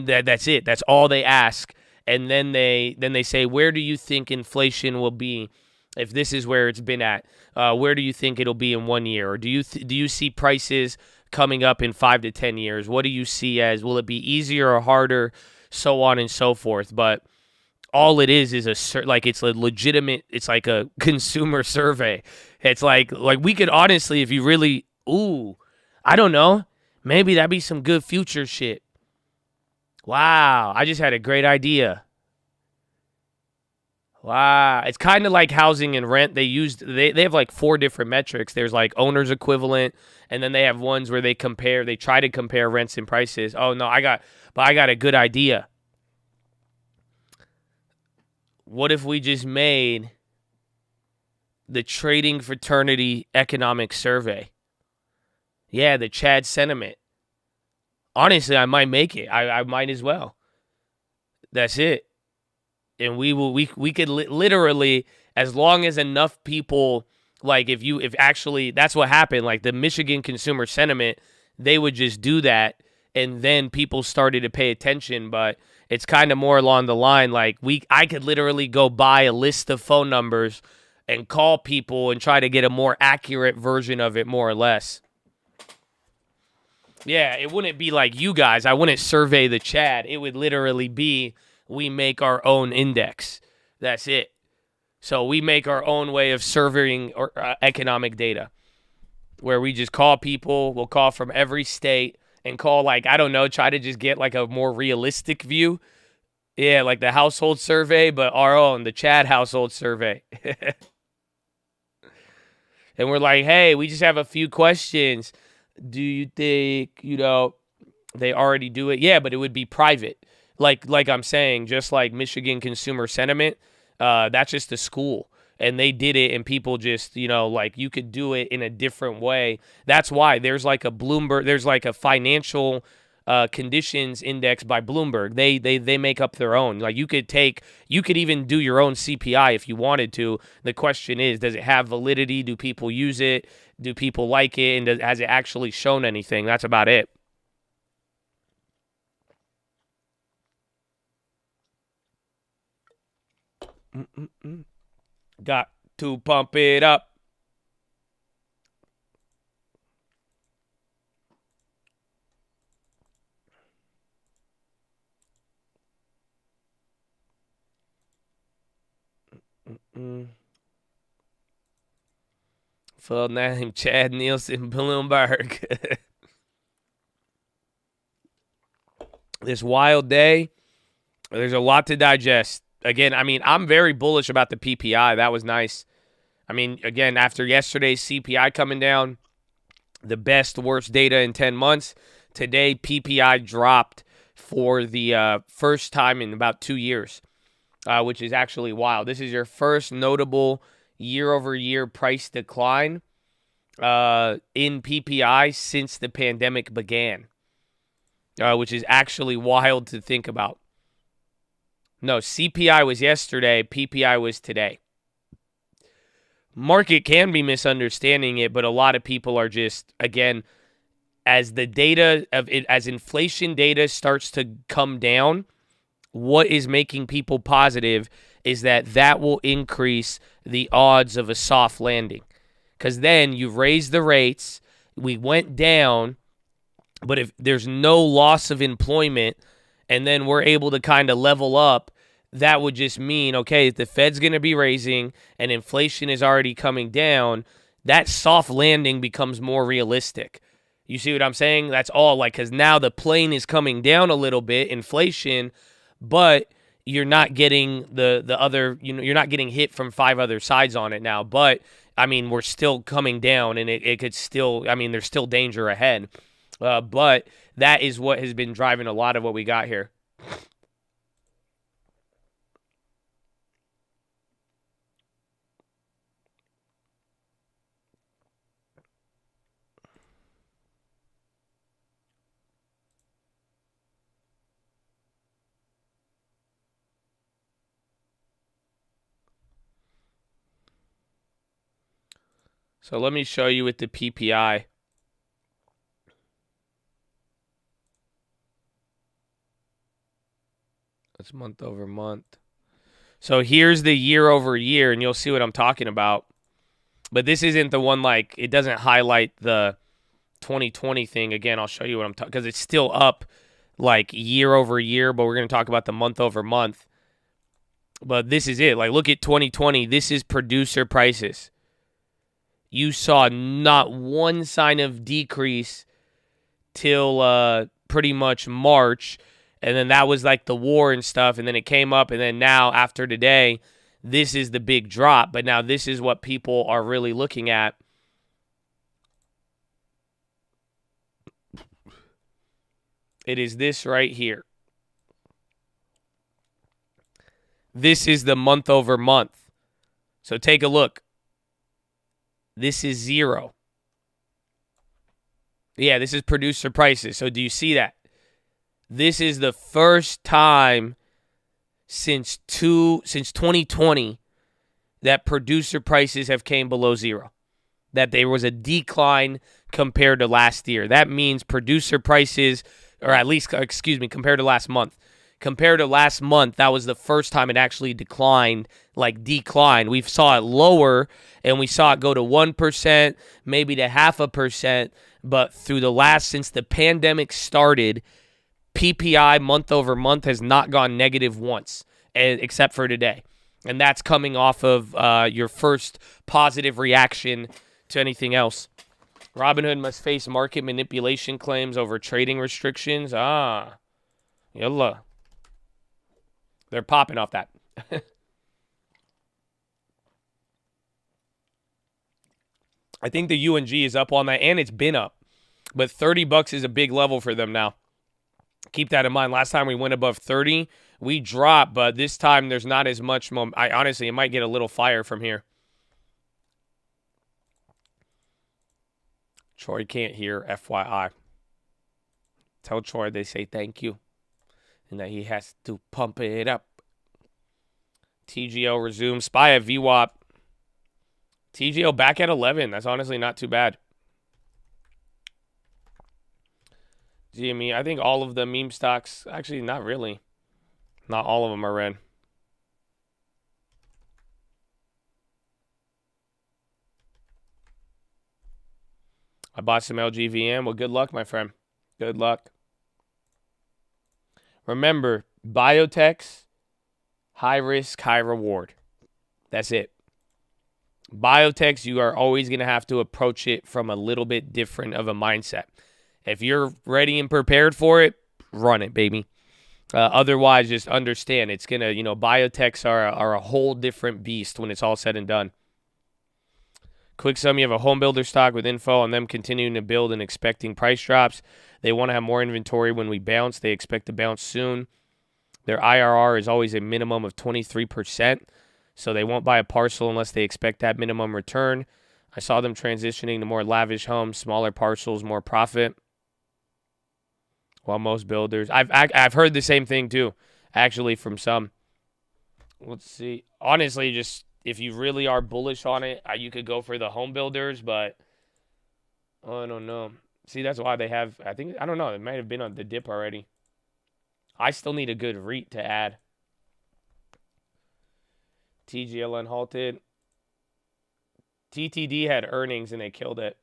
that's it. That's all they ask. And then they say, where do you think inflation will be if this is where it's been at? Where do you think it'll be in 1 year? Or do you see prices coming up in 5 to 10 years? What do you see as, will it be easier or harder? So on and so forth. But all it is it's a legitimate, it's like a consumer survey. It's like we could honestly, if you really, I don't know, maybe that'd be some good future shit. Wow, I just had a great idea. Wow, it's kind of like housing and rent. They have like 4 different metrics. There's like owner's equivalent, and then they have ones where they try to compare rents and prices. Oh no, I got a good idea. What if we just made the trading fraternity economic survey? Yeah, the Chad sentiment. Honestly, I might make it. I might as well. That's it. And we could literally, as long as enough people, like if actually, that's what happened. Like the Michigan consumer sentiment, they would just do that. And then people started to pay attention. But it's kind of more along the line, like I could literally go buy a list of phone numbers and call people and try to get a more accurate version of it, more or less. Yeah, it wouldn't be like you guys. I wouldn't survey the Chad. It would literally be we make our own index. That's it. So we make our own way of surveying economic data where we just call people. We'll call from every state and call try to just get like a more realistic view. Yeah, like the household survey, but our own, the Chad household survey. And we're like, hey, we just have a few questions. Do you think, they already do it? Yeah, but it would be private. Like I'm saying, just like Michigan consumer sentiment, that's just a school. And they did it, and people just, you could do it in a different way. That's why there's like a Bloomberg, there's like a financial conditions index by Bloomberg. They make up their own. Like you could even do your own CPI if you wanted to. The question is, does it have validity? Do people use it? Do people like it? And has it actually shown anything? That's about it. Got to pump it up. Full name Chad Nielsen Bloomberg. This wild day. There's a lot to digest. Again, I'm very bullish about the PPI. That was nice. Again, after yesterday's CPI coming down, the best, worst data in 10 months, today PPI dropped for the first time in about 2 years, which is actually wild. This is your first notable year-over-year price decline in PPI since the pandemic began, which is actually wild to think about. No, CPI was yesterday, PPI was today. Market can be misunderstanding it, but a lot of people are just, again, as the data of it, as inflation data starts to come down, what is making people positive is that will increase the odds of a soft landing. Because then you raise the rates, we went down, but if there's no loss of employment, and then we're able to kind of level up, that would just mean, okay, if the Fed's going to be raising and inflation is already coming down, that soft landing becomes more realistic. You see what I'm saying? That's all, like, because now the plane is coming down a little bit, inflation, but you're not getting the other, you're not getting hit from 5 other sides on it now. But, I mean, we're still coming down, and it could still, I mean, there's still danger ahead. But that is what has been driving a lot of what we got here. So let me show you with the PPI. That's month over month. So here's the year over year, and you'll see what I'm talking about. But this isn't the one, like, it doesn't highlight the 2020 thing. Again, I'll show you what I'm talking, because it's still up, like, year over year, but we're going to talk about the month over month. But this is it. Like, look at 2020. This is producer prices. You saw not one sign of decrease till pretty much March. And then that was like the war and stuff. And then it came up. And then now, after today, this is the big drop. But now this is what people are really looking at. It is this right here. This is the month over month. So take a look. This is 0. Yeah, this is producer prices. So do you see that? This is the first time since 2020 that producer prices have came below 0. That there was a decline compared to last year. That means producer prices, or at least, compared to last month. Compared to last month, that was the first time it actually declined. We saw it lower, and we saw it go to 1%, maybe to 0.5%. But since the pandemic started, PPI month over month has not gone negative once, except for today. And that's coming off of your first positive reaction to anything else. Robinhood must face market manipulation claims over trading restrictions. Yalla. They're popping off that. I think the UNG is up on that, and it's been up. But $30 is a big level for them now. Keep that in mind. Last time we went above 30, we dropped, but this time there's not as much honestly, it might get a little fire from here. Troy can't hear, FYI. Tell Troy they say thank you and that he has to pump it up. TGO resumes. SPY at VWAP. TGO back at 11. That's honestly not too bad. GME, I think all of the meme stocks, actually not really. Not all of them are red. I bought some LGVM. Well, good luck, my friend. Good luck. Remember, biotechs, high risk, high reward. That's it. Biotechs, you are always going to have to approach it from a little bit different of a mindset. If you're ready and prepared for it, run it, baby. Otherwise, just understand it's going to, biotechs are a whole different beast when it's all said and done. Quick sum, you have a home builder stock with info on them continuing to build and expecting price drops. They want to have more inventory when we bounce. They expect to bounce soon. Their IRR is always a minimum of 23%, so they won't buy a parcel unless they expect that minimum return. I saw them transitioning to more lavish homes, smaller parcels, more profit. While most builders, I've heard the same thing too, actually, from some. Let's see. Honestly, just if you really are bullish on it, you could go for the home builders, but I don't know. See, that's why they have, I don't know, it might have been on the dip already. I still need a good REIT to add. TGL unhalted. TTD had earnings and they killed it.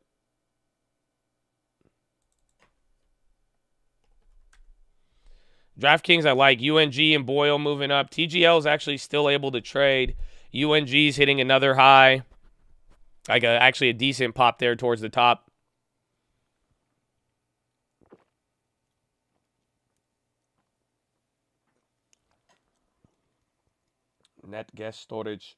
DraftKings, I like. UNG and Boyle moving up. TGL is actually still able to trade. UNG's hitting another high. Like actually a decent pop there towards the top. Net gas storage.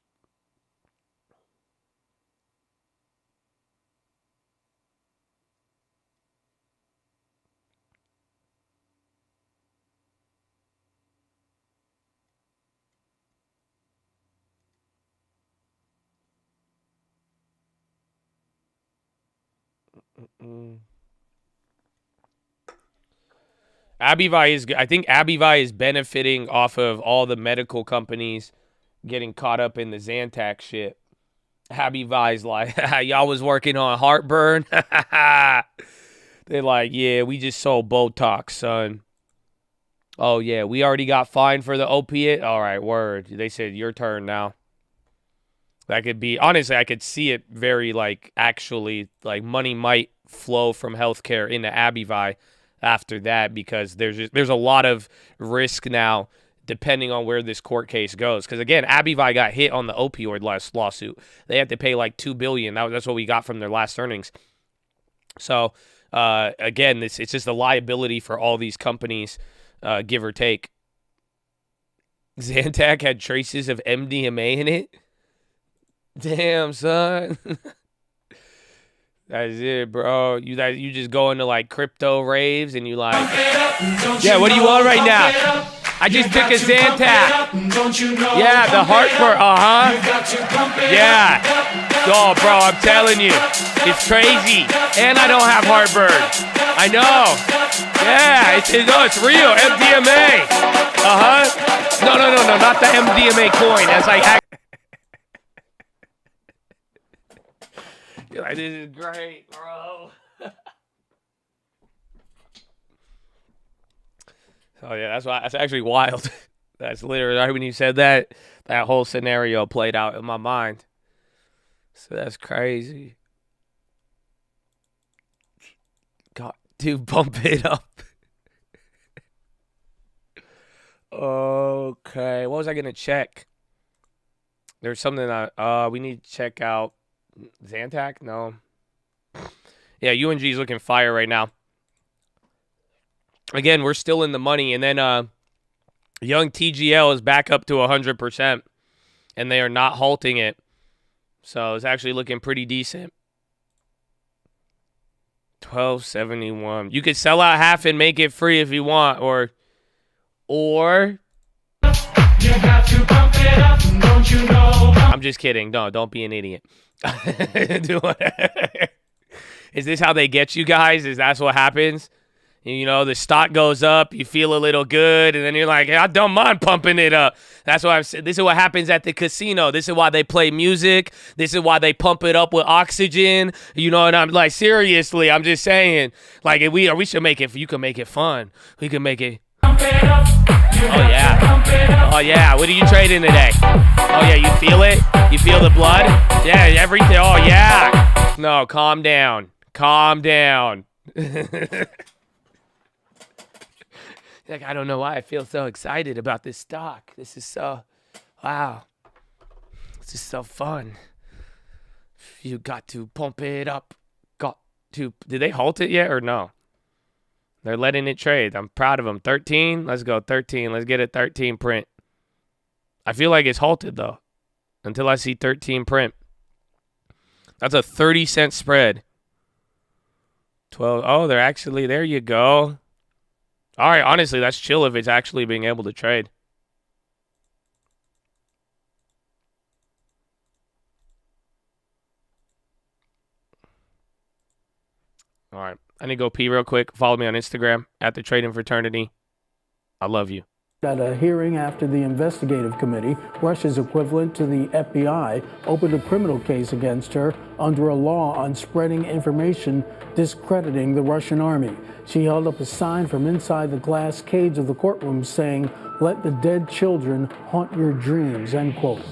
Abivai is. I think Abivai is benefiting off of all the medical companies getting caught up in the Zantac shit. Abivai's like, y'all was working on heartburn. They're like, yeah, we just sold Botox, son. Oh yeah, we already got fined for the opiate. All right, word. They said your turn now. That could be, honestly, I could see it very, like, actually, like, money might flow from healthcare into Abivai after that because there's a lot of risk now depending on where this court case goes. Because, again, Abivai got hit on the opioid lawsuit. They had to pay, like, $2 billion. That's what we got from their last earnings. So, again, it's just a liability for all these companies, give or take. Zantac had traces of MDMA in it. Damn, son. That's it, bro. You just go into like crypto raves and you like, yeah, what do you want right now? I just took a Zantac. Yeah, the heartburn. Yeah. Oh, bro, I'm telling you, it's crazy. And I don't have heartburn. I know. Yeah, it's real. MDMA. No, not the MDMA coin. That's like. You're like, this is great, bro. Oh yeah, that's actually wild. That's literally right when you said that whole scenario played out in my mind. So that's crazy. God, dude, bump it up. Okay, what was I gonna check? There's something we need to check out. Zantac? No. Yeah, UNG is looking fire right now. Again, we're still in the money. And then young TGL is back up to 100%. And they are not halting it. So it's actually looking pretty decent. 1271. You could sell out half and make it free if you want. Or you got to pump it up, don't you know? I'm just kidding. No, don't be an idiot. Is this how they get you guys? Is that what happens? You know, the stock goes up, you feel a little good, and then you're like, hey, I don't mind pumping it up. That's why I'm saying this is what happens at the casino. This is why they play music. This is why they pump it up with oxygen. You know, and I'm like, seriously, I'm just saying, like, if we should make it. You can make it fun. We can make it. Pump it up. Oh yeah. Oh yeah. What are you trading today? Oh yeah. You feel it? You feel the blood? Yeah. Everything. Oh yeah. No. Calm down. Calm down. Like, I don't know why I feel so excited about this stock. This is so, wow. This is so fun. You got to pump it up. Did they halt it yet or no? They're letting it trade. I'm proud of them. 13. Let's go 13. Let's get a 13 print. I feel like it's halted though. Until I see 13 print. That's a 30-cent spread. 12. Oh, they're actually, there you go. All right, honestly, that's chill if it's actually being able to trade. All right, I need to go pee real quick. Follow me on Instagram at the Trading Fraternity. I love you. At a hearing after the investigative committee, Russia's equivalent to the FBI opened a criminal case against her under a law on spreading information discrediting the Russian army. She held up a sign from inside the glass cage of the courtroom saying, "Let the dead children haunt your dreams," end quote.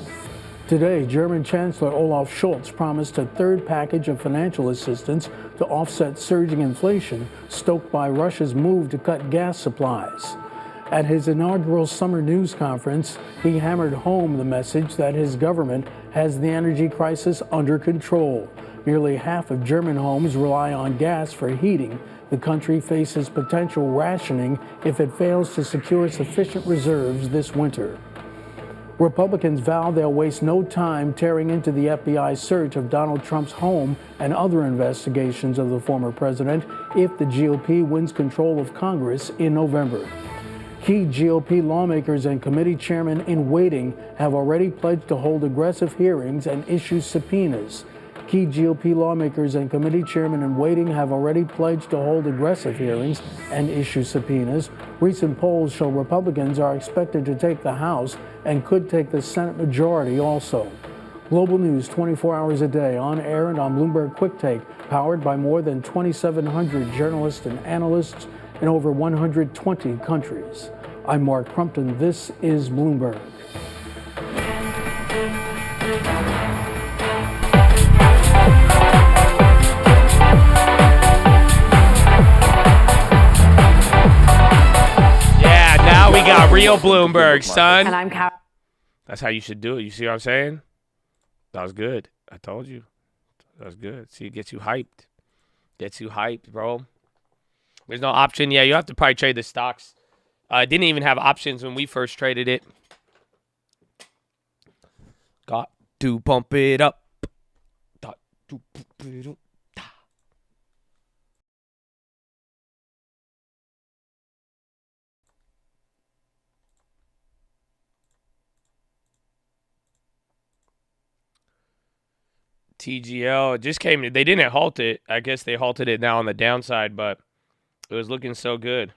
Today, German Chancellor Olaf Scholz promised a third package of financial assistance to offset surging inflation stoked by Russia's move to cut gas supplies. At his inaugural summer news conference, he hammered home the message that his government has the energy crisis under control. Nearly half of German homes rely on gas for heating. The country faces potential rationing if it fails to secure sufficient reserves this winter. Republicans vow they'll waste no time tearing into the FBI's search of Donald Trump's home and other investigations of the former president if the GOP wins control of Congress in November. Key GOP lawmakers and committee chairmen in waiting have already pledged to hold aggressive hearings and issue subpoenas. Key GOP lawmakers and committee chairmen in waiting have already pledged to hold aggressive hearings and issue subpoenas. Recent polls show Republicans are expected to take the House and could take the Senate majority also. Global news 24 hours a day, on air and on Bloomberg Quick Take, powered by more than 2,700 journalists and analysts in over 120 countries. I'm Mark Crumpton. This is Bloomberg. Yeah, now we got real Bloomberg, son. And I'm That's how you should do it. You see what I'm saying? That was good. I told you. That was good. See, it gets you hyped. Gets you hyped, bro. There's no option. Yeah, you have to probably trade the stocks. Didn't even have options when we first traded it. Got to pump it up. Got to pump it up. TGL just came. They didn't halt it. I guess they halted it now on the downside, but it was looking so good.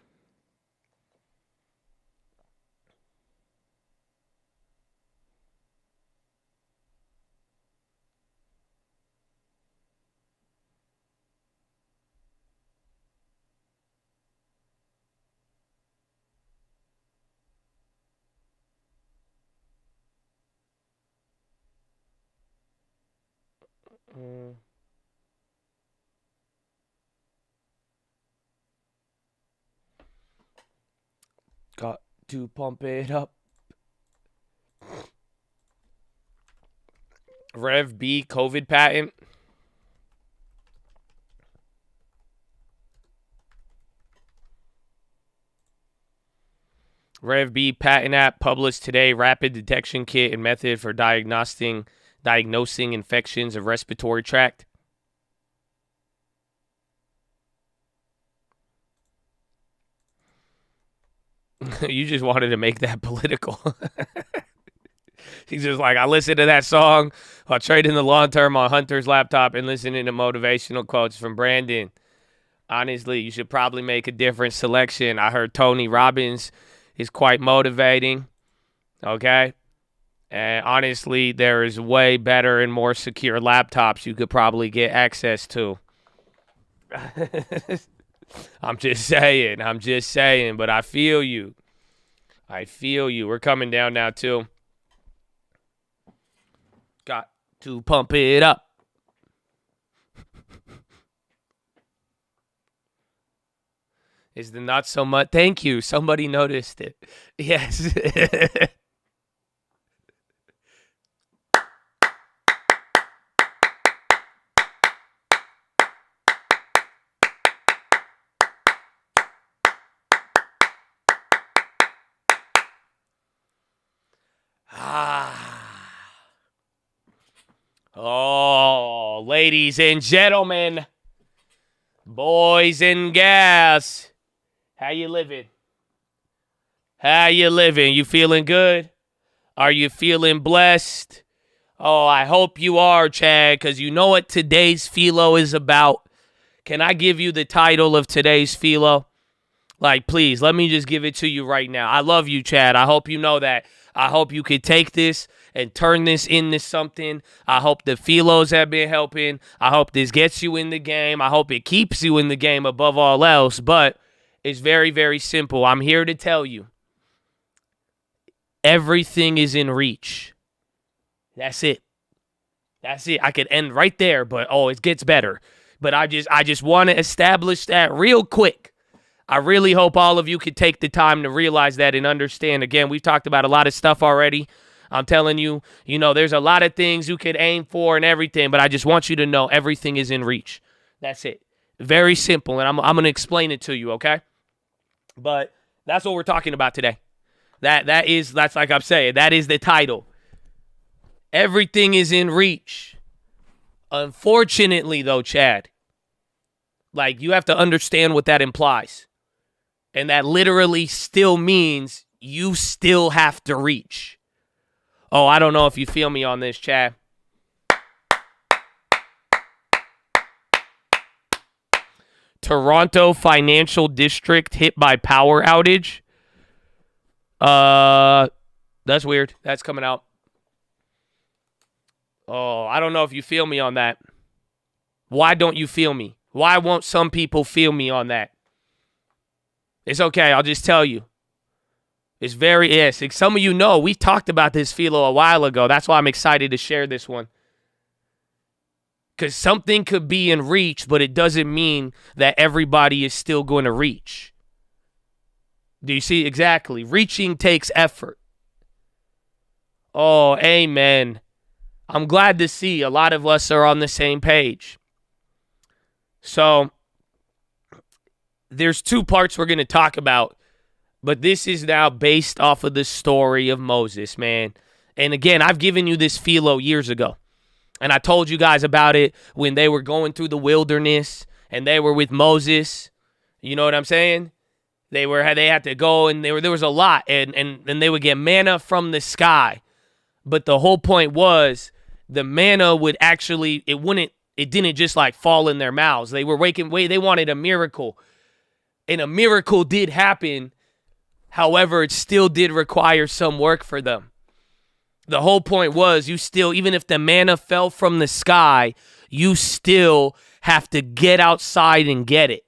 Got to pump it up. Rev B COVID patent. Rev B patent app published today. Rapid detection kit and method for diagnosing infections of respiratory tract. You just wanted to make that political. He's just like, I listened to that song while trading the long term on Hunter's laptop and listening to motivational quotes from Brandon. Honestly, you should probably make a different selection. I heard Tony Robbins is quite motivating. Okay? And honestly, there is way better and more secure laptops you could probably get access to. I'm just saying, but I feel you. We're coming down now, too. Got to pump it up. Is the not so much? Thank you. Somebody noticed it. Yes. Oh, ladies and gentlemen, boys and gals, how you living? You feeling good? Are you feeling blessed? Oh, I hope you are, Chad, because you know what today's PHILO is about. Can I give you the title of today's PHILO? Like, please, let me just give it to you right now. I love you, Chad. I hope you know that. I hope you could take this and turn this into something. I hope the PHILOs have been helping. I hope this gets you in the game. I hope it keeps you in the game above all else. But it's very, very simple. I'm here to tell you. Everything is in reach. That's it. I could end right there, but it gets better. But I just want to establish that real quick. I really hope all of you could take the time to realize that and understand. Again, we've talked about a lot of stuff already. I'm telling you, there's a lot of things you could aim for and everything, but I just want you to know everything is in reach. That's it. Very simple, and I'm going to explain it to you, okay? But that's what we're talking about today. That's like I'm saying, that is the title. Everything is in reach. Unfortunately, though, Chad, like, you have to understand what that implies. And that literally still means you still have to reach. Oh, I don't know if you feel me on this, Chad. Toronto Financial District hit by power outage. That's weird. That's coming out. Oh, I don't know if you feel me on that. Why don't you feel me? Why won't some people feel me on that? It's okay. I'll just tell you. It's yes. Some of you know we talked about this PHILO a while ago. That's why I'm excited to share this one. Because something could be in reach, but it doesn't mean that everybody is still going to reach. Do you see? Exactly. Reaching takes effort. Oh, amen. I'm glad to see a lot of us are on the same page. So, there's two parts we're going to talk about, but this is now based off of the story of Moses, man. And again, I've given you this PHILO years ago, and I told you guys about it when they were going through the wilderness, and they were with Moses. You know what I'm saying? They had to go, and there was a lot, and they would get manna from the sky. But the whole point was the manna would actually, it didn't just like fall in their mouths. They were they wanted a miracle. And a miracle did happen. However, it still did require some work for them. The whole point was even if the manna fell from the sky, you still have to get outside and get it.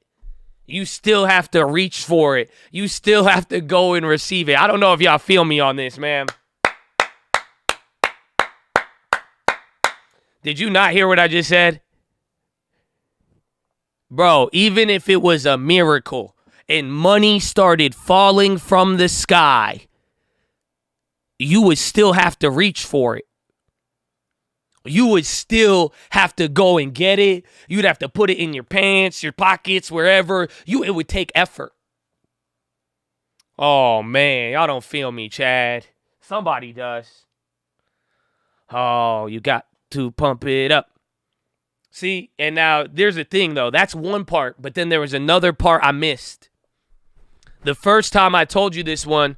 You still have to reach for it. You still have to go and receive it. I don't know if y'all feel me on this, man. Did you not hear what I just said? Bro, even if it was a miracle and money started falling from the sky, you would still have to reach for it. You would still have to go and get it. You'd have to put it in your pants, your pockets, wherever. It would take effort. Oh, man. Y'all don't feel me, Chad. Somebody does. Oh, you got to pump it up. See, and now there's a thing, though. That's one part, but then there was another part I missed. The first time I told you this one,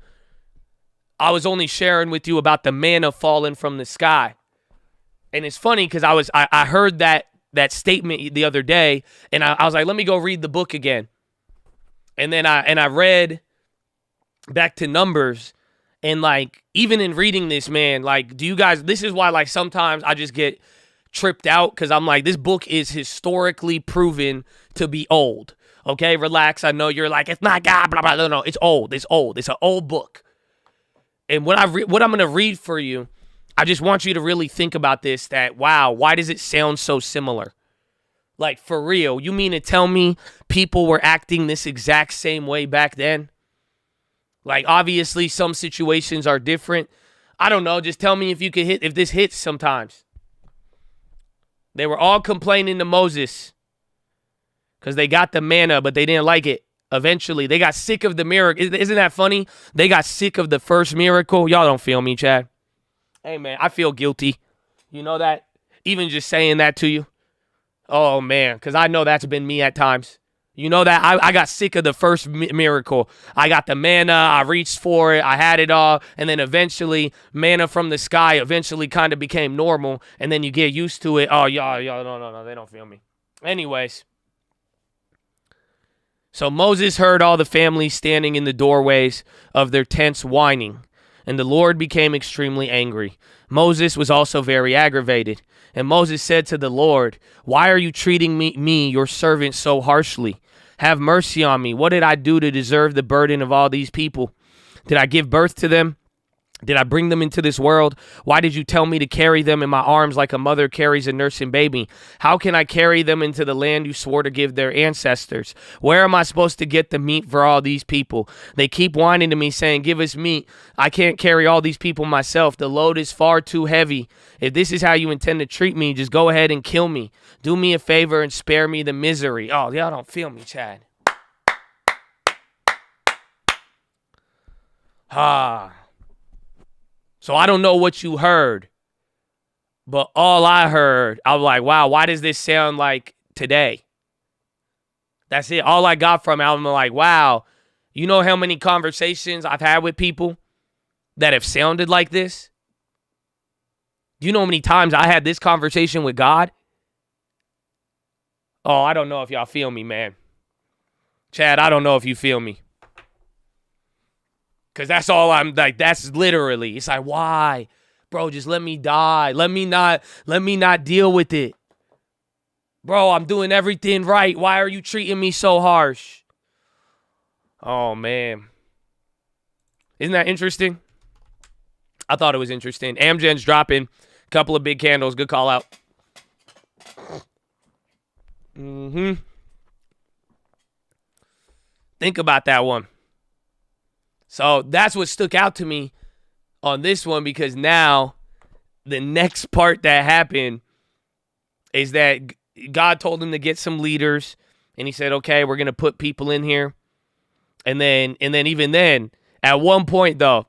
I was only sharing with you about the manna falling from the sky. And it's funny because I heard that statement the other day, and I was like, let me go read the book again. And then I read back to Numbers, and like even in reading this, man, like this is why like sometimes I just get tripped out because I'm like, this book is historically proven to be old. Okay, relax. I know you're like, it's not God, blah blah. No, it's old. It's old. It's an old book. And what I'm going to read for you, I just want you to really think about this, that, wow, why does it sound so similar? Like, for real, you mean to tell me people were acting this exact same way back then? Like, obviously, some situations are different. I don't know, just tell me if this hits sometimes. They were all complaining to Moses because they got the manna, but they didn't like it. Eventually, they got sick of the miracle. Isn't that funny? They got sick of the first miracle. Y'all don't feel me, Chad. Hey, man, I feel guilty. You know that? Even just saying that to you. Oh, man, because I know that's been me at times. You know that? I got sick of the first miracle. I got the manna. I reached for it. I had it all. And then eventually, manna from the sky eventually kind of became normal. And then you get used to it. Oh, y'all, no, they don't feel me. Anyways. So Moses heard all the families standing in the doorways of their tents whining, and the Lord became extremely angry. Moses was also very aggravated, and Moses said to the Lord, "Why are you treating me, your servant, so harshly? Have mercy on me. What did I do to deserve the burden of all these people? Did I give birth to them? Did I bring them into this world? Why did you tell me to carry them in my arms like a mother carries a nursing baby? How can I carry them into the land you swore to give their ancestors? Where am I supposed to get the meat for all these people? They keep whining to me saying, give us meat. I can't carry all these people myself. The load is far too heavy. If this is how you intend to treat me, just go ahead and kill me. Do me a favor and spare me the misery. Oh, y'all don't feel me, Chad. So I don't know what you heard, but all I heard, I was like, wow, why does this sound like today? That's it. All I got from it, I'm like, wow, you know how many conversations I've had with people that have sounded like this? Do you know how many times I had this conversation with God? Oh, I don't know if y'all feel me, man. Chad, I don't know if you feel me. Because that's all I'm like, that's literally, it's like, why? Bro, just let me die. Let me not deal with it. Bro, I'm doing everything right. Why are you treating me so harsh? Oh, man. Isn't that interesting? I thought it was interesting. Amgen's dropping a couple of big candles. Good call out. Think about that one. So that's what stuck out to me on this one, because now the next part that happened is that God told him to get some leaders, and he said, okay, we're going to put people in here. And then even then, at one point, God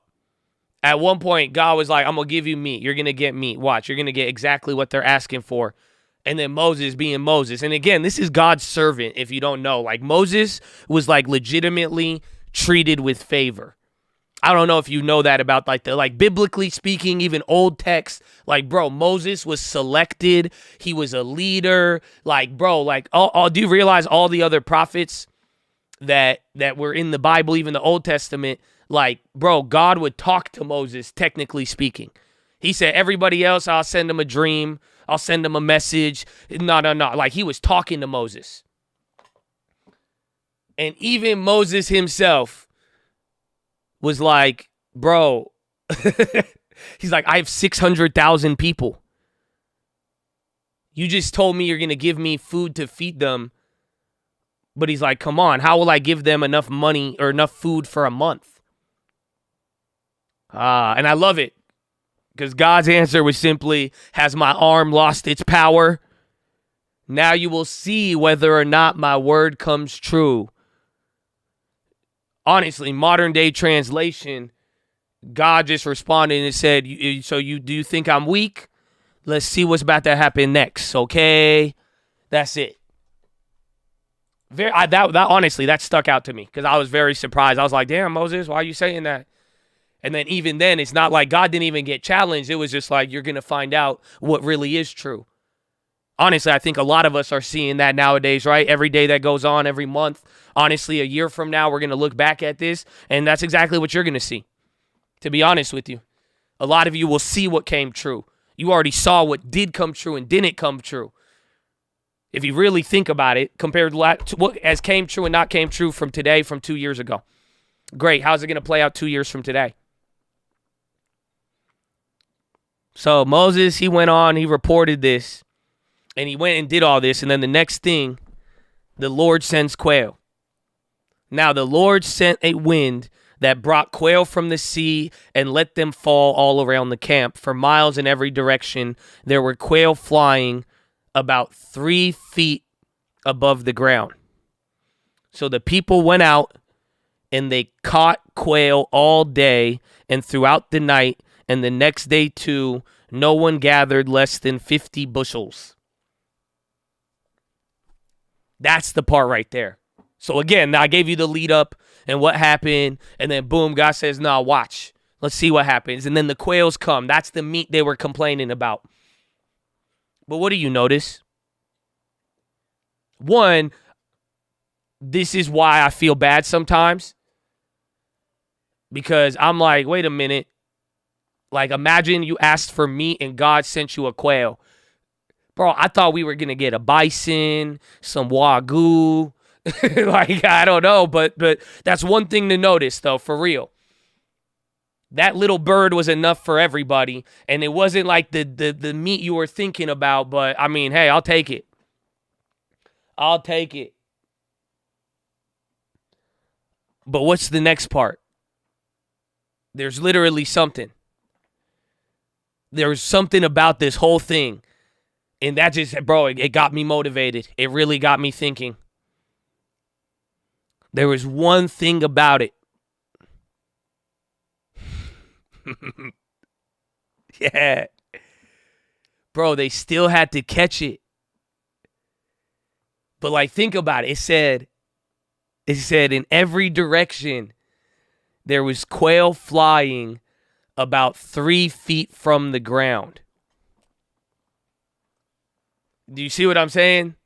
was like, I'm going to give you meat. You're going to get meat. Watch, you're going to get exactly what they're asking for. And then Moses being Moses. And again, this is God's servant, if you don't know. Like, Moses was like legitimately treated with favor. I don't know if you know that about like biblically speaking, even old text, like, bro, Moses was selected. He was a leader. Like, bro, like, do you realize all the other prophets that were in the Bible, even the Old Testament, like, bro, God would talk to Moses, technically speaking. He said, everybody else, I'll send them a dream. I'll send them a message. No. Like, he was talking to Moses. And even Moses himself was like, bro, he's like, I have 600,000 people. You just told me you're going to give me food to feed them. But he's like, come on, how will I give them enough money or enough food for a month? And I love it, because God's answer was simply, has my arm lost its power? Now you will see whether or not my word comes true. Honestly, modern day translation, God just responded and said, do you think I'm weak? Let's see what's about to happen next, okay? That's it. Honestly, that stuck out to me, because I was very surprised. I was like, damn, Moses, why are you saying that? And then even then, it's not like God didn't even get challenged. It was just like, you're going to find out what really is true. Honestly, I think a lot of us are seeing that nowadays, right? Every day that goes on, every month. Honestly, a year from now, we're going to look back at this, and that's exactly what you're going to see, to be honest with you. A lot of you will see what came true. You already saw what did come true and didn't come true. If you really think about it, compared to what has came true and not came true from today, from 2 years ago. Great. How's it going to play out 2 years from today? So Moses, he went on, he reported this. And he went and did all this. And then the next thing, the Lord sends quail. Now the Lord sent a wind that brought quail from the sea and let them fall all around the camp. For miles in every direction, there were quail flying about 3 feet above the ground. So the people went out and they caught quail all day and throughout the night. And the next day too, no one gathered less than 50 bushels. That's the part right there. So again, I gave you the lead up and what happened, and then boom, God says, "No, watch. Let's see what happens." And then the quails come. That's the meat they were complaining about. But what do you notice? One, this is why I feel bad sometimes. Because I'm like, wait a minute. Like, imagine you asked for meat and God sent you a quail. Bro, I thought we were going to get a bison, some wagyu. Like, I don't know, but that's one thing to notice, though, for real. That little bird was enough for everybody, and it wasn't like the meat you were thinking about, but I mean, hey, I'll take it. I'll take it. But what's the next part? There's literally something. There's something about this whole thing. And that just, bro, it got me motivated. It really got me thinking. There was one thing about it. Yeah. Bro, they still had to catch it. But like, think about it. It said in every direction there was quail flying about 3 feet from the ground. Do you see what I'm saying?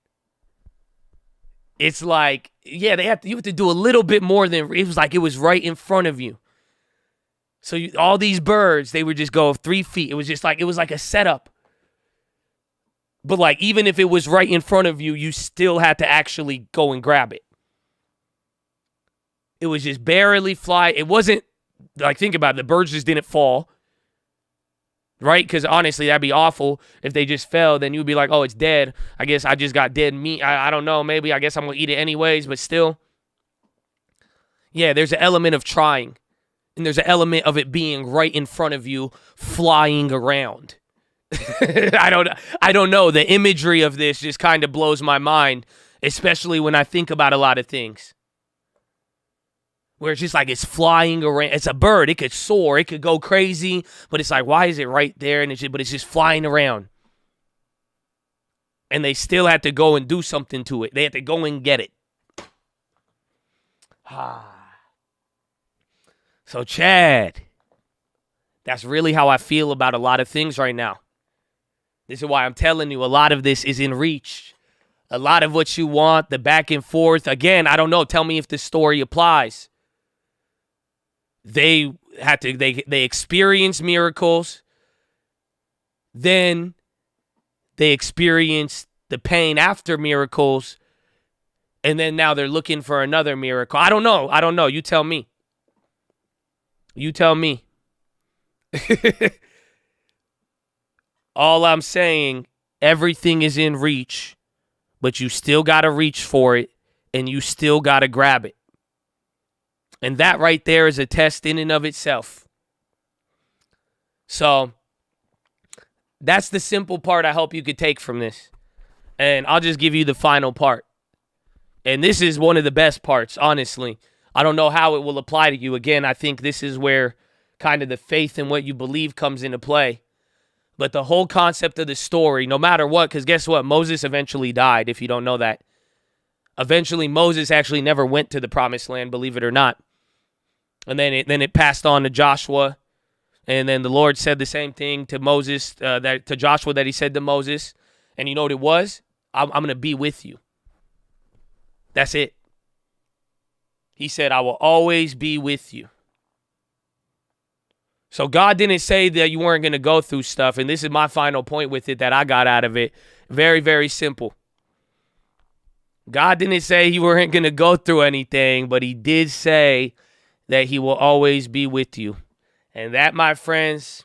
It's like, yeah, you have to do a little bit more than, it was like it was right in front of you. So all these birds, they would just go 3 feet. It was like a setup. But like, even if it was right in front of you, you still had to actually go and grab it. It was just barely fly. It wasn't, like, think about it. The birds just didn't fall. Right? Because honestly, that'd be awful if they just fell. Then you'd be like, oh, it's dead. I guess I just got dead meat. I don't know. Maybe I guess I'm going to eat it anyways. But still, yeah, there's an element of trying. And there's an element of it being right in front of you, flying around. I don't know. The imagery of this just kind of blows my mind, especially when I think about a lot of things. Where it's just like it's flying around. It's a bird. It could soar. It could go crazy. But it's like, why is it right there? But it's just flying around. And they still had to go and do something to it. They had to go and get it. So, Chad, that's really how I feel about a lot of things right now. This is why I'm telling you, a lot of this is in reach. A lot of what you want, the back and forth. Again, I don't know. Tell me if this story applies. They experienced miracles. Then they experienced the pain after miracles. And then now they're looking for another miracle. I don't know. You tell me. You tell me. All I'm saying, everything is in reach, but you still got to reach for it, and you still got to grab it. And that right there is a test in and of itself. So that's the simple part I hope you could take from this. And I'll just give you the final part. And this is one of the best parts, honestly. I don't know how it will apply to you. Again, I think this is where kind of the faith in what you believe comes into play. But the whole concept of the story, no matter what, because guess what? Moses eventually died, if you don't know that. Eventually, Moses actually never went to the promised land, believe it or not. And then it passed on to Joshua. And then the Lord said the same thing to Moses, to Joshua that he said to Moses. And you know what it was? I'm going to be with you. That's it. He said, I will always be with you. So God didn't say that you weren't going to go through stuff. And this is my final point with it that I got out of it. Very, very simple. God didn't say you weren't going to go through anything, but he did say that he will always be with you. And that, my friends,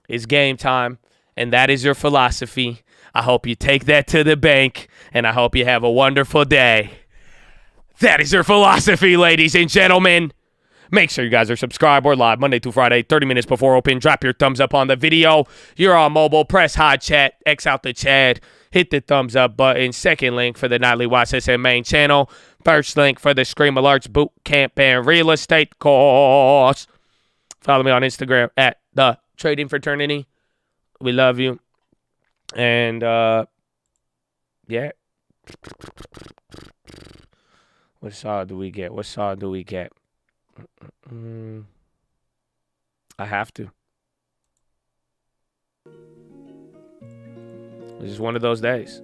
is game time. And that is your philosophy. I hope you take that to the bank. And I hope you have a wonderful day. That is your philosophy, ladies and gentlemen. Make sure you guys are subscribed. We're live Monday through Friday, 30 minutes before open. Drop your thumbs up on the video. You're on mobile. Press hot chat. X out the Chad. Hit the thumbs up button. Second link for the Nightly Watchlist main channel. First link for the Scream Alerts Boot Camp and Real Estate course. Follow me on Instagram at The Trading Fraternity. We love you. And, yeah. What song do we get? I have to. It's just one of those days.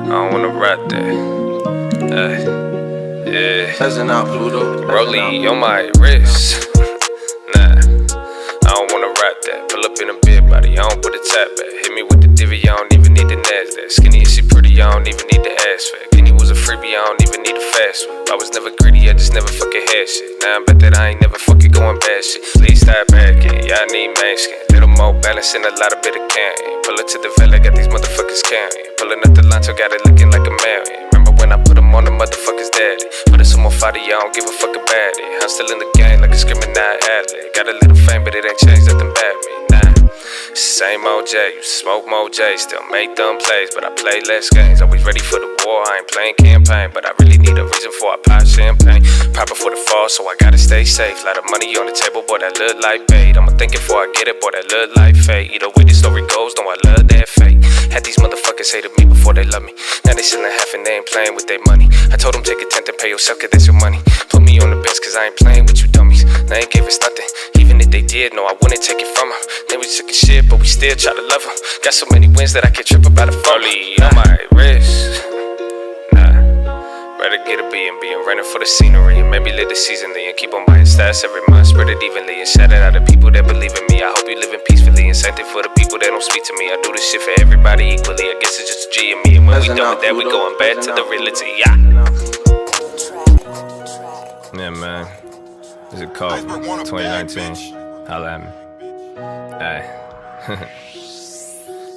I don't want to rap that. Yeah. Pleasant out, Pluto. Rollie on my wrist. Nah, I don't want to rap that. Pull up in a big body, I don't put a tap back. Hit me with the divvy, I don't even need the NASDAQ. Skinny, is she pretty? baby, I don't even need to ask for it. Kenny was a freebie, I don't even need a fast one. I was never greedy, I just never fucking had shit. Now I bet that I ain't never fucking going bad shit. Please stop backing, y'all need masking. Little more balance and a lot of bit of can. Pull up to the valley, got these motherfuckers counting. Pulling up the line, so got it looking like a million. Remember when I put them on the motherfuckers daddy? Put us some more fighter, y'all don't give a fuck about it. I'm still in the game like a Indiscriminate athlete. Got a little fame, but it ain't changed nothing about me, nah. Same old J, you smoke more J, still make dumb plays, but I play less games. Always ready for the war, I ain't playing campaign, but I really need a reason for I pop champagne. Proper for the fall, so I gotta stay safe. Lot of money on the table, boy, that look like bait. I'ma think it before I get it, boy, that look like fate. Either way the story goes, no, I love that fate. Had these motherfuckers hated me before they love me. Now they selling half and they ain't playing with their money. I told them take a tenth and pay yourself, cause that's your money. Put me on the bench, cause I ain't playing with you dummies. They ain't give us nothing, even if they did, no, I wouldn't take it from them. Then we took a shit, but we still try to love them. Got so many wins that I can't trip about a folly on my wrist. Rather get a B&B and rent it for the scenery, and maybe live the season and keep on buying stats every month. Spread it evenly and shout it out to people that believe in me. I hope you living peacefully, and same thing for the people that don't speak to me. I do this shit for everybody equally. I guess it's just a G and me, and when we done with that, we going back to the reality. Yeah, man. Is it called 2019? Holla at me. Ay.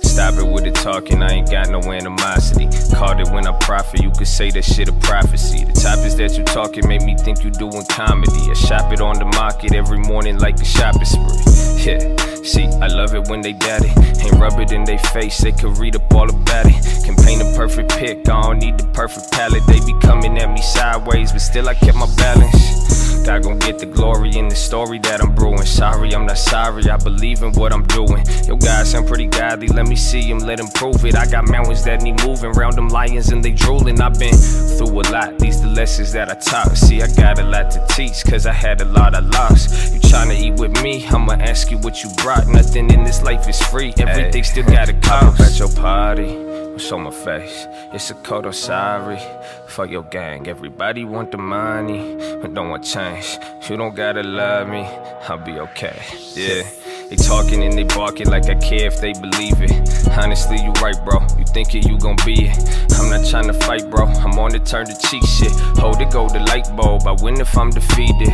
Stop it with the talking, I ain't got no animosity. Called it when I profit, you could say that shit a prophecy. The topics that you talking make me think you doing comedy. I shop it on the market every morning like a shopping spree. Yeah, see, I love it when they doubt it. Ain't rub it in they face, they could read up all about it. Can paint a perfect pic, I don't need the perfect palette. They be coming at me sideways, but still I kept my balance. God gon' get the glory in the story that I'm brewing. Sorry, I'm not sorry, I believe in what I'm doing. Yo guys, I'm pretty godly, let me see him, let him prove it. I got mountains that need moving, round them lions and they drooling. I've been through a lot, these the lessons that I taught. See, I got a lot to teach, cause I had a lot I lost. You tryna eat with me, I'ma ask you what you brought. Nothing in this life is free, everything still got a cost. At your party, what's on my face? It's a code, I'm sorry. Fuck your gang, everybody want the money, but don't want change. You don't gotta love me, I'll be okay, yeah. They talking and they barking like I care if they believe it. Honestly, you right, bro. You think it, you gon' be it. I'm not trying to fight, bro. I'm on the turn to cheek shit. Hold it, go the light bulb. I win if I'm defeated.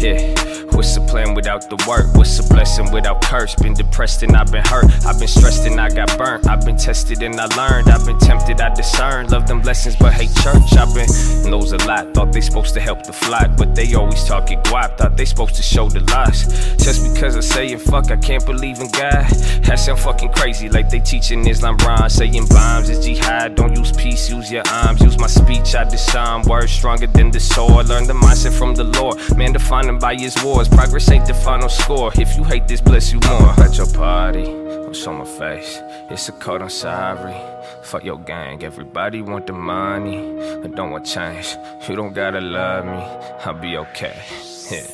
Yeah. What's the plan without the work? What's a blessing without curse? Been depressed and I've been hurt. I've been stressed and I got burnt. I've been tested and I learned. I've been tempted, I discerned. Love them blessings but hate church. I've been knows a lot. Thought they supposed to help the flock, but they always talking guap. Thought they supposed to show the loss. Just because I say it, fuck, I can't believe in God. That sound fucking crazy, like they teaching Islam rhyme. Saying bombs is jihad, don't use peace, use your arms. Use my speech, I disarm. Words stronger than the sword. Learn the mindset from the Lord. Man define him by his wars. Progress ain't the final score. If you hate this, bless you more. At your party, what's on my face? It's a code, I'm sorry. Fuck your gang, everybody want the money, but don't want change. You don't gotta love me, I'll be okay. Yeah.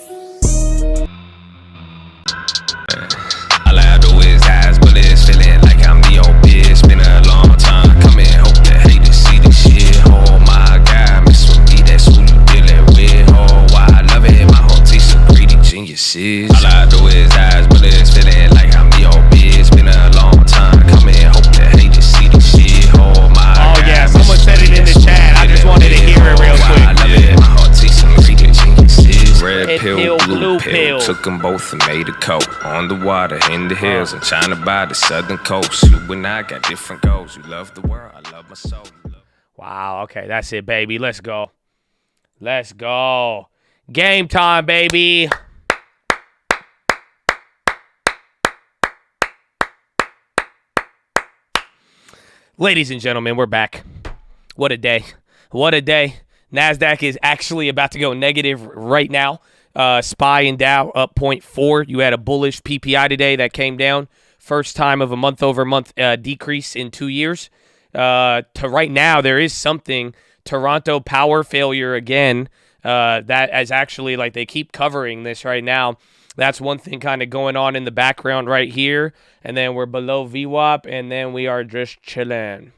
All I do is eyes, but it's feeling like I'm the old bitch. Been a long time coming, hope the haters see this shit. Oh my God, mess with me, that's who you dealing with. Oh, why I love it, my whole team so greedy, geniuses. All I do is eyes, but it's feeling like I'm the old bitch. Been a long time coming, hope the haters see this shit. Oh my God, yeah, someone said it in the chat. I just wanted to hear it real quick. I love it, my whole team so greedy, geniuses. Red pill, blue pill, took them both and made a coat. On the water, in the hills, and trying to buy the southern coast. You and I got different goals. You love the world, I love my soul. Wow, okay, that's it, baby. Let's go. Let's go. Game time, baby. Ladies and gentlemen, we're back. What a day. What a day. NASDAQ is actually about to go negative right now. SPY and Dow up 0.4. You had a bullish PPI today that came down. First time of a month-over-month decrease in 2 years. To right now, there is something. Toronto power failure again. That is actually, like, they keep covering this right now. That's one thing kind of going on in the background right here. And then we're below VWAP, and then we are just chilling.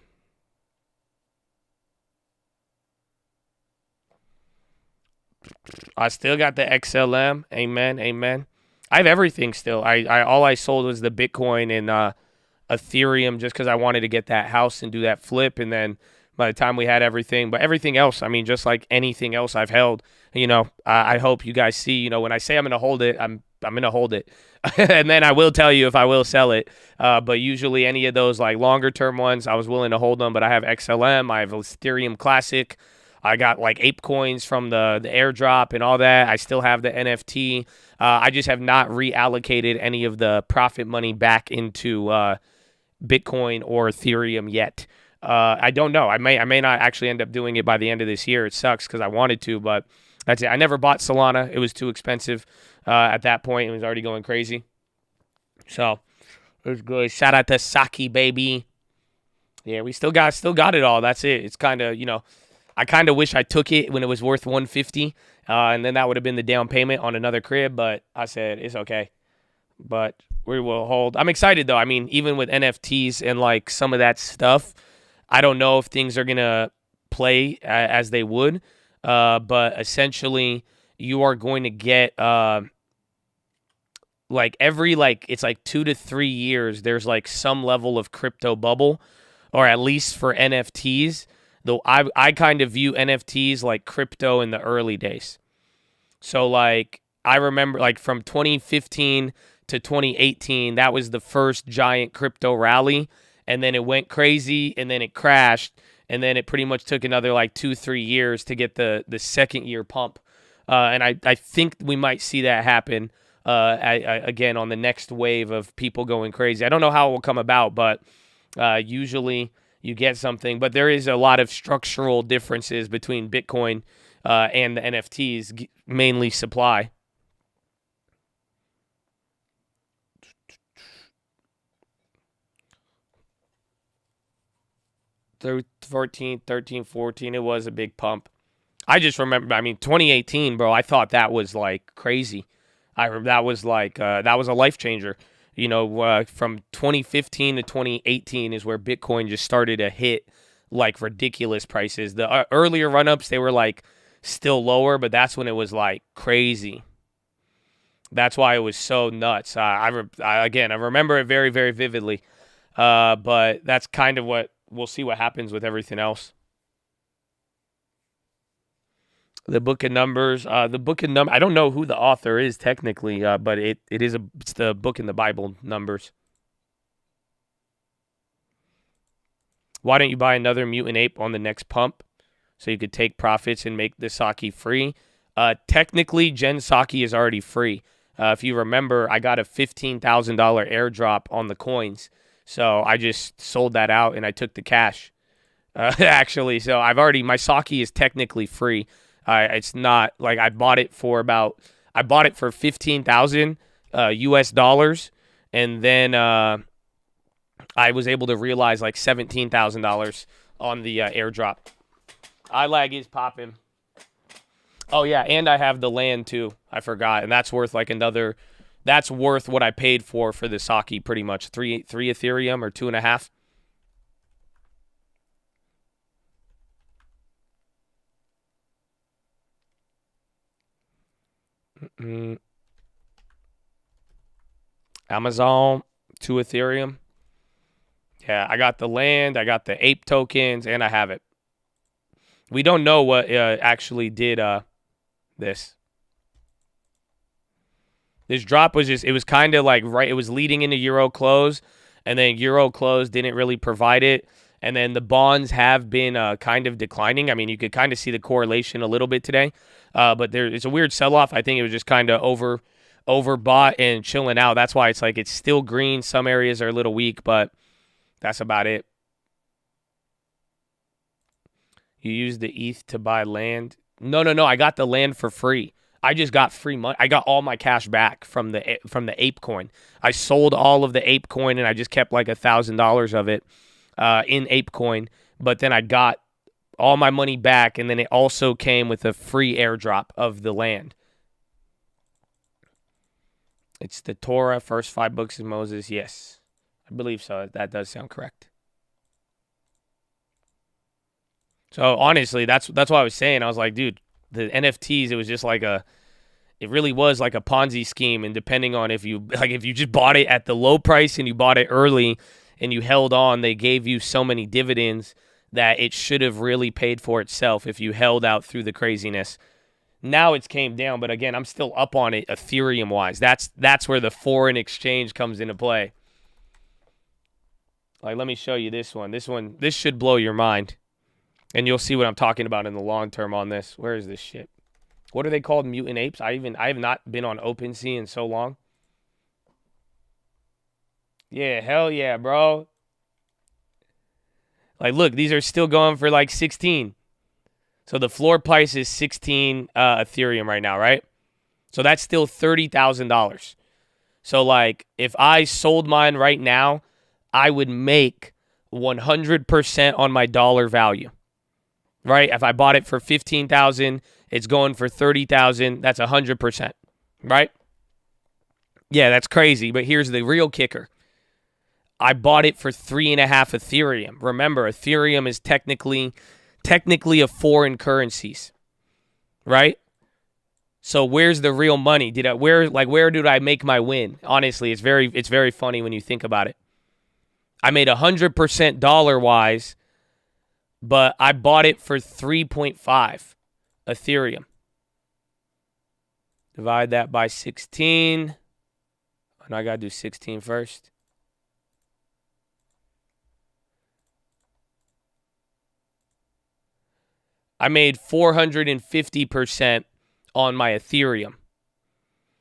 I still got the XLM. Amen, amen. I have everything still. I all I sold was the Bitcoin Ethereum just because I wanted to get that house and do that flip. And then by the time we had everything, but everything else, I mean, just like anything else I've held, I hope you guys see, when I say I'm going to hold it, I'm going to hold it. And then I will tell you if I will sell it. But usually any of those like longer term ones, I was willing to hold them. But I have XLM, I have Ethereum Classic. I got like ape coins from the airdrop and all that. I still have the NFT. I just have not reallocated any of the profit money back into Bitcoin or Ethereum yet. I don't know. I may not actually end up doing it by the end of this year. It sucks because I wanted to, but that's it. I never bought Solana. It was too expensive at that point. It was already going crazy. So it was good. Shout out to Saki, baby. Yeah, we still got it all. That's it. It's kind of, I kind of wish I took it when it was worth 150, and then that would have been the down payment on another crib. But I said it's okay. But we will hold. I'm excited though. I mean, even with NFTs and like some of that stuff, I don't know if things are gonna play as they would. But essentially, you are going to get like every it's like 2 to 3 years. There's like some level of crypto bubble, or at least for NFTs. Though I kind of view NFTs like crypto in the early days. So like I remember like from 2015 to 2018, that was the first giant crypto rally, and then it went crazy, and then it crashed, and then it pretty much took another like 2-3 years to get the second year pump. And I think we might see that happen again on the next wave of people going crazy. I don't know how it will come about, but usually you get something, but there is a lot of structural differences between Bitcoin and the NFTs, mainly supply. Through 13, 14, it was a big pump. I just remember, 2018, bro, I thought that was like crazy. That was a life changer. From 2015 to 2018 is where Bitcoin just started to hit like ridiculous prices. The earlier run-ups, they were like still lower, but that's when it was like crazy. That's why it was so nuts. I remember it very, very vividly. But that's kind of what we'll see what happens with everything else. The Book of Numbers. I don't know who the author is technically, but it's the book in the Bible, Numbers. Why don't you buy another mutant ape on the next pump so you could take profits and make the Saki free? Technically, Gen Saki is already free. If you remember, I got a $15,000 airdrop on the coins, so I just sold that out and I took the cash. Actually, so my Saki is technically free. It's not like I bought it for 15,000 US dollars, and then I was able to realize like $17,000 on the airdrop. iLag is popping. Oh yeah, and I have the land too. I forgot, and that's worth like another. That's worth what I paid for the Saki, pretty much 3 Ethereum or 2.5. Amazon, 2 Ethereum. Yeah, I got the land, I got the ape tokens, and I have it. We don't know what actually did this. This drop was it was kind of like it was leading into Euro close, and then Euro close didn't really provide it. And then the bonds have been kind of declining. I mean, you could kind of see the correlation a little bit today. But it's a weird sell-off. I think it was just kind of overbought and chilling out. That's why it's like it's still green. Some areas are a little weak, but that's about it. You use the ETH to buy land? No. I got the land for free. I just got free money. I got all my cash back from the ape coin. I sold all of the ape coin, and I just kept like $1,000 of it in ape coin. But then I got all my money back, and then it also came with a free airdrop of the land. It's the Torah, first 5 books of Moses. Yes, I believe so. That does sound correct. So honestly, that's what I was saying. I was like, dude, the NFTs, it really was like a Ponzi scheme. And depending on if you just bought it at the low price and you bought it early, and you held on, they gave you so many dividends that it should have really paid for itself if you held out through the craziness. Now it's came down, but again, I'm still up on it Ethereum-wise. That's where the foreign exchange comes into play. Like, let me show you this one. This should blow your mind. And you'll see what I'm talking about in the long term on this. Where is this shit? What are they called? Mutant apes? I have not been on OpenSea in so long. Yeah, hell yeah, bro. Like, look, these are still going for like 16. So the floor price is 16 Ethereum right now, right? So that's still $30,000. So like, if I sold mine right now, I would make 100% on my dollar value. Right? If I bought it for 15,000, it's going for 30,000. That's 100%. Right? Yeah, that's crazy. But here's the real kicker. I bought it for 3.5 Ethereum. Remember, Ethereum is technically a foreign currencies. Right? So where's the real money? Where did I make my win? Honestly, it's very funny when you think about it. I made 100% dollar-wise, but I bought it for 3.5 Ethereum. Divide that by 16. And I got to do 16 first. I made 450% on my Ethereum.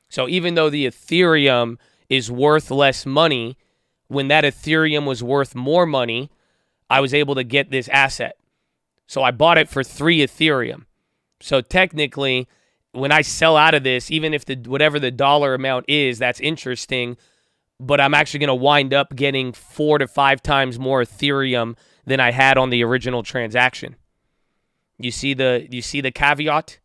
So even though the Ethereum is worth less money, when that Ethereum was worth more money, I was able to get this asset. So I bought it for 3 Ethereum. So technically, when I sell out of this, even if whatever the dollar amount is, that's interesting, but I'm actually going to wind up getting 4 to 5 times more Ethereum than I had on the original transaction. You see the caveat?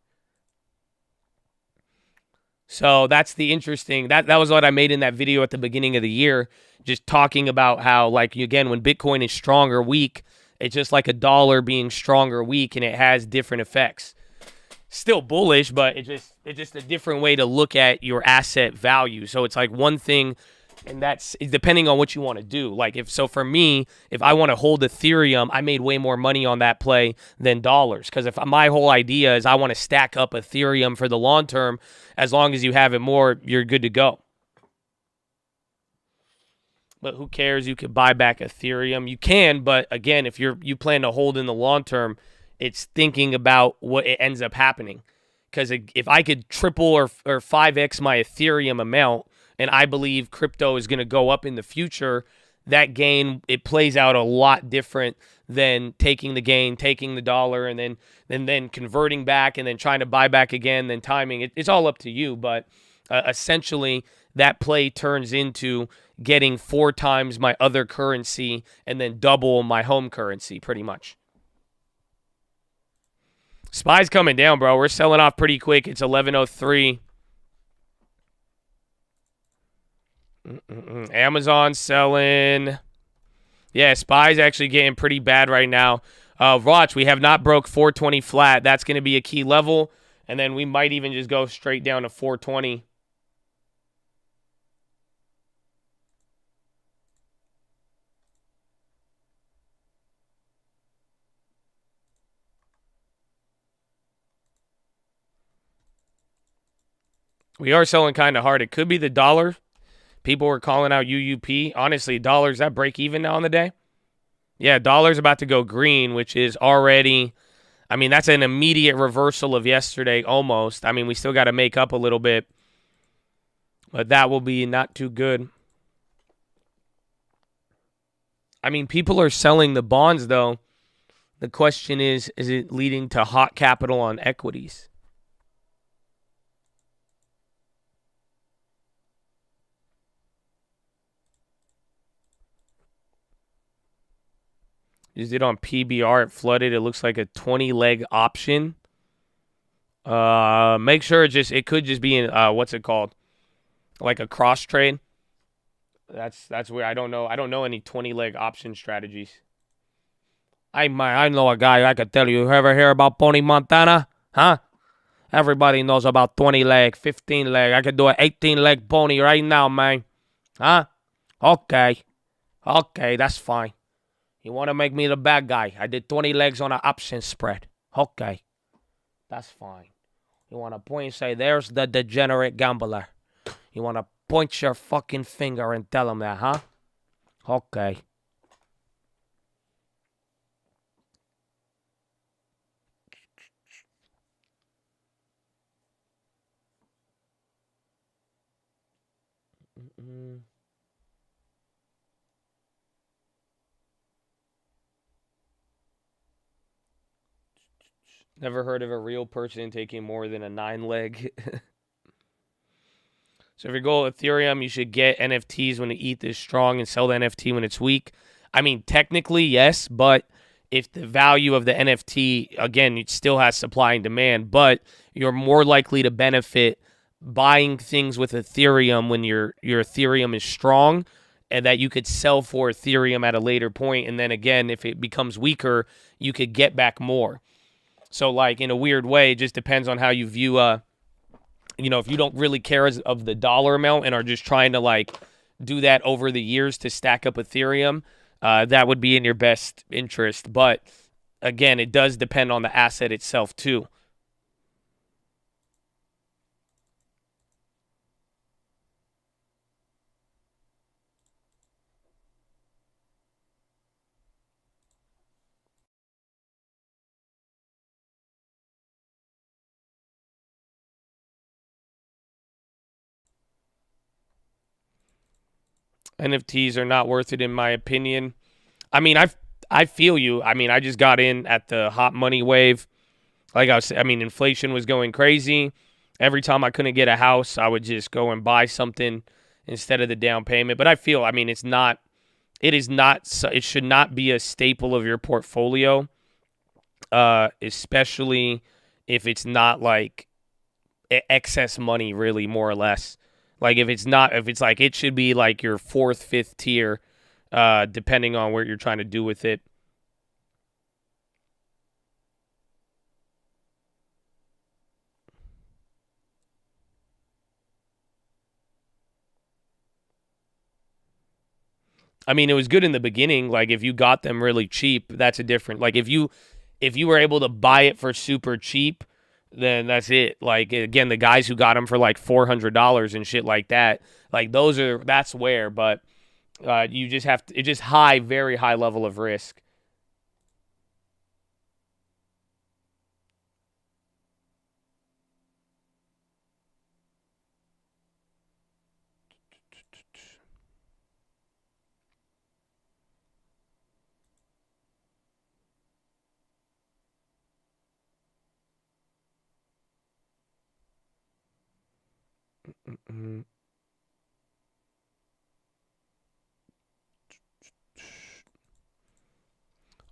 So that's the interesting, that was what I made in that video at the beginning of the year, just talking about how, like, again, when Bitcoin is strong or weak, it's just like a dollar being strong or weak, and it has different effects. Still bullish, but it's just a different way to look at your asset value. So it's like one thing, and that's depending on what you want to do. Like, for me, if I want to hold Ethereum, I made way more money on that play than dollars. Because if my whole idea is I want to stack up Ethereum for the long term, as long as you have it more, you're good to go. But who cares? You could buy back Ethereum. You can, but again, if you plan to hold in the long term, it's thinking about what it ends up happening. Because if I could triple or 5x my Ethereum amount, and I believe crypto is going to go up in the future, that gain, it plays out a lot different than taking the gain, taking the dollar, and then converting back and then trying to buy back again, then timing. It's all up to you, but essentially that play turns into getting 4 times my other currency and then double my home currency pretty much. SPY's coming down, bro. We're selling off pretty quick. It's 11:03. Amazon selling. Yeah, SPY's actually getting pretty bad right now. Watch, we have not broke 420 flat. That's going to be a key level. And then we might even just go straight down to 420. We are selling kind of hard. It could be the dollar. People were calling out UUP. Honestly, dollars, that break even now on the day? Yeah, dollar's about to go green, which is already, I mean, that's an immediate reversal of yesterday almost. I mean, we still got to make up a little bit, but that will be not too good. I mean, people are selling the bonds, though. The question is it leading to hot capital on equities? Used it on PBR. It flooded. It looks like a 20-leg option. Make sure it could just be in what's it called? Like a cross trade. That's where I don't know. I don't know any 20-leg option strategies. I know a guy I could tell you. You ever hear about Pony Montana? Huh? Everybody knows about 20-leg, 15-leg. I could do an 18-leg pony right now, man. Huh? Okay. Okay, that's fine. You want to make me the bad guy? I did 20 legs on an option spread. Okay, that's fine. You want to point and say, there's the degenerate gambler. You want to point your fucking finger and tell him that, huh? Okay. Never heard of a real person taking more than a 9-leg. So if your goal Ethereum, you should get NFTs when the ETH is strong and sell the NFT when it's weak. I mean, technically, yes, but if the value of the NFT, again, it still has supply and demand, but you're more likely to benefit buying things with Ethereum when your Ethereum is strong and that you could sell for Ethereum at a later point. And then again, if it becomes weaker, you could get back more. So, like, in a weird way, it just depends on how you view, if you don't really care of the dollar amount and are just trying to, like, do that over the years to stack up Ethereum, that would be in your best interest. But, again, it does depend on the asset itself, too. NFTs are not worth it, in my opinion. I mean, I feel you. I mean, I just got in at the hot money wave. Like inflation was going crazy. Every time I couldn't get a house, I would just go and buy something instead of the down payment. But I feel, it should not be a staple of your portfolio, especially if it's not like excess money, really, more or less. Like, if it's like, it should be like your 4th, 5th tier, depending on what you're trying to do with it. I mean, it was good in the beginning. Like, if you got them really cheap, that's a different. Like, if you were able to buy it for super cheap, then that's it. Like, again, the guys who got them for like $400 and shit like that, like, that's where. But you just have to. It's just very high level of risk.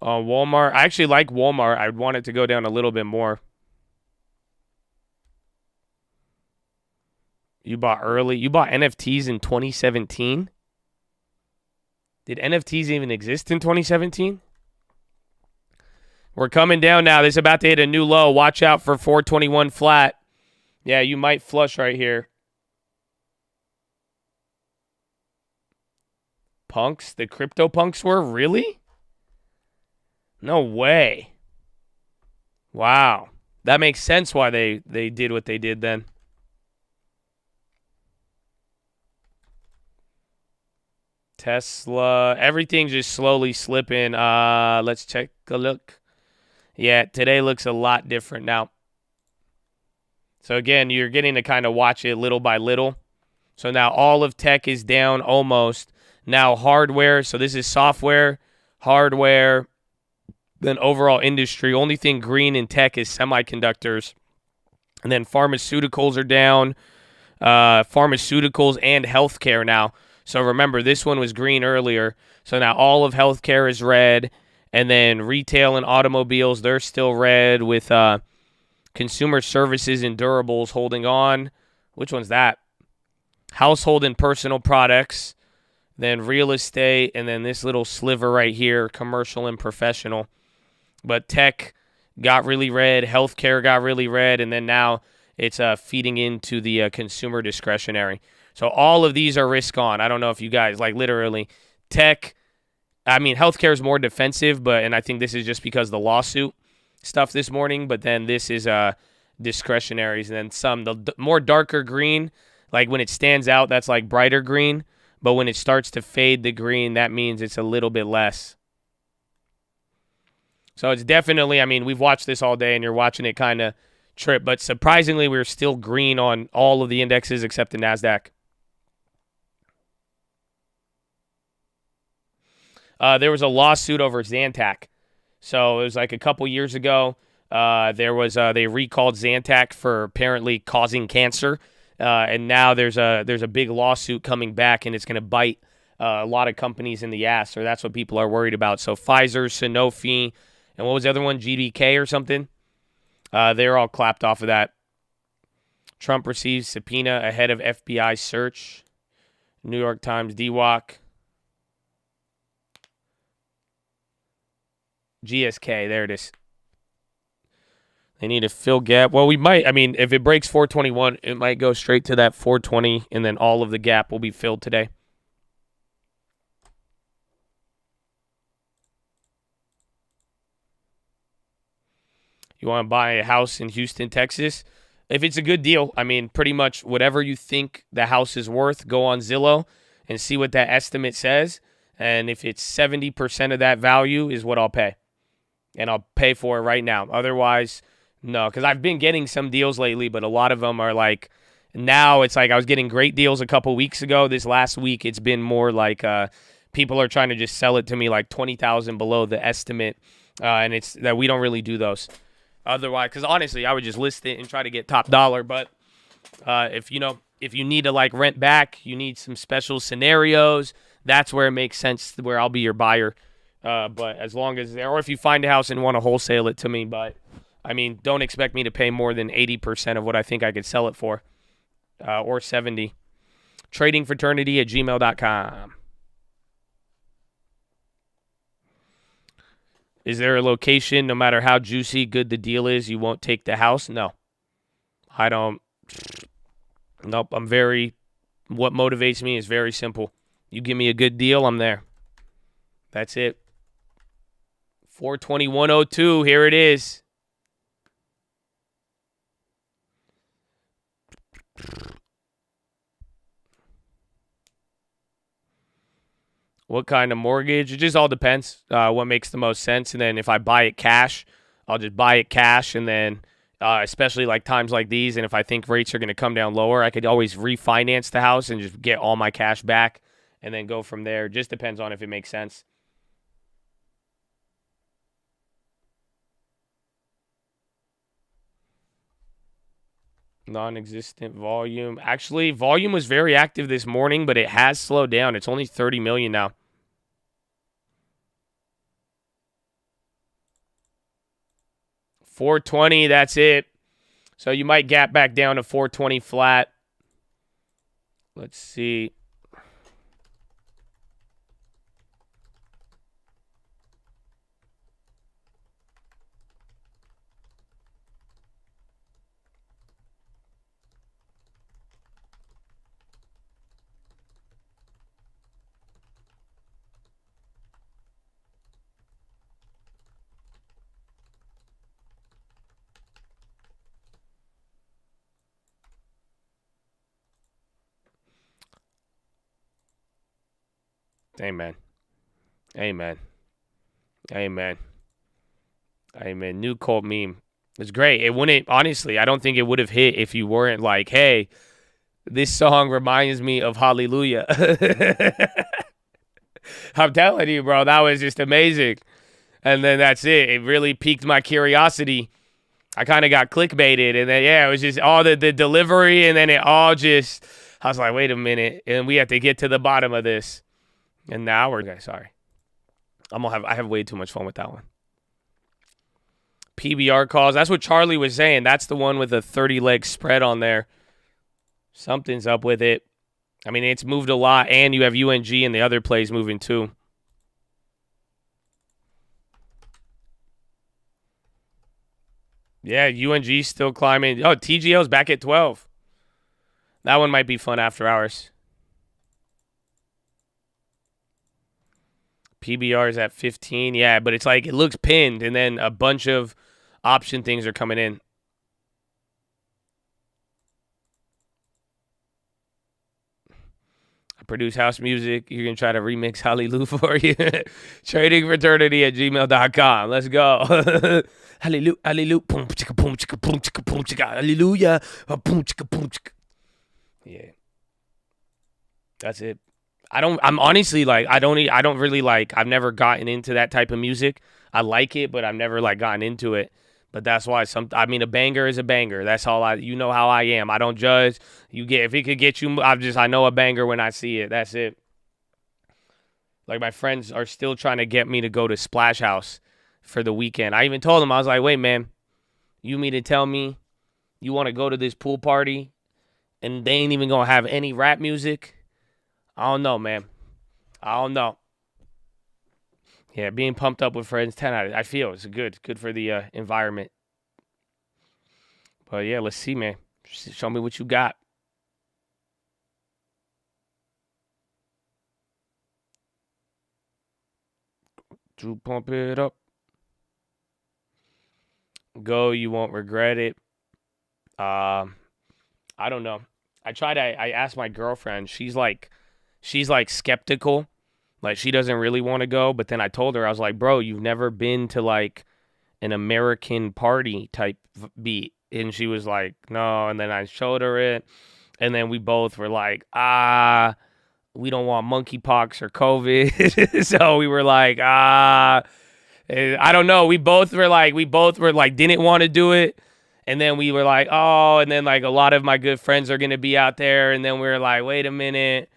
Walmart. I actually like Walmart. I'd want it to go down a little bit more. You bought early. You bought NFTs in 2017? Did NFTs even exist in 2017? We're coming down now. This is about to hit a new low. Watch out for 421 flat. Yeah, you might flush right here. Punks? The crypto punks were? Really? No way. Wow. That makes sense why they did what they did then. Tesla. Everything's just slowly slipping. Let's take a look. Yeah, today looks a lot different now. So again, you're getting to kind of watch it little by little. So now all of tech is down almost. Now hardware. So this is software, hardware, then overall industry. Only thing green in tech is semiconductors. And then pharmaceuticals are down. Pharmaceuticals and healthcare now. So remember, this one was green earlier. So now all of healthcare is red. And then retail and automobiles, they're still red, with consumer services and durables holding on. Which one's that? Household and personal products. Then real estate. And then this little sliver right here, commercial and professional. But tech got really red. Healthcare got really red. And then now it's feeding into the consumer discretionary. So all of these are risk on. I don't know if you guys, like, literally, tech, I mean, healthcare is more defensive, and I think this is just because of the lawsuit stuff this morning. But then this is discretionaries, and then some the more darker green, like when it stands out, that's like brighter green. But when it starts to fade the green, that means it's a little bit less. So it's definitely, I mean, we've watched this all day, and you're watching it kind of trip. But surprisingly, we're still green on all of the indexes except the NASDAQ. There was a lawsuit over Zantac. So it was like a couple years ago. They recalled Zantac for apparently causing cancer. And now there's a big lawsuit coming back, and it's going to bite a lot of companies in the ass, or that's what people are worried about. So Pfizer, Sanofi, and what was the other one, GDK or something? They're all clapped off of that. Trump receives subpoena ahead of FBI search. New York Times, DWAC. GSK, there it is. They need to fill gap. Well, we might. I mean, if it breaks 421, it might go straight to that 420, and then all of the gap will be filled today. You want to buy a house in Houston, Texas? If it's a good deal, I mean, pretty much whatever you think the house is worth, go on Zillow and see what that estimate says. And if it's 70% of that value is what I'll pay. And I'll pay for it right now. Otherwise, no. Because I've been getting some deals lately, but a lot of them are like, now it's like I was getting great deals a couple weeks ago. This last week, it's been more like people are trying to just sell it to me like $20,000 below the estimate. And it's that we don't really do those. Otherwise, because honestly, I would just list it and try to get top dollar. But if you need to like rent back, you need some special scenarios, that's where it makes sense, where I'll be your buyer. But as long as or if you find a house and want to wholesale it to me, but I mean, don't expect me to pay more than 80% of what I think I could sell it for, or 70. Tradingfraternity@gmail.com. Is there a location, no matter how juicy good the deal is, you won't take the house? No. I don't. Nope. What motivates me is very simple. You give me a good deal, I'm there. That's it. 421.02, here it is. What kind of mortgage? It just all depends what makes the most sense. And then if I buy it cash, I'll just buy it cash. And then especially like times like these, and if I think rates are going to come down lower, I could always refinance the house and just get all my cash back and then go from there. Just depends on if it makes sense. Non-existent volume. Actually, volume was very active this morning, but it has slowed down. It's only 30 million now. $420, that's it. So you might gap back down to 420 flat. Let's see. Amen. Amen. Amen. Amen. New cult meme. It's great. It wouldn't, honestly, I don't think it would have hit if you weren't like, hey, this song reminds me of Hallelujah. I'm telling you, bro, that was just amazing. And then that's it. It really piqued my curiosity. I kind of got clickbaited. And then, yeah, it was just all the delivery. And then it all just, I was like, wait a minute. And we have to get to the bottom of this. And now we're okay, sorry. I have way too much fun with that one. PBR calls. That's what Charlie was saying. That's the one with a 30-leg spread on there. Something's up with it. I mean, it's moved a lot, and you have UNG and the other plays moving too. Yeah, UNG still climbing. Oh, TGL's back at 12. That one might be fun after hours. PBR is at 15. Yeah, but it's like it looks pinned, and then a bunch of option things are coming in. I produce house music. You're going to try to remix Hallelujah for you. Tradingfraternity@gmail.com. Let's go. Hallelujah. Hallelujah. Boom, chicka, boom, chicka, boom, chicka, boom, chicka. Hallelujah. Boom, chicka, boom, chicka. Yeah. That's it. I'm honestly like, I don't really like, I've never gotten into that type of music. I like it, but I've never like gotten into it. But that's why a banger is a banger. That's all you know how I am. I don't judge. If it could get you, I know a banger when I see it. That's it. Like my friends are still trying to get me to go to Splash House for the weekend. I even told them, I was like, wait, man, you mean to tell me you want to go to this pool party and they ain't even going to have any rap music? I don't know, man. I don't know. Yeah, being pumped up with friends, 10 out of, I feel it's good for the environment. But yeah, let's see, man. Show me what you got. To pump it up. Go, you won't regret it. I don't know. I asked my girlfriend. She's like skeptical. Like she doesn't really want to go, but then I told her, I was like, bro, you've never been to like an American party type beat. And she was like, no. And then I showed her it. And then we both were like, we don't want monkeypox or COVID. So we were like, I don't know. We both were like, didn't want to do it. And then we were like, oh, and then like a lot of my good friends are going to be out there. And then we were like, wait a minute.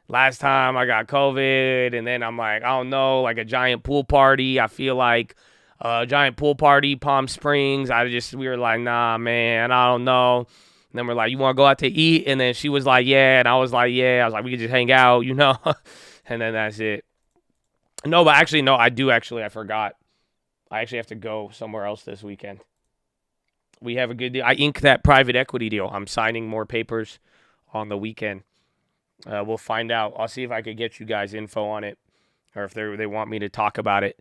Last time I got COVID. And then I'm like, I don't know, like a giant pool party. I feel like a giant pool party, Palm Springs. We were like, nah, man, I don't know. And then we're like, you want to go out to eat? And then she was like, yeah. And I was like, yeah. I was like, we could just hang out, you know? And then that's it. No, but actually, no, I forgot. I actually have to go somewhere else this weekend. We have a good deal. I inked that private equity deal. I'm signing more papers on the weekend. We'll find out. I'll see if I could get you guys info on it or if they want me to talk about it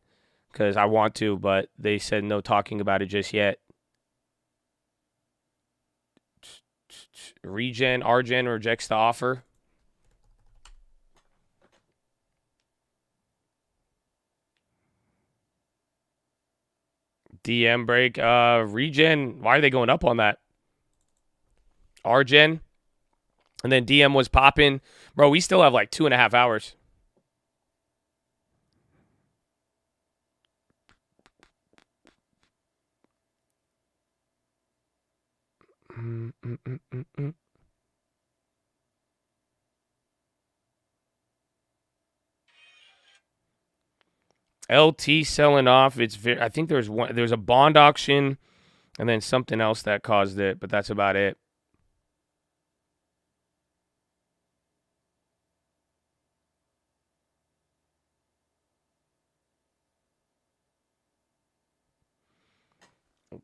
because I want to, but they said no talking about it just yet. Argen rejects the offer. DM break. Regen, why are they going up on that? Argen. And then DM was popping. Bro, we still have like 2.5 hours. LT selling off. I think there's a bond auction and then something else that caused it, but that's about it.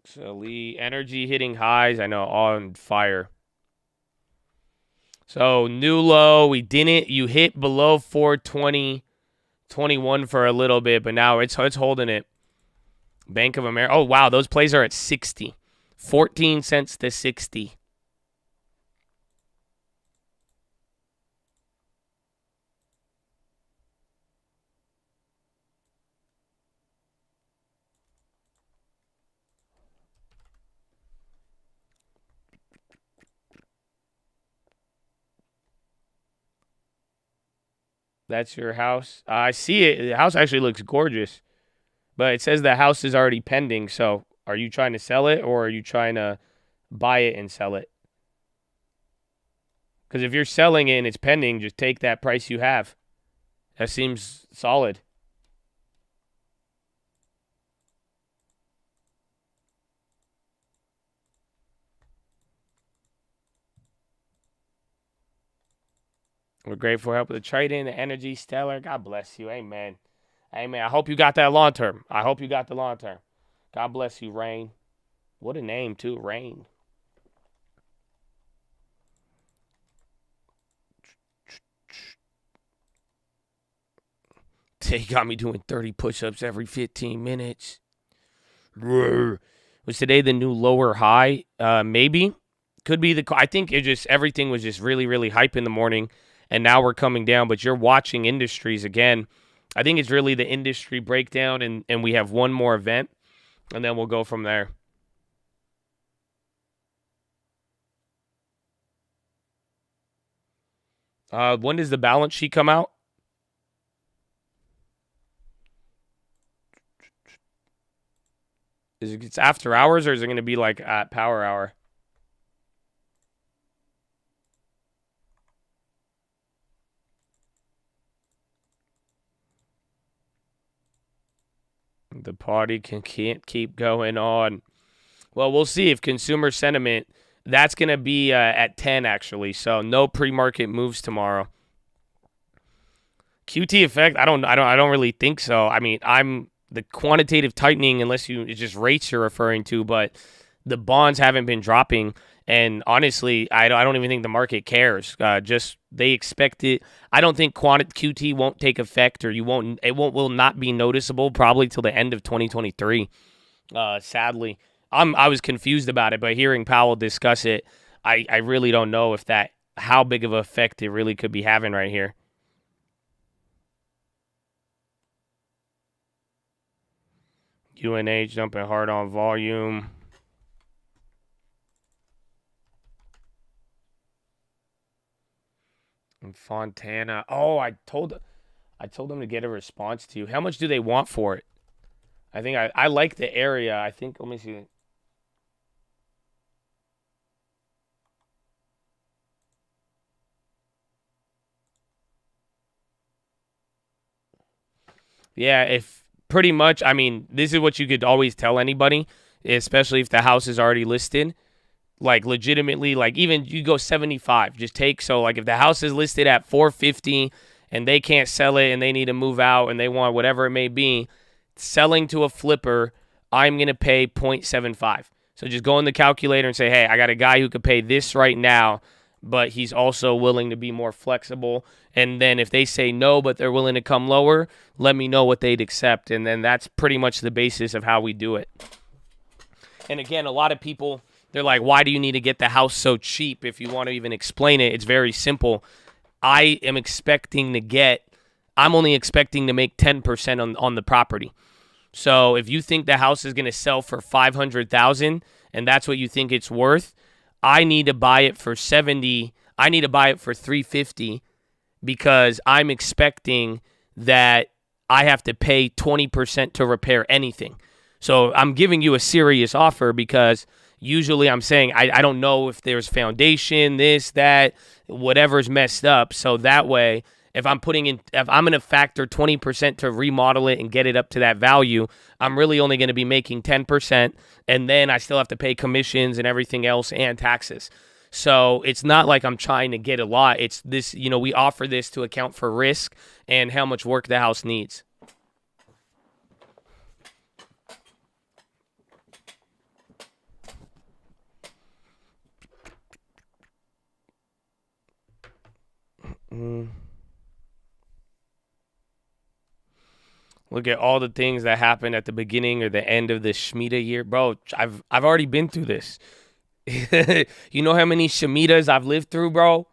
So Lee, energy hitting highs. I know, on fire. So new low. You hit below 420.21 for a little bit, but now it's holding it. Bank of America. Oh, wow. Those plays are at 60. 14 cents to 60. That's your house. I see it. The house actually looks gorgeous. But it says the house is already pending. So are you trying to sell it or are you trying to buy it and sell it? Because if you're selling it and it's pending, just take that price you have. That seems solid. We're grateful for help with the trading, the energy, stellar. God bless you. Amen. Amen. I hope you got that long term. God bless you, Rain. What a name, too. Rain. They got me doing 30 push-ups every 15 minutes. Was today the new lower high? Maybe. Could be I think everything was just really, really hype in the morning, and now we're coming down. But you're watching industries again. I think it's really the industry breakdown, and we have one more event, and then we'll go from there. When does the balance sheet come out? It's after hours, or is it going to be like at power hour? The party can't keep going on. Well, we'll see if consumer sentiment. That's going to be at 10 actually. So no pre-market moves tomorrow. QT effect. I don't really think so. I mean, I'm the quantitative tightening, unless it's just rates you're referring to, but the bonds haven't been dropping. And honestly, I don't even think the market cares. Just they expect it. I don't think QT won't take effect, or will not be noticeable probably till the end of 2023. Sadly, I was confused about it, but hearing Powell discuss it, I really don't know how big of an effect it really could be having right here. UNH jumping hard on volume. And Fontana. Oh, I told them to get a response to you. How much do they want for it? I think I like the area. I think, let me see. Yeah, if pretty much, I mean, this is what you could always tell anybody, especially if the house is already listed. Like, legitimately, like, even you go 75. Just take, so, like, if the house is listed at 450 and they can't sell it and they need to move out and they want whatever it may be, selling to a flipper, I'm going to pay 0.75. So just go in the calculator and say, hey, I got a guy who could pay this right now, but he's also willing to be more flexible. And then if they say no, but they're willing to come lower, let me know what they'd accept. And then that's pretty much the basis of how we do it. And again, a lot of people, they're like, why do you need to get the house so cheap? If you want to even explain it, it's very simple. I'm only expecting to make 10% on the property. So if you think the house is going to sell for $500,000 and that's what you think it's worth, I need to buy it for $70,000. I need to buy it for $350,000 because I'm expecting that I have to pay 20% to repair anything. So I'm giving you a serious offer because usually I'm saying I don't know if there's foundation, this, that, whatever's messed up. So that way, if I'm going to factor 20% to remodel it and get it up to that value, I'm really only going to be making 10%, and then I still have to pay commissions and everything else and taxes. So it's not like I'm trying to get a lot. It's this, we offer this to account for risk and how much work the house needs. Look at all the things that happened at the beginning or the end of the Shemitah year. Bro, I've already been through this. You know how many Shemitahs I've lived through, bro?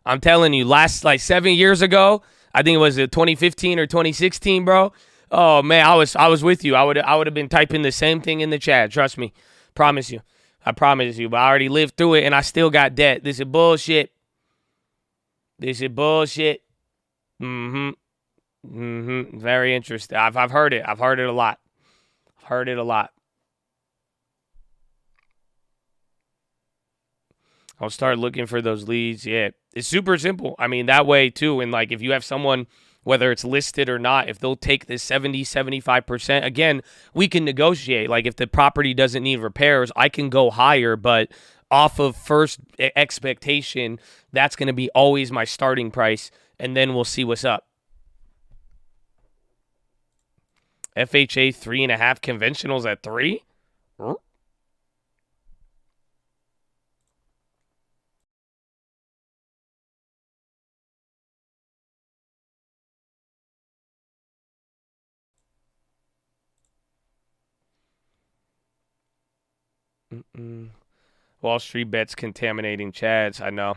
I'm telling you, last 7 years ago, I think it was 2015 or 2016, bro. Oh man, I was with you. I would have been typing the same thing in the chat. Trust me. Promise you. I promise you. But I already lived through it and I still got debt. This is bullshit. This is bullshit. Very interesting. I've heard it. I've heard it a lot. I'll start looking for those leads. Yeah, it's super simple. I mean, that way too. And if you have someone, whether it's listed or not, if they'll take this 70-75%, again, we can negotiate. If the property doesn't need repairs, I can go higher, but off of first expectation, that's going to be always my starting price, and then we'll see what's up. FHA 3.5 conventionals at 3? Wall Street bets contaminating Chads. I know,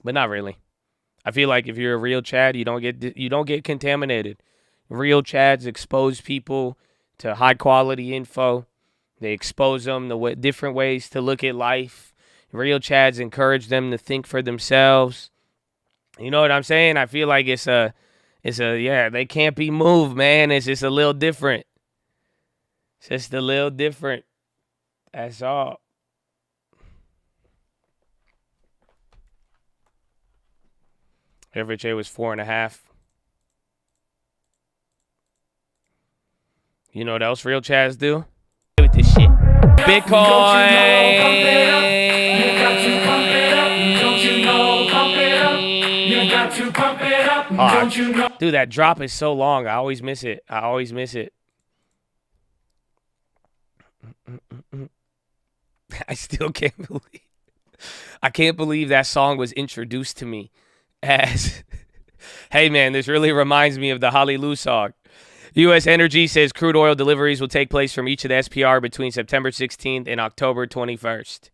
but not really. I feel like if you're a real Chad, you don't get contaminated. Real Chads expose people to high quality info. They expose them to different ways to look at life. Real Chads encourage them to think for themselves. You know what I'm saying? I feel like it's a they can't be moved, man. It's just a little different. It's just a little different. That's all. FHA was 4.5. You know what else real Chads do? With this shit. Bitcoin. Dude, that drop is so long. I always miss it. I still can't believe that song was introduced to me as, hey man, this really reminds me of the Hallelujah song. U.S. Energy says crude oil deliveries will take place from each of the SPR between September 16th and October 21st.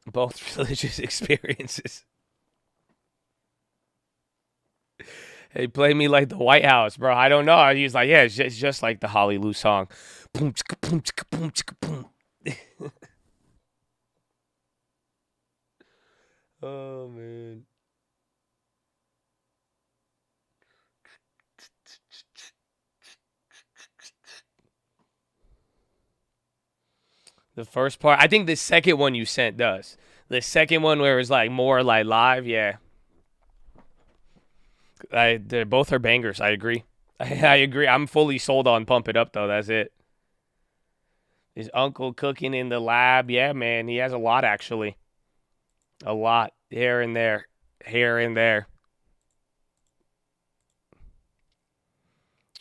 Both religious experiences. Hey, play me like the White House, bro. I don't know. He's like, yeah, it's just like the Hallelujah song. Boom, chicka, boom, chicka, boom, chicka, boom. Oh, man. The first part, I think the second one you sent does. The second one where it was like more like live, yeah. They both are bangers. I agree. I agree. I'm fully sold on Pump It Up though. That's it. His uncle cooking in the lab, yeah, man. He has a lot actually. A lot here and there,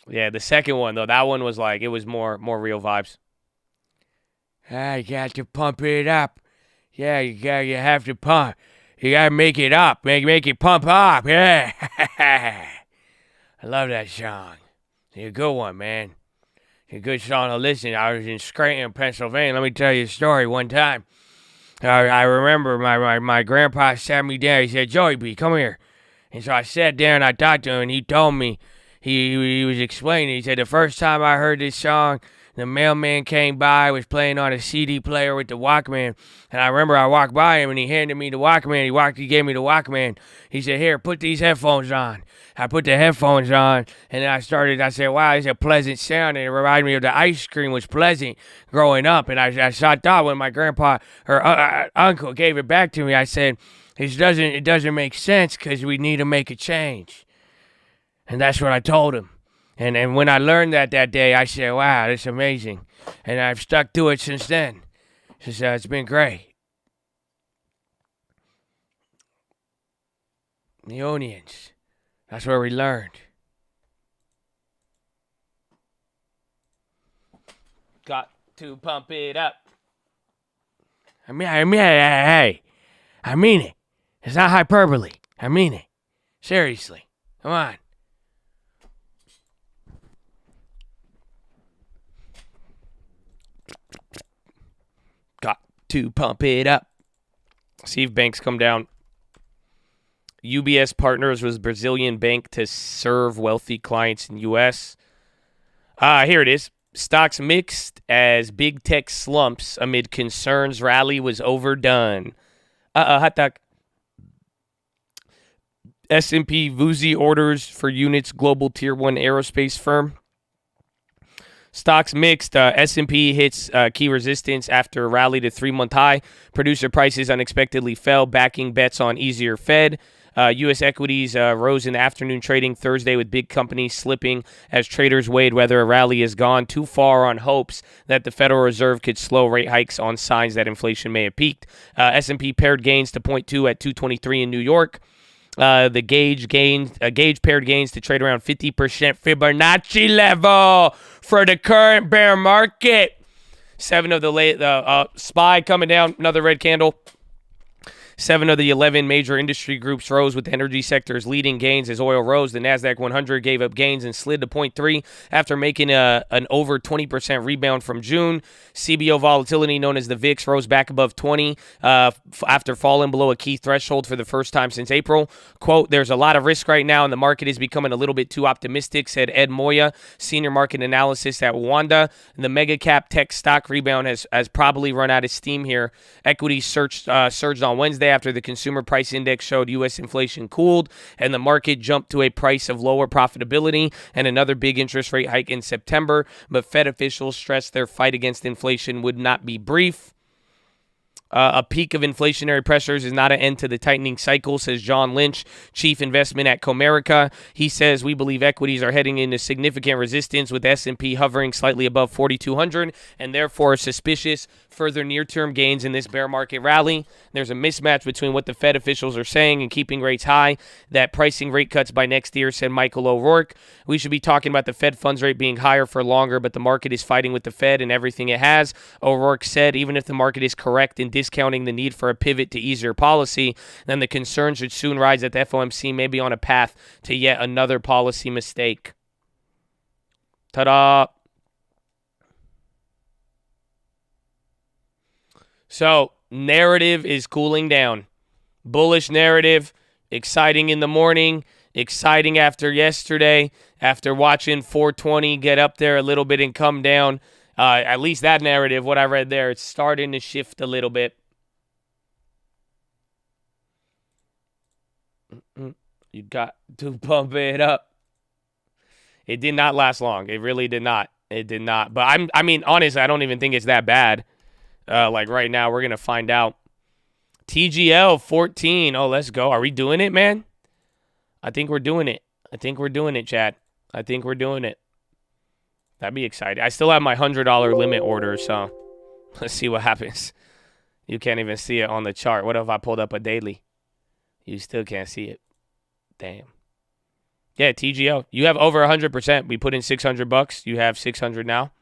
Yeah, the second one though, that one was like it was more real vibes. I got to pump it up. Yeah, you have to pump. You gotta make it up. Make it pump up. Yeah. I love that song. It's a good one, man. It's a good song to listen. I was in Scranton, Pennsylvania. Let me tell you a story. One time, I remember my grandpa sat me down. He said, Joey B, come here. And so I sat down and I talked to him, and he told me, he was explaining. He said, the first time I heard this song, the mailman came by, was playing on a CD player with the Walkman. And I remember I walked by him and he handed me the Walkman. He gave me the Walkman. He said, here, put these headphones on. I put the headphones on and then I said, wow, it's a pleasant sound. And it reminded me of the ice cream was pleasant growing up. And I thought when my grandpa, her uncle gave it back to me, I said, it doesn't make sense because we need to make a change. And that's what I told him. And when I learned that day, I said, wow, that's amazing. And I've stuck to it since then. It's been great. The onions. That's where we learned. Got to pump it up. I mean, hey. I mean it. It's not hyperbole. I mean it. Seriously. Come on. To pump it up. See if banks come down. UBS partners with Brazilian bank to serve wealthy clients in U.S. Here it is. Stocks mixed as big tech slumps amid concerns rally was overdone. Hot dog. S&P VUSI orders for units global tier 1 aerospace firm. Stocks mixed. S&P hits key resistance after a rally to 3-month high. Producer prices unexpectedly fell, backing bets on easier Fed. U.S. equities rose in afternoon trading Thursday with big companies slipping as traders weighed whether a rally has gone too far on hopes that the Federal Reserve could slow rate hikes on signs that inflation may have peaked. S&P paired gains to 0.2 at 223 in New York. The gauge paired gains to trade around 50% Fibonacci level for the current bear market. 7 of the SPY coming down, another red candle. 7 of the 11 major industry groups rose, with the energy sectors leading gains as oil rose. The NASDAQ 100 gave up gains and slid to 0.3 after making an over 20% rebound from June. CBO volatility, known as the VIX, rose back above 20 after falling below a key threshold for the first time since April. Quote, "There's a lot of risk right now, and the market is becoming a little bit too optimistic," said Ed Moya, senior market analyst at Wanda. The mega cap tech stock rebound has probably run out of steam here. Equities surged on Wednesday after the consumer price index showed U.S. inflation cooled, and the market jumped to a price of lower profitability and another big interest rate hike in September. But Fed officials stressed their fight against inflation would not be brief. A peak of inflationary pressures is not an end to the tightening cycle, says John Lynch, chief investment at Comerica. He says, "We believe equities are heading into significant resistance, with S&P hovering slightly above 4,200 and therefore suspicious further near-term gains in this bear market rally. There's a mismatch between what the Fed officials are saying and keeping rates high, that pricing rate cuts by next year," said Michael O'Rourke. "We should be talking about the Fed funds rate being higher for longer, but the market is fighting with the Fed and everything it has." O'Rourke said, "Even if the market is correct in discounting the need for a pivot to easier policy, then the concern should soon rise that the FOMC may be on a path to yet another policy mistake." Ta-da! So, narrative is cooling down. Bullish narrative, exciting in the morning, exciting after yesterday, after watching 420 get up there a little bit and come down. At least that narrative, what I read there, it's starting to shift a little bit. You got to pump it up. It did not last long. It really did not. It did not. But I mean, honestly, I don't even think it's that bad. Like right now, we're going to find out. TGL 14. Oh, let's go. Are we doing it, man? I think we're doing it. I think we're doing it, Chad. I think we're doing it. That'd be exciting. I still have my $100 limit order, so let's see what happens. You can't even see it on the chart. What if I pulled up a daily? You still can't see it. Damn. Yeah, TGL. You have over 100%. We put in $600. You have 600 now.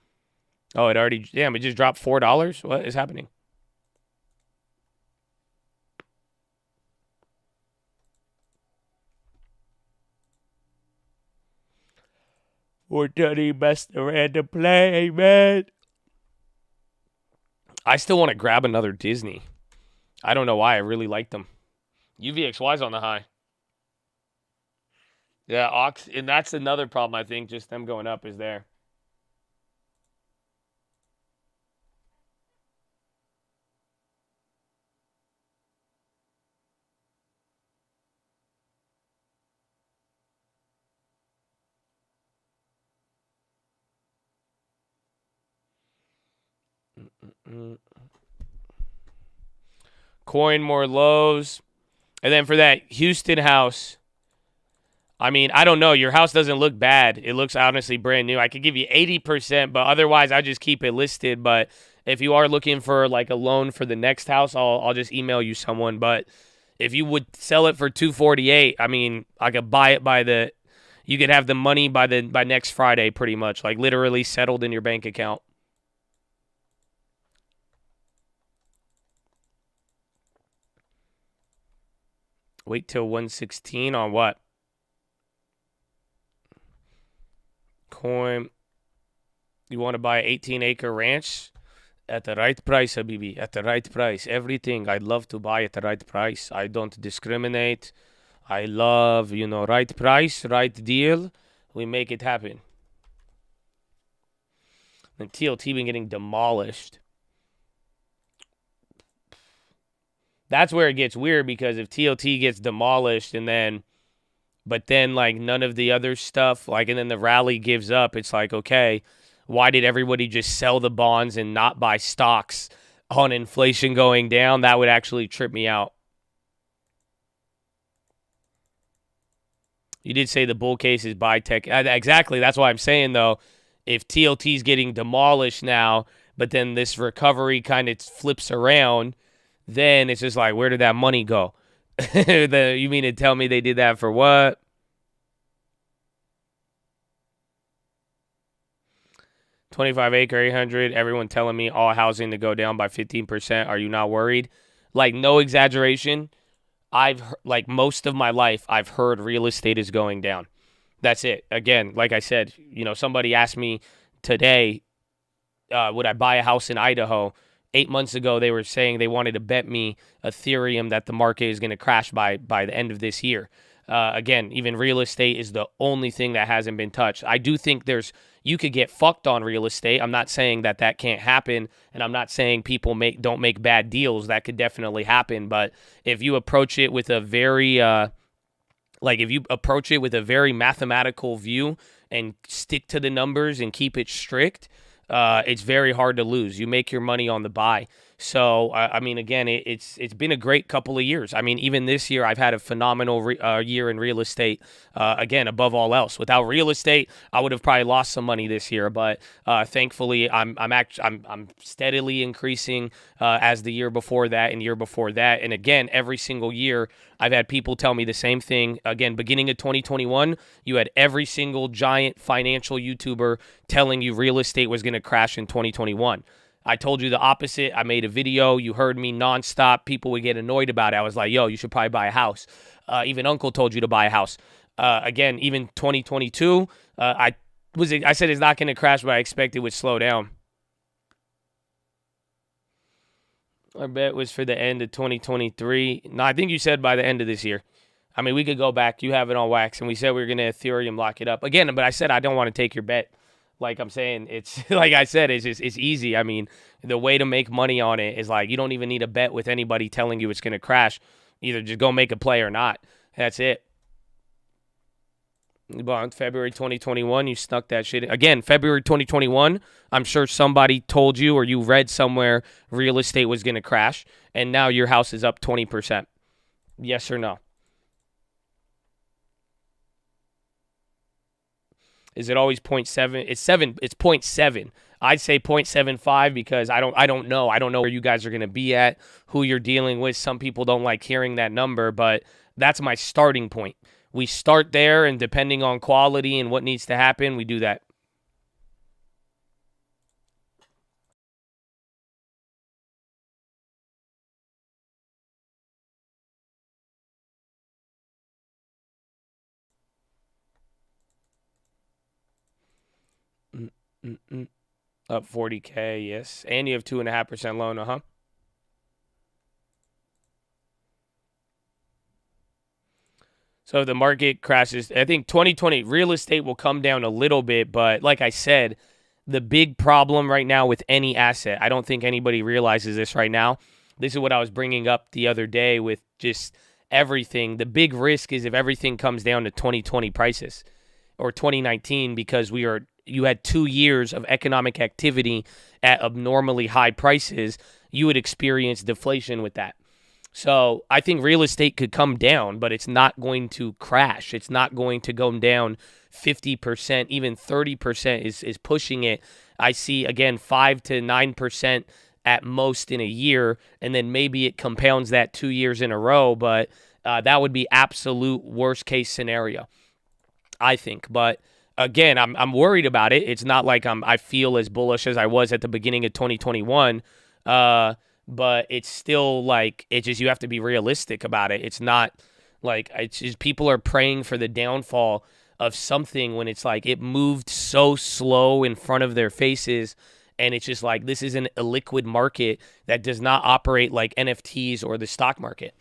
Oh, it already. Damn, it just dropped $4. What is happening? We're Duddy best around to play, man. I still want to grab another Disney. I don't know why. I really like them. UVXY's on the high. Yeah, Ox, and that's another problem, I think, just them going up is there. Coin more lows. And then for that Houston house, I mean, I don't know. Your house doesn't look bad. It looks honestly brand new. I could give you 80%, but otherwise I just keep it listed. But if you are looking for like a loan for the next house, I'll just email you someone. But if you would sell it for $248, I mean, I could buy it you could have the money by next Friday pretty much, like literally settled in your bank account. Wait till 116 on what? Coin. You want to buy an 18-acre ranch? At the right price, Habibi. At the right price. Everything I'd love to buy at the right price. I don't discriminate. I love, right price, right deal. We make it happen. And TLT been getting demolished. That's where it gets weird, because if TLT gets demolished but then like none of the other stuff, like, and then the rally gives up, it's like, okay, why did everybody just sell the bonds and not buy stocks on inflation going down? That would actually trip me out. You did say the bull case is buy tech. Exactly. That's why I'm saying, though, if TLT is getting demolished now, but then this recovery kind of flips around, then it's just like, where did that money go? You mean to tell me they did that for what? $25 acre, 800. Everyone telling me all housing to go down by 15%. Are you not worried? Like, no exaggeration. Like, most of my life, I've heard real estate is going down. That's it. Again, like I said, somebody asked me today, would I buy a house in Idaho? 8 months ago, they were saying they wanted to bet me Ethereum that the market is going to crash by the end of this year. Again, even real estate is the only thing that hasn't been touched. I do think you could get fucked on real estate. I'm not saying that can't happen, and I'm not saying people don't make bad deals. That could definitely happen, but if you approach it with a very mathematical view and stick to the numbers and keep it strict, it's very hard to lose. You make your money on the buy. So, I mean, again, it's been a great couple of years. I mean, even this year, I've had a phenomenal year in real estate. Again, above all else, without real estate, I would have probably lost some money this year. But thankfully, I'm steadily increasing as the year before that and year before that. And again, every single year, I've had people tell me the same thing. Again, beginning of 2021, you had every single giant financial YouTuber telling you real estate was going to crash in 2021. I told you the opposite. I made a video. You heard me nonstop. People would get annoyed about it. I was like, yo, you should probably buy a house. Even Uncle told you to buy a house. Again, even 2022, I said it's not going to crash, but I expect it would slow down. Our bet was for the end of 2023. No, I think you said by the end of this year. I mean, we could go back. You have it on wax, and we said we were going to Ethereum lock it up. Again, but I said I don't want to take your bet. Like I'm saying, it's like I said, it's easy. I mean, the way to make money on it is like you don't even need a bet with anybody telling you it's going to crash. Either just go make a play or not. That's it. But February 2021, you snuck that shit in. Again, February 2021, I'm sure somebody told you or you read somewhere real estate was going to crash, and now your house is up 20%. Yes or no? Is it always 0.7? It's 0.7. I'd say 0.75 because I don't know. I don't know where you guys are going to be at, who you're dealing with. Some people don't like hearing that number, but that's my starting point. We start there, and depending on quality and what needs to happen, we do that. Up 40K, yes. And you have 2.5% loan, uh-huh. So if the market crashes, I think 2020 real estate will come down a little bit, but like I said, the big problem right now with any asset, I don't think anybody realizes this right now. This is what I was bringing up the other day with just everything. The big risk is if everything comes down to 2020 prices or 2019 because you had 2 years of economic activity at abnormally high prices, you would experience deflation with that. So I think real estate could come down, but it's not going to crash. It's not going to go down 50%, even 30% is pushing it. I see, again, 5 to 9% at most in a year, and then maybe it compounds that 2 years in a row, but that would be absolute worst case scenario, I think. But again, I'm worried about it. It's not like I feel as bullish as I was at the beginning of 2021. But it's still like, it's just, you have to be realistic about it. It's not like, it's just people are praying for the downfall of something when it's like it moved so slow in front of their faces. And it's just like, this is an illiquid market that does not operate like NFTs or the stock market.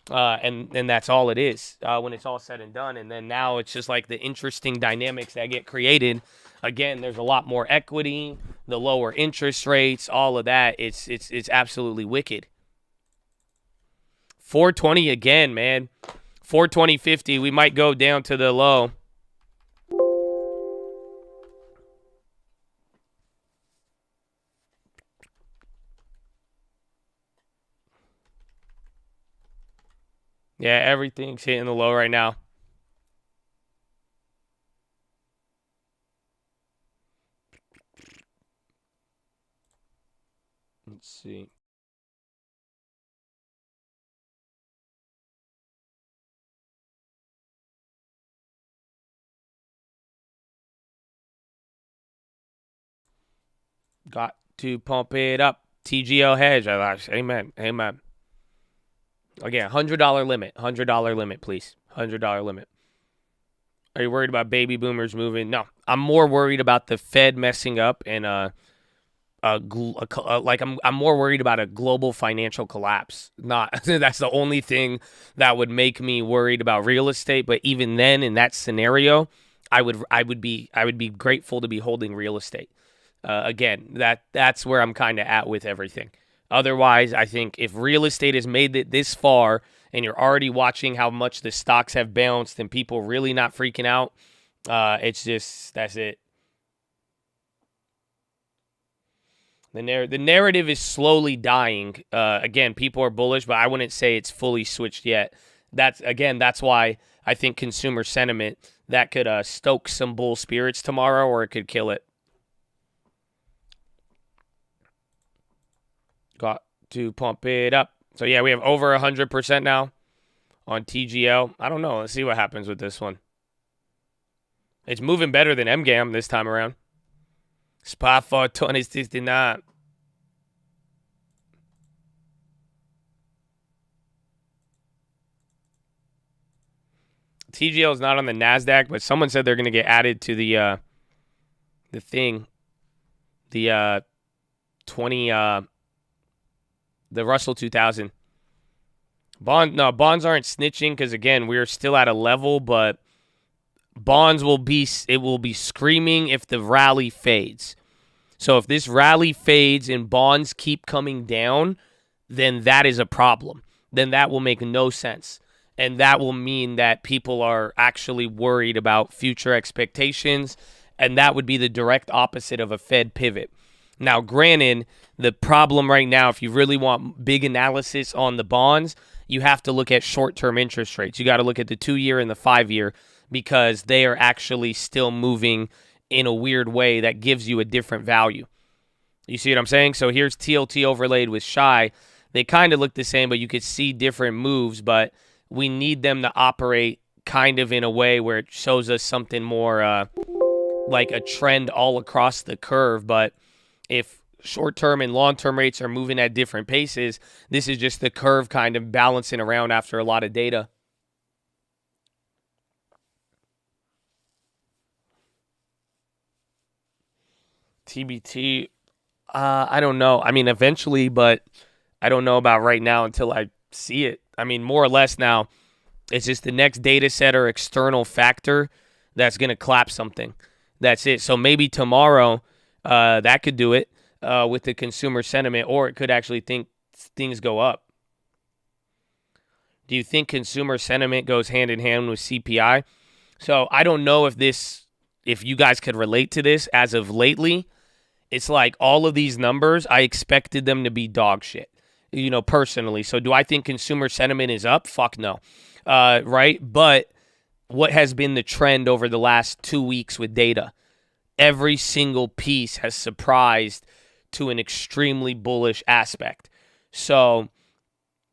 And that's all it is when it's all said and done. And then now it's just like the interesting dynamics that get created. Again, there's a lot more equity, the lower interest rates, all of that. It's absolutely wicked. 420 again, man. 420.50. We might go down to the low. Yeah, everything's hitting the low right now. Let's see. Got to pump it up. TGL hedge. Amen. Amen. Again, $100 limit. $100 limit, please. $100 limit. Are you worried about baby boomers moving? No. I'm more worried about the Fed messing up and I'm more worried about a global financial collapse. Not that's the only thing that would make me worried about real estate. But even then, in that scenario, I would be grateful to be holding real estate. Again, that's where I'm kind of at with everything. Otherwise, I think if real estate has made it this far and you're already watching how much the stocks have bounced and people really not freaking out, it's just that's it. The narrative is slowly dying. Again, people are bullish, but I wouldn't say it's fully switched yet. That's why I think consumer sentiment, that could stoke some bull spirits tomorrow, or it could kill it. Got to pump it up. So, yeah, we have over 100% now on TGL. I don't know. Let's see what happens with this one. It's moving better than MGAM this time around. Spot for 2069. TGL is not on the NASDAQ, but someone said they're going to get added to the thing. The Russell 2000. Bonds aren't snitching because, again, we're still at a level, but bonds will be screaming if the rally fades. So if this rally fades and bonds keep coming down, then that is a problem. Then that will make no sense. And that will mean that people are actually worried about future expectations, and that would be the direct opposite of a Fed pivot. Now, granted, the problem right now, if you really want big analysis on the bonds, you have to look at short-term interest rates. You got to look at the 2-year and the 5-year because they are actually still moving in a weird way that gives you a different value. You see what I'm saying? So here's TLT overlaid with SHI. They kind of look the same, but you could see different moves, but we need them to operate kind of in a way where it shows us something more like a trend all across the curve. But if short-term and long-term rates are moving at different paces, this is just the curve kind of balancing around after a lot of data. TBT, I don't know. I mean, eventually, but I don't know about right now until I see it. I mean, more or less now, it's just the next data set or external factor that's going to clap something. That's it. So maybe tomorrow that could do it with the consumer sentiment, or it could actually think things go up. Do you think consumer sentiment goes hand in hand with CPI? So I don't know if you guys could relate to this as of lately. It's like all of these numbers, I expected them to be dog shit, personally. So do I think consumer sentiment is up? Fuck no. Right? But what has been the trend over the last 2 weeks with data? Every single piece has surprised to an extremely bullish aspect. So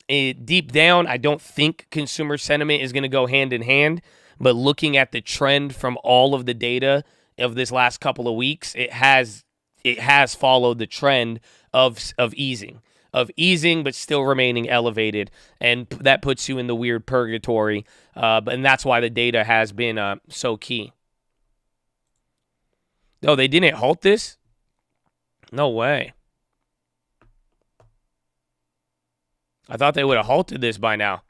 deep down, I don't think consumer sentiment is going to go hand in hand. But looking at the trend from all of the data of this last couple of weeks, it has followed the trend of easing, but still remaining elevated, and that puts you in the weird purgatory. And that's why the data has been so key. No, they didn't halt this? No way. I thought they would have halted this by now.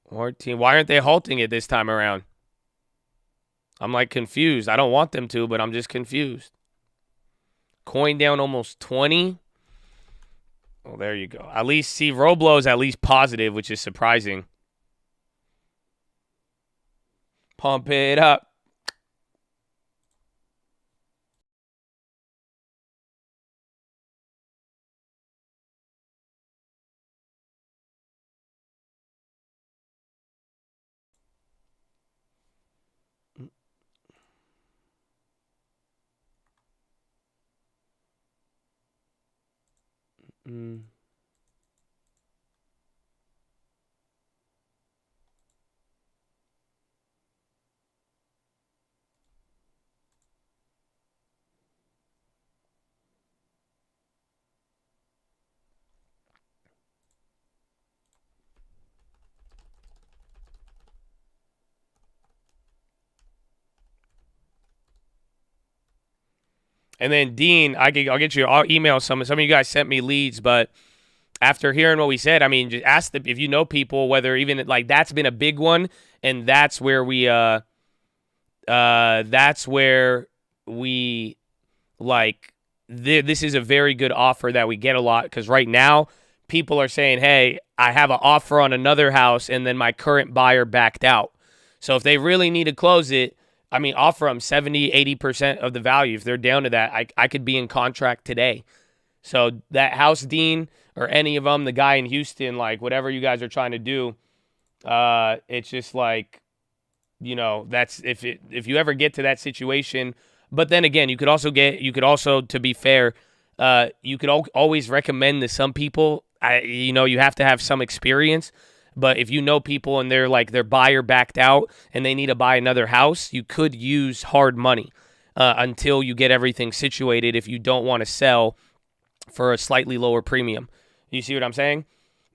Why aren't they halting it this time around? I'm like confused. I don't want them to, but I'm just confused. Coin down almost 20. Well, there you go. At least see Roblo's at least positive, which is surprising. Pump it up. And then Dean, I'll email some of you guys sent me leads, but after hearing what we said, I mean, just ask if you know people, whether even like that's been a big one, and that's where we like this is a very good offer that we get a lot, because right now people are saying, hey, I have an offer on another house and then my current buyer backed out. So if they really need to close it, I mean, offer them 70, 80% of the value. If they're down to that, I could be in contract today. So that house, Dean, or any of them, the guy in Houston, like whatever you guys are trying to do, it's just like, you know, that's if you ever get to that situation. But then again, you could also, to be fair, you could always recommend to some people. You have to have some experience. But if you know people and they're like their buyer backed out and they need to buy another house, you could use hard money until you get everything situated if you don't want to sell for a slightly lower premium. You see what I'm saying?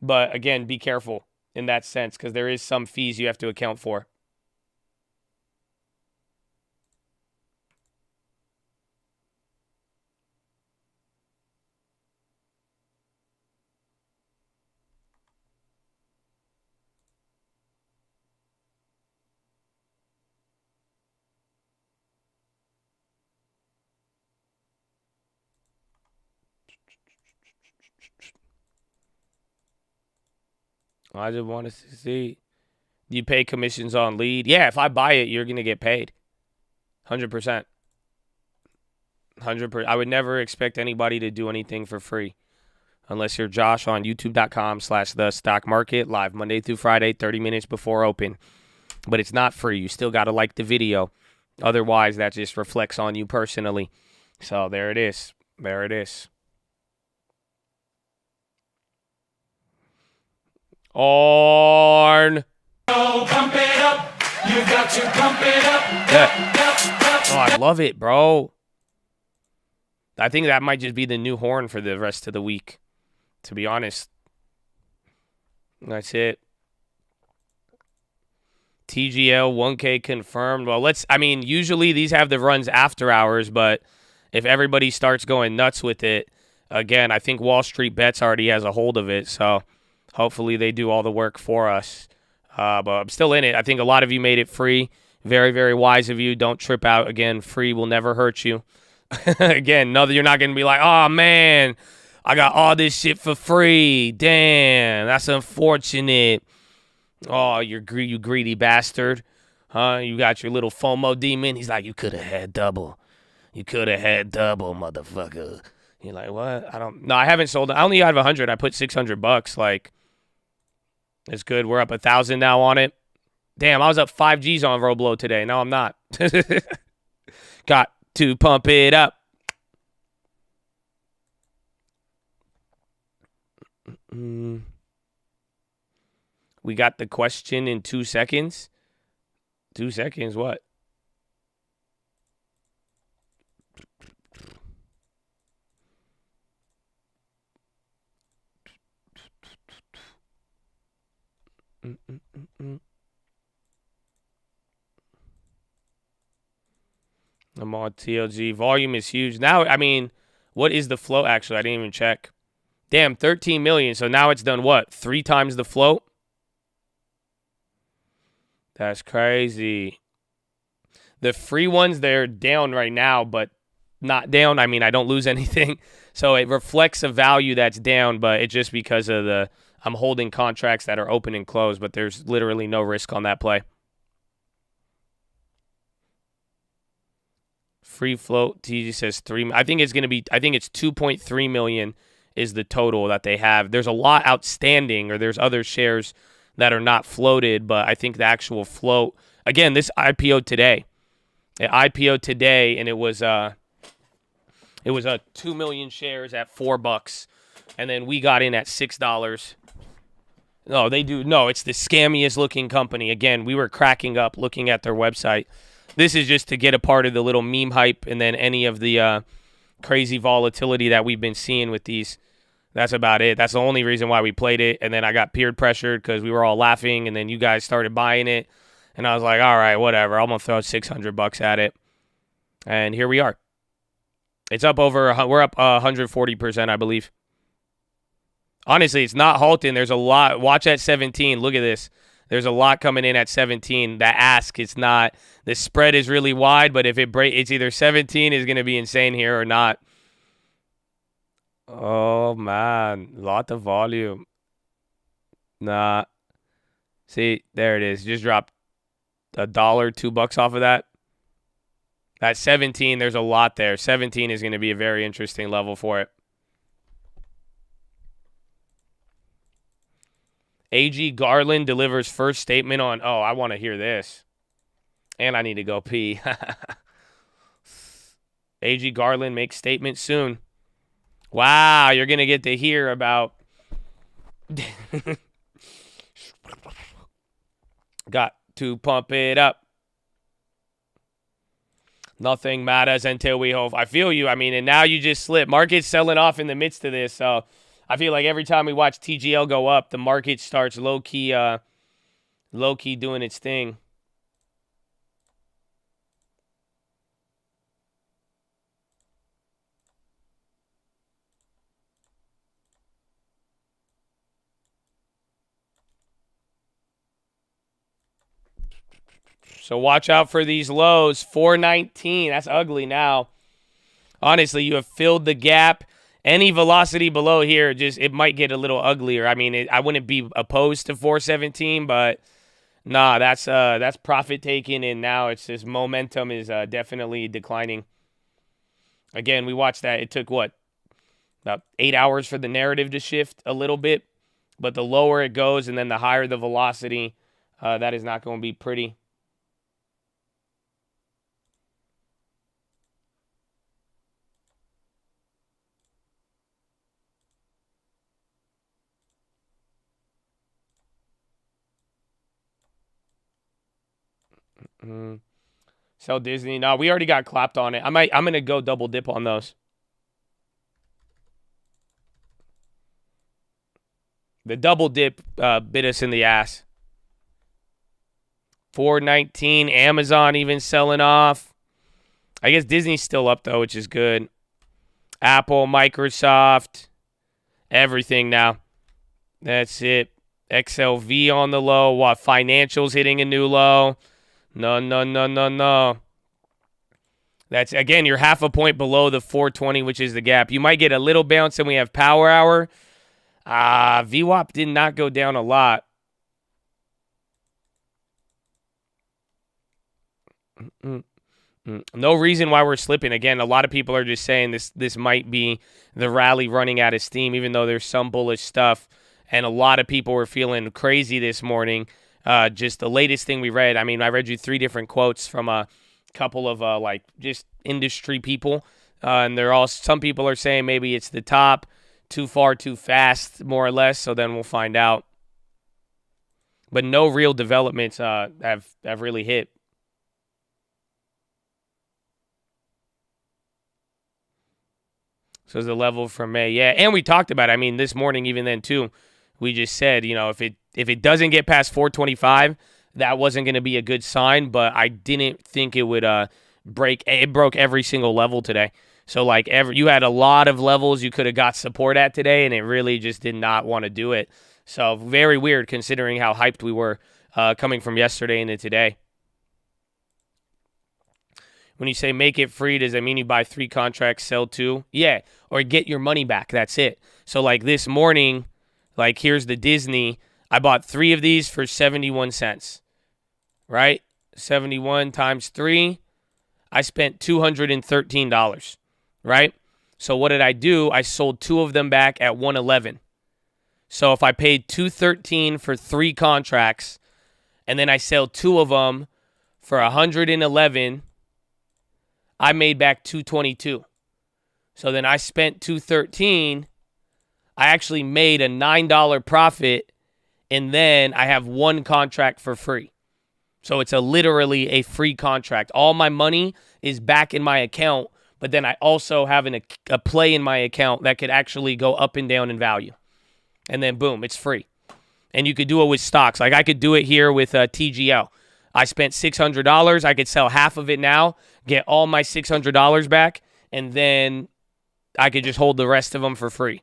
But again, be careful in that sense, because there is some fees you have to account for. I just want to see. You pay commissions on lead? Yeah, if I buy it, you're going to get paid. 100%. 100%. I would never expect anybody to do anything for free. Unless you're Josh on youtube.com/thestockmarket, live Monday through Friday, 30 minutes before open. But it's not free. You still got to like the video. Otherwise, that just reflects on you personally. So there it is. There it is. Pump it up. You got to pump it up. Yeah. Oh, I love it, bro. I think that might just be the new horn for the rest of the week, to be honest. That's it. TGL 1K confirmed. Well, usually these have the runs after hours, but if everybody starts going nuts with it, again, I think Wall Street Bets already has a hold of it, so hopefully they do all the work for us. But I'm still in it. I think a lot of you made it free. Very, very wise of you. Don't trip out. Again, free will never hurt you. Again, you're not going to be like, oh, man, I got all this shit for free. Damn, that's unfortunate. Oh, you greedy bastard. Huh? You got your little FOMO demon. He's like, you could have had double. You could have had double, motherfucker. You're like, what? I haven't sold it. I only have 100. I put $600. Like, it's good. We're up 1,000 now on it. Damn, I was up 5 G's on Roblo today. No, I'm not. Got to pump it up. We got the question in 2 seconds. 2 seconds, what? I'm on TLG. Volume is huge. Now, what is the float actually? I didn't even check. Damn, 13 million. So now it's done what? 3 times the float? That's crazy. The free ones, they're down right now, but not down. I don't lose anything. So it reflects a value that's down, but it's just because of I'm holding contracts that are open and closed, but there's literally no risk on that play. Free float, TG says 3. I think it's 2.3 million is the total that they have. There's a lot outstanding, or there's other shares that are not floated, but I think the actual float, again, this IPO today. It IPO'd today, and it was 2 million shares at $4, and then we got in at $6. No, they do. No, it's the scammiest looking company. Again, we were cracking up looking at their website. This is just to get a part of the little meme hype and then any of the crazy volatility that we've been seeing with these. That's about it. That's the only reason why we played it. And then I got peer pressured because we were all laughing, and then you guys started buying it. And I was like, all right, whatever. I'm going to throw $600 at it. And here we are. It's up we're up 140%, I believe. Honestly, it's not halting. There's a lot. Watch at 17. Look at this. There's a lot coming in at 17. That ask, it's not. The spread is really wide, but if it's either 17 is going to be insane here or not. Oh, man. Lot of volume. Nah. See, there it is. Just dropped $1, $2 off of that. At 17, there's a lot there. 17 is going to be a very interesting level for it. AG Garland delivers first statement on, oh, I want to hear this. And I need to go pee. AG Garland makes statement soon. Wow, you're going to get to hear about. Got to pump it up. Nothing matters until we hope. I feel you. I mean, and now you just slip. Market's selling off in the midst of this, so I feel like every time we watch TGL go up, the market starts low-key doing its thing. So watch out for these lows. 419. That's ugly now. Honestly, you have filled the gap. Any velocity below here, it might get a little uglier. I mean, I wouldn't be opposed to 417, but nah, that's profit taking, and now it's this momentum is definitely declining. Again, we watched that. It took what, about 8 hours for the narrative to shift a little bit, but the lower it goes and then the higher the velocity, that is not going to be pretty. Sell Disney. No, we already got clapped on it. I'm gonna go double dip on those. The double dip bit us in the ass. 419. Amazon even selling off. I guess Disney's still up though, which is good. Apple, Microsoft, everything now. That's it. XLV on the low. What? Financials hitting a new low. No. That's, again, you're half a point below the 420, which is the gap. You might get a little bounce, and we have power hour. VWAP did not go down a lot. No reason why we're slipping. Again, a lot of people are just saying this might be the rally running out of steam, even though there's some bullish stuff. And a lot of people were feeling crazy this morning. Just the latest thing we read. I mean, I read you 3 different quotes from a couple of just industry people, and some people are saying maybe it's the top, too far, too fast, more or less. So then we'll find out. But no real developments have really hit. So the level from May, yeah, and we talked about it. I mean, this morning even then too. We just said, if it doesn't get past 425, that wasn't going to be a good sign, but I didn't think it would break. It broke every single level today. So, you had a lot of levels you could have got support at today, and it really just did not want to do it. So, very weird considering how hyped we were coming from yesterday into today. When you say make it free, does that mean you buy 3 contracts, sell 2? Yeah, or get your money back. That's it. So, this morning, here's the Disney. I bought 3 of these for 71 cents, right? 71 times 3. I spent $213, right? So what did I do? I sold 2 of them back at 111. So if I paid $213 for 3 contracts, and then I sell 2 of them for 111, I made back 222. So then I spent $213. I actually made a $9 profit, and then I have 1 contract for free. So it's literally a free contract. All my money is back in my account, but then I also have a play in my account that could actually go up and down in value. And then, boom, it's free. And you could do it with stocks. I could do it here with TGL. I spent $600. I could sell half of it now, get all my $600 back, and then I could just hold the rest of them for free.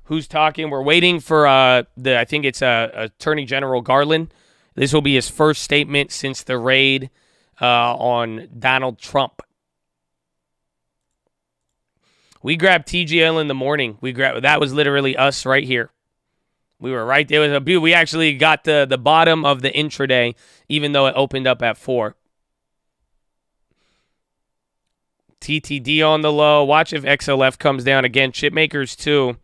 Who's talking? We're waiting for I think it's Attorney General Garland. This will be his first statement since the raid on Donald Trump. We grabbed TGL in the morning. That was literally us right here. We were right there. It was we actually got the bottom of the intraday, even though it opened up at 4. TTD on the low. Watch if XLF comes down again. Chip makers too.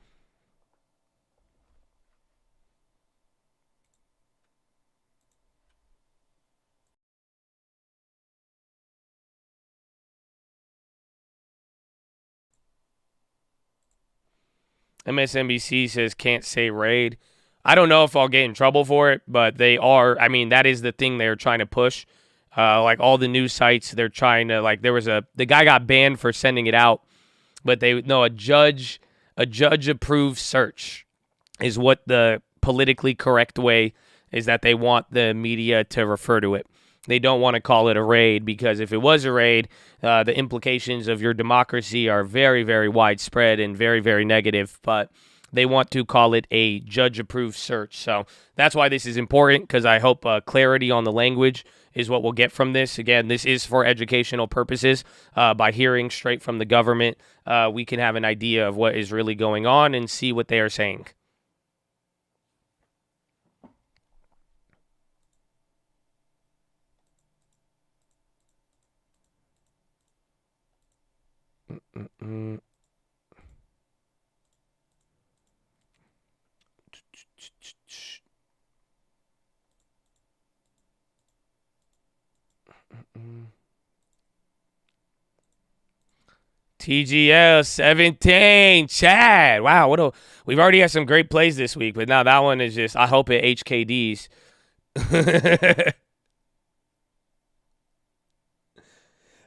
MSNBC says can't say raid. I don't know if I'll get in trouble for it, but they are. I mean, that is the thing they're trying to push. Like all the news sites, they're trying to, like, the guy got banned for sending it out, but a judge approved search is what the politically correct way is, that they want the media to refer to it. They don't want to call it a raid, because if it was a raid, the implications of your democracy are very, very widespread and very, very negative. But they want to call it a judge-approved search. So that's why this is important, because I hope clarity on the language is what we'll get from this. Again, this is for educational purposes. By hearing straight from the government, we can have an idea of what is really going on and see what they are saying. TGL 17, Chad. Wow, we've already had some great plays this week, but now that one is just, I hope it HKDs.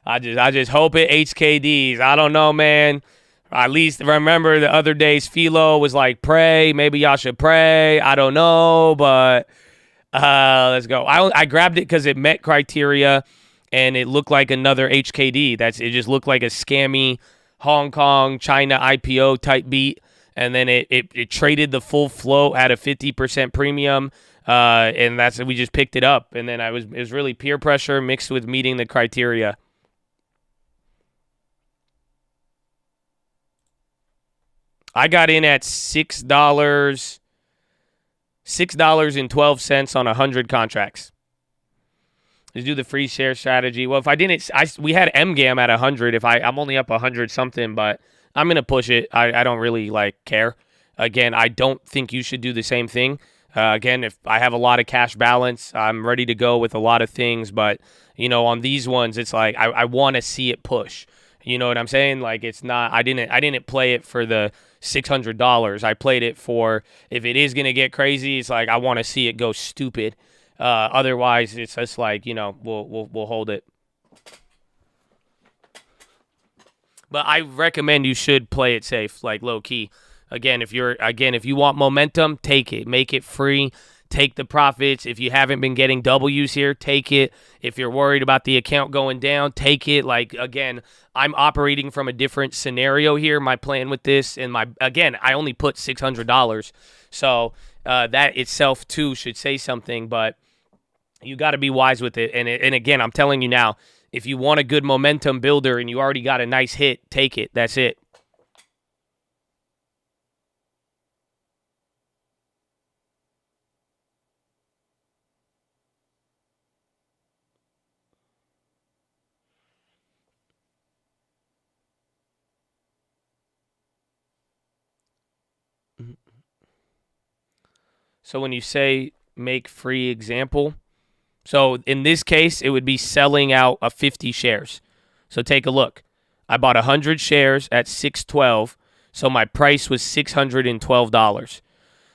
I just hope it HKDs. I don't know, man. At least remember the other days PHILO was like, pray. Maybe y'all should pray. I don't know, but let's go. I grabbed it because it met criteria, and it looked like another HKD. It just looked like a scammy Hong Kong, China IPO type beat, and then it traded the full float at a 50% premium, and we just picked it up. And then it was really peer pressure mixed with meeting the criteria. I got in at $6.12 on 100 contracts. Let's do the free share strategy. Well, if I didn't, we had MGAM at 100. I'm only up 100 something, but I'm gonna push it. I don't really care. Again, I don't think you should do the same thing. Again, if I have a lot of cash balance, I'm ready to go with a lot of things. But on these ones, it's like I want to see it push. You know what I'm saying? Like, it's not. I didn't play it for the $600. I played it for, if it is gonna get crazy, it's like I want to see it go stupid. Otherwise, it's just like, we'll hold it. But I recommend you should play it safe, like low key. Again, if you want momentum, take it. Make it free. Take the profits. If you haven't been getting W's here, take it. If you're worried about the account going down, take it. Like, again, I'm operating from a different scenario here. My plan with this, and I only put $600. So that itself, too, should say something. But you got to be wise with it. And again, I'm telling you now, if you want a good momentum builder and you already got a nice hit, take it. That's it. So when you say make free example, so in this case, it would be selling out of 50 shares. So take a look. I bought 100 shares at $6.12, so my price was $612.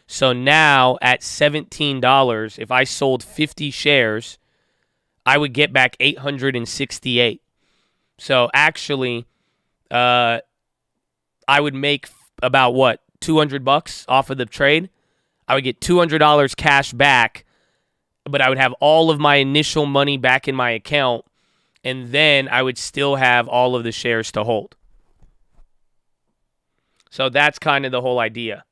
So now at $17, if I sold 50 shares, I would get back $868. So actually, I would make about $200 off of the trade. I would get $200 cash back but I would have all of my initial money back in my account, and then I would still have all of the shares to hold. So that's kind of the whole idea.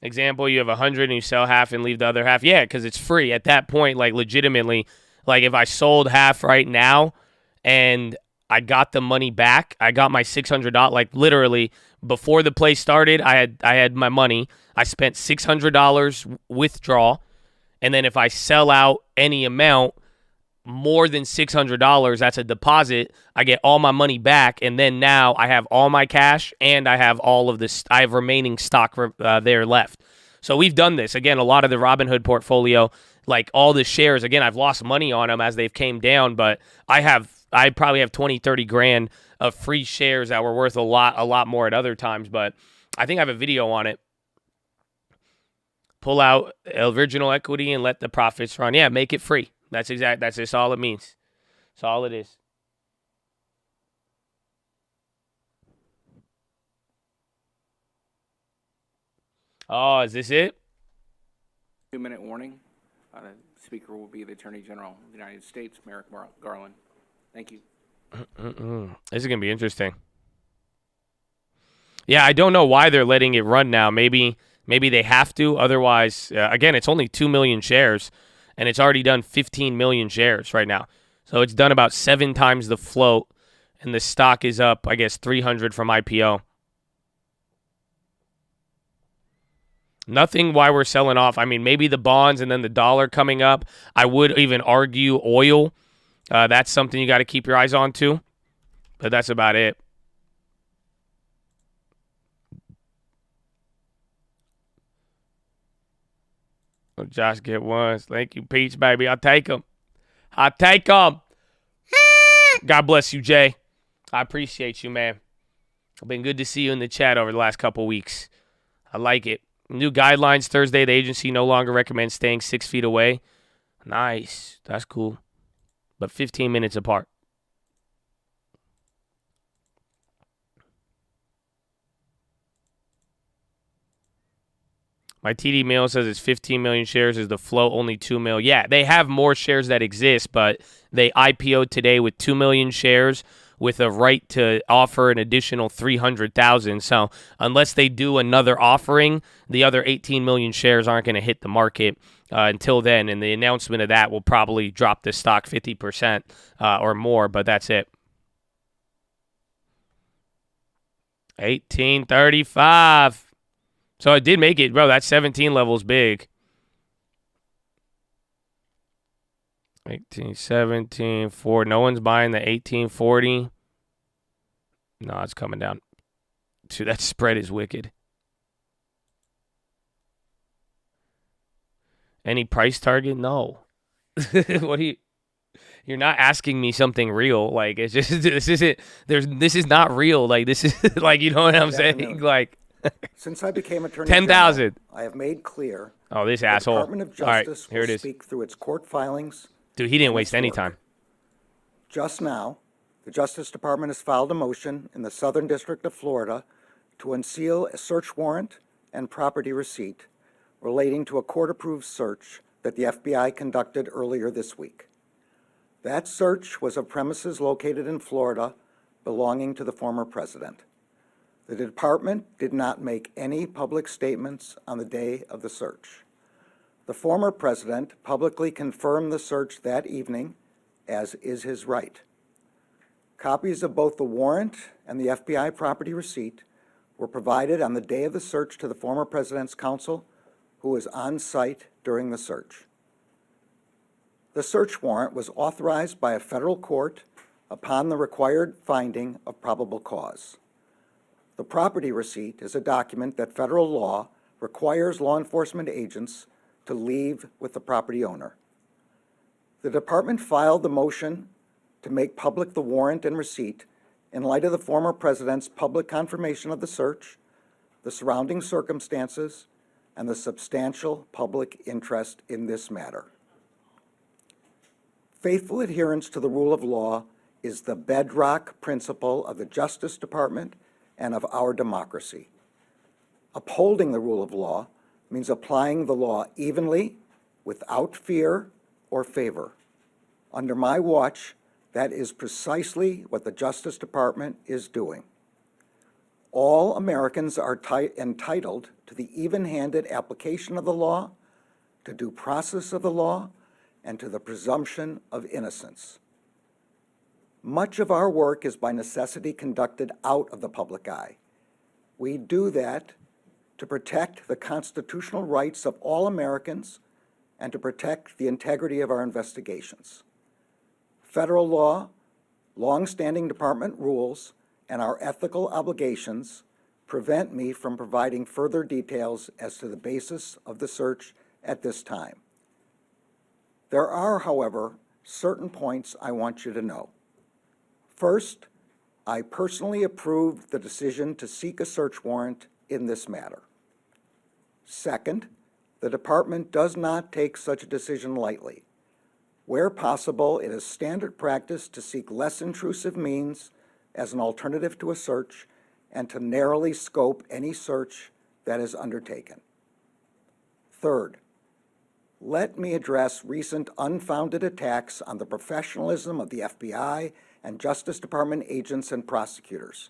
Example, you have 100 and you sell half and leave the other half. Yeah, because it's free. At that point, like legitimately, like if I sold half right now and I got the money back, I got my $600, like literally before the play started, I had my money. I spent $600 withdrawal, and then if I sell out any amount more than $600, that's a deposit. I get all my money back, and then now I have all my cash and I have all of this. I have remaining stock there left. So we've done this again. A lot of the Robinhood portfolio, like all the shares. Again, I've lost money on them as they've came down, but I probably have 20, 30 grand of free shares that were worth a lot more at other times. But I think I have a video on it. Pull out original equity and let the profits run. Yeah, make it free. That's just all it means. That's all it is. Oh, is this it? 2-minute warning. The speaker will be the Attorney General of the United States, Merrick Garland. Thank you. This is going to be interesting. Yeah, I don't know why they're letting it run now. Maybe they have to. Otherwise, again, it's only 2 million shares. And it's already done 15 million shares right now. So it's done about 7 times the float. And the stock is up, I guess, 300 from IPO. Nothing why we're selling off. I mean, maybe the bonds and then the dollar coming up. I would even argue oil. That's something you got to keep your eyes on too. But that's about it. Oh, Josh get ones. Thank you, Peach, baby. I'll take them. I'll take them. God bless you, Jay. I appreciate you, man. It's been good to see you in the chat over the last couple weeks. I like it. New guidelines Thursday. The agency no longer recommends staying 6 feet away. Nice. That's cool. But 15 minutes apart. My TD mail says it's 15 million shares. Is the float only 2 mil? Yeah, they have more shares that exist, but they IPO'd today with 2 million shares with a right to offer an additional 300,000. So unless they do another offering, the other 18 million shares aren't going to hit the market until then. And the announcement of that will probably drop the stock 50% or more, but that's it. 1835. So it did make it, bro. That 17 level's big. 1817, 4. No one's buying the 1840. No, it's coming down. Dude, that spread is wicked. Any price target? No. What do you? You're not asking me something real. Like it's just this is not real. Like this is like you know what I'm saying? Like. Since I became Attorney 10,000. General, I have made clear. Oh, this the asshole. Department of All right, Justice here will it is. speak through its court filings. Dude, he didn't and waste its any work. time. Just now, the Justice Department has filed a motion in the Southern District of Florida to unseal a search warrant and property receipt relating to a court-approved search that the FBI conducted earlier this week. That search was of premises located in Florida belonging to the former president. The department did not make any public statements on the day of the search. The former president publicly confirmed the search that evening, as is his right. Copies of both the warrant and the FBI property receipt were provided on the day of the search to the former president's counsel, who was on site during the search. The search warrant was authorized by a federal court upon the required finding of probable cause. The property receipt is a document that federal law requires law enforcement agents to leave with the property owner. The department filed the motion to make public the warrant and receipt in light of the former president's public confirmation of the search, the surrounding circumstances, and the substantial public interest in this matter. Faithful adherence to the rule of law is the bedrock principle of the Justice Department and of our democracy. Upholding the rule of law means applying the law evenly, without fear or favor. Under my watch, that is precisely what the Justice Department is doing. All Americans are entitled to the even-handed application of the law, to due process of the law, and to the presumption of innocence. Much of our work is by necessity conducted out of the public eye. We do that to protect the constitutional rights of all Americans and to protect the integrity of our investigations. Federal law, long-standing department rules, and our ethical obligations prevent me from providing further details as to the basis of the search at this time. There are, however, certain points I want you to know. First, I personally approved the decision to seek a search warrant in this matter. Second, the department does not take such a decision lightly. Where possible, it is standard practice to seek less intrusive means as an alternative to a search and to narrowly scope any search that is undertaken. Third, let me address recent unfounded attacks on the professionalism of the FBI and Justice Department agents and prosecutors.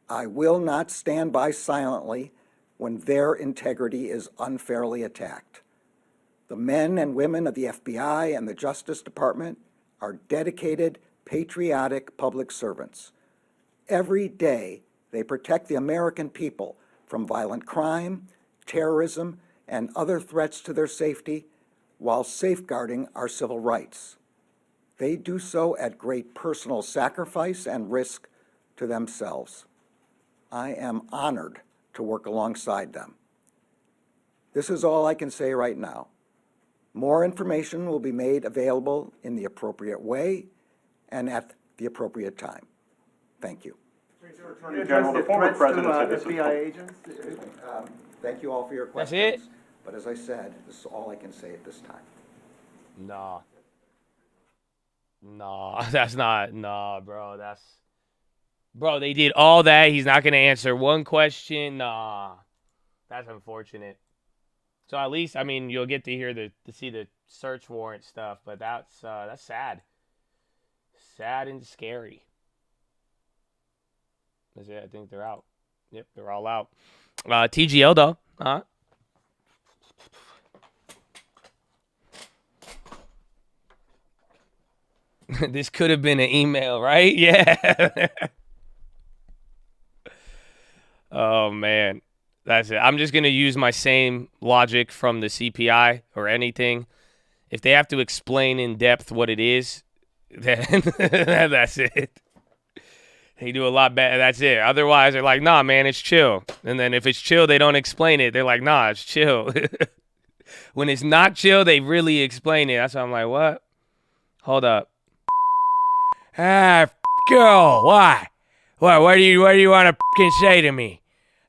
I will not stand by silently when their integrity is unfairly attacked. The men and women of the FBI and the Justice Department are dedicated, patriotic public servants. Every day, they protect the American people from violent crime, terrorism, and other threats to their safety while safeguarding our civil rights. They do so at great personal sacrifice and risk to themselves. I am honored to work alongside them. This is all I can say right now. More information will be made available in the appropriate way and at the appropriate time. Thank you. Attorney General, the former president said this FBI agents. Thank you all for your questions. That's it? But as I said, this is all I can say at this time. Nah. That's not. Nah, bro. Bro, they did all that. He's not going to answer one question. Nah. That's unfortunate. So at least, I mean, you'll get to hear to see the search warrant stuff, but that's sad. Sad and scary. That's it. I think they're out. Yep, they're all out. TGL though, huh? This could have been an email, right? Yeah. Oh man. That's it. I'm just going to use my same logic from the CPI or anything. If they have to explain in depth what it is, then that's it. They do a lot better. That's it. Otherwise, they're like, nah, man, it's chill. And then if it's chill, they don't explain it. They're like, nah, it's chill. When it's not chill, they really explain it. That's why I'm like, what? Hold up. Go. Why? What do you want to say to me?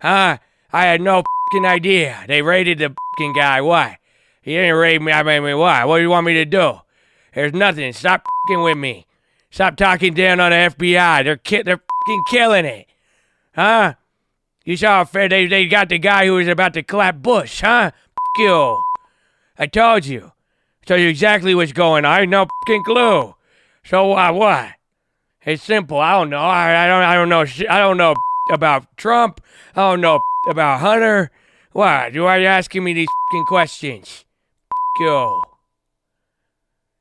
Huh? I had no idea. They raided the guy. Why? He didn't raid me. I mean, why? What do you want me to do? There's nothing. Stop with me. Stop talking down on the FBI. They're killing it. Huh? You saw how they got the guy who was about to clap Bush, huh? You. I told you. I told you exactly what's going on. I had no clue. So what? It's simple. I don't know. I don't know. I don't know about Trump. I don't know about Hunter. Why? Why are you asking me these questions? Go.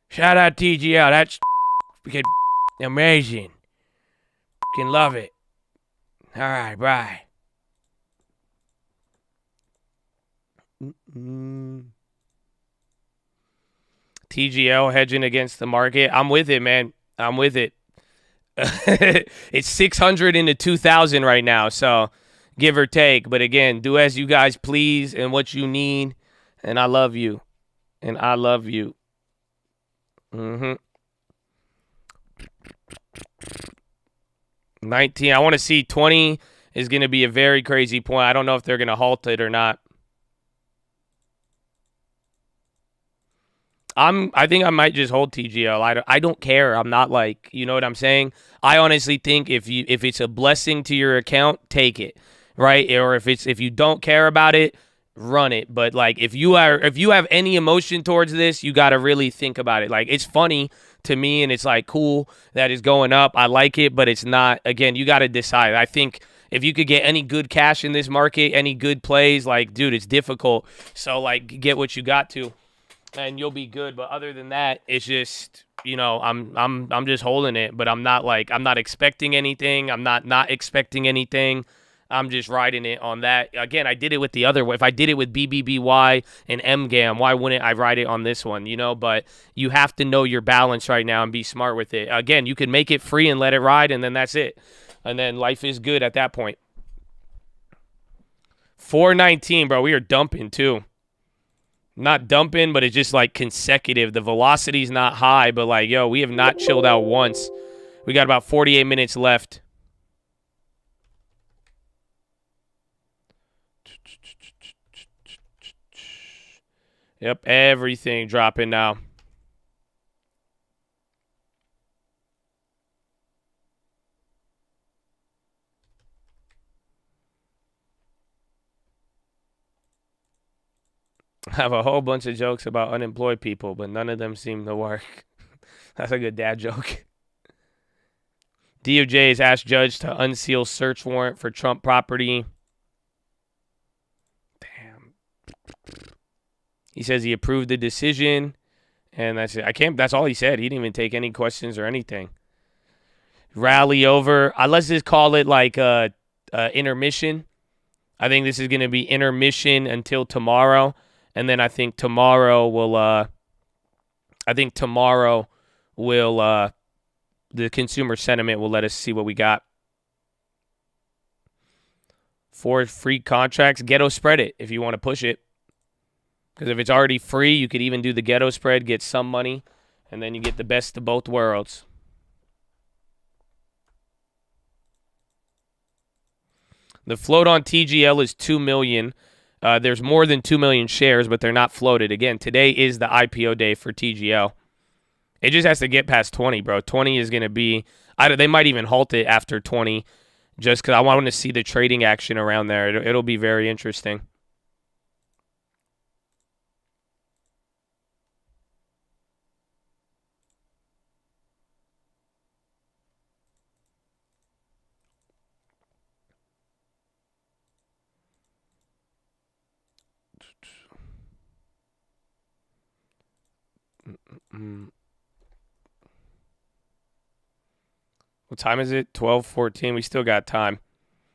Shout out TGL. That's amazing. Love it. All right, bye. TGL hedging against the market. I'm with it, man. I'm with it. It's 600 into 2,000 right now, so give or take. But again, do as you guys please and what you need. And I love you. And I love you. 19. I want to see 20 is going to be a very crazy point. I don't know if they're going to halt it or not. I think I might just hold TGL. I don't care. I'm not like, you know what I'm saying? I honestly think if it's a blessing to your account, take it, right? Or if you don't care about it, run it. But like if you have any emotion towards this, you got to really think about it. Like it's funny to me and it's like cool that it's going up. I like it, but it's not. Again, you got to decide. I think if you could get any good cash in this market, any good plays, like dude, it's difficult. So like get what you got to. And you'll be good, but other than that, it's just, you know, I'm just holding it, but I'm not expecting anything. I'm not expecting anything. I'm just riding it on that. Again, I did it with the other way. If I did it with BBBY and MGAM, why wouldn't I ride it on this one, you know? But you have to know your balance right now and be smart with it. Again, you can make it free and let it ride, and then that's it. And then life is good at that point. 419, bro. We are dumping, too. Not dumping, but it's just like consecutive. The velocity's not high, but like, yo, we have not chilled out once. We got about 48 minutes left. Yep, everything dropping now. I have a whole bunch of jokes about unemployed people, but none of them seem to work. That's a good dad joke. DOJ has asked judge to unseal search warrant for Trump property. Damn. He says he approved the decision, and that's it. That's all he said. He didn't even take any questions or anything. Rally over. Let's just call it like intermission. I think this is going to be intermission until tomorrow. And then I think tomorrow the consumer sentiment will let us see what we got. For free contracts, ghetto spread it if you want to push it. Because if it's already free, you could even do the ghetto spread, get some money, and then you get the best of both worlds. The float on TGL is 2 million. There's more than 2 million shares, but they're not floated. Again, today is the IPO day for TGL. It just has to get past 20, bro. 20 is going to be they might even halt it after 20 just because I want to see the trading action around there. It'll be very interesting. What time is it? 12:14. We still got time.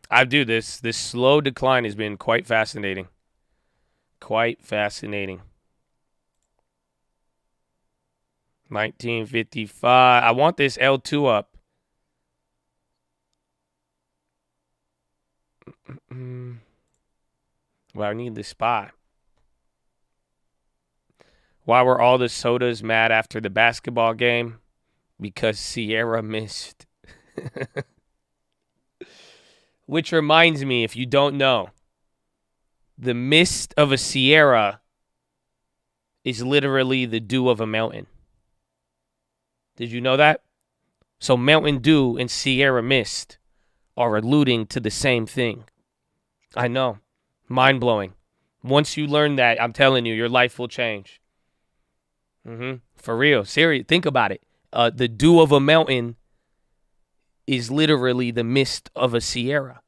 I do this. This slow decline has been quite fascinating. Quite fascinating. 1955. I want this L2 up. Well, I need the spot. Why were all the sodas mad after the basketball game? Because Sierra missed. Which reminds me, if you don't know, the mist of a Sierra is literally the dew of a mountain. Did you know that? So Mountain Dew and Sierra Mist are alluding to the same thing. I know. Mind-blowing. Once you learn that, I'm telling you, your life will change. For real. Serious. Think about it. The dew of a mountain is literally the mist of a Sierra.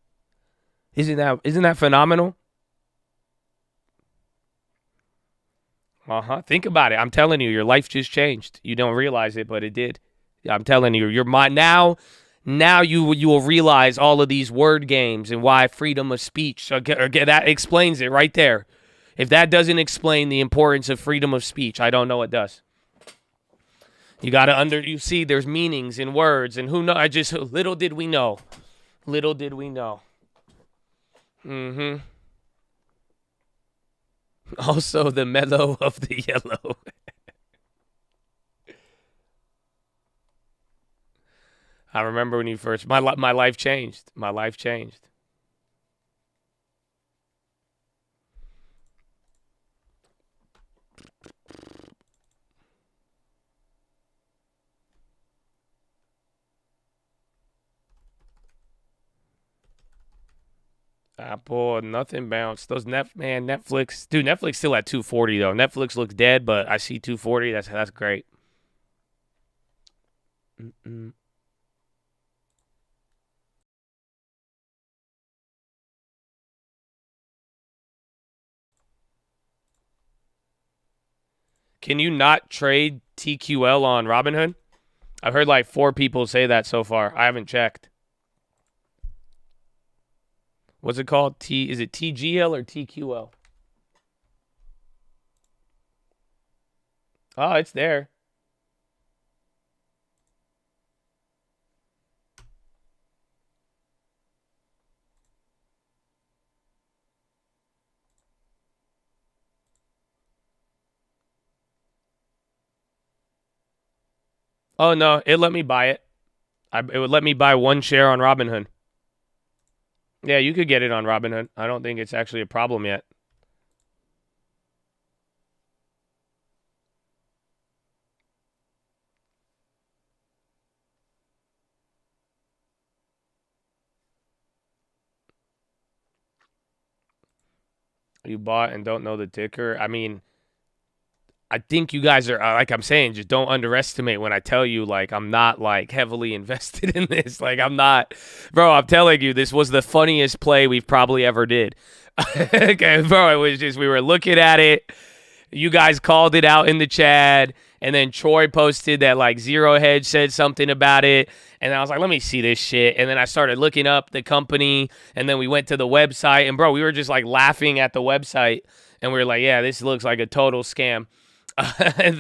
Isn't that phenomenal? Think about it. I'm telling you, your life just changed. You don't realize it, but it did. I'm telling you, your mind now you will realize all of these word games and why freedom of speech. That explains it right there. If that doesn't explain the importance of freedom of speech, I don't know what does. You you see there's meanings in words, and who knows? Little did we know. Little did we know. Also the mellow of the yellow. I remember when you first, my life changed. My life changed. Apple, nothing bounced. Those Netflix, dude, Netflix still at 240 though. Netflix looks dead, but I see 240. That's great. Can you not trade TQL on Robinhood? I've heard like 4 people say that so far. I haven't checked. What's it called? Is it TGL or TQL? Oh, it's there. Oh, no, it let me buy it. It would let me buy 1 share on Robinhood. Yeah, you could get it on Robinhood. I don't think it's actually a problem yet. You bought and don't know the ticker. I mean, I think you guys are, like I'm saying, just don't underestimate when I tell you, like, I'm not, like, heavily invested in this. Like, I'm not. Bro, I'm telling you, this was the funniest play we've probably ever did. Okay, bro, it was just, we were looking at it. You guys called it out in the chat. And then Troy posted that, like, Zero Hedge said something about it. And I was like, let me see this shit. And then I started looking up the company. And then we went to the website. And, bro, we were just, like, laughing at the website. And we were like, yeah, this looks like a total scam. And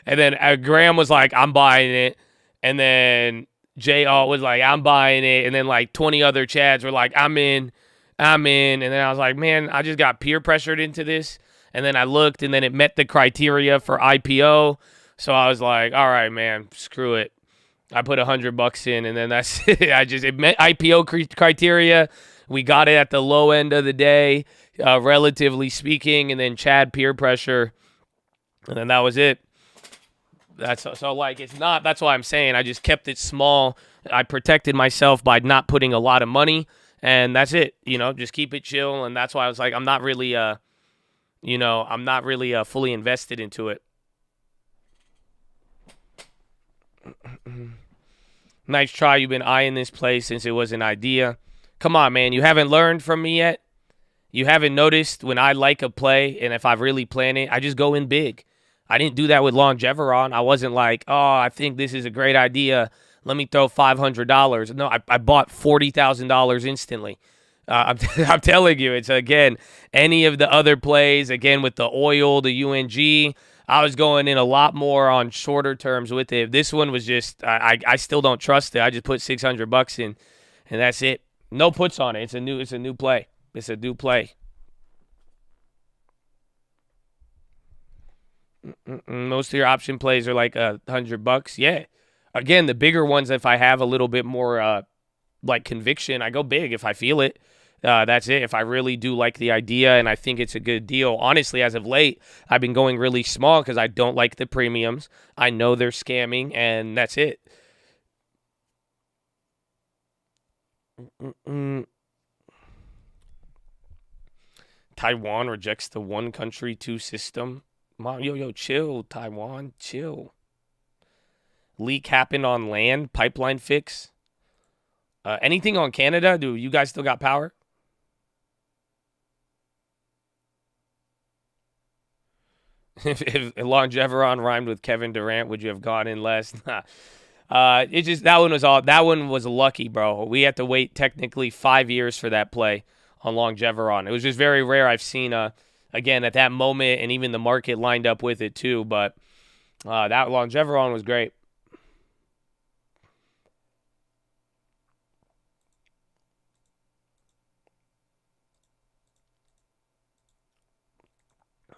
then Graham was like, I'm buying it. And then J.R. was like, I'm buying it. And then, like, 20 other Chads were like, I'm in. And then I was like, man, I just got peer pressured into this. And then I looked, and then it met the criteria for IPO. So I was like, all right, man, screw it. I put $100 in, and then that's it. It met IPO criteria. We got it at the low end of the day, relatively speaking, and then Chad peer pressure, and then that was it. That's why I'm saying I just kept it small. I protected myself by not putting a lot of money, and that's it. Just keep it chill, and that's why I was like, I'm not really fully invested into it. Nice try. You've been eyeing this play since it was an idea. Come on, man. You haven't learned from me yet? You haven't noticed when I like a play and if I really plan it, I just go in big. I didn't do that with Longeveron. I wasn't like, oh, I think this is a great idea. Let me throw $500. No, I bought $40,000 instantly. I'm telling you, it's, again, any of the other plays, again, with the oil, the UNG, I was going in a lot more on shorter terms with it. This one was just, I still don't trust it. I just put $600 in, and that's it. No puts on it. It's a new play. It's a new play. Most of your option plays are like $100. Yeah. Again, the bigger ones, if I have a little bit more like conviction, I go big if I feel it. That's it. If I really do like the idea and I think it's a good deal. Honestly, as of late, I've been going really small because I don't like the premiums. I know they're scamming, and that's it. Taiwan rejects the one country, two system. Mom, yo, chill, Taiwan, chill. Leak happened on land, pipeline fix. Anything on Canada? Do you guys still got power? If Longeveron rhymed with Kevin Durant, would you have gone in less? It just that one was lucky, bro. We had to wait technically 5 years for that play on Longeveron. It was just very rare. I've seen again at that moment, and even the market lined up with it too. But that Longeveron was great.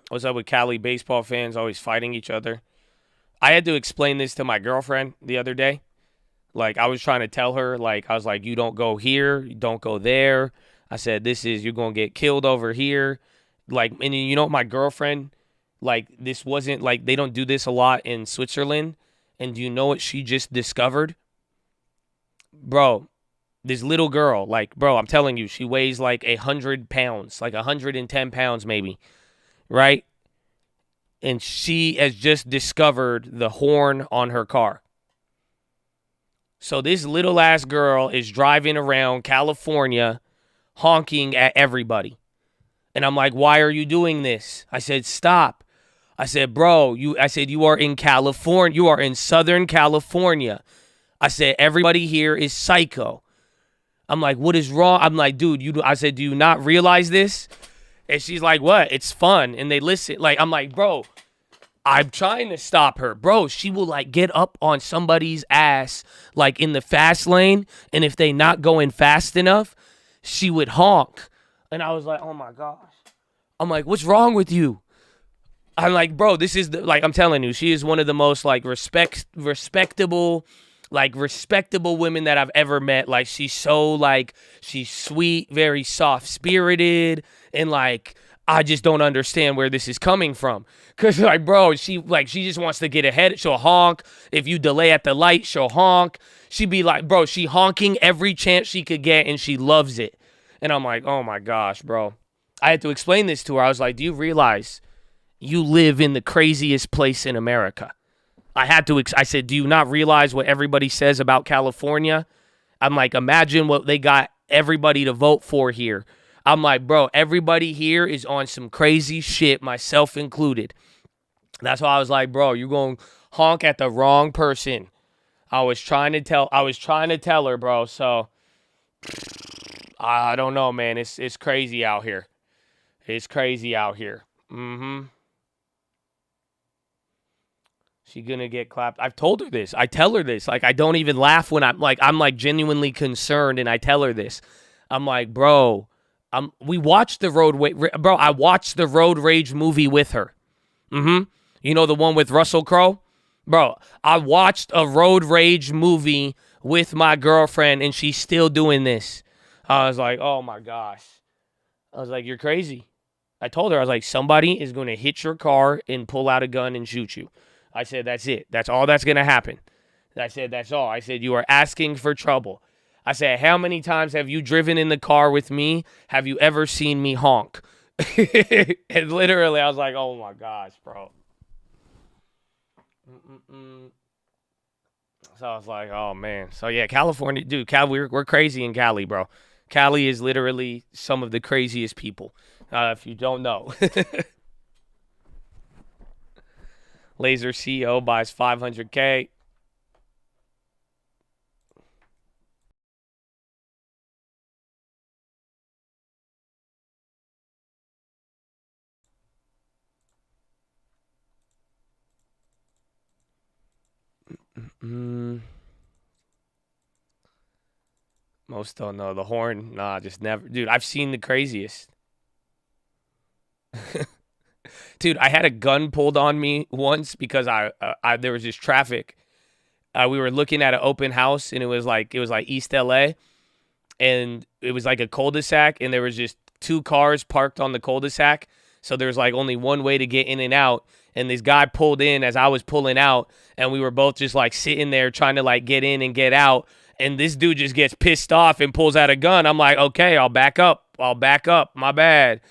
What's up with Cali baseball fans always fighting each other? I had to explain this to my girlfriend the other day. Like, I was trying to tell her, like, I was like, you don't go here, you don't go there. I said, you're going to get killed over here. Like, and you know, my girlfriend, like, this wasn't, like, they don't do this a lot in Switzerland. And do you know what she just discovered? Bro, This little girl, like, bro, I'm telling you, she weighs like 100 pounds, like 110 pounds maybe, right? And she has just discovered the horn on her car. So this little ass girl is driving around California honking at everybody. And I'm like, why are you doing this? I said, stop. I said, bro, you are in California. You are in Southern California. I said, everybody here is psycho. I'm like, what is wrong? I'm like, dude, I said, do you not realize this? And she's like, what? It's fun. And they listen. Like, I'm like, bro, I'm trying to stop her. Bro, she will like get up on somebody's ass like in the fast lane. And if they not going fast enough, she would honk. And I was like, oh my gosh. I'm like, what's wrong with you? I'm like, bro, this is like, I'm telling you, she is one of the most like respectable women that I've ever met. Like, she's so like, she's sweet, very soft spirited. And like, I just don't understand where this is coming from. Cause like, bro, she just wants to get ahead. She'll honk. If you delay at the light, she'll honk. She'd be like, bro, she honking every chance she could get and she loves it. And I'm like, oh my gosh, bro. I had to explain this to her. I was like, do you realize you live in the craziest place in America? I said, do you not realize what everybody says about California? I'm like, imagine what they got everybody to vote for here. I'm like, bro, everybody here is on some crazy shit, myself included. That's why I was like, bro, you're going to honk at the wrong person. I was trying to tell her, bro. So I don't know, man. It's crazy out here. It's crazy out here. She gonna get clapped. I've told her this. I tell her this. Like, I don't even laugh when I'm like genuinely concerned, and I tell her this. I'm like, bro, we watched the I watched the Road Rage movie with her. You know, the one with Russell Crowe? Bro, I watched a Road Rage movie with my girlfriend, and she's still doing this. I was like, oh my gosh. I was like, you're crazy. I told her, I was like, somebody is going to hit your car and pull out a gun and shoot you. I said, that's it. That's all that's going to happen. I said, that's all. I said, you are asking for trouble. I said, how many times have you driven in the car with me? Have you ever seen me honk? And literally, I was like, oh my gosh, bro. So I was like, oh man. So yeah, California, dude, we're crazy in Cali, bro. Cali is literally some of the craziest people, if you don't know. Laser CEO buys 500K. Most don't know. The horn, nah, just never. Dude, I've seen the craziest. Dude, I had a gun pulled on me once because there was just traffic. We were looking at an open house, and it was like East LA, and it was like a cul-de-sac, and there was just two cars parked on the cul-de-sac. So there was like only one way to get in and out. And this guy pulled in as I was pulling out, and we were both just like sitting there trying to like get in and get out. And this dude just gets pissed off and pulls out a gun. I'm like, okay, I'll back up. My bad.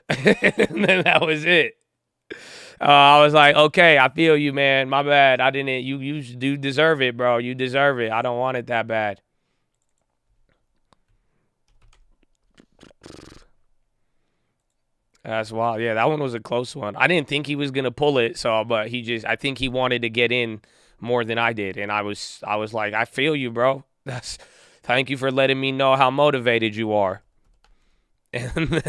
And then that was it. I was like, okay, I feel you, man. My bad. I didn't. You do deserve it, bro. You deserve it. I don't want it that bad. That's wild. Yeah, that one was a close one. I didn't think he was gonna pull it, but I think he wanted to get in more than I did, and I was like, I feel you, bro. Thank you for letting me know how motivated you are. And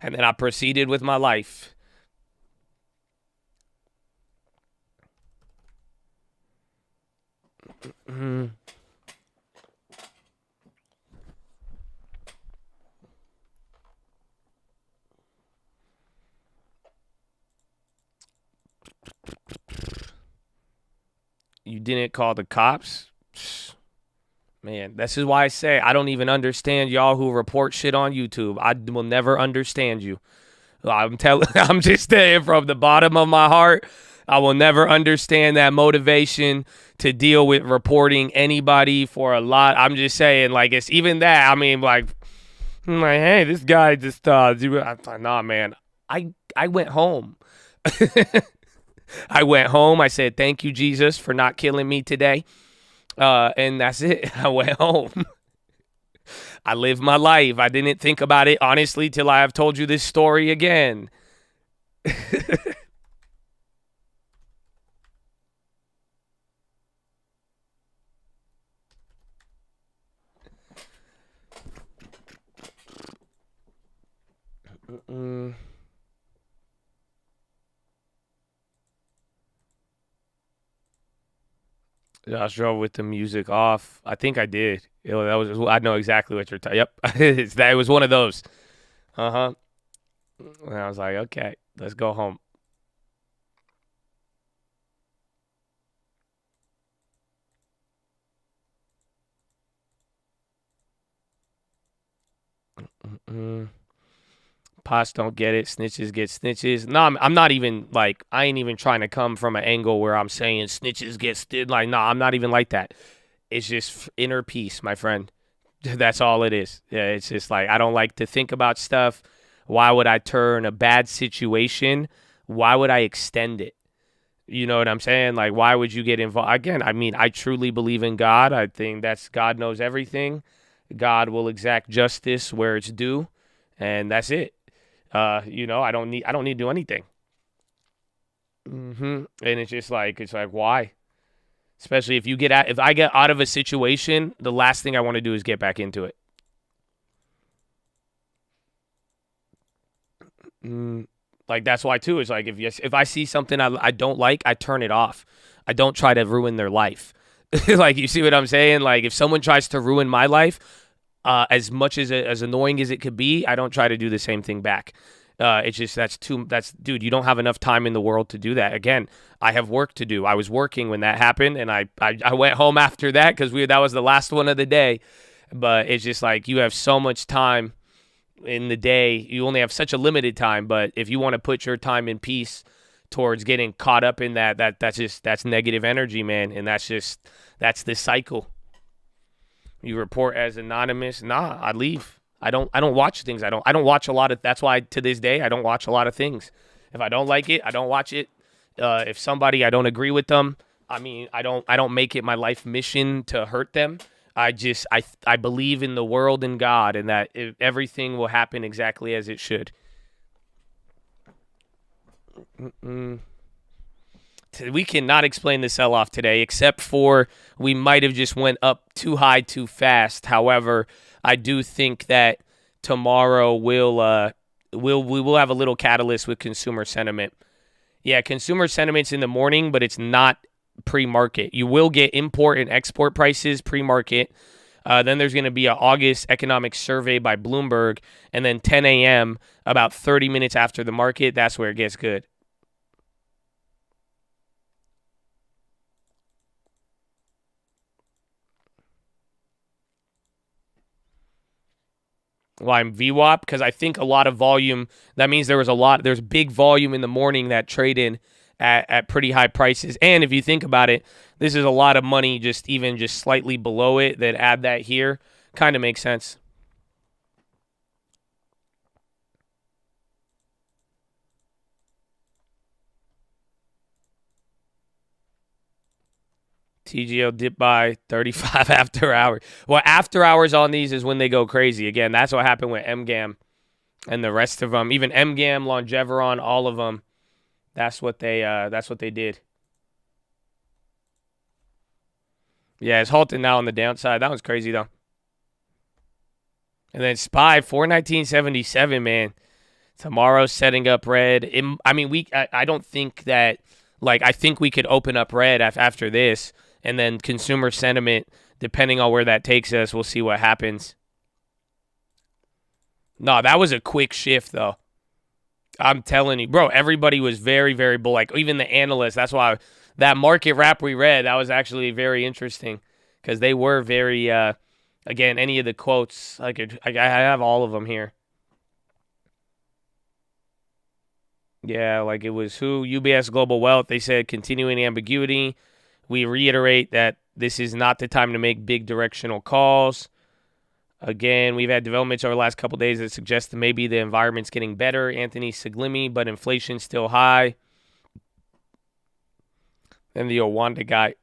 then I proceeded with my life. You didn't call the cops? Man, this is why I say I don't even understand y'all who report shit on YouTube. I will never understand you. I'm just saying from the bottom of my heart, I will never understand that motivation to deal with reporting anybody for a lot. I'm just saying, like, it's even that. I mean, like, I'm like, hey, this guy just, nah, man. I went home. I went home. I said, thank you, Jesus, for not killing me today. And that's it. I went home. I lived my life. I didn't think about it, honestly, till I have told you this story again. Josh drove with the music off. I think I did. That was. I know exactly what you're talking. Yep, it was one of those. And I was like, okay, let's go home. Pots don't get it. Snitches get snitches. No, I'm not even like, I ain't even trying to come from an angle where I'm saying snitches get stitched. Like, no, I'm not even like that. It's just inner peace, my friend. That's all it is. Yeah, it's just like, I don't like to think about stuff. Why would I turn a bad situation? Why would I extend it? You know what I'm saying? Like, why would you get involved? Again, I mean, I truly believe in God. I think that's God knows everything. God will exact justice where it's due, and that's it. I don't need to do anything. And it's just like, why? Especially if I get out of a situation, the last thing I want to do is get back into it. Like, that's why too. It's like, if I see something I don't like, I turn it off. I don't try to ruin their life. Like, you see what I'm saying? Like, if someone tries to ruin my life, as much as annoying as it could be, I don't try to do the same thing back. It's just, dude, you don't have enough time in the world to do that. Again, I have work to do. I was working when that happened, and I went home after that because that was the last one of the day. But it's just like, you have so much time in the day. You only have such a limited time, but if you want to put your time in peace towards getting caught up in that's negative energy, man. And that's the cycle. You report as anonymous. Nah, I leave. I don't watch things. I don't watch a lot of. That's why to this day I don't watch a lot of things. If I don't like it, I don't watch it. If somebody I don't agree with them, I mean, I don't make it my life mission to hurt them. I believe in the world and God, and that everything will happen exactly as it should. We cannot explain the sell-off today, except for we might have just went up too high too fast. However, I do think that tomorrow we will have a little catalyst with consumer sentiment. Yeah, consumer sentiment's in the morning, but it's not pre-market. You will get import and export prices pre-market. Then there's going to be an August economic survey by Bloomberg, and then 10 a.m., about 30 minutes after the market, that's where it gets good. Why I'm VWAP? Because I think a lot of volume, that means there's big volume in the morning that trade in at pretty high prices. And if you think about it, this is a lot of money just slightly below it that add that here. Kind of makes sense. TGO dip by 35 after hours. Well, after hours on these is when they go crazy. Again, that's what happened with MGAM and the rest of them. Even MGAM, Longeveron, all of them. That's what they did. Yeah, it's halting now on the downside. That was crazy though. And then SPY 419.77, man. Tomorrow's setting up red. I don't think that, I think we could open up red after this. And then consumer sentiment, depending on where that takes us, we'll see what happens. No, that was a quick shift, though. I'm telling you, bro, everybody was very, very bull. Like, even the analysts, that's why that market wrap we read, that was actually very interesting. Because they were very, again, any of the quotes, I have all of them here. Yeah, like it was who? UBS Global Wealth. They said continuing ambiguity. We reiterate that this is not the time to make big directional calls. Again, we've had developments over the last couple of days that suggest that maybe the environment's getting better. Anthony Siglimi, but inflation's still high. And the Owanda guy.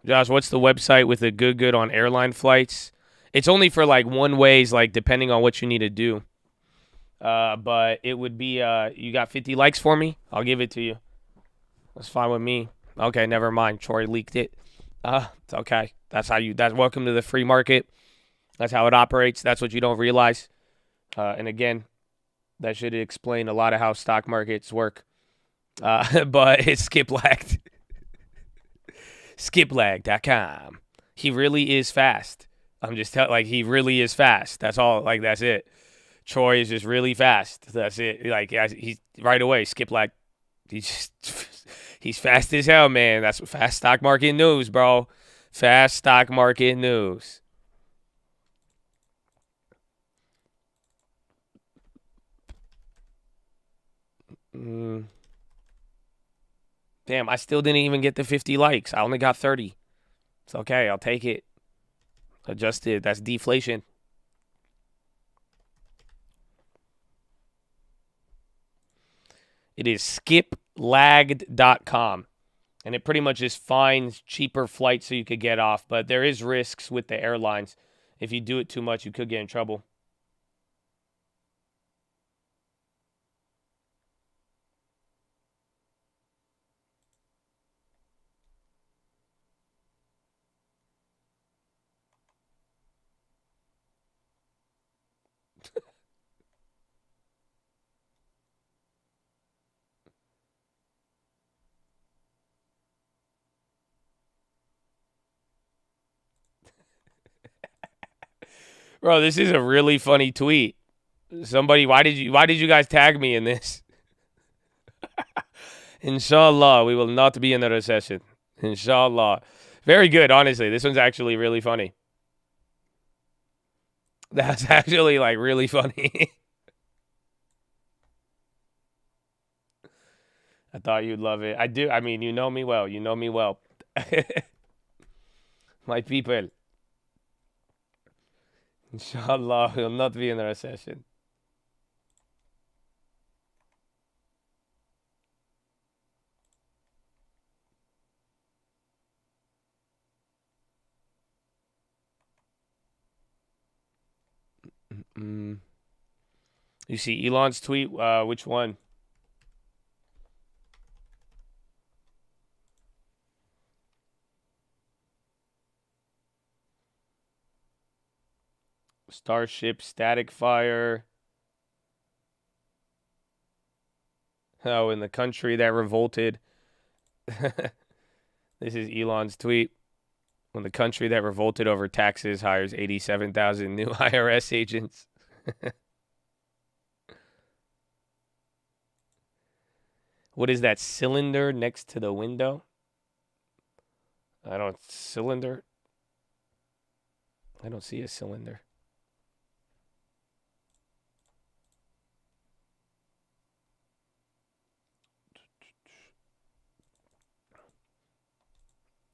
Josh, what's the website with the good on airline flights? It's only for like one ways, like depending on what you need to do. But it would be, you got 50 likes for me? I'll give it to you. That's fine with me. Okay, never mind. Troy leaked it. It's okay. That's welcome to the free market. That's how it operates. That's what you don't realize. And again, that should explain a lot of how stock markets work. But it's Skip lagged. Skiplag.com. He really is fast. I'm just telling, he really is fast. That's all. Like, that's it. Troy is just really fast. That's it. Like, he's right away. Skiplag. He's fast as hell, man. That's what fast stock market news, bro. Fast stock market news. Damn, I still didn't even get the 50 likes. I only got 30. It's okay. I'll take it. Adjusted. That's deflation. It is skiplagged.com. And it pretty much just finds cheaper flights so you could get off. But there is risks with the airlines. If you do it too much, you could get in trouble. Bro, this is a really funny tweet. Somebody, why did you guys tag me in this? Inshallah, we will not be in a recession. Inshallah. Very good, honestly. This one's actually really funny. That's actually like really funny. I thought you'd love it. I do. I mean, you know me well. You know me well. My people. Inshallah, we'll not be in a recession. You see Elon's tweet? Which one? Starship, static fire. Oh, in the country that revolted. This is Elon's tweet. When the country that revolted over taxes hires 87,000 new IRS agents. What is that cylinder next to the window? Cylinder? I don't see a cylinder.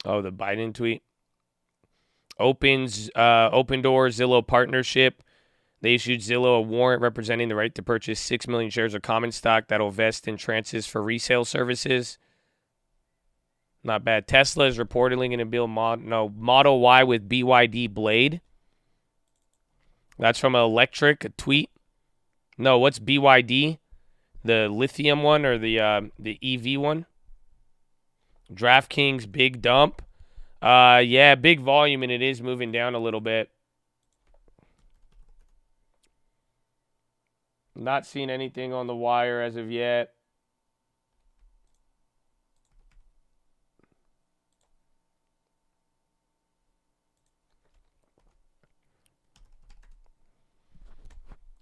Oh, the Biden tweet. Open door Zillow partnership. They issued Zillow a warrant representing the right to purchase 6 million shares of common stock that'll vest in tranches for resale services. Not bad. Tesla is reportedly going to build Model Y with BYD Blade. That's from Electric, a tweet. No, what's BYD? The lithium one or the EV one? DraftKings big dump. Yeah, big volume, and it is moving down a little bit. Not seeing anything on the wire as of yet.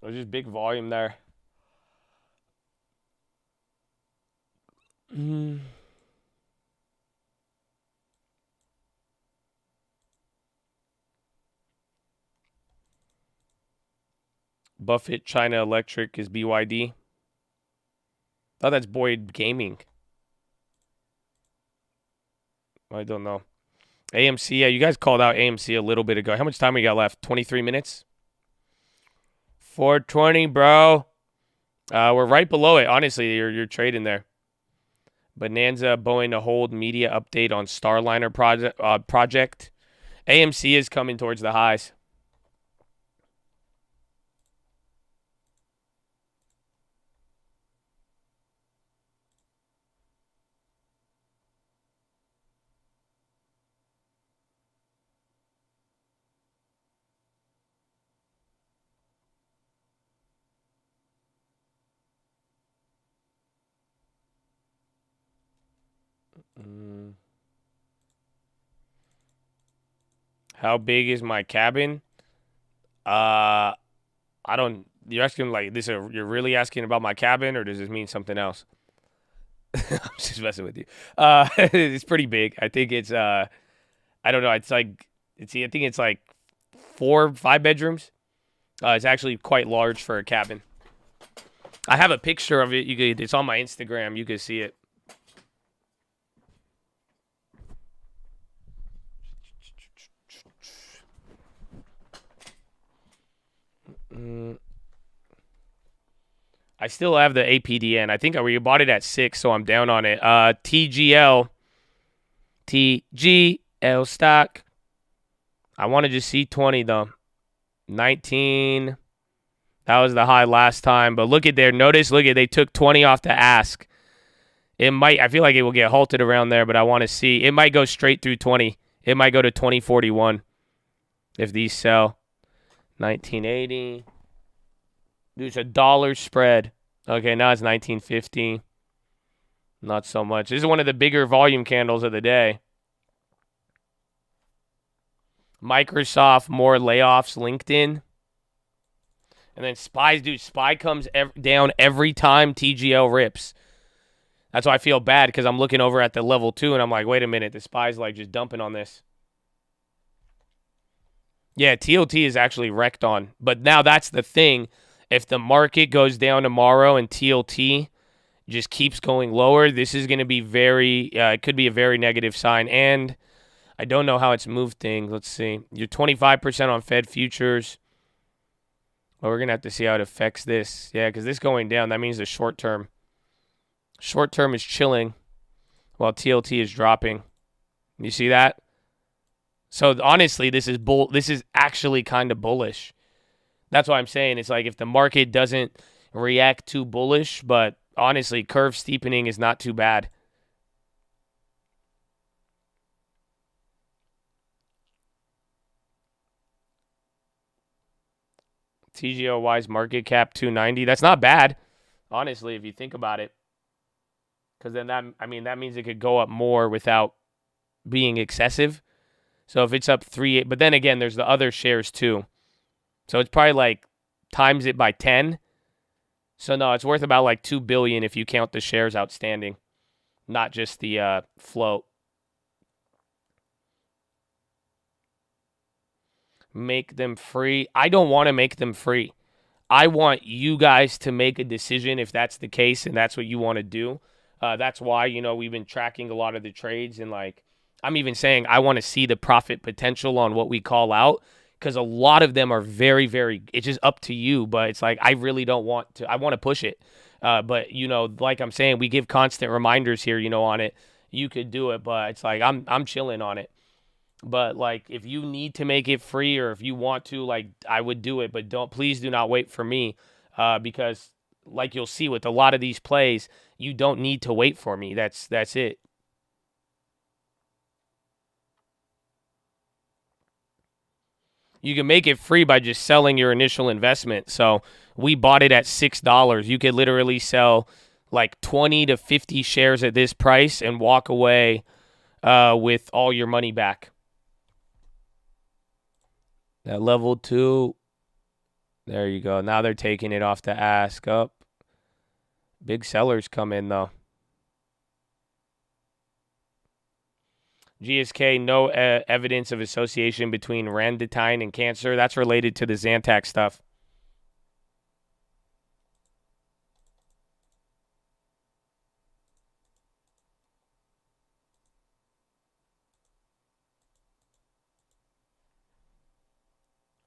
There's just big volume there. Buffett China Electric is BYD. Oh, that's Boyd Gaming. I don't know. AMC, yeah, you guys called out AMC a little bit ago. How much time we got left? 23 minutes? 420, bro. We're right below it. Honestly, you're trading there. Bonanza, Boeing to hold media update on Starliner project. AMC is coming towards the highs. How big is my cabin? I don't. You're asking like this. You're really asking about my cabin, or does this mean something else? I'm just messing with you. It's pretty big. I think it's. I don't know. It's like. I think it's like 4, 5 bedrooms. It's actually quite large for a cabin. I have a picture of it. It's on my Instagram. You can see it. I still have the APDN. I think we bought it at 6, so I'm down on it. TGL stock. I want to just see 20 though. 19. That was the high last time. But look at there. Notice, they took 20 off the ask. It might. I feel like it will get halted around there, but I want to see. It might go straight through 20. It might go to 2041 if these sell. 1980. There's a dollar spread. Okay, now it's 1950. Not so much. This is one of the bigger volume candles of the day. Microsoft, more layoffs. LinkedIn. And then SPYs, dude. SPY comes down every time TGL rips. That's why I feel bad, because I'm looking over at the level 2 and I'm like, wait a minute. The SPY's like just dumping on this. Yeah, TOT is actually wrecked on. But now that's the thing. If the market goes down tomorrow and TLT just keeps going lower, this is going to be it could be a very negative sign. And I don't know how it's moved things. Let's see. You're 25% on Fed futures. Well, we're going to have to see how it affects this. Yeah, because this going down, that means the short term. Short term is chilling while TLT is dropping. You see that? So honestly, this is actually kind of bullish. That's why I'm saying it's like if the market doesn't react too bullish, but honestly, curve steepening is not too bad. TGOY's market cap 290. That's not bad, honestly, if you think about it. Because then that means it could go up more without being excessive. So if it's up 3, but then again, there's the other shares too. So it's probably like times it by 10. So no, it's worth about like $2 billion if you count the shares outstanding, not just the float. Make them free. I don't want to make them free. I want you guys to make a decision if that's the case and that's what you want to do. That's why, we've been tracking a lot of the trades, and like I'm even saying I want to see the profit potential on what we call out, because a lot of them are very, very, it's just up to you, but it's like I really don't want to. I want to push it. But, like I'm saying, we give constant reminders here, on it. You could do it, but it's like I'm chilling on it. But like if you need to make it free, or if you want to, like I would do it, but please do not wait for me, because like you'll see with a lot of these plays, you don't need to wait for me. That's it. You can make it free by just selling your initial investment. So we bought it at $6. You could literally sell like 20 to 50 shares at this price and walk away with all your money back. That level 2. There you go. Now they're taking it off the ask up. Big sellers come in though. GSK, no evidence of association between ranitidine and cancer. That's related to the Zantac stuff.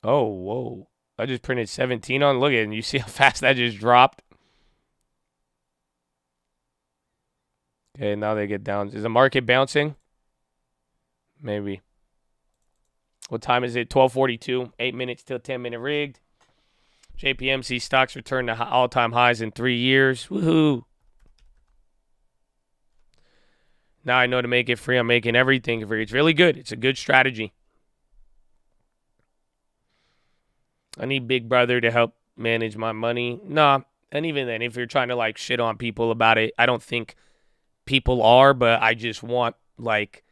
Oh, whoa. I just printed 17 on. Look at it. And you see how fast that just dropped? Okay, now they get down. Is the market bouncing? Maybe. What time is it? 12:42. 8 minutes till 10-minute rigged. JPMC stocks return to all-time highs in 3 years. Woohoo. Now I know to make it free. I'm making everything free. It's really good. It's a good strategy. I need Big Brother to help manage my money. Nah. And even then, if you're trying to, like, shit on people about it, I don't think people are, but I just want, like,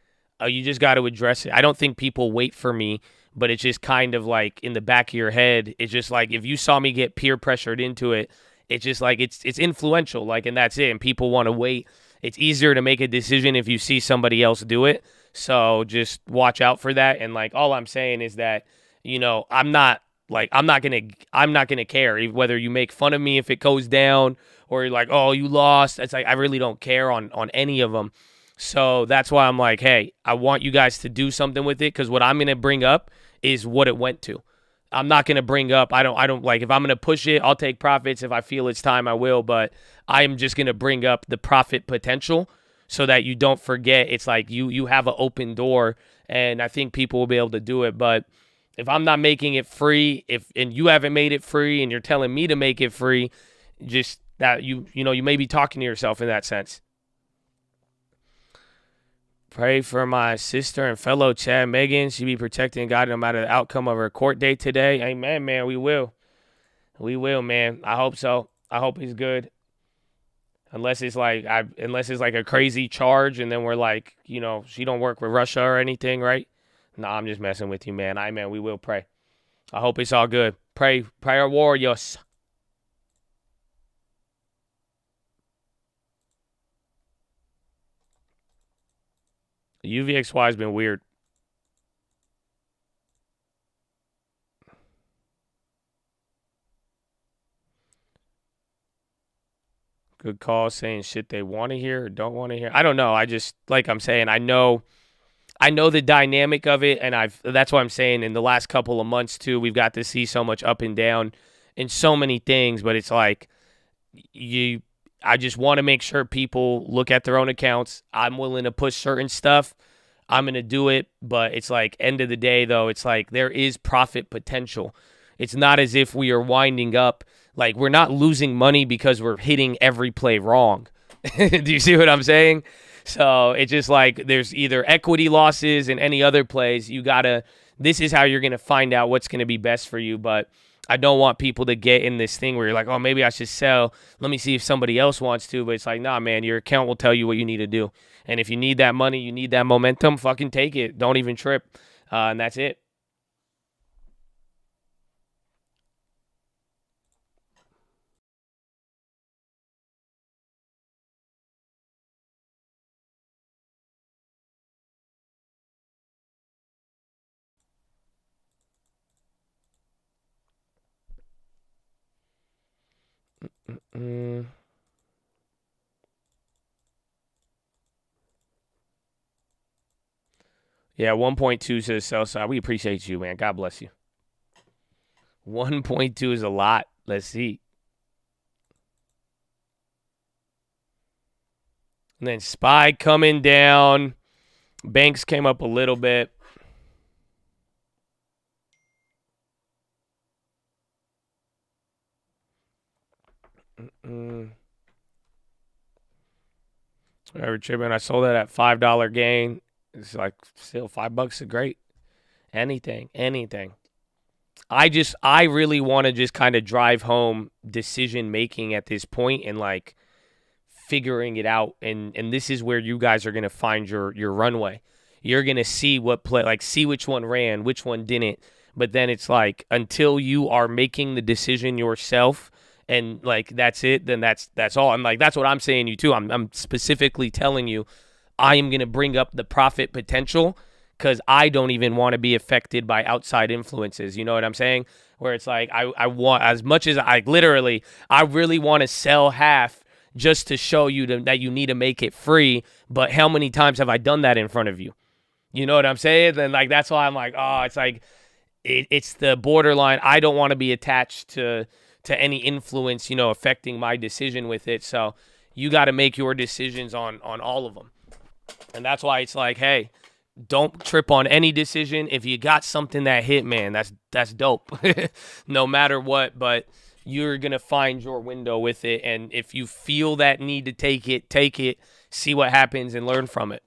you just got to address it. I don't think people wait for me, but it's just kind of like in the back of your head. It's just like if you saw me get peer pressured into it, it's just like it's influential, like, and that's it. And people want to wait. It's easier to make a decision if you see somebody else do it. So just watch out for that. And, like, all I'm saying is that, you know, I'm not gonna care whether you make fun of me if it goes down or you're like, oh, you lost. It's like I really don't care on any of them. So that's why I'm like, hey, I want you guys to do something with it, because what I'm gonna bring up is what it went to. I'm not gonna bring up. I don't like, if I'm gonna push it, I'll take profits. If I feel it's time, I will. But I am just gonna bring up the profit potential so that you don't forget. It's like you have an open door, and I think people will be able to do it. But if I'm not making it free, and you haven't made it free, and you're telling me to make it free, just that you may be talking to yourself in that sense. Pray for my sister and fellow Chad Megan. She be protected and guided no matter the outcome of her court date today. Amen, man. We will. We will, man. I hope so. I hope he's good. Unless it's like a crazy charge, and then we're like, she don't work with Russia or anything, right? No, I'm just messing with you, man. We will pray. I hope it's all good. Pray, prayer warriors. UVXY has been weird. Good call, saying shit they want to hear or don't want to hear. I don't know. I just, like I'm saying, I know the dynamic of it, and that's why I'm saying in the last couple of months too, we've got to see so much up and down in so many things, but it's like I just want to make sure people look at their own accounts. I'm willing to push certain stuff. I'm going to do it, but it's like, end of the day though, it's like there is profit potential. It's not as if we are winding up, like we're not losing money because we're hitting every play wrong. Do you see what I'm saying? So it's just like there's either equity losses and any other plays. This is how you're going to find out what's going to be best for you. But I don't want people to get in this thing where you're like, oh, maybe I should sell. Let me see if somebody else wants to. But it's like, nah, man, your account will tell you what you need to do. And if you need that money, you need that momentum, fucking take it. Don't even trip. And that's it. Yeah, 1.2 says sell side. We appreciate you, man. God bless you. 1.2 is a lot. Let's see. And then SPY coming down. Banks came up a little bit. Whatever, Chipman. I sold that at $5 gain. It's like still $5 is great. Anything. I really want to just kind of drive home decision making at this point and like figuring it out. And this is where you guys are gonna find your runway. You're gonna see what play, like see which one ran, which one didn't. But then it's like until you are making the decision yourself and like that's it, then that's all. I'm like, that's what I'm saying to you too. I'm specifically telling you I am going to bring up the profit potential because I don't even want to be affected by outside influences. You know what I'm saying? Where it's like I want, as much as I really want to sell half just to show you that you need to make it free. But how many times have I done that in front of you? You know what I'm saying? And like that's why I'm like, oh, it's like it's the borderline. I don't want to be attached to any influence, you know, affecting my decision with it. So you got to make your decisions on all of them. And that's why it's like, hey, don't trip on any decision. If you got something that hit, man, that's dope. No matter what, but you're going to find your window with it. And if you feel that need to take it, see what happens and learn from it.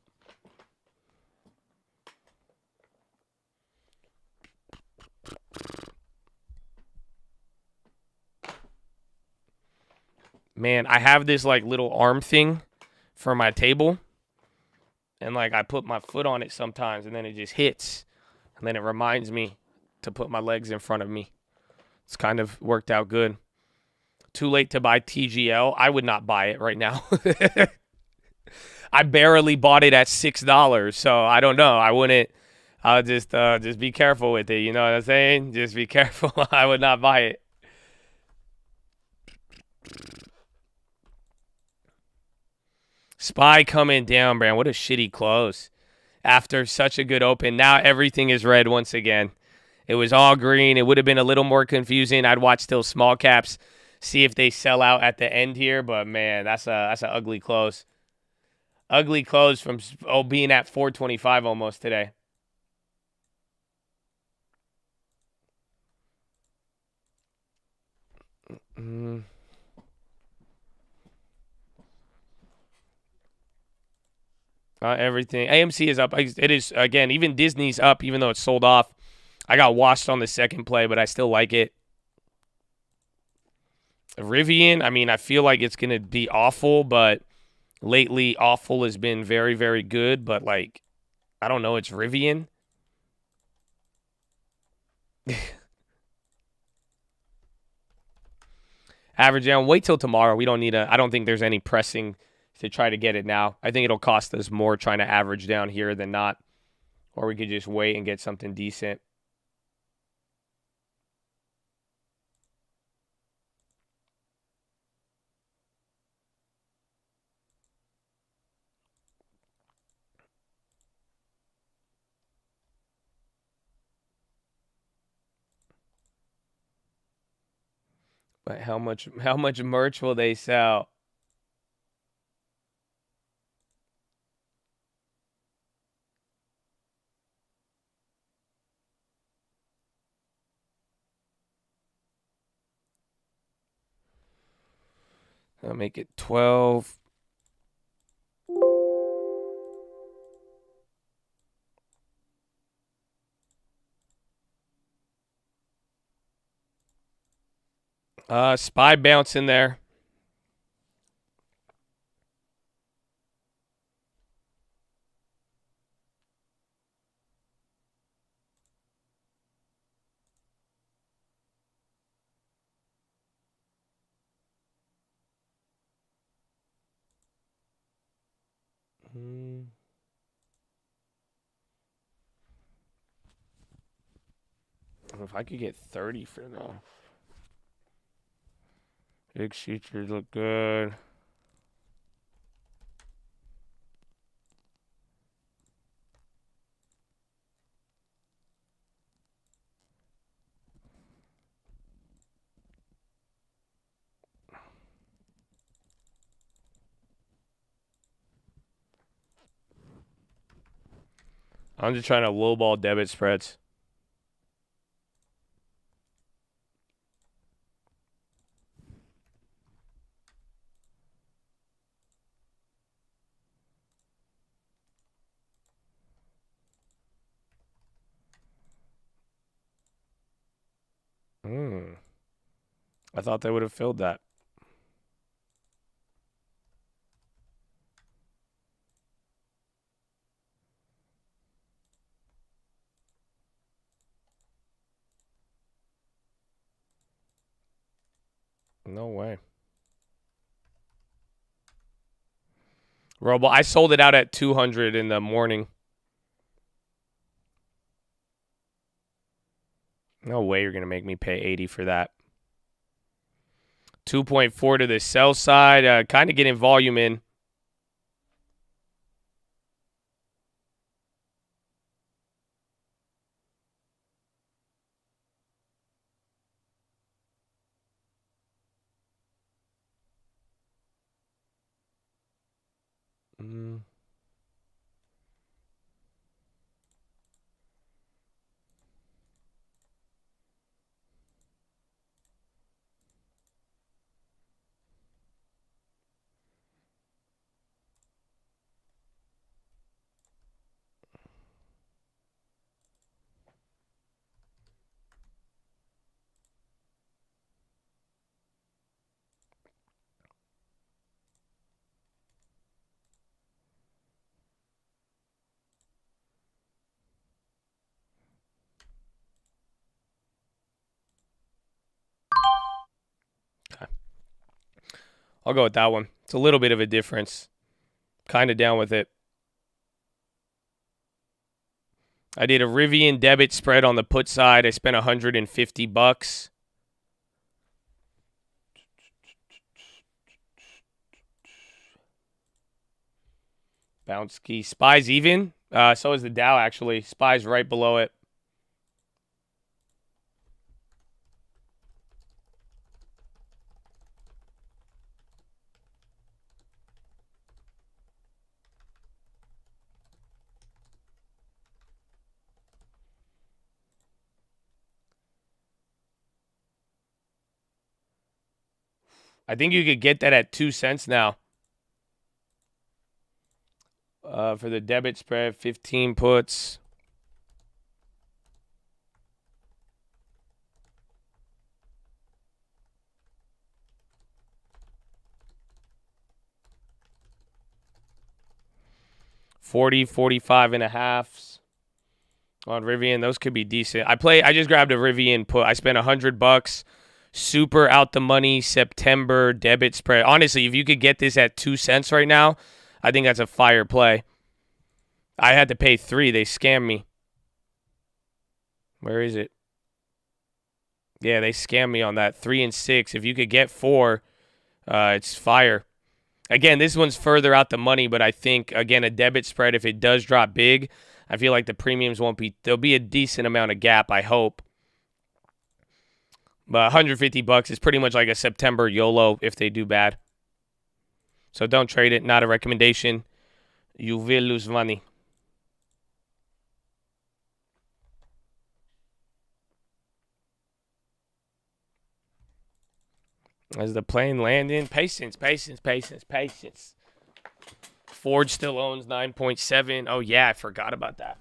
Man, I have this like little arm thing for my table. And like I put my foot on it sometimes and then it just hits. And then it reminds me to put my legs in front of me. It's kind of worked out good. Too late to buy TGL. I would not buy it right now. I barely bought it at $6, so I don't know. I wouldn't. I'll just be careful with it. You know what I'm saying? Just be careful. I would not buy it. SPY coming down, man. What a shitty close. After such a good open, now everything is red once again. It was all green. It would have been a little more confusing. I'd watch till small caps, see if they sell out at the end here. But, man, that's an ugly close. Ugly close from being at 425 almost today. Everything. AMC is up. It is, again, even Disney's up, even though it's sold off. I got washed on the second play, but I still like it. Rivian, I mean, I feel like it's going to be awful, but lately awful has been very, very good. But, like, I don't know. It's Rivian. Average down. Wait till tomorrow. We don't need I don't think there's any pressing to try to get it now. I think it'll cost us more trying to average down here than not. Or we could just wait and get something decent. But how much merch will they sell? I'll make it 12. SPY bounce in there. If I could get 30 for them. Big features look good. I'm just trying to lowball debit spreads. I thought they would have filled that. No way. Robo, I sold it out at 200 in the morning. No way you're going to make me pay 80 for that. 2.4 to the sell side. Kind of getting volume in. I'll go with that one. It's a little bit of a difference. Kind of down with it. I did a Rivian debit spread on the put side. I spent $150. Bounce key. SPY's even. So is the Dow, actually. SPY's right below it. I think you could get that at 2 cents now. For the debit spread, 15 puts. $45.5 on Rivian. Those could be decent. I just grabbed a Rivian put. I spent $100. Super out the money September debit spread. Honestly, if you could get this at 2 cents right now, I think that's a fire play. I had to pay $3. They scammed me. Where is it? Yeah, they scammed me on that. 3 and 6. If you could get 4, it's fire. Again, this one's further out the money, but I think, again, a debit spread, if it does drop big, I feel like the premiums won't be, there'll be a decent amount of gap, I hope. But $150 is pretty much like a September YOLO if they do bad. So don't trade it. Not a recommendation. You will lose money. As the plane landing, patience. Ford still owns 9.7. Oh, yeah, I forgot about that.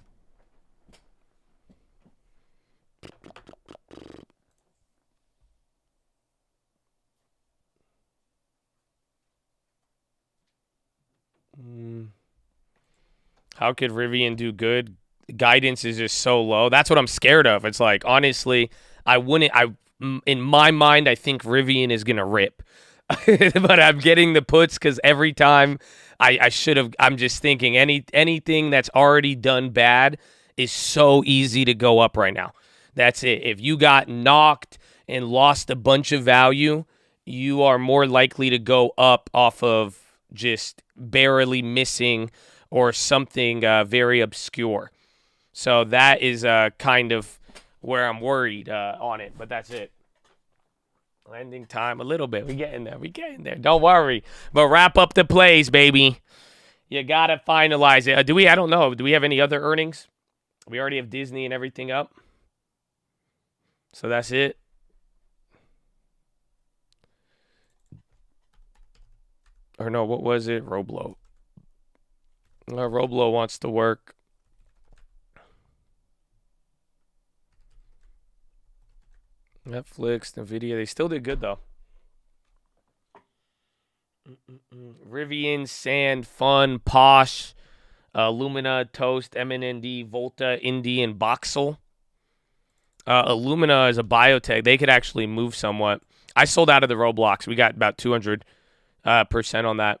How could Rivian do good? Guidance is just so low. That's what I'm scared of. It's like, honestly, in my mind, I think Rivian is going to rip. But I'm getting the puts because every time I should have, I'm just thinking anything that's already done bad is so easy to go up right now. That's it. If you got knocked and lost a bunch of value, you are more likely to go up off of just barely missing or something very obscure. So that is kind of where I'm worried on it, but that's it. Landing time a little bit. We getting there. Don't worry. But wrap up the plays, baby. You got to finalize it. I don't know. Do we have any other earnings? We already have Disney and everything up. So that's it. Or no, what was it? Roblo. Roblo wants to work. Netflix, Nvidia, they still did good though. Rivian, Sand, Fun, Posh, Illumina, Toast, MNND, Volta, Indy, and Boxel. Illumina is a biotech. They could actually move somewhat. I sold out of the Roblox. We got about 200% on that.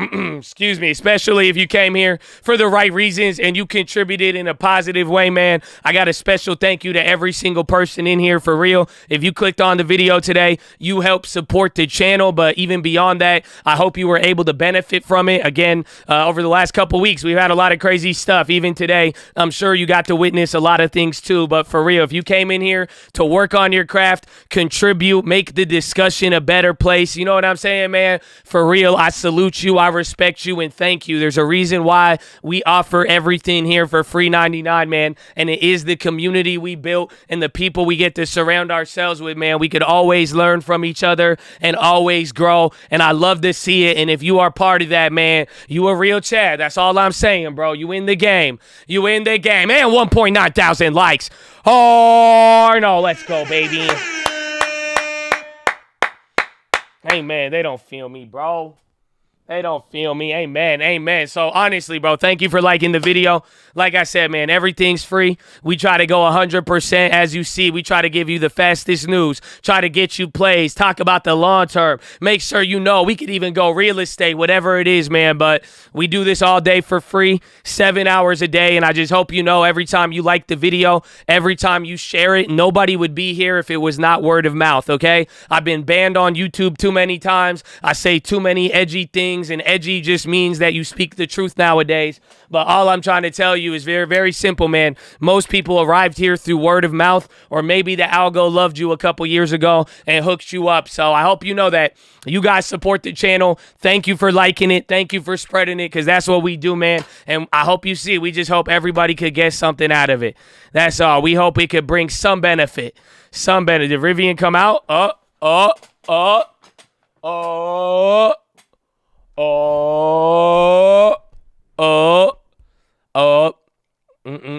excuse me, especially if you came here for the right reasons and you contributed in a positive way, man. I got a special thank you to every single person in here, for real. If you clicked on the video today, you helped support the channel, but even beyond that, I hope you were able to benefit from it. Again, over the last couple weeks, we've had a lot of crazy stuff. Even today, I'm sure you got to witness a lot of things too, but for real, if you came in here to work on your craft, contribute, make the discussion a better place, you know what I'm saying, man? For real, I salute you. I respect you and thank you. There's a reason why we offer everything here for free 99, man, and it is the community we built and the people we get to surround ourselves with, man. We could always learn from each other and always grow, and I love to see it. And if you are part of that, man, you a real Chad. That's all I'm saying, bro. You in the game. You in the game. And 1.9 thousand likes. Oh, no, let's go, baby. Hey, man, they don't feel me, bro. They don't feel me. Amen. Amen. So honestly, bro, thank you for liking the video. Like I said, man, everything's free. We try to go 100%. As you see, we try to give you the fastest news, try to get you plays, talk about the long term. Make sure you know we could even go real estate, whatever it is, man. But we do this all day for free, 7 hours a day. And I just hope you know every time you like the video, every time you share it, nobody would be here if it was not word of mouth, okay? I've been banned on YouTube too many times. I say too many edgy things. And edgy just means that you speak the truth nowadays. But all I'm trying to tell you is very, very simple, man. Most people arrived here through word of mouth, or maybe the algo loved you a couple years ago and hooked you up. So I hope you know that. You guys support the channel. Thank you for liking it. Thank you for spreading it, because that's what we do, man. And I hope you see. We just hope everybody could get something out of it. That's all. We hope it could bring some benefit. Some benefit. Did Rivian come out? Oh.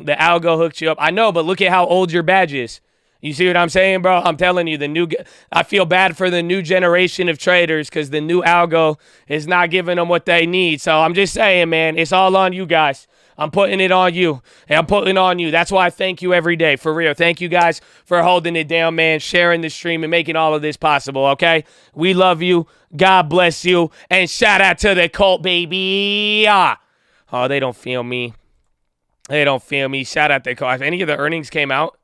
The algo hooked you up. I know, but look at how old your badge is. You see what I'm saying, bro? I'm telling you, I feel bad for the new generation of traders, because the new algo is not giving them what they need. So I'm just saying, man, it's all on you guys. I'm putting it on you, and I'm putting it on you. That's why I thank you every day, for real. Thank you guys for holding it down, man, sharing the stream and making all of this possible, okay? We love you. God bless you. And shout out to the cult, baby. Oh, they don't feel me. They don't feel me. Shout out to the cult. If any of the earnings came out,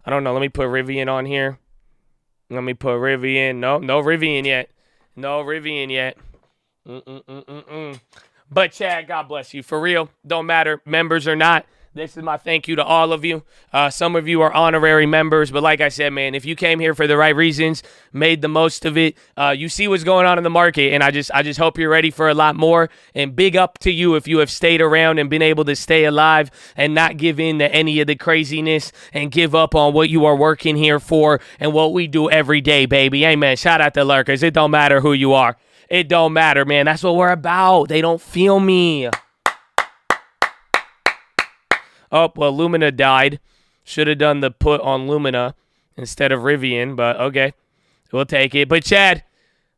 I don't know. Let me put Rivian on here. Let me put Rivian. No Rivian yet. No Rivian yet. But Chad, God bless you. For real, don't matter, members or not. This is my thank you to all of you. Some of you are honorary members, but like I said, man, if you came here for the right reasons, made the most of it, you see what's going on in the market, and I just hope you're ready for a lot more. And big up to you if you have stayed around and been able to stay alive and not give in to any of the craziness and give up on what you are working here for and what we do every day, baby. Amen. Shout out to lurkers. It don't matter who you are. It don't matter, man. That's what we're about. They don't feel me. Oh, well, Lumina died. Should have done the put on Lumina instead of Rivian, but okay. We'll take it. But Chad,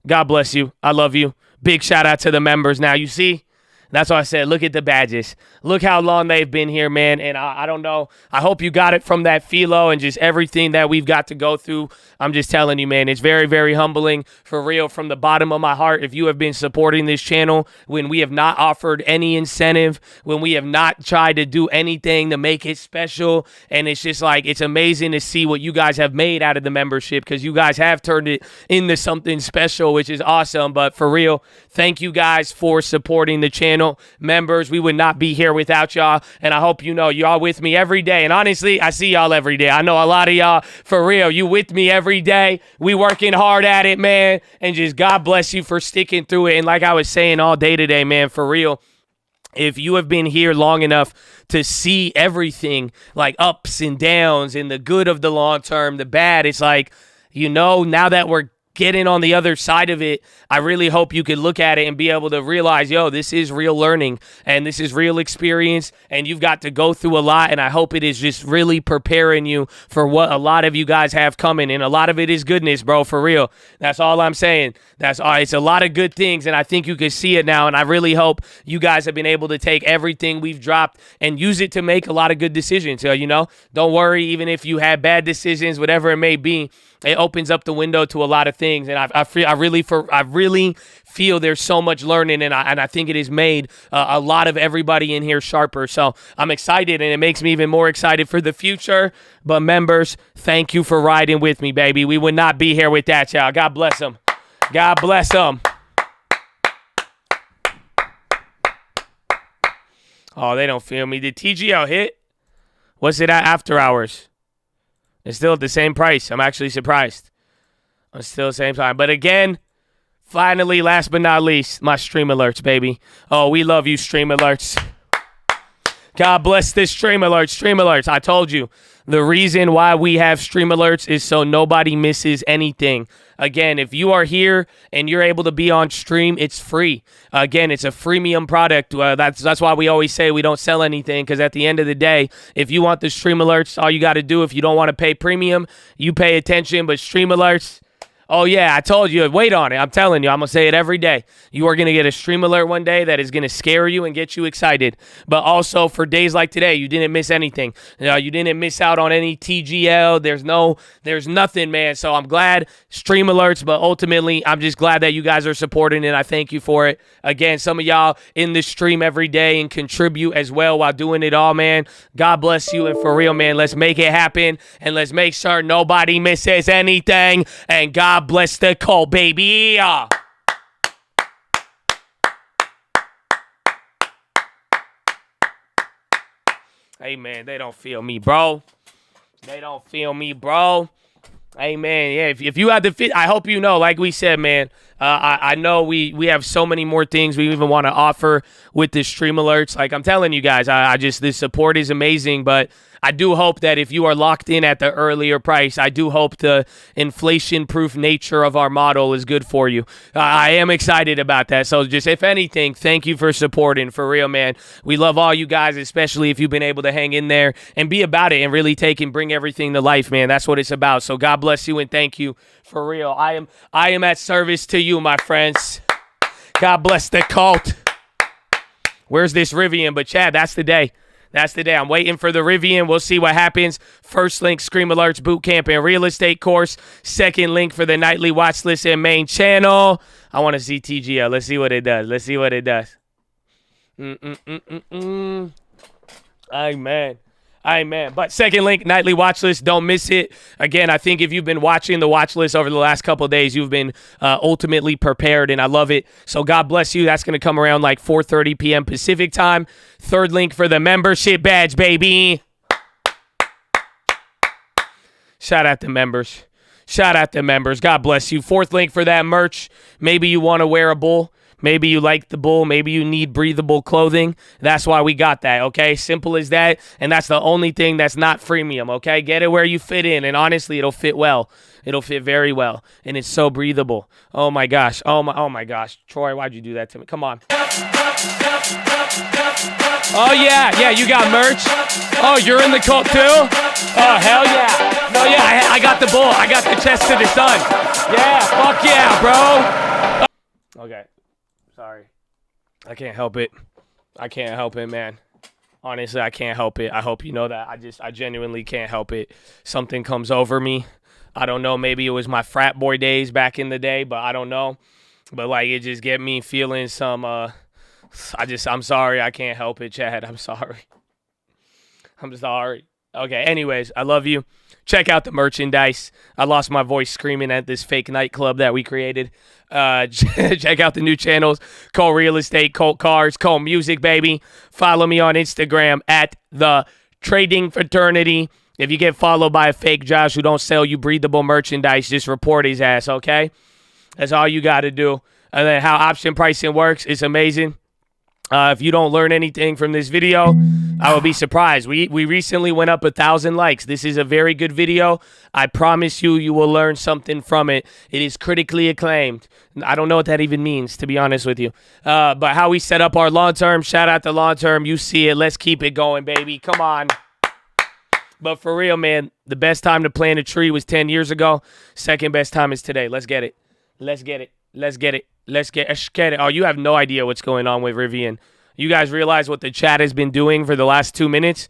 God bless you. I love you. Big shout out to the members. Now, you see, that's why I said, look at the badges. Look how long they've been here, man. And I don't know. I hope you got it from that PHILO and just everything that we've got to go through. I'm just telling you, man, it's very, very humbling, for real, from the bottom of my heart. If you have been supporting this channel when we have not offered any incentive, when we have not tried to do anything to make it special, and it's just like, it's amazing to see what you guys have made out of the membership, because you guys have turned it into something special, which is awesome. But for real, thank you guys for supporting the channel. Members, we would not be here without y'all, and I hope you know y'all with me every day. And honestly, I see y'all every day. I know a lot of y'all, for real, you with me every day. We working hard at it, man, and just God bless you for sticking through it. And like I was saying all day today, man, for real, if you have been here long enough to see everything, like ups and downs, and the good of the long term, the bad, it's like, you know, now that we're getting on the other side of it, I really hope you could look at it and be able to realize, yo, this is real learning and this is real experience, and you've got to go through a lot, and I hope it is just really preparing you for what a lot of you guys have coming, and a lot of it is goodness, bro, for real. That's all I'm saying. That's all. It's a lot of good things, and I think you can see it now, and I really hope you guys have been able to take everything we've dropped and use it to make a lot of good decisions. So, you know, don't worry, even if you had bad decisions, whatever it may be, it opens up the window to a lot of things. And I really feel there's so much learning, and I think it has made a lot of everybody in here sharper. So I'm excited, and it makes me even more excited for the future. But members, thank you for riding with me, baby. We would not be here with that, y'all. God bless them. God bless them. Oh, they don't feel me. Did TGL hit? What's it at after hours? It's still at the same price. I'm actually surprised. I'm still the same time. But again, finally, last but not least, my stream alerts, baby. Oh, we love you, stream alerts. God bless this stream alerts. Stream alerts. I told you. The reason why we have stream alerts is so nobody misses anything. Again, if you are here and you're able to be on stream, it's free. Again, it's a freemium product. That's why we always say we don't sell anything, because at the end of the day, if you want the stream alerts, all you got to do, if you don't want to pay premium, you pay attention. But stream alerts, oh, yeah, I told you. Wait on it. I'm telling you. I'm going to say it every day. You are going to get a stream alert one day that is going to scare you and get you excited. But also for days like today, you didn't miss anything. You didn't miss out on any TGL. There's nothing, man. So I'm glad stream alerts, but ultimately, I'm just glad that you guys are supporting it. I thank you for it. Again, some of y'all in this stream every day and contribute as well while doing it all, man. God bless you. And for real, man, let's make it happen. And let's make sure nobody misses anything. And God bless the call, baby. Hey, man, they don't feel me, bro. They don't feel me, bro. Hey, man, yeah, if you have the fit, I hope you know, like we said, man, I know we have so many more things we even want to offer with the stream alerts. Like I'm telling you guys, this support is amazing, but I do hope that if you are locked in at the earlier price, I do hope the inflation-proof nature of our model is good for you. I am excited about that. So just, if anything, thank you for supporting. For real, man. We love all you guys, especially if you've been able to hang in there and be about it and really take and bring everything to life, man. That's what it's about. So God bless you and thank you. For real. I am at service to you, my friends. God bless the cult. Where's this Rivian? But Chad, that's the day. That's the day. I'm waiting for the Rivian. We'll see what happens. First link, Scream Alerts Bootcamp and Real Estate Course. Second link for the nightly watch list and main channel. I want to see TGL. Let's see what it does. Let's see what it does. Amen. Amen. But second link, nightly watch list. Don't miss it. Again, I think if you've been watching the watch list over the last couple of days, you've been ultimately prepared, and I love it. So God bless you. That's going to come around like 4:30 p.m. Pacific time. Third link for the membership badge, baby. Shout out to members. Shout out to members. God bless you. Fourth link for that merch. Maybe you want to wear a bull. Maybe you like the bull. Maybe you need breathable clothing. That's why we got that, okay? Simple as that. And that's the only thing that's not freemium, okay? Get it where you fit in. And honestly, it'll fit well. It'll fit very well. And it's so breathable. Oh, my gosh. Oh, my gosh. Troy, why'd you do that to me? Come on. Oh, yeah. Yeah, you got merch. Oh, you're in the cult, too? Oh, hell yeah. No, yeah, I got the bull. I got the chest to the sun. Yeah, fuck yeah, bro. Okay. Sorry. I can't help it. I can't help it, man. Honestly, I can't help it. I hope you know that. I genuinely can't help it. Something comes over me. I don't know. Maybe it was my frat boy days back in the day, but I don't know. But, like, it just get me feeling some, I'm sorry. I can't help it, Chad. I'm sorry. I'm sorry. Okay, anyways, I love you. Check out the merchandise. I lost my voice screaming at this fake nightclub that we created. Check out the new channels. Cult Real Estate, Cult Cars, Cult Music, baby. Follow me on Instagram at The Trading Fraternity. If you get followed by a fake Josh who don't sell you breathable merchandise, just report his ass, okay? That's all you got to do. And then how option pricing works is amazing. If you don't learn anything from this video, I will be surprised. We recently went up 1,000 likes. This is a very good video. I promise you, you will learn something from it. It is critically acclaimed. I don't know what that even means, to be honest with you. But how we set up our long-term, shout out to long-term. You see it. Let's keep it going, baby. Come on. But for real, man, the best time to plant a tree was 10 years ago. Second best time is today. Let's get it. Let's get it. Let's get it. Let's get it. Oh, you have no idea what's going on with Rivian. You guys realize what the chat has been doing for the last 2 minutes?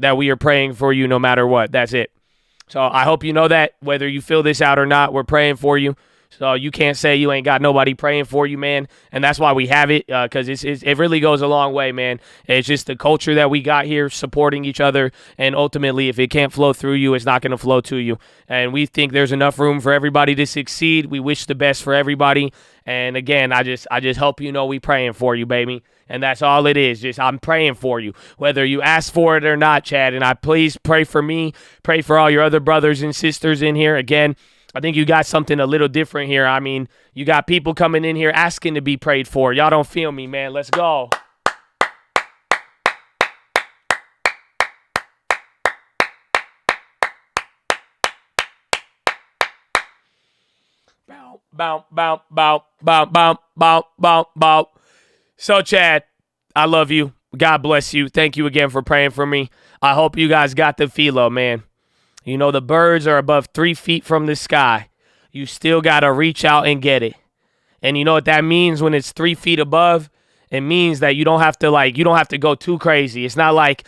that we are praying for you no matter what. That's it. So I hope you know that, whether you fill this out or not, we're praying for you. So you can't say you ain't got nobody praying for you, man. And that's why we have it, because it really goes a long way, man. It's just the culture that we got here, supporting each other. And ultimately, if it can't flow through you, it's not going to flow to you. And we think there's enough room for everybody to succeed. We wish the best for everybody. And again, I just hope you know we praying for you, baby. And that's all it is. Just I'm praying for you, whether you ask for it or not, Chad. And please pray for me. Pray for all your other brothers and sisters in here. Again, I think you got something a little different here. I mean, you got people coming in here asking to be prayed for. Y'all don't feel me, man. Let's go. Bow, bow, bow, bow, bow, bow, bow, bow, bow. So, Chad, I love you. God bless you. Thank you again for praying for me. I hope you guys got the PHILO, man. You know, the birds are above 3 feet from the sky. You still got to reach out and get it. And you know what that means when it's 3 feet above? It means that you don't have to go too crazy. It's not like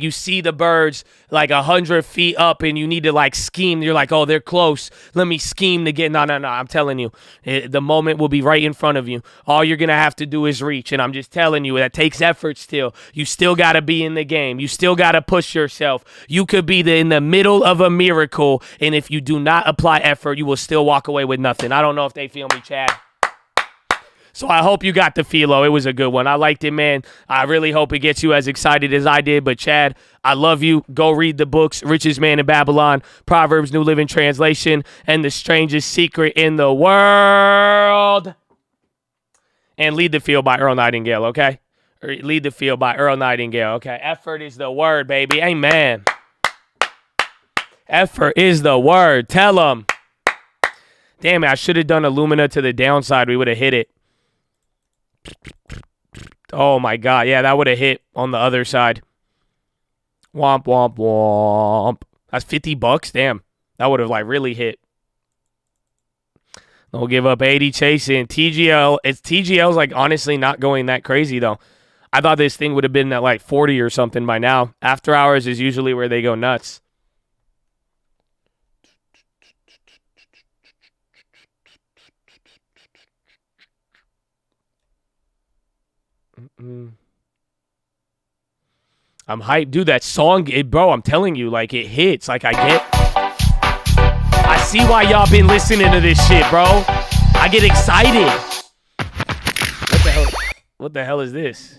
you see the birds like 100 feet up and you need to scheme. You're like, oh, they're close. Let me scheme to get. No. I'm telling you, the moment will be right in front of you. All you're going to have to do is reach. And I'm just telling you, that takes effort still. You still got to be in the game. You still got to push yourself. You could be in the middle of a miracle. And if you do not apply effort, you will still walk away with nothing. I don't know if they feel me, Chad. So I hope you got the PHILO. It was a good one. I liked it, man. I really hope it gets you as excited as I did. But, Chad, I love you. Go read the books, Richest Man in Babylon, Proverbs, New Living Translation, and The Strangest Secret in the World. And Lead the Field by Earl Nightingale, okay? Or Lead the Field by Earl Nightingale, okay? Effort is the word, baby. Amen. Effort is the word. Tell them. Damn it, I should have done Illumina to the downside. We would have hit it. Oh, my God. Yeah, that would have hit on the other side. Womp, womp, womp. That's $50? Damn. That would have, really hit. Don't give up 80 chasing. TGL's, honestly not going that crazy, though. I thought this thing would have been at, 40 or something by now. After hours is usually where they go nuts. I'm hyped. Dude, that song, bro, I'm telling you, it hits. I see why y'all been listening to this shit, bro. I get excited. What the hell is this?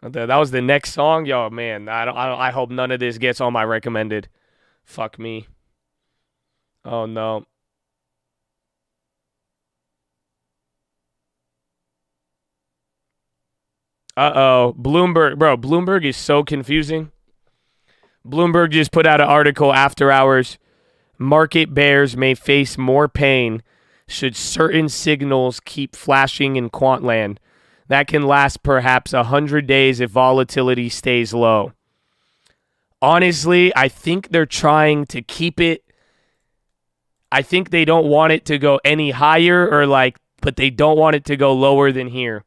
That was the next song? Yo, man, I hope none of this gets on my recommended. Fuck me. Oh, no. Uh-oh. Bloomberg. Bro, Bloomberg is so confusing. Bloomberg just put out an article after hours. Market bears may face more pain should certain signals keep flashing in Quantland. That can last perhaps 100 days if volatility stays low. Honestly, I think they're trying to keep it. I think they don't want it to go any higher but they don't want it to go lower than here.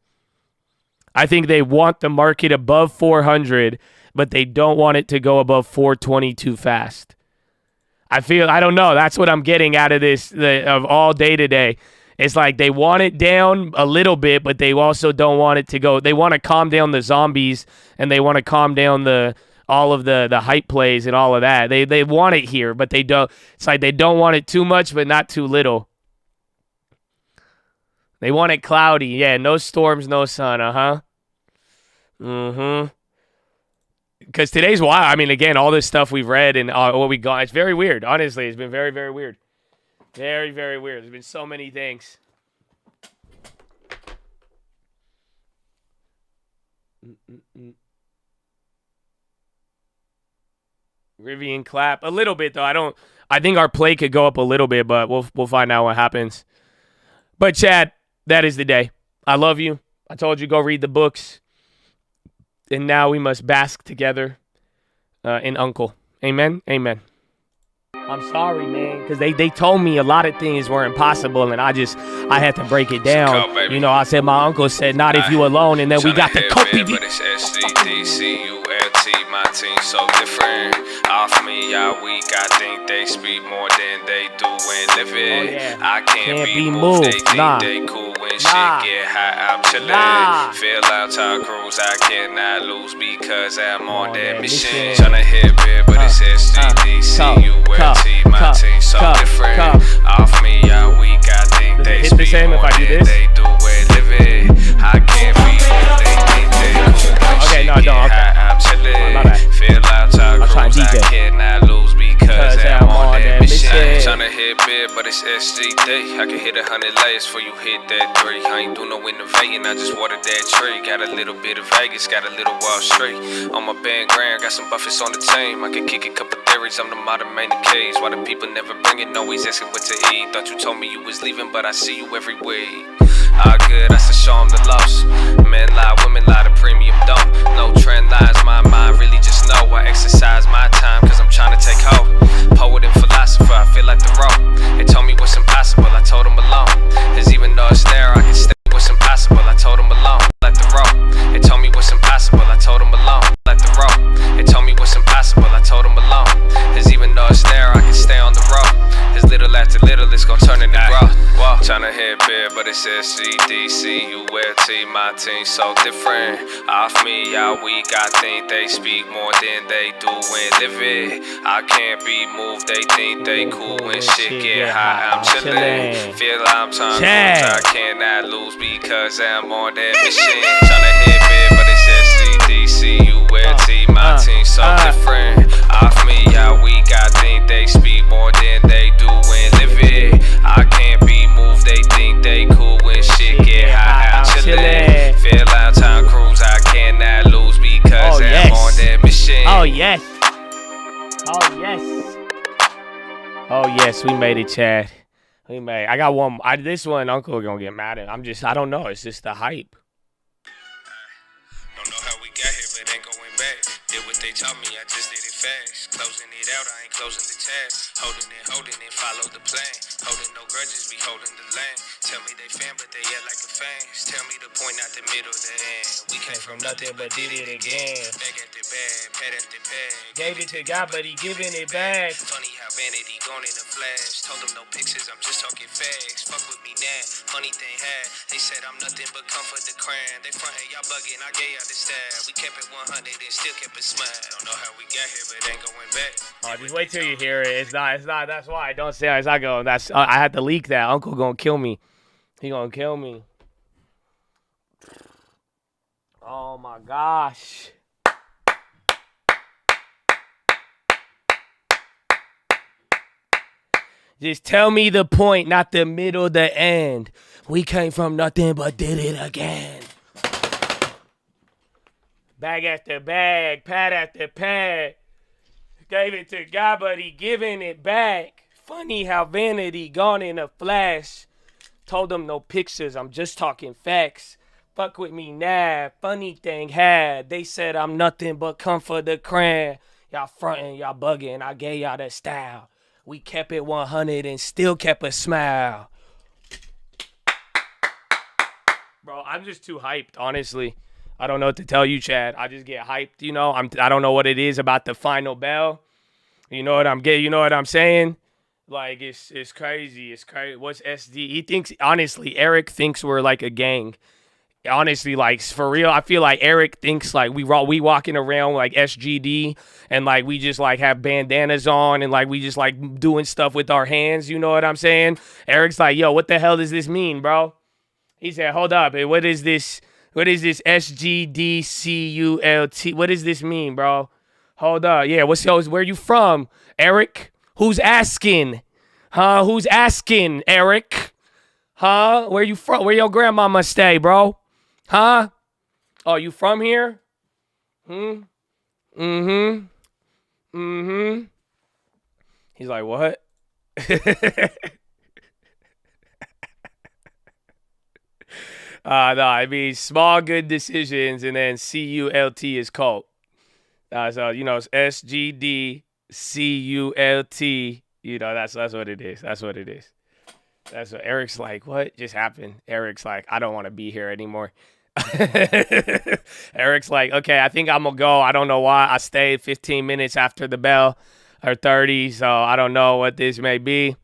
I think they want the market above 400, but they don't want it to go above 420 too fast. I don't know. That's what I'm getting out of this, of all day today. It's they want it down a little bit, but they also don't want it to go. They want to calm down the zombies, and they want to calm down all of the hype plays and all of that. They want it here, but they don't. It's they don't want it too much, but not too little. They want it cloudy. Yeah, no storms, no sun, Mm-hmm. Because today's wild. I mean, again, all this stuff we've read and what we got, it's very weird. Honestly, it's been very, very weird. Very, very weird. There's been so many things. Rivian clap. A little bit, though. I think our play could go up a little bit, but we'll find out what happens. But, Chad, that is the day. I love you. I told you go read the books. And now we must bask together in Uncle. Amen? Amen. I'm sorry, man, because they told me a lot of things were impossible, and I had to break it down. You know, I said my uncle said, not if you alone, and then we got the Kobe. But it's SGDCULT, my team so different. Off me, y'all weak, I think they speak more than they do when living. I can't be moved, they think they cool when shit get hot, I'm chillin'. Feel out Tom Cruise, I cannot lose because I'm on that mission. Tryna hit big, but it's SGDCULT. My team so different. Off me, y'all weak. I think they speak more than they do when living. I can't be moved. They think they cool when shit get hot. I'm chillin'. Feel out Tom Cruise. I cannot lose because I'm on that mission. Tryna hit big, but it's SGD. I can hit 100 layers before you hit that 3. I ain't do no innovating. I just watered that tree. Got a little bit of Vegas, got a little Wall Street. On my band grand, got some buffets on the team. I can kick a couple theories. I'm the modern main case. Why the people never bring it? Always asking what to eat. Thought you told me you was leaving, but I see you every week. All good, I said show them the loss. Men lie, women lie, the premium don't. No trend lines, my mind really just know. I exercise my time cause I'm trying to take hold. Poet and philosopher, I feel like the road. They told me what's impossible, I told them alone. Cause even though it's there, I can stay what's impossible, I told them alone. Like the road, they told me what's impossible, I told them alone. Like the road, they told me what's impossible, I told them alone. Cause even though it's there, I can stay on the road. Cause little after little, it's gon' turn into growth. Whoa. Tryna hit big, but it says SGDCULT. My team so different. Off me, y'all weak. I think they speak more than they do when living. I can't be moved. They think they cool when shit get hot. I'm chillin'. Feel I'm Tom Cruise. I cannot lose because I'm on that mission. Tryna hit big, but it says SGDCULT. My team so different. Off me, y'all weak. I think they speak more than they do when living. I can't be moved. They think they cool when shit get hot. I'm chillin'. Feel out Tom Cruise. I cannot lose because I'm on that mission. Oh yes. Oh yes. Oh yes, we made it, Chad. We made. I got one. This one, Uncle gonna get mad at. I don't know. It's just the hype. Don't know how we got here, but ain't going back. Did what they taught me, I just did it fast. Closing it out, I ain't closing the tab. Holding it, follow the plan. Holding no grudges, be holding the land. Tell me they fan, but they act like a fans. Tell me the point, not the middle, the end. We came from nothing, but did it again. Bag after bag, pad after pad. Gave it to God, but he giving it back. Funny how vanity gone in a flash. Told them no pictures, I'm just talking facts. Fuck with me now, funny thing had. They said I'm nothing but comfort the crown. They frontin', y'all bugging, I gave y'all the style. We kept it 100 and still kept it smile. Don't know how we got here, but ain't going back. Oh, just wait till you hear it. It's not. That's why. Don't say it as I go. I had to leak that. Uncle gonna kill me. He gonna kill me. Oh my gosh. Just tell me the point, not the middle, the end. We came from nothing but did it again. Bag after bag, pad after pad. Gave it to God, but he giving it back. Funny how vanity gone in a flash. Told them no pictures, I'm just talking facts. Fuck with me now, funny thing had. They said I'm nothing but comfort the crown. Y'all frontin', y'all bugging, I gave y'all that style. We kept it 100 and still kept a smile. Bro, I'm just too hyped, honestly. I don't know what to tell you, Chad. I just get hyped, you know. I don't know what it is about the final bell. You know what I'm getting? You know what I'm saying? Like, it's crazy. It's crazy. What's SD? He thinks, honestly, Eric thinks we're like a gang. Honestly, like, for real, I feel like Eric thinks like we walking around like SGD and like we just like have bandanas on and like we just like doing stuff with our hands. You know what I'm saying? Eric's like, yo, what the hell does this mean, bro? He said, hold up. What is this? What is this SGDCULT? What does this mean, bro? Hold up. Yeah, where you from, Eric? Who's asking? Huh? Who's asking, Eric? Huh? Where you from? Where your grandmama stay, bro? Huh? Oh, you from here? Mm-hmm. He's like, what? No, I mean, small good decisions, and then CULT is cult. So, you know, it's SGDCULT. You know, that's what it is. That's what it is. That's what Eric's like. What just happened? Eric's like, I don't want to be here anymore. Eric's like, okay, I think I'm gonna go. I don't know why. I stayed 15 minutes after the bell, or 30, so I don't know what this may be.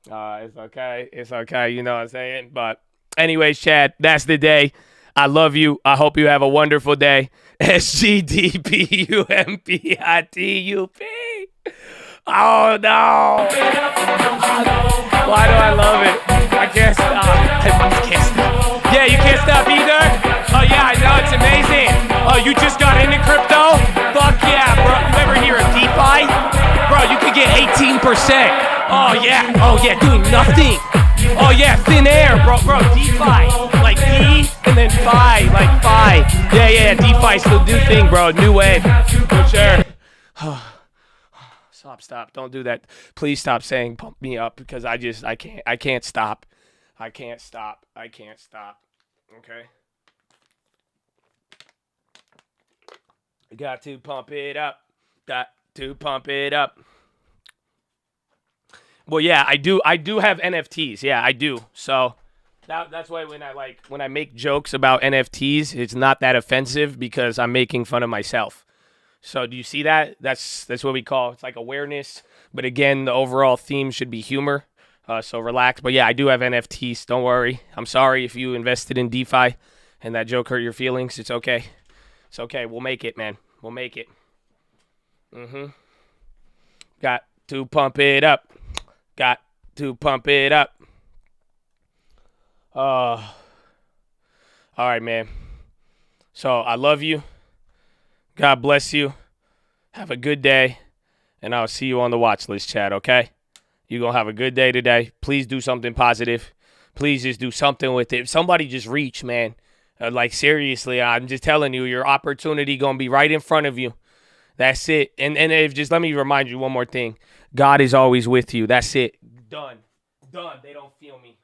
It's okay. It's okay. You know what I'm saying? But anyways, Chad, that's the day. I love you. I hope you have a wonderful day. SGDPUMPITUP. Oh, no. Why do I love it? I can't stop. I can't stop. Yeah, you can't stop either? Oh, yeah, I know. It's amazing. Oh, you just got into crypto? Fuck yeah, bro. You ever hear of DeFi? Bro, you could get 18%. Oh, yeah. Oh, yeah, doing nothing. Oh, yeah, thin air, bro. DeFi. Like D and then Phi. Like Phi. Yeah, DeFi's the new thing, bro. New wave. For sure. Stop. Don't do that. Please stop saying pump me up because I can't stop. I can't stop. Okay? Got to pump it up. Well, yeah, I do have NFTs. Yeah, I do. So that's why when I make jokes about NFTs, it's not that offensive because I'm making fun of myself. So do you see that? That's what we call, it's like awareness. But again, the overall theme should be humor. So relax. But yeah, I do have NFTs. Don't worry. I'm sorry if you invested in DeFi and that joke hurt your feelings. It's okay. It's okay. We'll make it, man. We'll make it. Got to pump it up. All right, man. So I love you. God bless you. Have a good day. And I'll see you on the watch list, Chad, okay? You're going to have a good day today. Please do something positive. Please just do something with it. Somebody just reach, man. Like, seriously, I'm just telling you, your opportunity going to be right in front of you. That's it. And if just let me remind you one more thing. God is always with you. That's it. Done. They don't feel me.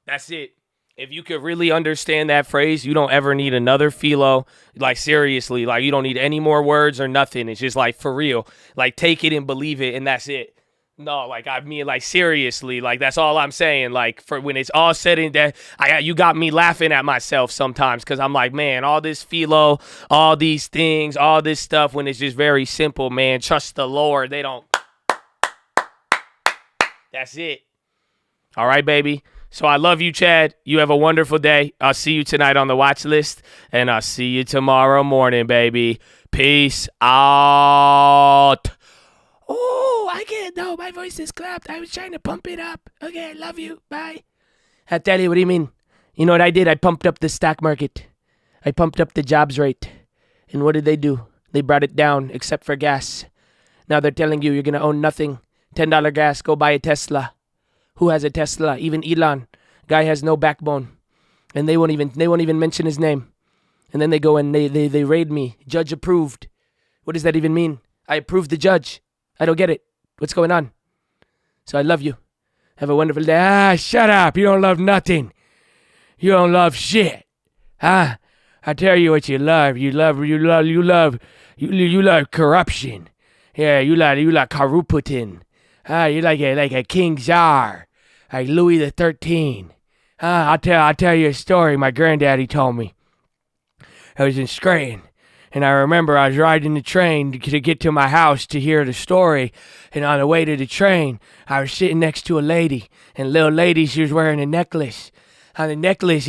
That's it. If you could really understand that phrase, you don't ever need another PHILO. Like, seriously, like, you don't need any more words or nothing. It's just, like, for real. Like, take it and believe it, and that's it. No, like, I mean, like, seriously, like, that's all I'm saying. Like, for when it's all said and done, you got me laughing at myself sometimes because I'm like, man, all this PHILO, all these things, all this stuff, when it's just very simple, man. Trust the Lord. They don't. That's it. All right, baby. So I love you, Chad. You have a wonderful day. I'll see you tonight on the watch list, and I'll see you tomorrow morning, baby. Peace out. Oh, I can't. No, my voice is clapped. I was trying to pump it up. Okay, I love you. Bye. I tell you, what do you mean? You know what I did? I pumped up the stock market. I pumped up the jobs rate. And what did they do? They brought it down, except for gas. Now they're telling you you're going to own nothing. $10 gas, go buy a Tesla. Who has a Tesla? Even Elon. Guy has no backbone. And they won't even mention his name. And then they go and they raid me. Judge approved. What does that even mean? I approved the judge. I don't get it. What's going on? So I love you. Have a wonderful day. Shut up. You don't love nothing. You don't love shit. I tell you what you love. You love corruption. Yeah, you like Karuputin. You like a King Tsar, like Louis the 13th. I'll tell you a story my granddaddy told me. I was in Scranton, and I remember I was riding the train to get to my house to hear the story, and on the way to the train, I was sitting next to a lady, and the little lady, she was wearing a necklace. On the necklace,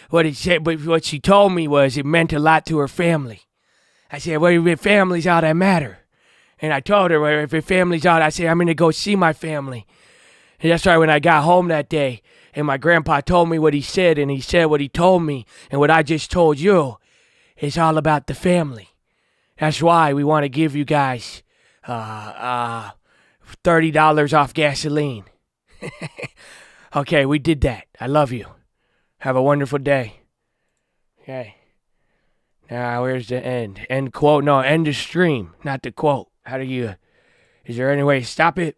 what she told me was it meant a lot to her family. I said, well, if family's all that matter. And I told her, well, if family's all, I said, I'm going to go see my family. And that's why when I got home that day, and my grandpa told me what he said, and he said what he told me, and what I just told you, it's all about the family. That's why we want to give you guys $30 off gasoline. Okay, we did that. I love you. Have a wonderful day. Okay. Now, where's the end? End quote? No, end the stream, not the quote. How do you... Is there any way to stop it?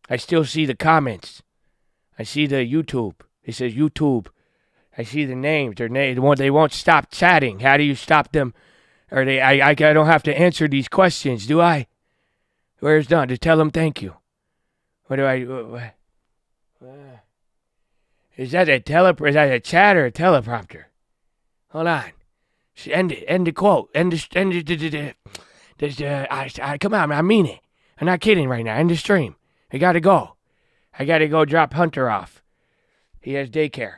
I still see the comments. I see the YouTube. It says YouTube. I see the names. They won't stop chatting. How do you stop them? Or I don't have to answer these questions, do I? Where's Don? To tell him thank you. What do I... Is that a is that a chat or a teleprompter? Hold on. End it. End the quote. Come on, I mean it. I'm not kidding right now. End the stream. I gotta go. I gotta go drop Hunter off. He has daycare.